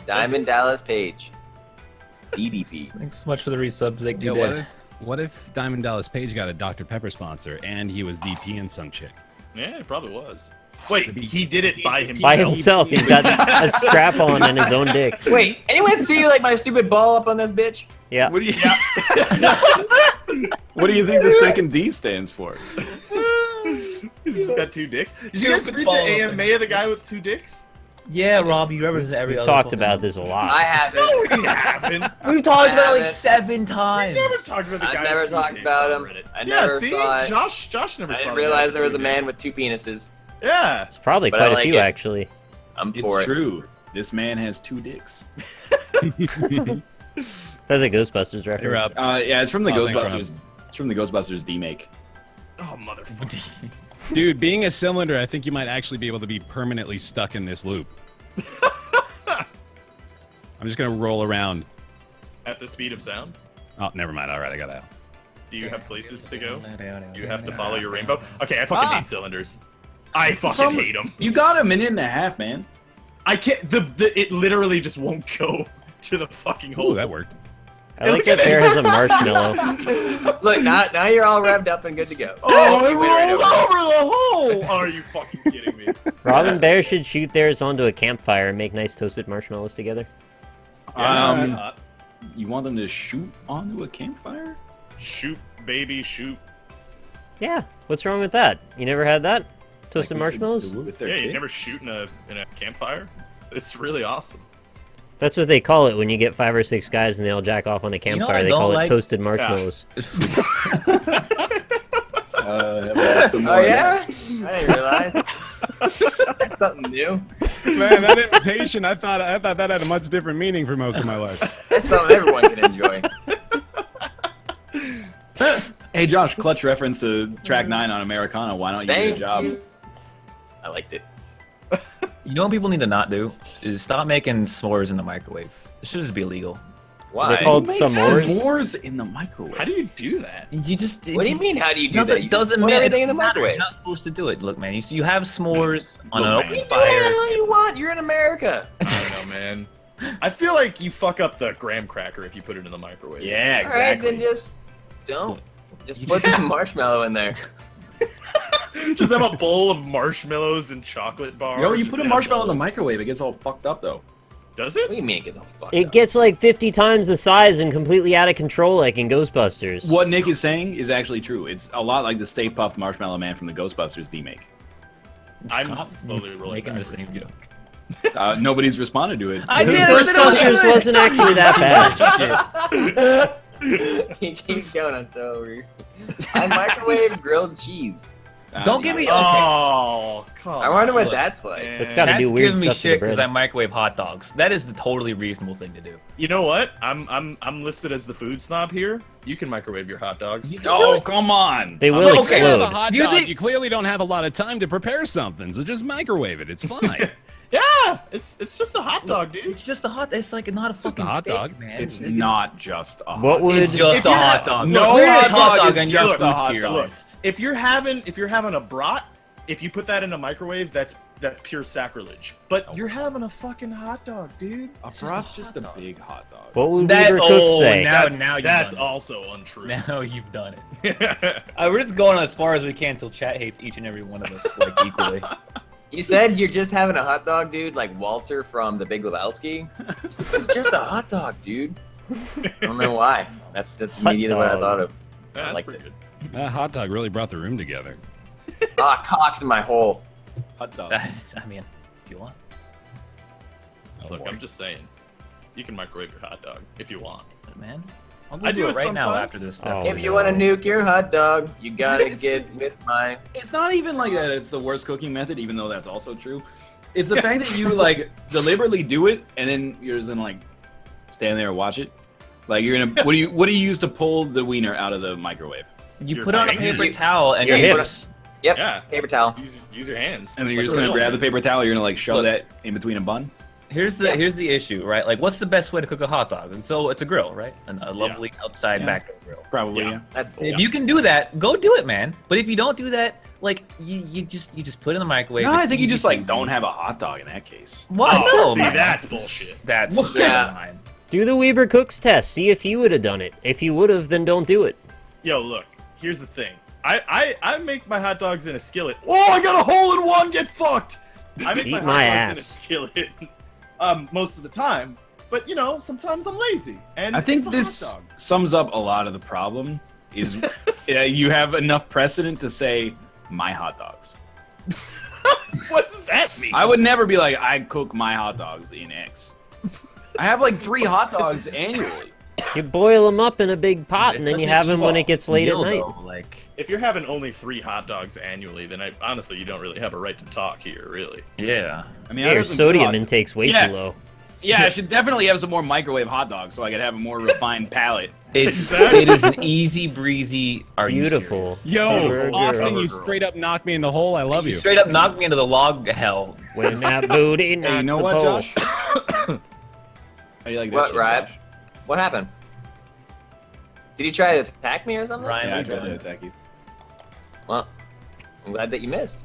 Speaker 3: Diamond Dallas Page. DDP.
Speaker 6: Thanks so much for the resubs. Like,
Speaker 7: Yeah, what if Diamond Dallas Page got a Dr. Pepper sponsor and he was DP and some chick?
Speaker 5: Yeah, it probably was. Wait, he did it by himself.
Speaker 2: By himself, he's got a strap on and his own dick.
Speaker 3: Wait, anyone see like my stupid ball up on this bitch?
Speaker 2: Yeah.
Speaker 1: What do you What do you think the second D stands for?
Speaker 5: He's just got 2 dicks. Did you guys
Speaker 6: Stupid
Speaker 5: read the
Speaker 6: ball.
Speaker 5: AMA of the guy with 2 dicks?
Speaker 6: Yeah, Rob, you represent every
Speaker 2: We've
Speaker 6: other
Speaker 2: talked
Speaker 6: fucking-
Speaker 2: about this a lot.
Speaker 3: I haven't.
Speaker 5: We haven't.
Speaker 6: We've talked
Speaker 3: I
Speaker 6: about it like
Speaker 3: haven't.
Speaker 6: 7
Speaker 5: We
Speaker 6: times.
Speaker 5: never talked about the guy
Speaker 3: I've never
Speaker 5: with 2
Speaker 3: talked
Speaker 5: dicks
Speaker 3: about
Speaker 5: on
Speaker 3: him.
Speaker 5: Reddit.
Speaker 3: I
Speaker 5: Yeah,
Speaker 3: never
Speaker 5: see?
Speaker 3: saw it.
Speaker 5: Josh never
Speaker 3: I
Speaker 5: saw
Speaker 3: didn't
Speaker 5: the guy
Speaker 3: realize
Speaker 5: with
Speaker 3: there was
Speaker 5: 2
Speaker 3: a man
Speaker 5: dicks.
Speaker 3: with 2 penises.
Speaker 5: Yeah.
Speaker 2: It's probably
Speaker 3: But I
Speaker 2: quite a
Speaker 3: like
Speaker 2: few,
Speaker 3: it.
Speaker 2: actually.
Speaker 3: I'm
Speaker 1: It's
Speaker 3: for it.
Speaker 1: true. This man has 2 dicks.
Speaker 2: That's a Ghostbusters
Speaker 7: You're
Speaker 2: reference.
Speaker 7: up.
Speaker 1: Yeah, it's from the
Speaker 7: Oh, thanks,
Speaker 1: Ghostbusters. It's from the Ghostbusters D-make.
Speaker 5: Oh, motherfucker.
Speaker 7: Dude, being a cylinder, I think you might actually be able to be permanently stuck in this loop. I'm just gonna roll around.
Speaker 5: At the speed of sound?
Speaker 7: Oh, never mind. All right, I got out.
Speaker 5: Do you have places to go? Do you have to follow your rainbow? Okay, I fucking hate cylinders. I fucking hate them.
Speaker 1: You got a minute and a half, man.
Speaker 5: I can't. It literally just won't go to the fucking hole.
Speaker 7: Ooh, that worked.
Speaker 2: I like that Bear has a marshmallow.
Speaker 3: Look, now you're all revved up and good to go.
Speaker 5: Oh, it
Speaker 3: You went right
Speaker 5: rolled
Speaker 3: over
Speaker 5: over the hole! Are you fucking kidding me?
Speaker 2: Rob and Bear should shoot theirs onto a campfire and make nice toasted marshmallows together.
Speaker 1: You want them to shoot onto a campfire?
Speaker 5: Shoot, baby, shoot.
Speaker 2: Yeah, what's wrong with that? You never had that? Toasted marshmallows?
Speaker 1: With their
Speaker 5: Yeah, you
Speaker 1: dick?
Speaker 5: never shoot in a campfire? It's really awesome.
Speaker 2: That's what they call it when you get 5 or 6 guys and they all jack off on a
Speaker 6: know what
Speaker 2: campfire.
Speaker 6: I
Speaker 2: They
Speaker 6: don't
Speaker 2: call it
Speaker 6: like?
Speaker 2: toasted marshmallows.
Speaker 3: Oh yeah? I didn't realize. That's something new.
Speaker 7: Man, that invitation, I thought that had a much different meaning for most of my life.
Speaker 3: That's something everyone can enjoy.
Speaker 1: Hey Josh, clutch reference to track 9 on Americana. Why don't you do
Speaker 3: Thank
Speaker 1: a job?
Speaker 3: you. I liked it.
Speaker 6: You know what people need to not do? Is stop making s'mores in the microwave. It should just be illegal.
Speaker 3: Why?
Speaker 2: They're called
Speaker 1: Make
Speaker 2: s'mores.
Speaker 1: s'mores in the microwave.
Speaker 5: How do you do that?
Speaker 6: You just.
Speaker 3: What do you mean? How do you do that?
Speaker 6: Doesn't
Speaker 3: You
Speaker 6: doesn't
Speaker 3: put
Speaker 6: matter.
Speaker 3: everything in the
Speaker 6: Matter.
Speaker 3: microwave.
Speaker 6: You're not supposed to do it. Look, man, you have s'mores on an
Speaker 5: Look,
Speaker 6: open
Speaker 5: man.
Speaker 3: You do whatever the
Speaker 6: fire.
Speaker 3: hell you want. You're in America.
Speaker 5: I don't know, man. I feel like you fuck up the graham cracker if you put it in the microwave.
Speaker 1: Yeah,
Speaker 3: All right,
Speaker 1: exactly.
Speaker 3: then just don't. Just put some marshmallow in there.
Speaker 5: Just have a bowl of marshmallows and chocolate bar.
Speaker 1: Yo, you
Speaker 5: just
Speaker 1: put a
Speaker 5: in
Speaker 1: marshmallow in
Speaker 5: bowl.
Speaker 1: the microwave, it gets all fucked up though.
Speaker 5: Does
Speaker 3: What
Speaker 5: it?
Speaker 3: do you mean it gets all fucked
Speaker 2: It
Speaker 3: up?
Speaker 2: gets like 50 times the size and completely out of control like in Ghostbusters.
Speaker 1: What Nick is saying is actually true. It's a lot like the Stay Puft Marshmallow Man from the Ghostbusters D-make.
Speaker 5: I'm
Speaker 6: Stop
Speaker 5: slowly rolling
Speaker 6: making the
Speaker 5: backwards.
Speaker 6: same joke.
Speaker 1: Nobody's responded to it.
Speaker 6: I did. I said it was
Speaker 2: Ghostbusters
Speaker 6: good.
Speaker 2: wasn't actually that bad.
Speaker 3: He keeps going until we. I microwave grilled cheese.
Speaker 6: Don't give me.
Speaker 5: Oh, come
Speaker 3: I wonder what
Speaker 6: Look,
Speaker 3: that's like.
Speaker 5: man.
Speaker 2: That's gotta
Speaker 6: Chat's
Speaker 2: do weird
Speaker 6: giving me
Speaker 2: stuff to the
Speaker 6: shit because
Speaker 2: bread.
Speaker 6: I microwave hot dogs. That is the totally reasonable thing to do.
Speaker 5: You know what? I'm listed as the food snob here. You can microwave your hot dogs.
Speaker 1: Oh, come on.
Speaker 2: They will
Speaker 7: Well, if you have a
Speaker 2: explode.
Speaker 7: hot
Speaker 6: Do you
Speaker 7: dog,
Speaker 6: think-
Speaker 7: you clearly don't have a lot of time to prepare something, so just microwave it. It's fine.
Speaker 5: Yeah, it's just a hot dog, dude.
Speaker 6: It's just a hot. It's like not a fucking
Speaker 7: hot
Speaker 6: steak,
Speaker 7: dog.
Speaker 6: man.
Speaker 1: It's not just a
Speaker 2: What
Speaker 1: hot
Speaker 2: would
Speaker 6: It's just
Speaker 5: If
Speaker 6: a
Speaker 5: you're
Speaker 6: hot
Speaker 5: not-
Speaker 6: dog.
Speaker 1: No
Speaker 6: Where is
Speaker 1: hot dog is
Speaker 6: on your
Speaker 1: just a
Speaker 6: food
Speaker 1: hot
Speaker 6: tier
Speaker 1: dog.
Speaker 6: list?
Speaker 5: If you're having a brat, if you put that in a microwave, that's pure sacrilege. But you're having a fucking hot dog, dude.
Speaker 1: A brat's just a big hot dog.
Speaker 2: What would
Speaker 6: That-
Speaker 2: Weaver Cook
Speaker 6: oh,
Speaker 2: say?
Speaker 6: now-
Speaker 5: That's,
Speaker 6: you've
Speaker 5: that's
Speaker 6: done it.
Speaker 5: also untrue.
Speaker 6: Now you've done it. We're just going as far as we can until chat hates each and every one of us like equally.
Speaker 3: You said you're just having a hot dog, dude, like Walter from The Big Lebowski. It's just a hot dog, dude. I don't know why. That's immediately what I
Speaker 2: dog.
Speaker 3: thought of.
Speaker 5: Yeah, that's
Speaker 3: liked
Speaker 5: pretty
Speaker 3: it.
Speaker 5: good.
Speaker 7: That hot dog really brought the room together.
Speaker 3: Ah, cocks in my hole.
Speaker 1: Hot dog.
Speaker 6: I mean, if you want.
Speaker 7: Oh,
Speaker 5: Look,
Speaker 7: boy.
Speaker 5: I'm just saying. You can microwave your hot dog if you want.
Speaker 6: But man, I'll go
Speaker 5: I
Speaker 6: do
Speaker 5: do
Speaker 6: it
Speaker 5: it
Speaker 6: right now
Speaker 5: sometimes.
Speaker 6: after this.
Speaker 2: Oh,
Speaker 3: If you want to nuke your hot dog, you gotta get with mine.
Speaker 1: It's not even like that it's the worst cooking method, even though that's also true. It's the fact that you like deliberately do it and then you're just gonna like stand there and watch it. Like you're gonna what do you use to pull the wiener out of the microwave?
Speaker 6: You
Speaker 5: Your
Speaker 6: put on a
Speaker 5: fingers.
Speaker 6: paper towel and
Speaker 2: Your
Speaker 6: you put
Speaker 2: hips.
Speaker 3: Yep.
Speaker 5: Yeah.
Speaker 3: Paper towel.
Speaker 5: Use your hands.
Speaker 1: And then you're
Speaker 5: Like
Speaker 1: just gonna
Speaker 5: real
Speaker 1: grab the
Speaker 5: man.
Speaker 1: paper towel, you're gonna like shove
Speaker 6: Look.
Speaker 1: that in between a bun.
Speaker 6: Here's the issue, right? Like, what's the best way to cook a hot dog? And so it's a grill, right? And a lovely outside
Speaker 1: Yeah.
Speaker 6: backyard grill.
Speaker 1: Probably,
Speaker 5: Yeah.
Speaker 1: yeah.
Speaker 3: That's cool.
Speaker 6: If you can do that, go do it, man. But if you don't do that, like you just put it in the microwave.
Speaker 1: No, I
Speaker 6: It's
Speaker 1: think you
Speaker 6: easy
Speaker 1: just like
Speaker 6: peasy.
Speaker 1: don't have a hot dog in that case.
Speaker 6: What?
Speaker 5: Oh,
Speaker 6: No,
Speaker 5: see,
Speaker 6: man.
Speaker 5: that's bullshit.
Speaker 6: That's
Speaker 3: Yeah.
Speaker 6: fine.
Speaker 2: Do the Weber Cooks test. See if you would have done it. If you would have, then don't do it.
Speaker 5: Yo, look. Here's the thing. I make my hot dogs in a skillet. Oh, I got a hole in one. Get fucked. I make
Speaker 2: Eat
Speaker 5: my hot
Speaker 2: my
Speaker 5: dogs
Speaker 2: ass.
Speaker 5: in a skillet. Most of the time. But you know, sometimes I'm lazy. And
Speaker 1: I think
Speaker 5: it's a
Speaker 1: this
Speaker 5: hot dog.
Speaker 1: sums up a lot of the problem. Is you have enough precedent to say my hot dogs.
Speaker 5: What does that mean?
Speaker 1: I would never be like I cook my hot dogs in X. I have like 3 hot dogs annually.
Speaker 2: You boil them up in a big pot, and
Speaker 6: It's
Speaker 2: then
Speaker 6: such
Speaker 2: you
Speaker 6: an
Speaker 2: have them when
Speaker 6: evil
Speaker 2: it gets late at
Speaker 6: meal,
Speaker 2: night.
Speaker 6: though. Like,
Speaker 5: If you're having only 3 hot dogs annually, then honestly, you don't really have a right to talk here, really.
Speaker 6: yeah.
Speaker 1: I mean,
Speaker 2: Yeah,
Speaker 1: I
Speaker 2: your
Speaker 1: doesn't
Speaker 2: sodium
Speaker 1: cook.
Speaker 2: intake's way
Speaker 1: Yeah.
Speaker 2: too low.
Speaker 1: Yeah, I should definitely have some more microwave hot dogs so I could have a more refined palate.
Speaker 5: Exactly.
Speaker 6: It is an easy breezy. Are you
Speaker 2: Beautiful.
Speaker 7: Yo,
Speaker 2: Burger.
Speaker 7: Austin, you
Speaker 5: Burger.
Speaker 7: straight up knocked me in the hole. I love
Speaker 6: You
Speaker 7: you.
Speaker 6: straight up knocked me into the log hell.
Speaker 2: When that booty
Speaker 1: Hey,
Speaker 2: knocks
Speaker 1: you know
Speaker 2: the
Speaker 1: what,
Speaker 2: pole.
Speaker 1: Josh? How do you like that
Speaker 3: What,
Speaker 1: shit,
Speaker 3: Ryan?
Speaker 1: Josh?
Speaker 3: What happened? Did you try to attack me or something?
Speaker 6: Ryan,
Speaker 1: Yeah, I
Speaker 6: we
Speaker 1: tried
Speaker 6: done.
Speaker 1: to attack you.
Speaker 3: Well, I'm glad that you missed.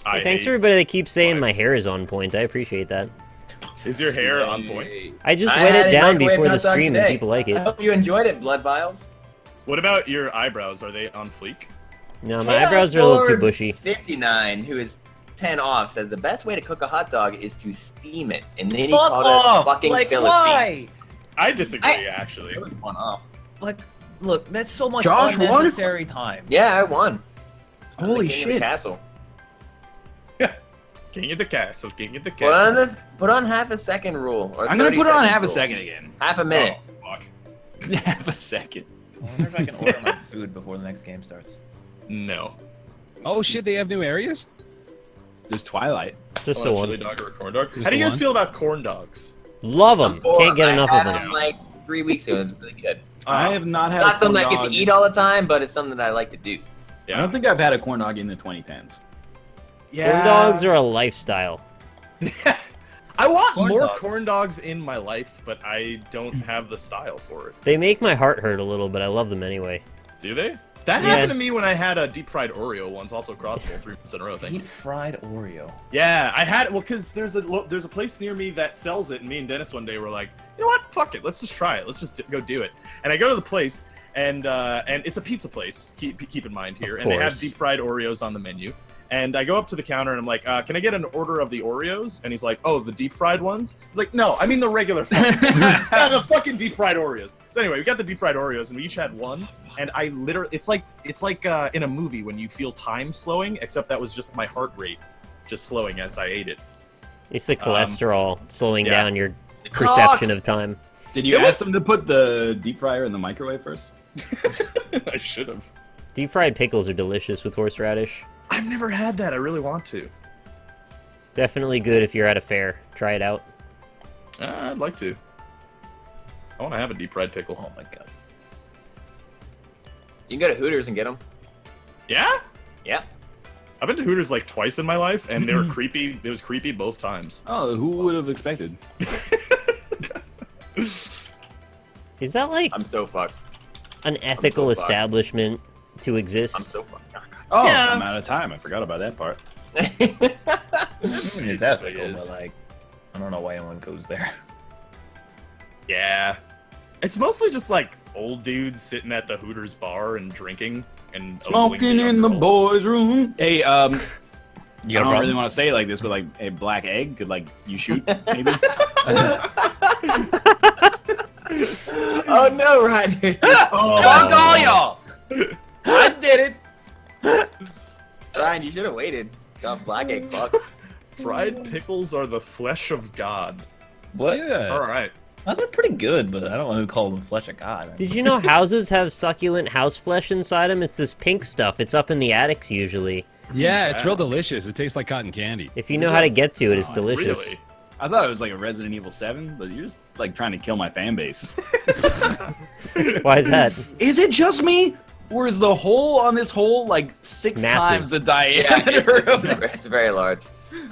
Speaker 5: I
Speaker 2: Hey, thanks
Speaker 5: hate-
Speaker 2: everybody that keeps saying
Speaker 5: Why?
Speaker 2: my hair is on point. I appreciate that.
Speaker 5: Is your hair on point?
Speaker 2: I just
Speaker 3: I
Speaker 2: wet
Speaker 3: had
Speaker 2: it
Speaker 3: a
Speaker 2: down
Speaker 3: microwave
Speaker 2: before the
Speaker 3: hot dog
Speaker 2: stream and
Speaker 3: today.
Speaker 2: people like
Speaker 3: I
Speaker 2: it.
Speaker 3: hope you enjoyed it, Blood Vials.
Speaker 5: What about your eyebrows? Are they on fleek?
Speaker 2: No, my eyebrows are a little too bushy.
Speaker 3: 59, who is 10 off, says the best way to cook a hot dog is to steam it. And then he
Speaker 6: Fuck
Speaker 3: called
Speaker 6: off!
Speaker 3: us fucking
Speaker 6: Like,
Speaker 3: Philistines.
Speaker 5: I disagree, actually.
Speaker 3: It was 1 off.
Speaker 6: Like, look, that's so much
Speaker 1: Josh won?
Speaker 6: unnecessary time.
Speaker 3: Yeah, I won.
Speaker 1: Holy
Speaker 3: The king of the
Speaker 1: shit.
Speaker 3: castle.
Speaker 5: King of the castle, king of the
Speaker 3: Put on
Speaker 5: castle.
Speaker 3: put on half a second rule. Or
Speaker 1: I'm gonna
Speaker 3: 30
Speaker 1: put it on
Speaker 3: second
Speaker 1: half a
Speaker 3: rule.
Speaker 1: second again.
Speaker 3: Half a minute.
Speaker 5: Oh, fuck.
Speaker 1: Half a second.
Speaker 6: I wonder if I can order my food before the next game starts.
Speaker 5: No.
Speaker 7: Oh shit, they have new areas?
Speaker 1: There's Twilight.
Speaker 2: Just
Speaker 5: I
Speaker 2: the
Speaker 5: want a chili
Speaker 2: one.
Speaker 5: dog or a corn dog.
Speaker 7: Just
Speaker 5: How do you
Speaker 7: the
Speaker 5: guys
Speaker 7: one?
Speaker 5: feel about corn dogs?
Speaker 2: Love them.
Speaker 3: I'm poor.
Speaker 2: Can't get
Speaker 3: I
Speaker 2: enough
Speaker 3: had
Speaker 2: of them.
Speaker 3: them like 3 weeks ago. It was really good.
Speaker 1: I have not had
Speaker 3: Not
Speaker 1: a
Speaker 3: something
Speaker 1: corn
Speaker 3: I get
Speaker 1: dog.
Speaker 3: to eat all the time, but it's something that I like to do.
Speaker 1: I don't think I've had a corn dog in the 2010s.
Speaker 2: Corn dogs are a lifestyle.
Speaker 5: I want
Speaker 6: Corn
Speaker 5: more
Speaker 6: dog.
Speaker 5: corn dogs in my life, but I don't have the style for it.
Speaker 2: They make my heart hurt a little, but I love them anyway.
Speaker 5: Do they? That
Speaker 2: Yeah.
Speaker 5: happened to me when I had a deep fried Oreo once, also crossable 3 months in a row. Thank you.
Speaker 6: Deep fried Oreo.
Speaker 5: Yeah, I had well, cause there's a place near me that sells it, and me and Dennis one day were like, you know what? Fuck it, let's just try it. Let's just go do it. And I go to the place, and it's a pizza place. Keep in mind here,
Speaker 2: Of
Speaker 5: and they have
Speaker 2: course.
Speaker 5: deep fried Oreos on the menu. And I go up to the counter and I'm like, can I get an order of the Oreos? And he's like, oh, the deep fried ones? He's like, no, I mean the regular the fucking deep fried Oreos. So anyway, we got the deep fried Oreos and we each had one. And I literally, it's like in a movie when you feel time slowing, except that was just my heart rate just slowing as I ate it.
Speaker 2: It's the cholesterol slowing
Speaker 5: yeah.
Speaker 2: down your
Speaker 3: The
Speaker 2: perception
Speaker 3: cocks.
Speaker 2: of time.
Speaker 1: Did you
Speaker 5: It
Speaker 1: ask
Speaker 5: was-
Speaker 1: them to put the deep fryer in the microwave first?
Speaker 5: I should have.
Speaker 2: Deep fried pickles are delicious with horseradish.
Speaker 5: I've never had that. I really want to.
Speaker 2: Definitely good if you're at a fair. Try it out.
Speaker 5: I'd like to. I want to have a deep fried pickle.
Speaker 6: Oh my god.
Speaker 3: You can go to Hooters and get them.
Speaker 5: Yeah?
Speaker 3: Yeah.
Speaker 5: I've been to Hooters like twice in my life, and they were creepy. It was creepy both times.
Speaker 1: Oh, who would have expected?
Speaker 2: Is that like
Speaker 3: I'm so fucked.
Speaker 2: an ethical
Speaker 3: fucked.
Speaker 2: establishment to
Speaker 3: I'm
Speaker 2: exist?
Speaker 3: so fucked.
Speaker 1: Oh,
Speaker 5: Yeah.
Speaker 1: I'm out of time. I forgot about that part.
Speaker 6: It's ethical,
Speaker 5: is.
Speaker 6: but like, I don't know why anyone goes there.
Speaker 5: Yeah. It's mostly just like old dudes sitting at the Hooters bar and drinking and ogling
Speaker 1: Smoking
Speaker 5: young
Speaker 1: in the
Speaker 5: girls.
Speaker 1: boys' room. Hey, I
Speaker 6: You got a
Speaker 1: don't
Speaker 6: problem?
Speaker 1: really want to say it like this, but like a black egg could like you shoot maybe.
Speaker 3: Oh no, Ryder.
Speaker 5: Oh.
Speaker 3: Fuck all y'all. I did it. Ryan, you should have waited. Got black egg fuck.
Speaker 5: Fried pickles are the flesh of God.
Speaker 6: What?
Speaker 7: Yeah.
Speaker 5: All right.
Speaker 6: Oh, they're pretty good, but I don't want to call them flesh of God.
Speaker 2: Did you know houses have succulent house flesh inside them? It's this pink stuff. It's up in the attics usually.
Speaker 7: Yeah, it's real delicious. It tastes like cotton candy.
Speaker 2: If you know how to get to it, it's delicious.
Speaker 5: Really?
Speaker 1: I thought it was like a Resident Evil 7, but you're just like trying to kill my fan base.
Speaker 2: Why is that?
Speaker 1: Is it just me? Or is the hole on this hole like 6
Speaker 2: Massive.
Speaker 1: times the
Speaker 3: Yeah,
Speaker 1: diameter?
Speaker 3: it's very large.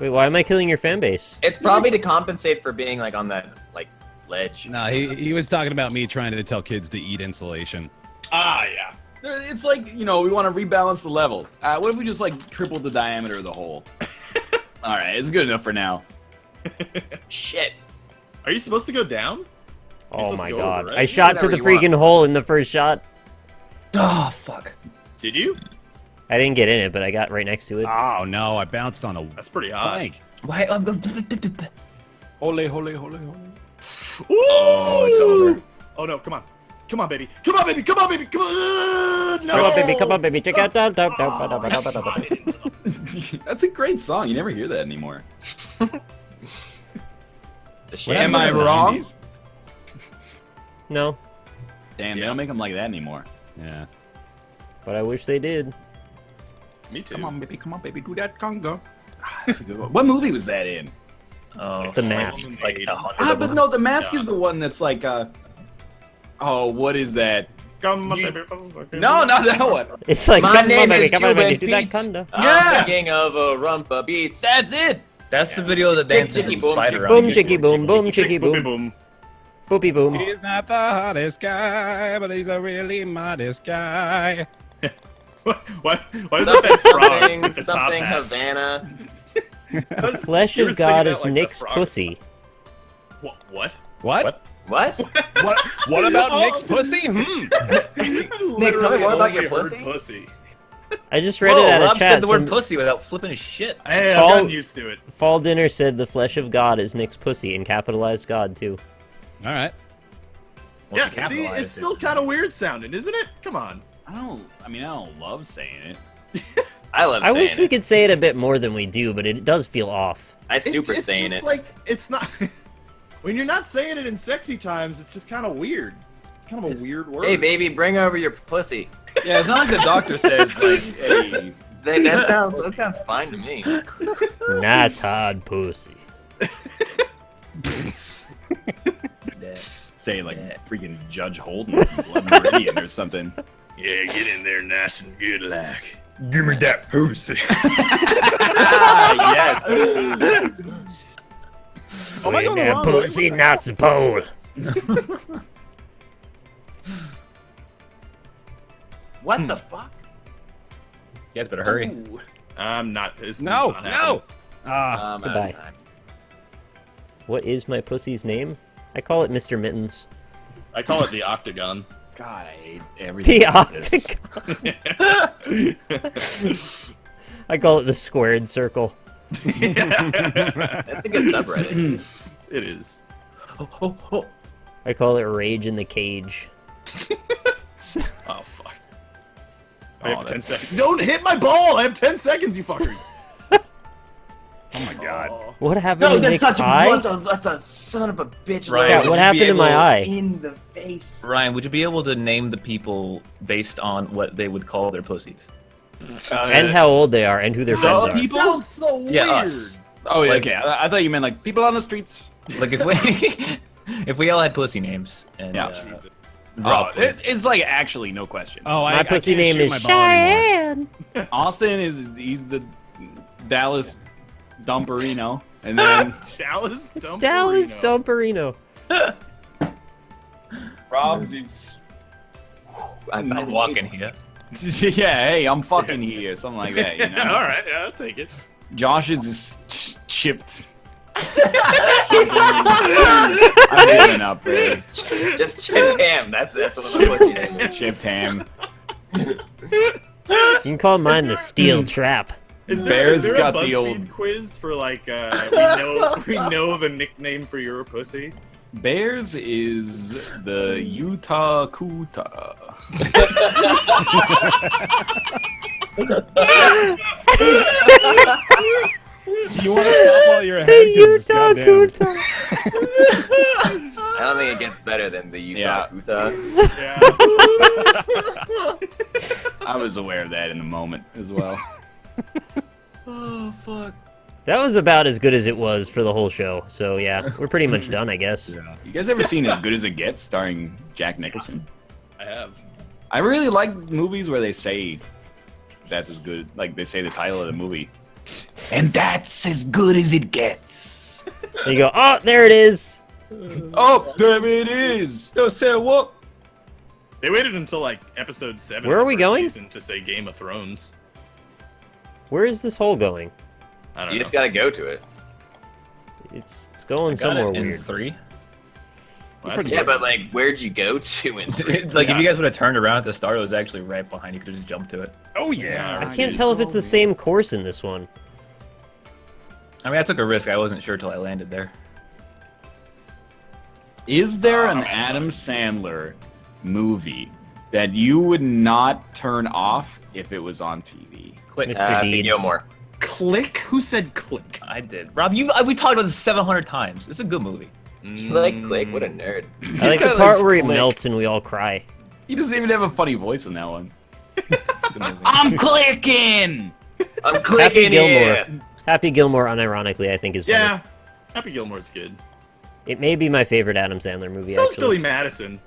Speaker 2: Wait, why am I killing your fan base?
Speaker 3: It's probably to compensate for being like on that like ledge.
Speaker 7: No, he was talking about me trying to tell kids to eat insulation.
Speaker 5: Ah, yeah.
Speaker 1: It's like, you know, we want to rebalance the level. What if we just like tripled the diameter of the hole? All right, it's good enough for now.
Speaker 3: Shit.
Speaker 5: Are you supposed to go down?
Speaker 2: Oh
Speaker 5: supposed
Speaker 2: my
Speaker 5: to go
Speaker 2: god.
Speaker 5: over, right?
Speaker 2: I shot to
Speaker 3: Whatever
Speaker 2: the
Speaker 3: you want.
Speaker 2: freaking hole in the first shot.
Speaker 6: Oh, fuck.
Speaker 5: Did you?
Speaker 2: I didn't get in it, but I got right next to it.
Speaker 7: Oh no, I bounced on a
Speaker 5: That's pretty hot.
Speaker 7: plank.
Speaker 6: Why?
Speaker 1: Hole, hole, hole, hole.
Speaker 5: Ooh!
Speaker 6: Oh, it's over.
Speaker 5: Oh no, come on. Come on, baby. Come on, baby. Come on, baby. Come on. No.
Speaker 2: Come on, baby. Come on, baby. Check out.
Speaker 1: That's a great song. You never hear that anymore.
Speaker 3: It's a shame.
Speaker 1: Am I wrong?
Speaker 7: 90s?
Speaker 2: No,
Speaker 1: Damn, they don't make them like that anymore.
Speaker 7: Yeah.
Speaker 2: but I wish they did.
Speaker 5: Me too.
Speaker 1: Come on, baby, do that conga. That's a good one. What movie was that in?
Speaker 6: Oh,
Speaker 2: The Mask.
Speaker 6: Like 100
Speaker 1: But no, The Mask is the one that's like, oh, what is that?
Speaker 5: Come on,
Speaker 1: You-
Speaker 5: baby.
Speaker 1: No, not that one.
Speaker 2: It's like,
Speaker 3: My
Speaker 2: come on,
Speaker 3: name
Speaker 2: baby.
Speaker 3: is
Speaker 2: Come on, baby.
Speaker 3: Cuban
Speaker 2: Do that
Speaker 3: Pete.
Speaker 2: conda.
Speaker 1: Yeah.
Speaker 3: I'm thinking of a rumpa beats.
Speaker 1: That's it.
Speaker 6: That's the video that dances
Speaker 3: Chicky
Speaker 6: with
Speaker 3: boom,
Speaker 6: spider
Speaker 3: chicky
Speaker 6: on
Speaker 2: Boom,
Speaker 6: YouTube.
Speaker 2: chicky boom, boom, chicky
Speaker 5: Boom,
Speaker 2: boom.
Speaker 5: boom.
Speaker 2: Boopy boom.
Speaker 7: He's not the hottest guy, but he's a really modest guy.
Speaker 5: Why is that that frog
Speaker 3: Something,
Speaker 5: with the top
Speaker 3: something
Speaker 5: hat?
Speaker 3: Havana.
Speaker 2: The flesh
Speaker 5: You were
Speaker 2: of
Speaker 5: singing
Speaker 2: God
Speaker 5: that
Speaker 2: is
Speaker 5: like the
Speaker 2: Nick's
Speaker 5: frog.
Speaker 2: pussy.
Speaker 5: What?
Speaker 7: What?
Speaker 6: What?
Speaker 3: What?
Speaker 7: What about Nick's pussy?
Speaker 3: Nick, tell me more about your pussy.
Speaker 2: I just read
Speaker 6: Whoa,
Speaker 2: it out
Speaker 6: Rob
Speaker 2: of chat.
Speaker 6: said the word
Speaker 2: Some
Speaker 6: pussy without flipping his shit.
Speaker 5: Hey, I've
Speaker 2: Fall-
Speaker 5: gotten used to it.
Speaker 2: Fall Dinner said the flesh of God is Nick's pussy and capitalized God too.
Speaker 7: All right.
Speaker 6: Well,
Speaker 5: Yeah,
Speaker 6: to
Speaker 5: see,
Speaker 6: capitalize
Speaker 5: it's
Speaker 6: it.
Speaker 5: still kind of weird sounding, isn't it? Come on.
Speaker 1: I don't love saying it.
Speaker 3: I love
Speaker 2: I
Speaker 3: saying
Speaker 2: wish we
Speaker 3: it.
Speaker 2: could say it a bit more than we do, but it does feel off.
Speaker 3: I super
Speaker 5: it's
Speaker 3: saying
Speaker 5: just
Speaker 3: it.
Speaker 5: like, it's not... when you're not saying it in sexy times, it's just kind of weird. It's kind of a weird word.
Speaker 3: Hey, baby, bring over your pussy.
Speaker 1: Yeah, it's not like the doctor says, like, hey,
Speaker 3: That sounds fine to me.
Speaker 2: Nice hard pussy.
Speaker 1: say like freaking Judge Holden from Blood Meridian or something.
Speaker 5: Yeah, get in there nice and good like.
Speaker 6: Give me that pussy.
Speaker 1: Yes.
Speaker 7: Am I going the
Speaker 2: that
Speaker 7: wrong way?
Speaker 2: pussy knocks the pole.
Speaker 3: What the fuck?
Speaker 6: You guys better hurry.
Speaker 1: Ooh.
Speaker 5: I'm not. It's
Speaker 7: No,
Speaker 5: not
Speaker 7: no.
Speaker 5: happening.
Speaker 7: Ah,
Speaker 3: I'm out
Speaker 2: Goodbye.
Speaker 3: of time.
Speaker 2: What is my pussy's name? I call it Mr. Mittens.
Speaker 5: I call it the octagon.
Speaker 1: God, I hate everything.
Speaker 2: The
Speaker 1: about this.
Speaker 2: octagon. I call it the squared circle.
Speaker 3: That's a good subreddit.
Speaker 5: It is.
Speaker 2: I call it Rage in the Cage.
Speaker 5: Oh fuck. I
Speaker 1: Oh,
Speaker 5: have 10
Speaker 1: that's-
Speaker 5: seconds. Don't hit my ball! I have 10 seconds, you fuckers!
Speaker 7: oh my god.
Speaker 5: Oh.
Speaker 2: What happened
Speaker 3: No,
Speaker 2: to
Speaker 3: that's
Speaker 2: Nick's
Speaker 3: such
Speaker 2: eye?
Speaker 3: that's a son of a bitch.
Speaker 6: Right.
Speaker 2: Yeah,
Speaker 6: would
Speaker 2: what
Speaker 6: you
Speaker 2: happened
Speaker 6: be
Speaker 2: to my
Speaker 6: able-
Speaker 2: eye?
Speaker 3: In the face.
Speaker 6: Ryan, would you be able to name the people based on what they would call their pussies?
Speaker 2: And how old they are, and who their friends are.
Speaker 1: people?
Speaker 5: Sounds so
Speaker 6: Yeah,
Speaker 5: weird.
Speaker 6: us.
Speaker 1: Oh, yeah,
Speaker 6: Like-
Speaker 1: okay. I thought you meant like people on the streets.
Speaker 6: Like if we if we all had pussy names and
Speaker 1: Yeah.
Speaker 5: Jesus.
Speaker 6: Rob
Speaker 1: Oh, it's like actually no question.
Speaker 7: Oh,
Speaker 2: My
Speaker 7: I
Speaker 2: pussy
Speaker 7: can't
Speaker 2: name
Speaker 7: shoot
Speaker 2: is
Speaker 7: my ball anymore.
Speaker 2: Cheyenne.
Speaker 1: Austin he's the Dallas Dumperino, and then
Speaker 5: Dallas Dumperino.
Speaker 2: Dallas Dumperino.
Speaker 1: Rob's is
Speaker 6: I'm walking here.
Speaker 1: yeah. Hey, I'm fucking here, something like that. You know.
Speaker 5: Alright, yeah, I'll take it.
Speaker 1: Josh's is chipped. I'm giving up, man.
Speaker 3: Just chipped ham. That's what my pussy name is.
Speaker 1: Chipped ham.
Speaker 2: You can call mine the Steel Trap.
Speaker 5: Is
Speaker 1: Bear's
Speaker 5: there
Speaker 1: got
Speaker 5: a
Speaker 1: the
Speaker 5: BuzzFeed
Speaker 1: old-
Speaker 5: quiz for like we know of a nickname for your pussy?
Speaker 1: Bears is the Utah Kuta.
Speaker 7: Do you want to stop while you're ahead? 'Cause
Speaker 2: Utah
Speaker 7: goddamn.
Speaker 2: Kuta.
Speaker 3: I don't think it gets better than the
Speaker 1: Yeah.
Speaker 3: Utah.
Speaker 5: Yeah.
Speaker 1: I was aware of that in the moment as well.
Speaker 3: Oh fuck.
Speaker 2: That was about as good as it was for the whole show. So yeah, we're pretty much done, I guess.
Speaker 1: Yeah. You guys ever seen As Good as It Gets, starring Jack Nicholson?
Speaker 5: I have.
Speaker 1: I really like movies where they say that's as good, like they say the title of the movie. And that's as good as it gets.
Speaker 2: And you go, oh, there it is.
Speaker 1: Oh, there it is.
Speaker 6: Yo, say what?
Speaker 5: They waited until like episode 7.
Speaker 2: Where
Speaker 5: of
Speaker 2: are we
Speaker 5: the first
Speaker 2: going?
Speaker 5: Season to say Game of Thrones.
Speaker 2: Where is this hole going?
Speaker 5: I don't
Speaker 3: You
Speaker 5: know.
Speaker 3: just gotta go to it.
Speaker 2: It's going
Speaker 6: Got
Speaker 2: somewhere
Speaker 6: it in
Speaker 2: weird.
Speaker 6: 3.
Speaker 5: Well, that's
Speaker 3: Yeah,
Speaker 5: good.
Speaker 3: but like, where'd you go to? In
Speaker 6: Like if you guys would have turned around at the start, it was actually right behind. You could have just jumped to it.
Speaker 5: Oh yeah.
Speaker 2: I can't tell if it's the same course in this one.
Speaker 6: I mean, I took a risk. I wasn't sure till I landed there.
Speaker 1: Is there an Adam Sandler movie that you would not turn off if it was on TV?
Speaker 6: Click.
Speaker 2: Mr.
Speaker 3: Happy
Speaker 2: Deeds.
Speaker 3: Gilmore.
Speaker 5: Click? Who said click?
Speaker 6: I did. Rob, we talked about this 700 times. It's a good movie.
Speaker 3: Click, what a nerd.
Speaker 2: I like the
Speaker 1: got
Speaker 2: part
Speaker 1: this
Speaker 2: where he
Speaker 1: click.
Speaker 2: melts and we all cry.
Speaker 1: He doesn't even have a funny voice in that one.
Speaker 6: I'm clicking.
Speaker 3: I'm
Speaker 2: Happy
Speaker 3: clicking
Speaker 2: Gilmore.
Speaker 3: here.
Speaker 2: Happy Gilmore, unironically, I think is funny.
Speaker 5: Yeah. Happy Gilmore's good.
Speaker 2: It may be my favorite Adam Sandler movie,
Speaker 5: So's
Speaker 2: actually.
Speaker 5: Billy Madison.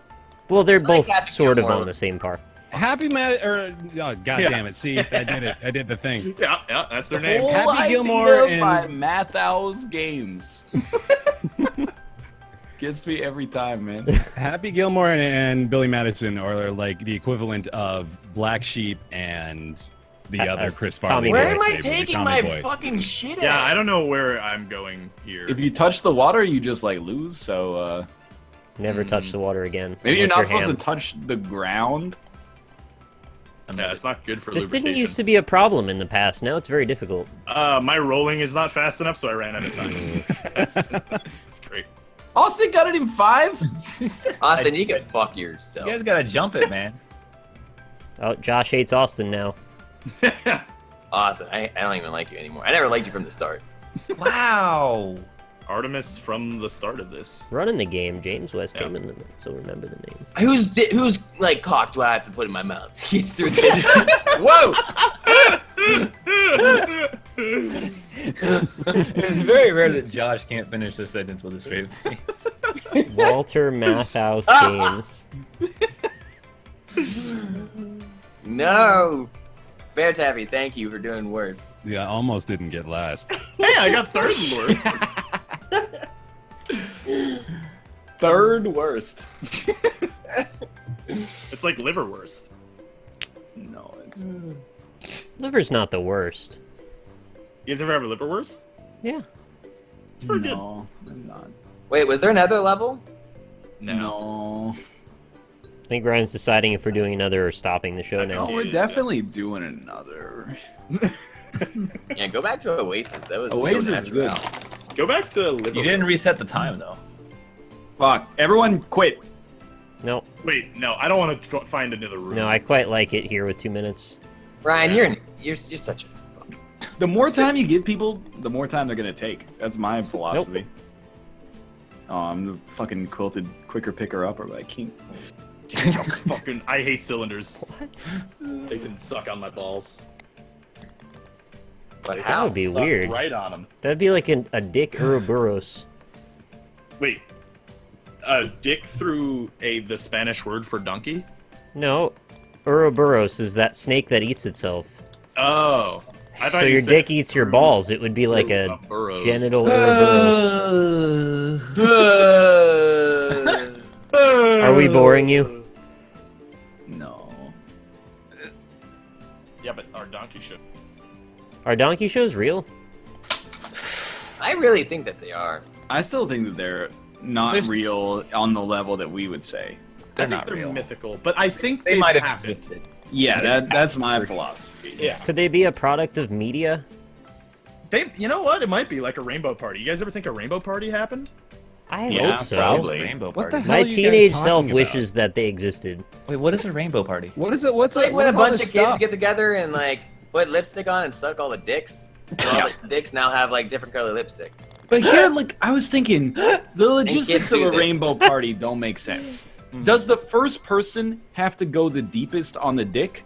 Speaker 2: Well, they're
Speaker 3: like
Speaker 2: both
Speaker 3: Happy
Speaker 2: sort of
Speaker 3: Gilmore.
Speaker 2: on the same par.
Speaker 7: Happy Matt, or oh, God
Speaker 5: Yeah.
Speaker 7: damn it! See, I did it. I did the thing.
Speaker 5: Yeah, that's their name.
Speaker 7: Happy Gilmore
Speaker 1: idea
Speaker 7: and-
Speaker 1: by Mathow's Games. Gets me every time, man.
Speaker 7: Happy Gilmore and Billy Madison are like the equivalent of Black Sheep and the other Chris
Speaker 2: Tommy
Speaker 7: Farley.
Speaker 2: Boy.
Speaker 3: Where am
Speaker 7: voice,
Speaker 3: I
Speaker 7: maybe,
Speaker 3: taking
Speaker 7: Tommy
Speaker 3: my
Speaker 7: Boy.
Speaker 3: fucking shit
Speaker 5: Yeah, I
Speaker 3: at?
Speaker 5: don't know where I'm going here.
Speaker 1: If you touch the water, you just like lose. So
Speaker 2: Never touch the water again.
Speaker 1: maybe you're
Speaker 2: unless
Speaker 1: not supposed
Speaker 2: ham.
Speaker 1: to touch the ground.
Speaker 5: Yeah, it's not good for
Speaker 2: This
Speaker 5: lubrication.
Speaker 2: didn't used to be a problem in the past. Now it's very difficult.
Speaker 5: My rolling is not fast enough, so I ran out of time. That's great.
Speaker 1: Austin got it in 5.
Speaker 3: Austin, you can fuck yourself.
Speaker 6: You guys gotta jump it, man.
Speaker 2: Oh, Josh hates Austin now.
Speaker 3: Austin, I don't even like you anymore. I never liked you from the start.
Speaker 6: Wow.
Speaker 5: Artemis from the start of this.
Speaker 2: Running the game, James West
Speaker 5: Yeah.
Speaker 2: came in the so remember the name.
Speaker 3: Who's like cock do I have to put in my mouth? to get through this?
Speaker 1: Whoa!
Speaker 6: It's very rare that Josh can't finish a sentence with a straight face.
Speaker 2: Walter Matthau Games.
Speaker 3: No. BaerTaffy, thank you for doing worse.
Speaker 7: Yeah, almost didn't get last.
Speaker 5: Hey, I got third worst.
Speaker 1: Third worst.
Speaker 5: It's like liverwurst.
Speaker 1: No, it's
Speaker 2: Liver's not the worst.
Speaker 5: You guys ever have a liverwurst?
Speaker 2: Yeah.
Speaker 5: It's pretty good.
Speaker 1: no, I'm not.
Speaker 3: Wait, was there another level?
Speaker 1: No.
Speaker 2: I think Ryan's deciding if we're doing another or stopping the show
Speaker 5: I
Speaker 2: now.
Speaker 1: Oh, we're definitely doing another.
Speaker 3: Yeah, go back to Oasis. That was
Speaker 1: Oasis is
Speaker 3: natural.
Speaker 1: good.
Speaker 5: Go back to liverwurst.
Speaker 6: You didn't reset the time though.
Speaker 1: Fuck. Everyone quit.
Speaker 2: No,
Speaker 5: Wait, no, I don't want to find another room.
Speaker 2: no, I quite like it here with 2 minutes.
Speaker 3: Ryan, you're such a.
Speaker 1: The more time you give people, the more time they're gonna take. That's my philosophy. Oh, I'm the fucking quilted quicker picker upper, but I can't.
Speaker 5: Fucking, I hate cylinders.
Speaker 2: What?
Speaker 5: They can suck on my balls.
Speaker 3: But
Speaker 2: That
Speaker 3: how?
Speaker 2: would be
Speaker 5: Suck
Speaker 2: weird.
Speaker 5: Right on them.
Speaker 2: That'd be like a Dick Ouroboros.
Speaker 5: Wait, dick through the Spanish word for donkey?
Speaker 2: No, Ouroboros is that snake that eats itself.
Speaker 5: Oh, I thought
Speaker 2: So
Speaker 5: you
Speaker 2: your
Speaker 5: said
Speaker 2: dick eats your
Speaker 5: through-
Speaker 2: balls. It would be like
Speaker 5: through
Speaker 2: a
Speaker 5: burrows.
Speaker 2: genital Ouroboros. Are we boring you?
Speaker 1: No.
Speaker 5: Yeah, but our donkey show.
Speaker 2: Are donkey shows real?
Speaker 3: I really think that they are.
Speaker 1: I still think that they're not
Speaker 6: There's-
Speaker 1: real on the level that we would say.
Speaker 6: They're
Speaker 5: I think
Speaker 6: not
Speaker 5: they're
Speaker 6: real.
Speaker 5: mythical, but I think
Speaker 6: They
Speaker 5: they've
Speaker 6: might have
Speaker 5: happened.
Speaker 6: existed.
Speaker 1: Yeah, that's my philosophy.
Speaker 5: Yeah,
Speaker 2: Could they be a product of media?
Speaker 5: they. You know what? It might be like a rainbow party. You guys ever think a rainbow party happened?
Speaker 2: I
Speaker 1: Yeah,
Speaker 2: hope so.
Speaker 1: probably.
Speaker 6: Rainbow
Speaker 7: What
Speaker 6: party.
Speaker 7: the hell?
Speaker 2: My
Speaker 7: are you guys
Speaker 2: teenage
Speaker 7: talking
Speaker 2: self
Speaker 7: about?
Speaker 2: wishes that they existed.
Speaker 6: Wait, what is a rainbow party?
Speaker 7: What is it? What's
Speaker 3: It's like when a
Speaker 7: what's all
Speaker 3: bunch of
Speaker 7: this
Speaker 3: kids
Speaker 7: stuff?
Speaker 3: get together and like put lipstick on and suck all the dicks. So all the dicks now have like different color lipstick.
Speaker 1: But here, like, I was thinking, the logistics of
Speaker 3: do
Speaker 1: a
Speaker 3: this.
Speaker 1: rainbow party don't make sense. Does the first person have to go the deepest on the dick?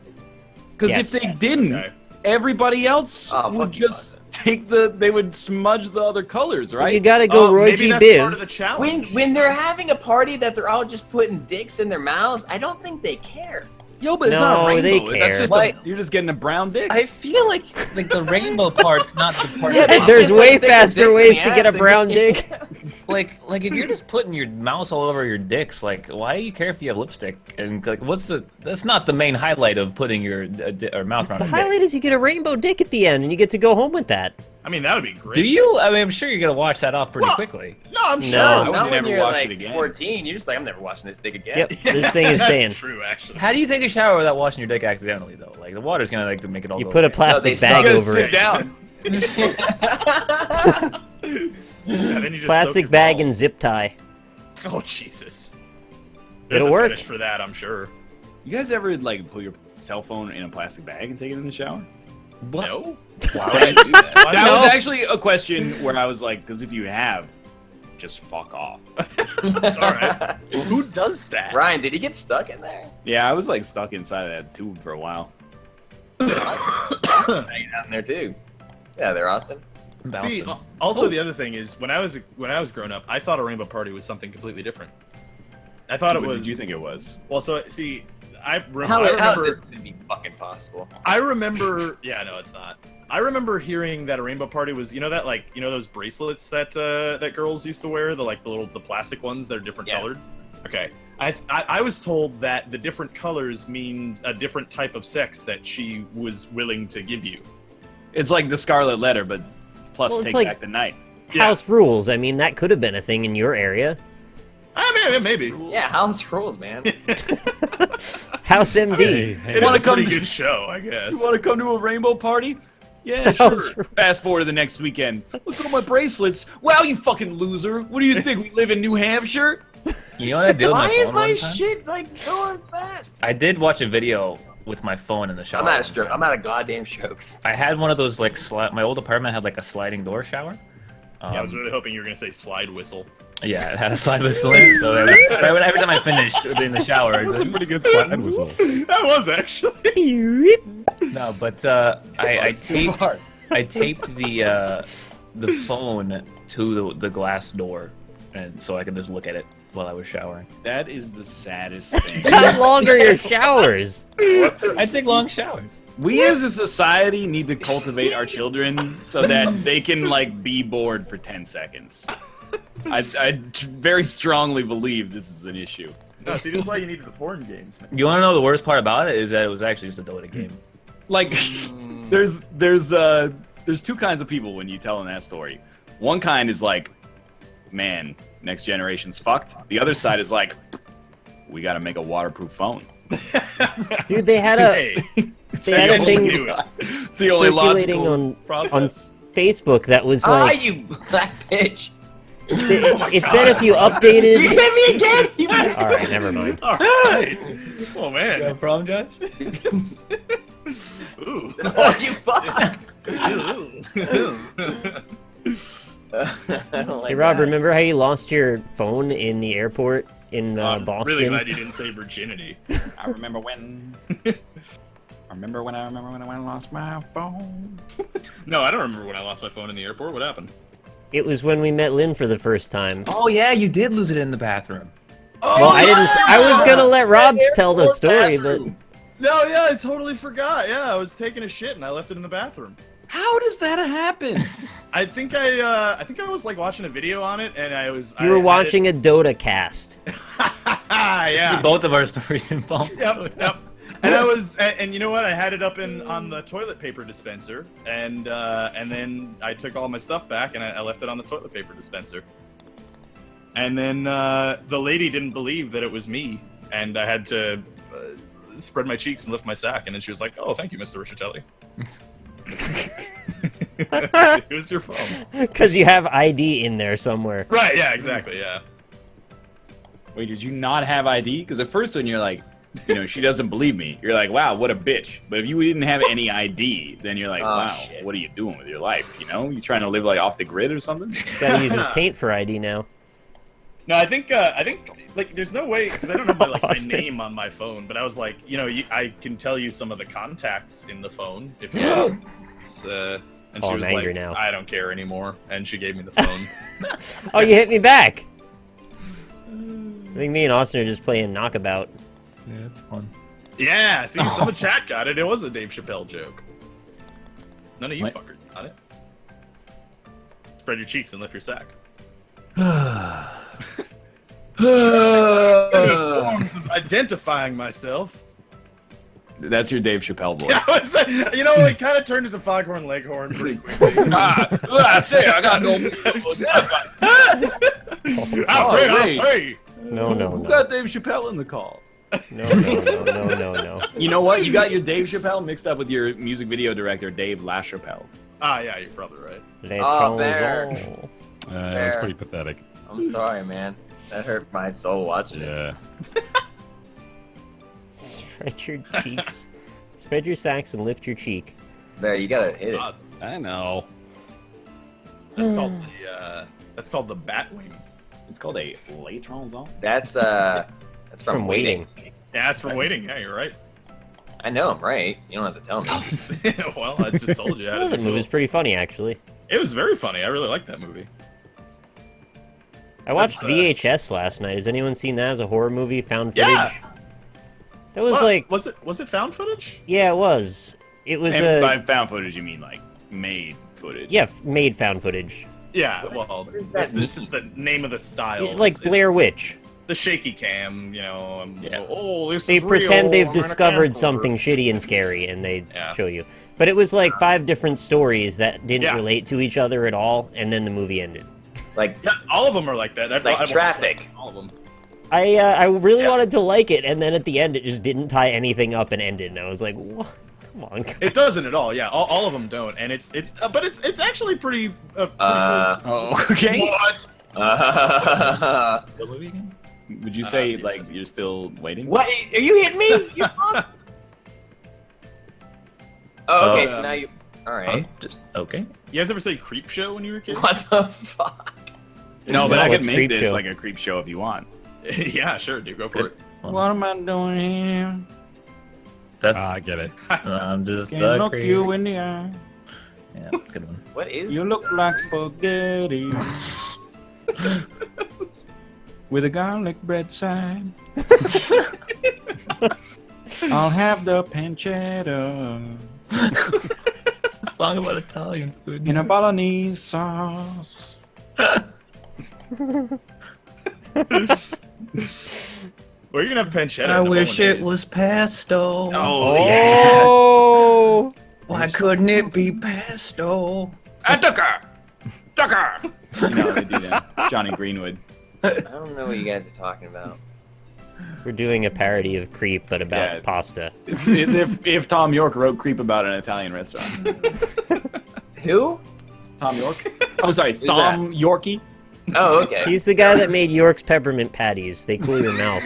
Speaker 1: Because
Speaker 2: Yes.
Speaker 1: if they didn't,
Speaker 5: Okay.
Speaker 1: everybody else
Speaker 3: Oh,
Speaker 1: would
Speaker 3: fuck you,
Speaker 1: just take they would smudge the other colors, right?
Speaker 2: You gotta go Roy
Speaker 5: Maybe
Speaker 2: G.
Speaker 5: that's part of the
Speaker 2: Biv.
Speaker 5: challenge.
Speaker 3: When they're having a party that they're all just putting dicks in their mouths, I don't think they care.
Speaker 1: Yo, but it's
Speaker 2: No,
Speaker 1: not a rainbow.
Speaker 2: they
Speaker 1: That's
Speaker 2: care.
Speaker 1: just
Speaker 6: Like-
Speaker 1: you're just getting a brown dick.
Speaker 6: I feel like the rainbow part's not the part.
Speaker 3: Yeah,
Speaker 6: that
Speaker 3: they
Speaker 2: There's
Speaker 3: just,
Speaker 2: way
Speaker 3: stick their
Speaker 2: faster
Speaker 3: dicks in
Speaker 2: ways
Speaker 3: the
Speaker 2: to get a
Speaker 3: ass and-
Speaker 2: brown dick.
Speaker 6: like if you're just putting your mouse all over your dicks, like why do you care if you have lipstick? And like, that's not the main highlight of putting your or mouth around.
Speaker 2: The
Speaker 6: a dick.
Speaker 2: highlight is you get a rainbow dick at the end, and you get to go home with that.
Speaker 5: I mean, that would be great.
Speaker 6: Do you? I mean, I'm sure you're gonna wash that off pretty
Speaker 5: Well,
Speaker 6: quickly.
Speaker 5: No, I'm sure.
Speaker 2: No.
Speaker 1: I would
Speaker 3: Not when
Speaker 1: never
Speaker 3: you're
Speaker 1: wash
Speaker 3: like
Speaker 1: it again.
Speaker 3: 14, you're just like, I'm never washing this dick again.
Speaker 2: Yep, this thing is
Speaker 5: That's
Speaker 2: staying.
Speaker 5: true, actually.
Speaker 6: How do you take a shower without washing your dick accidentally though? Like the water's gonna like make it all.
Speaker 2: You
Speaker 6: go
Speaker 2: put a
Speaker 6: away.
Speaker 2: plastic
Speaker 3: they
Speaker 2: bag
Speaker 3: suck.
Speaker 2: over
Speaker 1: sit
Speaker 2: it.
Speaker 1: down.
Speaker 5: Yeah, then you just soak
Speaker 2: Plastic
Speaker 5: your
Speaker 2: bag and
Speaker 5: balls.
Speaker 2: zip tie.
Speaker 5: Oh Jesus. There's
Speaker 2: It'll
Speaker 5: a
Speaker 2: work.
Speaker 5: fetish for that, I'm sure.
Speaker 1: You guys ever like put your cell phone in a plastic bag and take it in the shower?
Speaker 6: What?
Speaker 5: No.
Speaker 1: Why would I do that?
Speaker 5: Why
Speaker 1: That
Speaker 5: not?
Speaker 1: was actually a question where I was like, because if you have, just fuck off.
Speaker 5: It's all right. Who does that?
Speaker 3: Ryan, did he get stuck in there?
Speaker 1: Yeah, I was like stuck inside of that tube for a while.
Speaker 3: Hanging out in there too. Yeah, there, Austin.
Speaker 5: See,
Speaker 6: Bouncing.
Speaker 5: also the other thing is when I was growing up, I thought a rainbow party was something completely different. I thought it
Speaker 1: What
Speaker 5: was.
Speaker 1: did you think it was?
Speaker 5: Well, so see, I
Speaker 3: How
Speaker 5: remember.
Speaker 3: is this gonna be fucking possible?
Speaker 5: I remember. Yeah, no, it's not. I remember hearing that a rainbow party was, that like, those bracelets that that girls used to wear, the plastic ones that are different
Speaker 3: Yeah.
Speaker 5: colored. Okay, I was told that the different colors mean a different type of sex that she was willing to give you.
Speaker 1: It's like the Scarlet Letter, but plus
Speaker 2: Well, it's
Speaker 1: take
Speaker 2: like-
Speaker 1: back the night.
Speaker 5: Yeah.
Speaker 2: House rules. I mean, that could have been a thing in your area.
Speaker 5: I mean, maybe.
Speaker 3: Yeah, house rules, man.
Speaker 2: House MD.
Speaker 7: Hey, hey.
Speaker 5: It is
Speaker 1: Wanna
Speaker 5: a pretty
Speaker 1: come-
Speaker 5: good show, I guess.
Speaker 1: You want to come to a rainbow party? Yeah,
Speaker 2: House
Speaker 1: sure.
Speaker 2: rules.
Speaker 1: Fast forward to the next weekend. Look at all my bracelets. Wow, you fucking loser. What do you think? We live in New Hampshire?
Speaker 6: You know what I did with
Speaker 3: Why
Speaker 6: my
Speaker 3: is
Speaker 6: phone
Speaker 3: my
Speaker 6: one time?
Speaker 3: shit like going fast?
Speaker 6: I did watch a video with my phone in the shower.
Speaker 3: I'm out of stroke. I'm out of goddamn strokes.
Speaker 6: I had one of those like my old apartment had like a sliding door shower.
Speaker 5: Yeah, I was really hoping you were gonna say slide whistle.
Speaker 6: Yeah, it had a slide whistle in it, so every time I finished in the shower, I'd
Speaker 7: That was a
Speaker 6: be
Speaker 7: pretty good slide whistle.
Speaker 5: That was actually.
Speaker 6: like, no, but I taped the phone to the glass door, and so I could just look at it while I was showering.
Speaker 1: That is the saddest thing.
Speaker 2: How long are your showers?
Speaker 6: I take long showers.
Speaker 1: We as a society need to cultivate our children so that they can like be bored for 10 seconds. I very strongly believe this is an issue.
Speaker 5: No, see, this is why you needed the porn games. Man.
Speaker 6: You want to know the worst part about it is that it was actually just a Dota game.
Speaker 1: Like, there's two kinds of people when you tell them that story. One kind is like, man, next generation's fucked. The other side is like, we got to make a waterproof phone.
Speaker 2: Dude, they had a
Speaker 5: Hey,
Speaker 2: they had a
Speaker 5: the
Speaker 2: thing
Speaker 5: only-
Speaker 1: It's the only
Speaker 2: circulating
Speaker 1: logical
Speaker 2: on
Speaker 1: process.
Speaker 2: Facebook that was like
Speaker 3: you black bitch.
Speaker 2: it said if you updated.
Speaker 3: You hit me again. You
Speaker 2: All right, never mind.
Speaker 5: All right. Oh man.
Speaker 6: No problem, Josh?
Speaker 5: Ooh.
Speaker 3: Oh, you fuck. I don't like
Speaker 2: Hey Rob,
Speaker 3: that.
Speaker 2: remember how you lost your phone in the airport in
Speaker 5: I'm
Speaker 2: Boston?
Speaker 5: really glad you didn't say virginity.
Speaker 1: I remember when I lost my phone.
Speaker 5: No, I don't remember when I lost my phone in the airport. What happened?
Speaker 2: It was when we met Lynn for the first time.
Speaker 6: Oh yeah, you did lose it in the bathroom.
Speaker 2: Well, I didn't. I was gonna let Rob tell the story, but
Speaker 5: No, yeah, I totally forgot. Yeah, I was taking a shit and I left it in the bathroom.
Speaker 1: How does that happen?
Speaker 5: I think I was like watching a video on it, and
Speaker 2: you were watching a Dota cast.
Speaker 5: yeah.
Speaker 6: Both of our stories involved.
Speaker 5: Yep. And I was, and you know what? I had it up on the toilet paper dispenser, and then I took all my stuff back and I left it on the toilet paper dispenser. And then the lady didn't believe that it was me, and I had to spread my cheeks and lift my sack, and then she was like, "Oh, thank you, Mr. Richatelli." It was your phone.
Speaker 2: Because you have ID in there somewhere.
Speaker 5: Right? Yeah. Exactly. Yeah.
Speaker 1: Wait, did you not have ID? Because at first when you're like, she doesn't believe me. You're like, wow, what a bitch. But if you didn't have any ID, then you're like, wow,
Speaker 3: shit.
Speaker 1: what are you doing with your life? You trying to live like off the grid or something?
Speaker 2: Gotta use his taint for ID now.
Speaker 5: No, I think like there's no way because I don't have my my
Speaker 2: Austin.
Speaker 5: name on my phone, but I was like, I can tell you some of the contacts in the phone if you want. And she
Speaker 2: I'm
Speaker 5: was
Speaker 2: angry
Speaker 5: like,
Speaker 2: now.
Speaker 5: I don't care anymore, and she gave me the phone.
Speaker 2: Oh, you hit me back! I think me and Austin are just playing knockabout.
Speaker 6: Yeah, it's fun.
Speaker 5: Yeah, see, some of the chat got it. It was a Dave Chappelle joke. None of you fuckers got it. Spread your cheeks and lift your sack. Identifying myself.
Speaker 1: That's your Dave Chappelle voice.
Speaker 5: Yeah, it kind of turned into Foghorn Leghorn pretty quickly.
Speaker 1: I say I got no.
Speaker 5: I'll say.
Speaker 2: No.
Speaker 1: Who got Dave Chappelle in the call?
Speaker 2: No.
Speaker 1: You know what? You got your Dave Chappelle mixed up with your music video director, Dave LaChapelle.
Speaker 5: Ah, yeah, you're probably right.
Speaker 2: Les
Speaker 3: Bear.
Speaker 2: Tronzons.
Speaker 7: That's pretty pathetic.
Speaker 3: I'm sorry, man. That hurt my soul watching it.
Speaker 7: Yeah.
Speaker 2: Spread your cheeks. Spread your sacks and lift your cheek.
Speaker 3: Bear, you gotta hit it.
Speaker 7: I know.
Speaker 5: That's called the Batwing.
Speaker 1: It's called a Les Tronzons.
Speaker 3: That's from
Speaker 2: waiting.
Speaker 5: Yeah, that's from waiting. Yeah, you're right.
Speaker 3: I know I'm right. You don't have to tell me.
Speaker 5: Well, I just told you. How does
Speaker 2: That
Speaker 5: it
Speaker 2: movie
Speaker 5: feel?
Speaker 2: was pretty funny, actually.
Speaker 5: It was very funny. I really liked that movie.
Speaker 2: I watched
Speaker 5: That's,
Speaker 2: VHS last night. Has anyone seen that as a horror movie? Found footage?
Speaker 5: Yeah.
Speaker 2: That was
Speaker 5: What?
Speaker 2: like...
Speaker 5: Was it found footage?
Speaker 2: Yeah, it was. It was
Speaker 1: And by
Speaker 2: a...
Speaker 1: found footage, you mean like made footage?
Speaker 2: Yeah, made found footage.
Speaker 5: Yeah. Well,
Speaker 3: does that
Speaker 5: this is the name of the style.
Speaker 2: It's like
Speaker 5: It's
Speaker 2: Blair Witch.
Speaker 5: the shaky cam.
Speaker 1: Yeah.
Speaker 5: Oh, this
Speaker 2: They
Speaker 5: is
Speaker 2: pretend
Speaker 5: real.
Speaker 2: they've
Speaker 5: I'm in a
Speaker 2: discovered
Speaker 5: camcorder.
Speaker 2: something shitty and scary, and they
Speaker 5: Yeah.
Speaker 2: show you. But it was like 5 different stories that didn't
Speaker 5: Yeah.
Speaker 2: relate to each other at all, and then the movie ended.
Speaker 3: Like
Speaker 5: Yeah, all of them are like that. I've watched
Speaker 3: Traffic.
Speaker 5: all of them.
Speaker 2: I really
Speaker 3: Yeah.
Speaker 2: wanted to like it, and then at the end it just didn't tie anything up and ended, and I was like, what? Come on, guys.
Speaker 5: It doesn't at all. Yeah, all of them don't, and but it's actually pretty. Pretty
Speaker 1: Oh, okay.
Speaker 5: cool. What?
Speaker 6: What movie again?
Speaker 1: Would you say like you're still waiting?
Speaker 3: What? Are you hitting me? You fuck? Oh, okay.
Speaker 5: Oh.
Speaker 3: So now you. All right.
Speaker 6: Just okay.
Speaker 5: You guys ever say Creep Show when you were kids?
Speaker 3: What the fuck?
Speaker 1: No, but
Speaker 2: No,
Speaker 1: I
Speaker 2: it's
Speaker 1: could make
Speaker 2: Creep
Speaker 1: this
Speaker 2: Show.
Speaker 1: like a creep show if you want.
Speaker 5: Yeah, sure, dude. Go for it.
Speaker 1: What am I doing here?
Speaker 6: That's
Speaker 7: I get it.
Speaker 6: I'm just
Speaker 1: Can't look
Speaker 6: crazy.
Speaker 1: you in the eye.
Speaker 6: Yeah, good one.
Speaker 3: What is?
Speaker 1: You look like spaghetti with a garlic bread side. I'll have the pancetta
Speaker 6: It's a song about Italian food.
Speaker 1: in a bolognese sauce.
Speaker 5: Where are you gonna have pancetta?
Speaker 6: I
Speaker 5: in the
Speaker 6: wish it
Speaker 5: bolognese?
Speaker 6: was pesto.
Speaker 2: Oh!
Speaker 6: Why couldn't it be pesto?
Speaker 1: Ducker! Ducker! You know, they do that. Johnny Greenwood.
Speaker 3: I don't know what you guys are talking about.
Speaker 2: We're doing a parody of Creep, but about
Speaker 1: Yeah.
Speaker 2: pasta.
Speaker 1: It's if Tom York wrote Creep about an Italian restaurant.
Speaker 3: Who?
Speaker 1: Tom York? Oh, sorry,
Speaker 3: Who's
Speaker 1: Thom Yorkie?
Speaker 3: Oh, okay.
Speaker 2: He's the guy that made York's peppermint patties. They cool your mouth.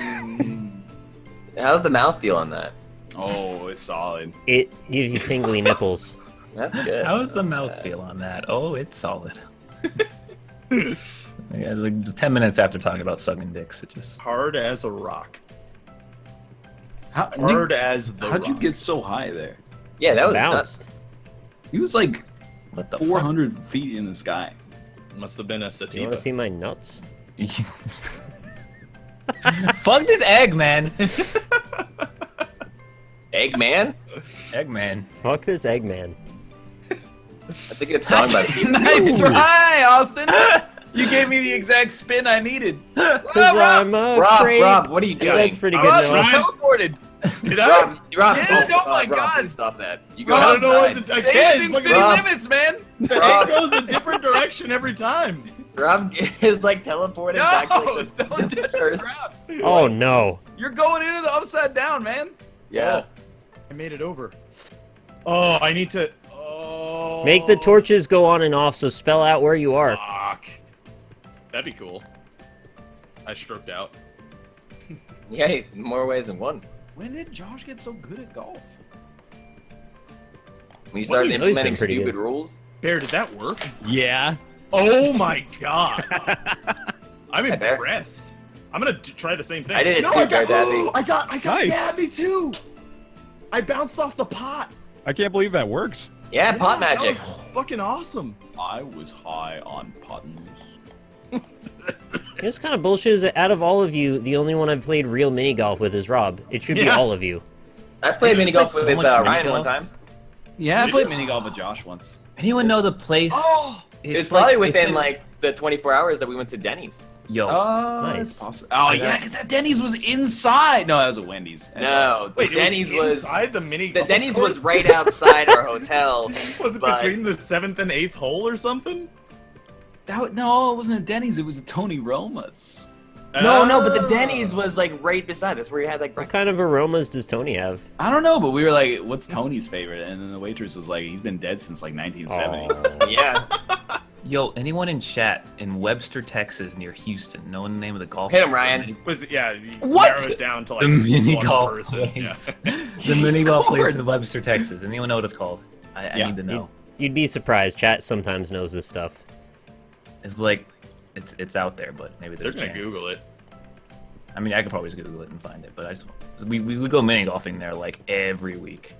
Speaker 3: How's the mouth feel on that?
Speaker 1: Oh, it's solid.
Speaker 2: It gives you tingly nipples.
Speaker 3: That's good.
Speaker 6: How does the mouth feel on that? Oh, it's solid. Yeah, like 10 minutes after talking about sucking dicks, it just...
Speaker 5: Hard as a rock.
Speaker 1: Hard
Speaker 5: as the
Speaker 1: How'd you
Speaker 5: rock.
Speaker 1: get so high there?
Speaker 3: Yeah, that was nuts.
Speaker 2: Bounced.
Speaker 1: He was like
Speaker 6: What the
Speaker 1: 400 feet in the sky.
Speaker 5: Must have been a
Speaker 2: You want
Speaker 5: sativa.
Speaker 2: to see my nuts?
Speaker 6: Fuck this egg, man.
Speaker 3: Eggman?
Speaker 6: Eggman.
Speaker 2: Fuck this Eggman.
Speaker 3: That's a good song by the people.
Speaker 1: Nice try, Austin! You gave me the exact spin I needed.
Speaker 2: Because I'm afraid.
Speaker 3: Rob, what are you doing?
Speaker 2: That's pretty good.
Speaker 1: I was
Speaker 2: Noah.
Speaker 1: teleported.
Speaker 5: Did I?
Speaker 3: Rob,
Speaker 1: Yeah, oh my
Speaker 3: Rob,
Speaker 1: God.
Speaker 3: please stop that. You go
Speaker 5: I don't know
Speaker 3: outside.
Speaker 5: what I
Speaker 1: Stays
Speaker 5: can't.
Speaker 1: in
Speaker 5: Look
Speaker 1: city
Speaker 5: at
Speaker 3: Rob.
Speaker 1: limits, man.
Speaker 5: the
Speaker 3: Rob.
Speaker 5: egg goes a different direction every time.
Speaker 3: Rob is like teleported back to
Speaker 1: No,
Speaker 3: like
Speaker 1: don't touch
Speaker 3: the
Speaker 1: the
Speaker 3: first.
Speaker 1: ground.
Speaker 2: Oh no.
Speaker 1: You're going into the upside down, man.
Speaker 3: Yeah.
Speaker 5: Oh, I made it over. Oh, I need to. Oh.
Speaker 2: Make the torches go on and off, so spell out where you are.
Speaker 5: Fuck. That'd be cool. I stroked out.
Speaker 3: Yeah, more ways than one.
Speaker 1: When did Josh get so good at golf?
Speaker 3: When you started
Speaker 2: he's always been
Speaker 3: implementing
Speaker 2: pretty
Speaker 3: stupid
Speaker 2: good.
Speaker 3: rules.
Speaker 5: Bear, did that work?
Speaker 7: Yeah.
Speaker 5: Oh my god. I'm
Speaker 3: Hi, Bear.
Speaker 5: impressed. I'm gonna try the same thing.
Speaker 3: I did it
Speaker 5: no,
Speaker 3: too,
Speaker 5: I got,
Speaker 3: BaerTaffy.
Speaker 5: I got,
Speaker 7: Nice.
Speaker 5: yeah, me too. I bounced off the pot.
Speaker 7: I can't believe that works.
Speaker 3: Yeah, pot
Speaker 5: That
Speaker 3: magic.
Speaker 5: was fucking awesome.
Speaker 1: I was high on puttons.
Speaker 2: It's kind of bullshit is that out of all of you, the only one I've played real mini golf with is Rob. It should be
Speaker 5: Yeah.
Speaker 2: all of you.
Speaker 3: I played mini golf
Speaker 6: play so
Speaker 3: with
Speaker 6: much
Speaker 3: Ryan
Speaker 6: mini
Speaker 3: one
Speaker 6: golf.
Speaker 3: time.
Speaker 1: Yeah, I
Speaker 5: Did
Speaker 1: played
Speaker 5: you?
Speaker 1: mini golf with Josh once.
Speaker 6: Anyone know the place?
Speaker 3: Oh, it's
Speaker 6: like-
Speaker 3: probably within
Speaker 6: in-
Speaker 3: like the 24 hours that we went to Denny's.
Speaker 6: Yo.
Speaker 2: Nice.
Speaker 1: That's possible. Oh yeah, because that Denny's was inside. No, that was a Wendy's.
Speaker 3: No,
Speaker 5: Wait,
Speaker 3: the Denny's
Speaker 5: it was
Speaker 3: was
Speaker 5: inside the mini.
Speaker 3: the
Speaker 5: golf
Speaker 3: Denny's
Speaker 5: course?
Speaker 3: was right outside our hotel.
Speaker 5: Was it
Speaker 3: but-
Speaker 5: between the 7th and 8th hole or something?
Speaker 1: No, it wasn't a Denny's. It was a Tony Roma's.
Speaker 3: No, but the
Speaker 5: Oh.
Speaker 3: Denny's was like right beside. That's where you had like
Speaker 2: What
Speaker 3: breakfast.
Speaker 2: kind of aromas does Tony have?
Speaker 1: I don't know, but we were like, "What's Tony's favorite?" And then the waitress was like, "He's been dead since like 1970."
Speaker 2: Aw.
Speaker 3: Yeah,
Speaker 6: Yo, anyone in chat in Webster, Texas, near Houston, know the name of the golf?
Speaker 3: hit him, Ryan.
Speaker 5: Was it, yeah. You
Speaker 1: What?
Speaker 5: narrow it down to like
Speaker 6: The mini
Speaker 5: one
Speaker 6: golf
Speaker 5: person.
Speaker 6: place.
Speaker 5: Yeah.
Speaker 6: The mini golf place
Speaker 1: scored.
Speaker 6: in Webster, Texas. Anyone know what it's called? I
Speaker 1: Yeah.
Speaker 6: need to know.
Speaker 2: You'd be surprised. Chat sometimes knows this stuff.
Speaker 6: It's like, it's out there, but maybe
Speaker 5: They're
Speaker 6: there's a
Speaker 5: gonna
Speaker 6: chance.
Speaker 5: Google it.
Speaker 6: I mean, I could probably just Google it and find it, but we would go mini golfing there like every week.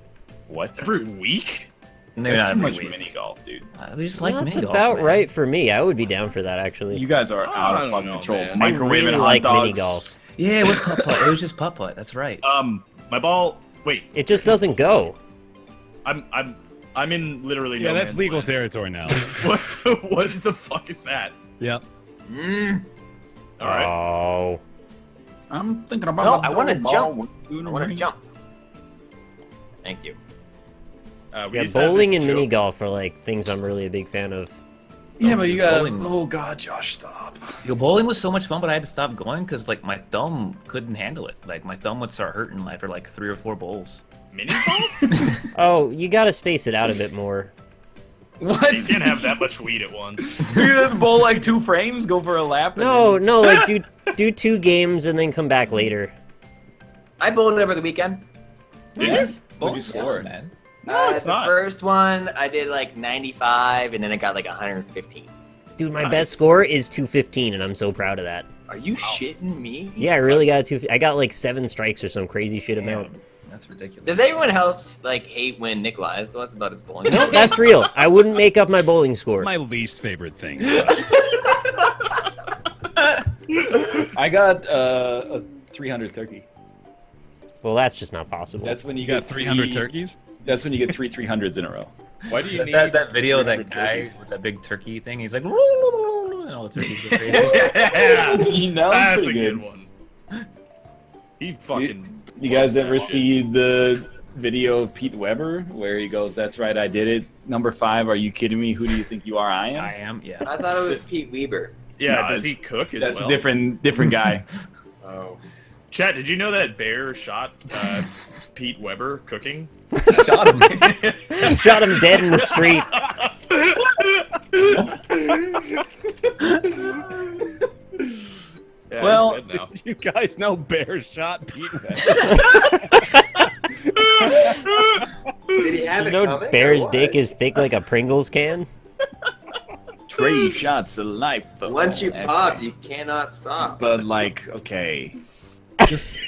Speaker 1: What?
Speaker 5: Every week?
Speaker 6: Maybe
Speaker 1: That's
Speaker 6: not
Speaker 1: too
Speaker 6: every
Speaker 1: much
Speaker 6: week.
Speaker 1: mini golf, dude.
Speaker 6: We just
Speaker 2: Well,
Speaker 6: like
Speaker 2: that's
Speaker 6: mini golf.
Speaker 2: about
Speaker 6: man.
Speaker 2: right for me. I would be down for that actually.
Speaker 1: You guys are
Speaker 5: I
Speaker 1: out of
Speaker 5: don't
Speaker 1: fucking
Speaker 5: know,
Speaker 1: control.
Speaker 5: man.
Speaker 2: I
Speaker 1: Microwaving
Speaker 2: really
Speaker 1: hot
Speaker 2: like
Speaker 1: dogs.
Speaker 2: mini golf.
Speaker 6: Yeah, it was putt putt. It was just putt putt. That's right.
Speaker 5: My ball. Wait,
Speaker 2: It just doesn't go.
Speaker 5: I'm in literally
Speaker 7: Yeah,
Speaker 5: no
Speaker 7: that's
Speaker 5: man's
Speaker 7: legal
Speaker 5: land.
Speaker 7: territory now.
Speaker 5: What the fuck is that?
Speaker 7: Yep.
Speaker 5: All right.
Speaker 2: Oh.
Speaker 1: I'm thinking about.
Speaker 3: No,
Speaker 1: my
Speaker 3: I want to
Speaker 1: ball.
Speaker 3: jump. I want to jump. Thank you.
Speaker 5: We
Speaker 2: Yeah,
Speaker 5: used to have
Speaker 2: bowling
Speaker 5: this
Speaker 2: and mini
Speaker 5: joke-
Speaker 2: golf are like things I'm really a big fan of.
Speaker 1: Yeah, but you got.
Speaker 6: Bowling.
Speaker 1: Oh god, Josh, stop.
Speaker 6: Yo, bowling was so much fun, but I had to stop going because like my thumb couldn't handle it. Like my thumb would start hurting after like 3 or 4 bowls.
Speaker 5: mini golf.
Speaker 2: Oh, you gotta space it out a bit more.
Speaker 1: What?
Speaker 5: You can't have that much weed at once.
Speaker 1: You just bowl like 2 frames, go for a lap. and
Speaker 2: No,
Speaker 1: then-
Speaker 2: no, like do 2 games and then come back later.
Speaker 3: I bowled over the weekend.
Speaker 2: Nice.
Speaker 1: What'd you score?
Speaker 6: man.
Speaker 5: No, it's
Speaker 3: the
Speaker 5: not.
Speaker 3: first one I did like 95, and then I got like 115.
Speaker 2: Dude, my
Speaker 5: Nice.
Speaker 2: best score is 215, and I'm so proud of that.
Speaker 3: Are you shitting me?
Speaker 2: Yeah, I really got I got like 7 strikes or some crazy shit amount.
Speaker 6: Damn, that's ridiculous.
Speaker 3: Does everyone else like hate when Nick lies to us about his bowling?
Speaker 2: No, that's real. I wouldn't make up my bowling
Speaker 7: It's
Speaker 2: score.
Speaker 7: my least favorite thing.
Speaker 1: I got a 300 turkey.
Speaker 2: Well, that's just not possible.
Speaker 1: That's when you
Speaker 7: You got
Speaker 1: get
Speaker 7: 300 turkeys?
Speaker 1: That's when you get 3 300s in a row.
Speaker 5: Why do you need
Speaker 6: that video of that
Speaker 1: 300
Speaker 6: guy
Speaker 1: turkeys.
Speaker 6: with that big turkey thing? He's like, and all the turkeys go crazy.
Speaker 5: Yeah,
Speaker 1: You know,
Speaker 5: that's
Speaker 1: pretty
Speaker 5: a
Speaker 1: good.
Speaker 5: good one. He fucking.
Speaker 1: You guys
Speaker 5: loves
Speaker 1: ever
Speaker 5: that shit.
Speaker 1: see the video of Pete Weber where he goes, "That's right, I did it. Number 5, are you kidding me? Who do you think you are? I am."
Speaker 6: I am, yeah.
Speaker 3: I thought it was Pete Weber.
Speaker 5: Yeah,
Speaker 1: No,
Speaker 5: does he
Speaker 1: it's-
Speaker 5: cook as
Speaker 1: That's
Speaker 5: well?
Speaker 1: a different guy.
Speaker 3: Oh.
Speaker 5: Chat, did you know that Bear shot Pete Weber cooking?
Speaker 6: Shot him.
Speaker 2: Shot him dead in the street.
Speaker 5: Yeah,
Speaker 1: Well,
Speaker 5: he's dead now.
Speaker 7: You guys know Bear shot Pete Weber.
Speaker 3: Did he have
Speaker 2: You
Speaker 3: it
Speaker 2: know
Speaker 3: coming, or
Speaker 2: Bear's
Speaker 3: what?
Speaker 2: dick is thick like a Pringles can?
Speaker 1: 3 shots of life.
Speaker 3: Once you pop, you cannot stop.
Speaker 1: But like, okay, just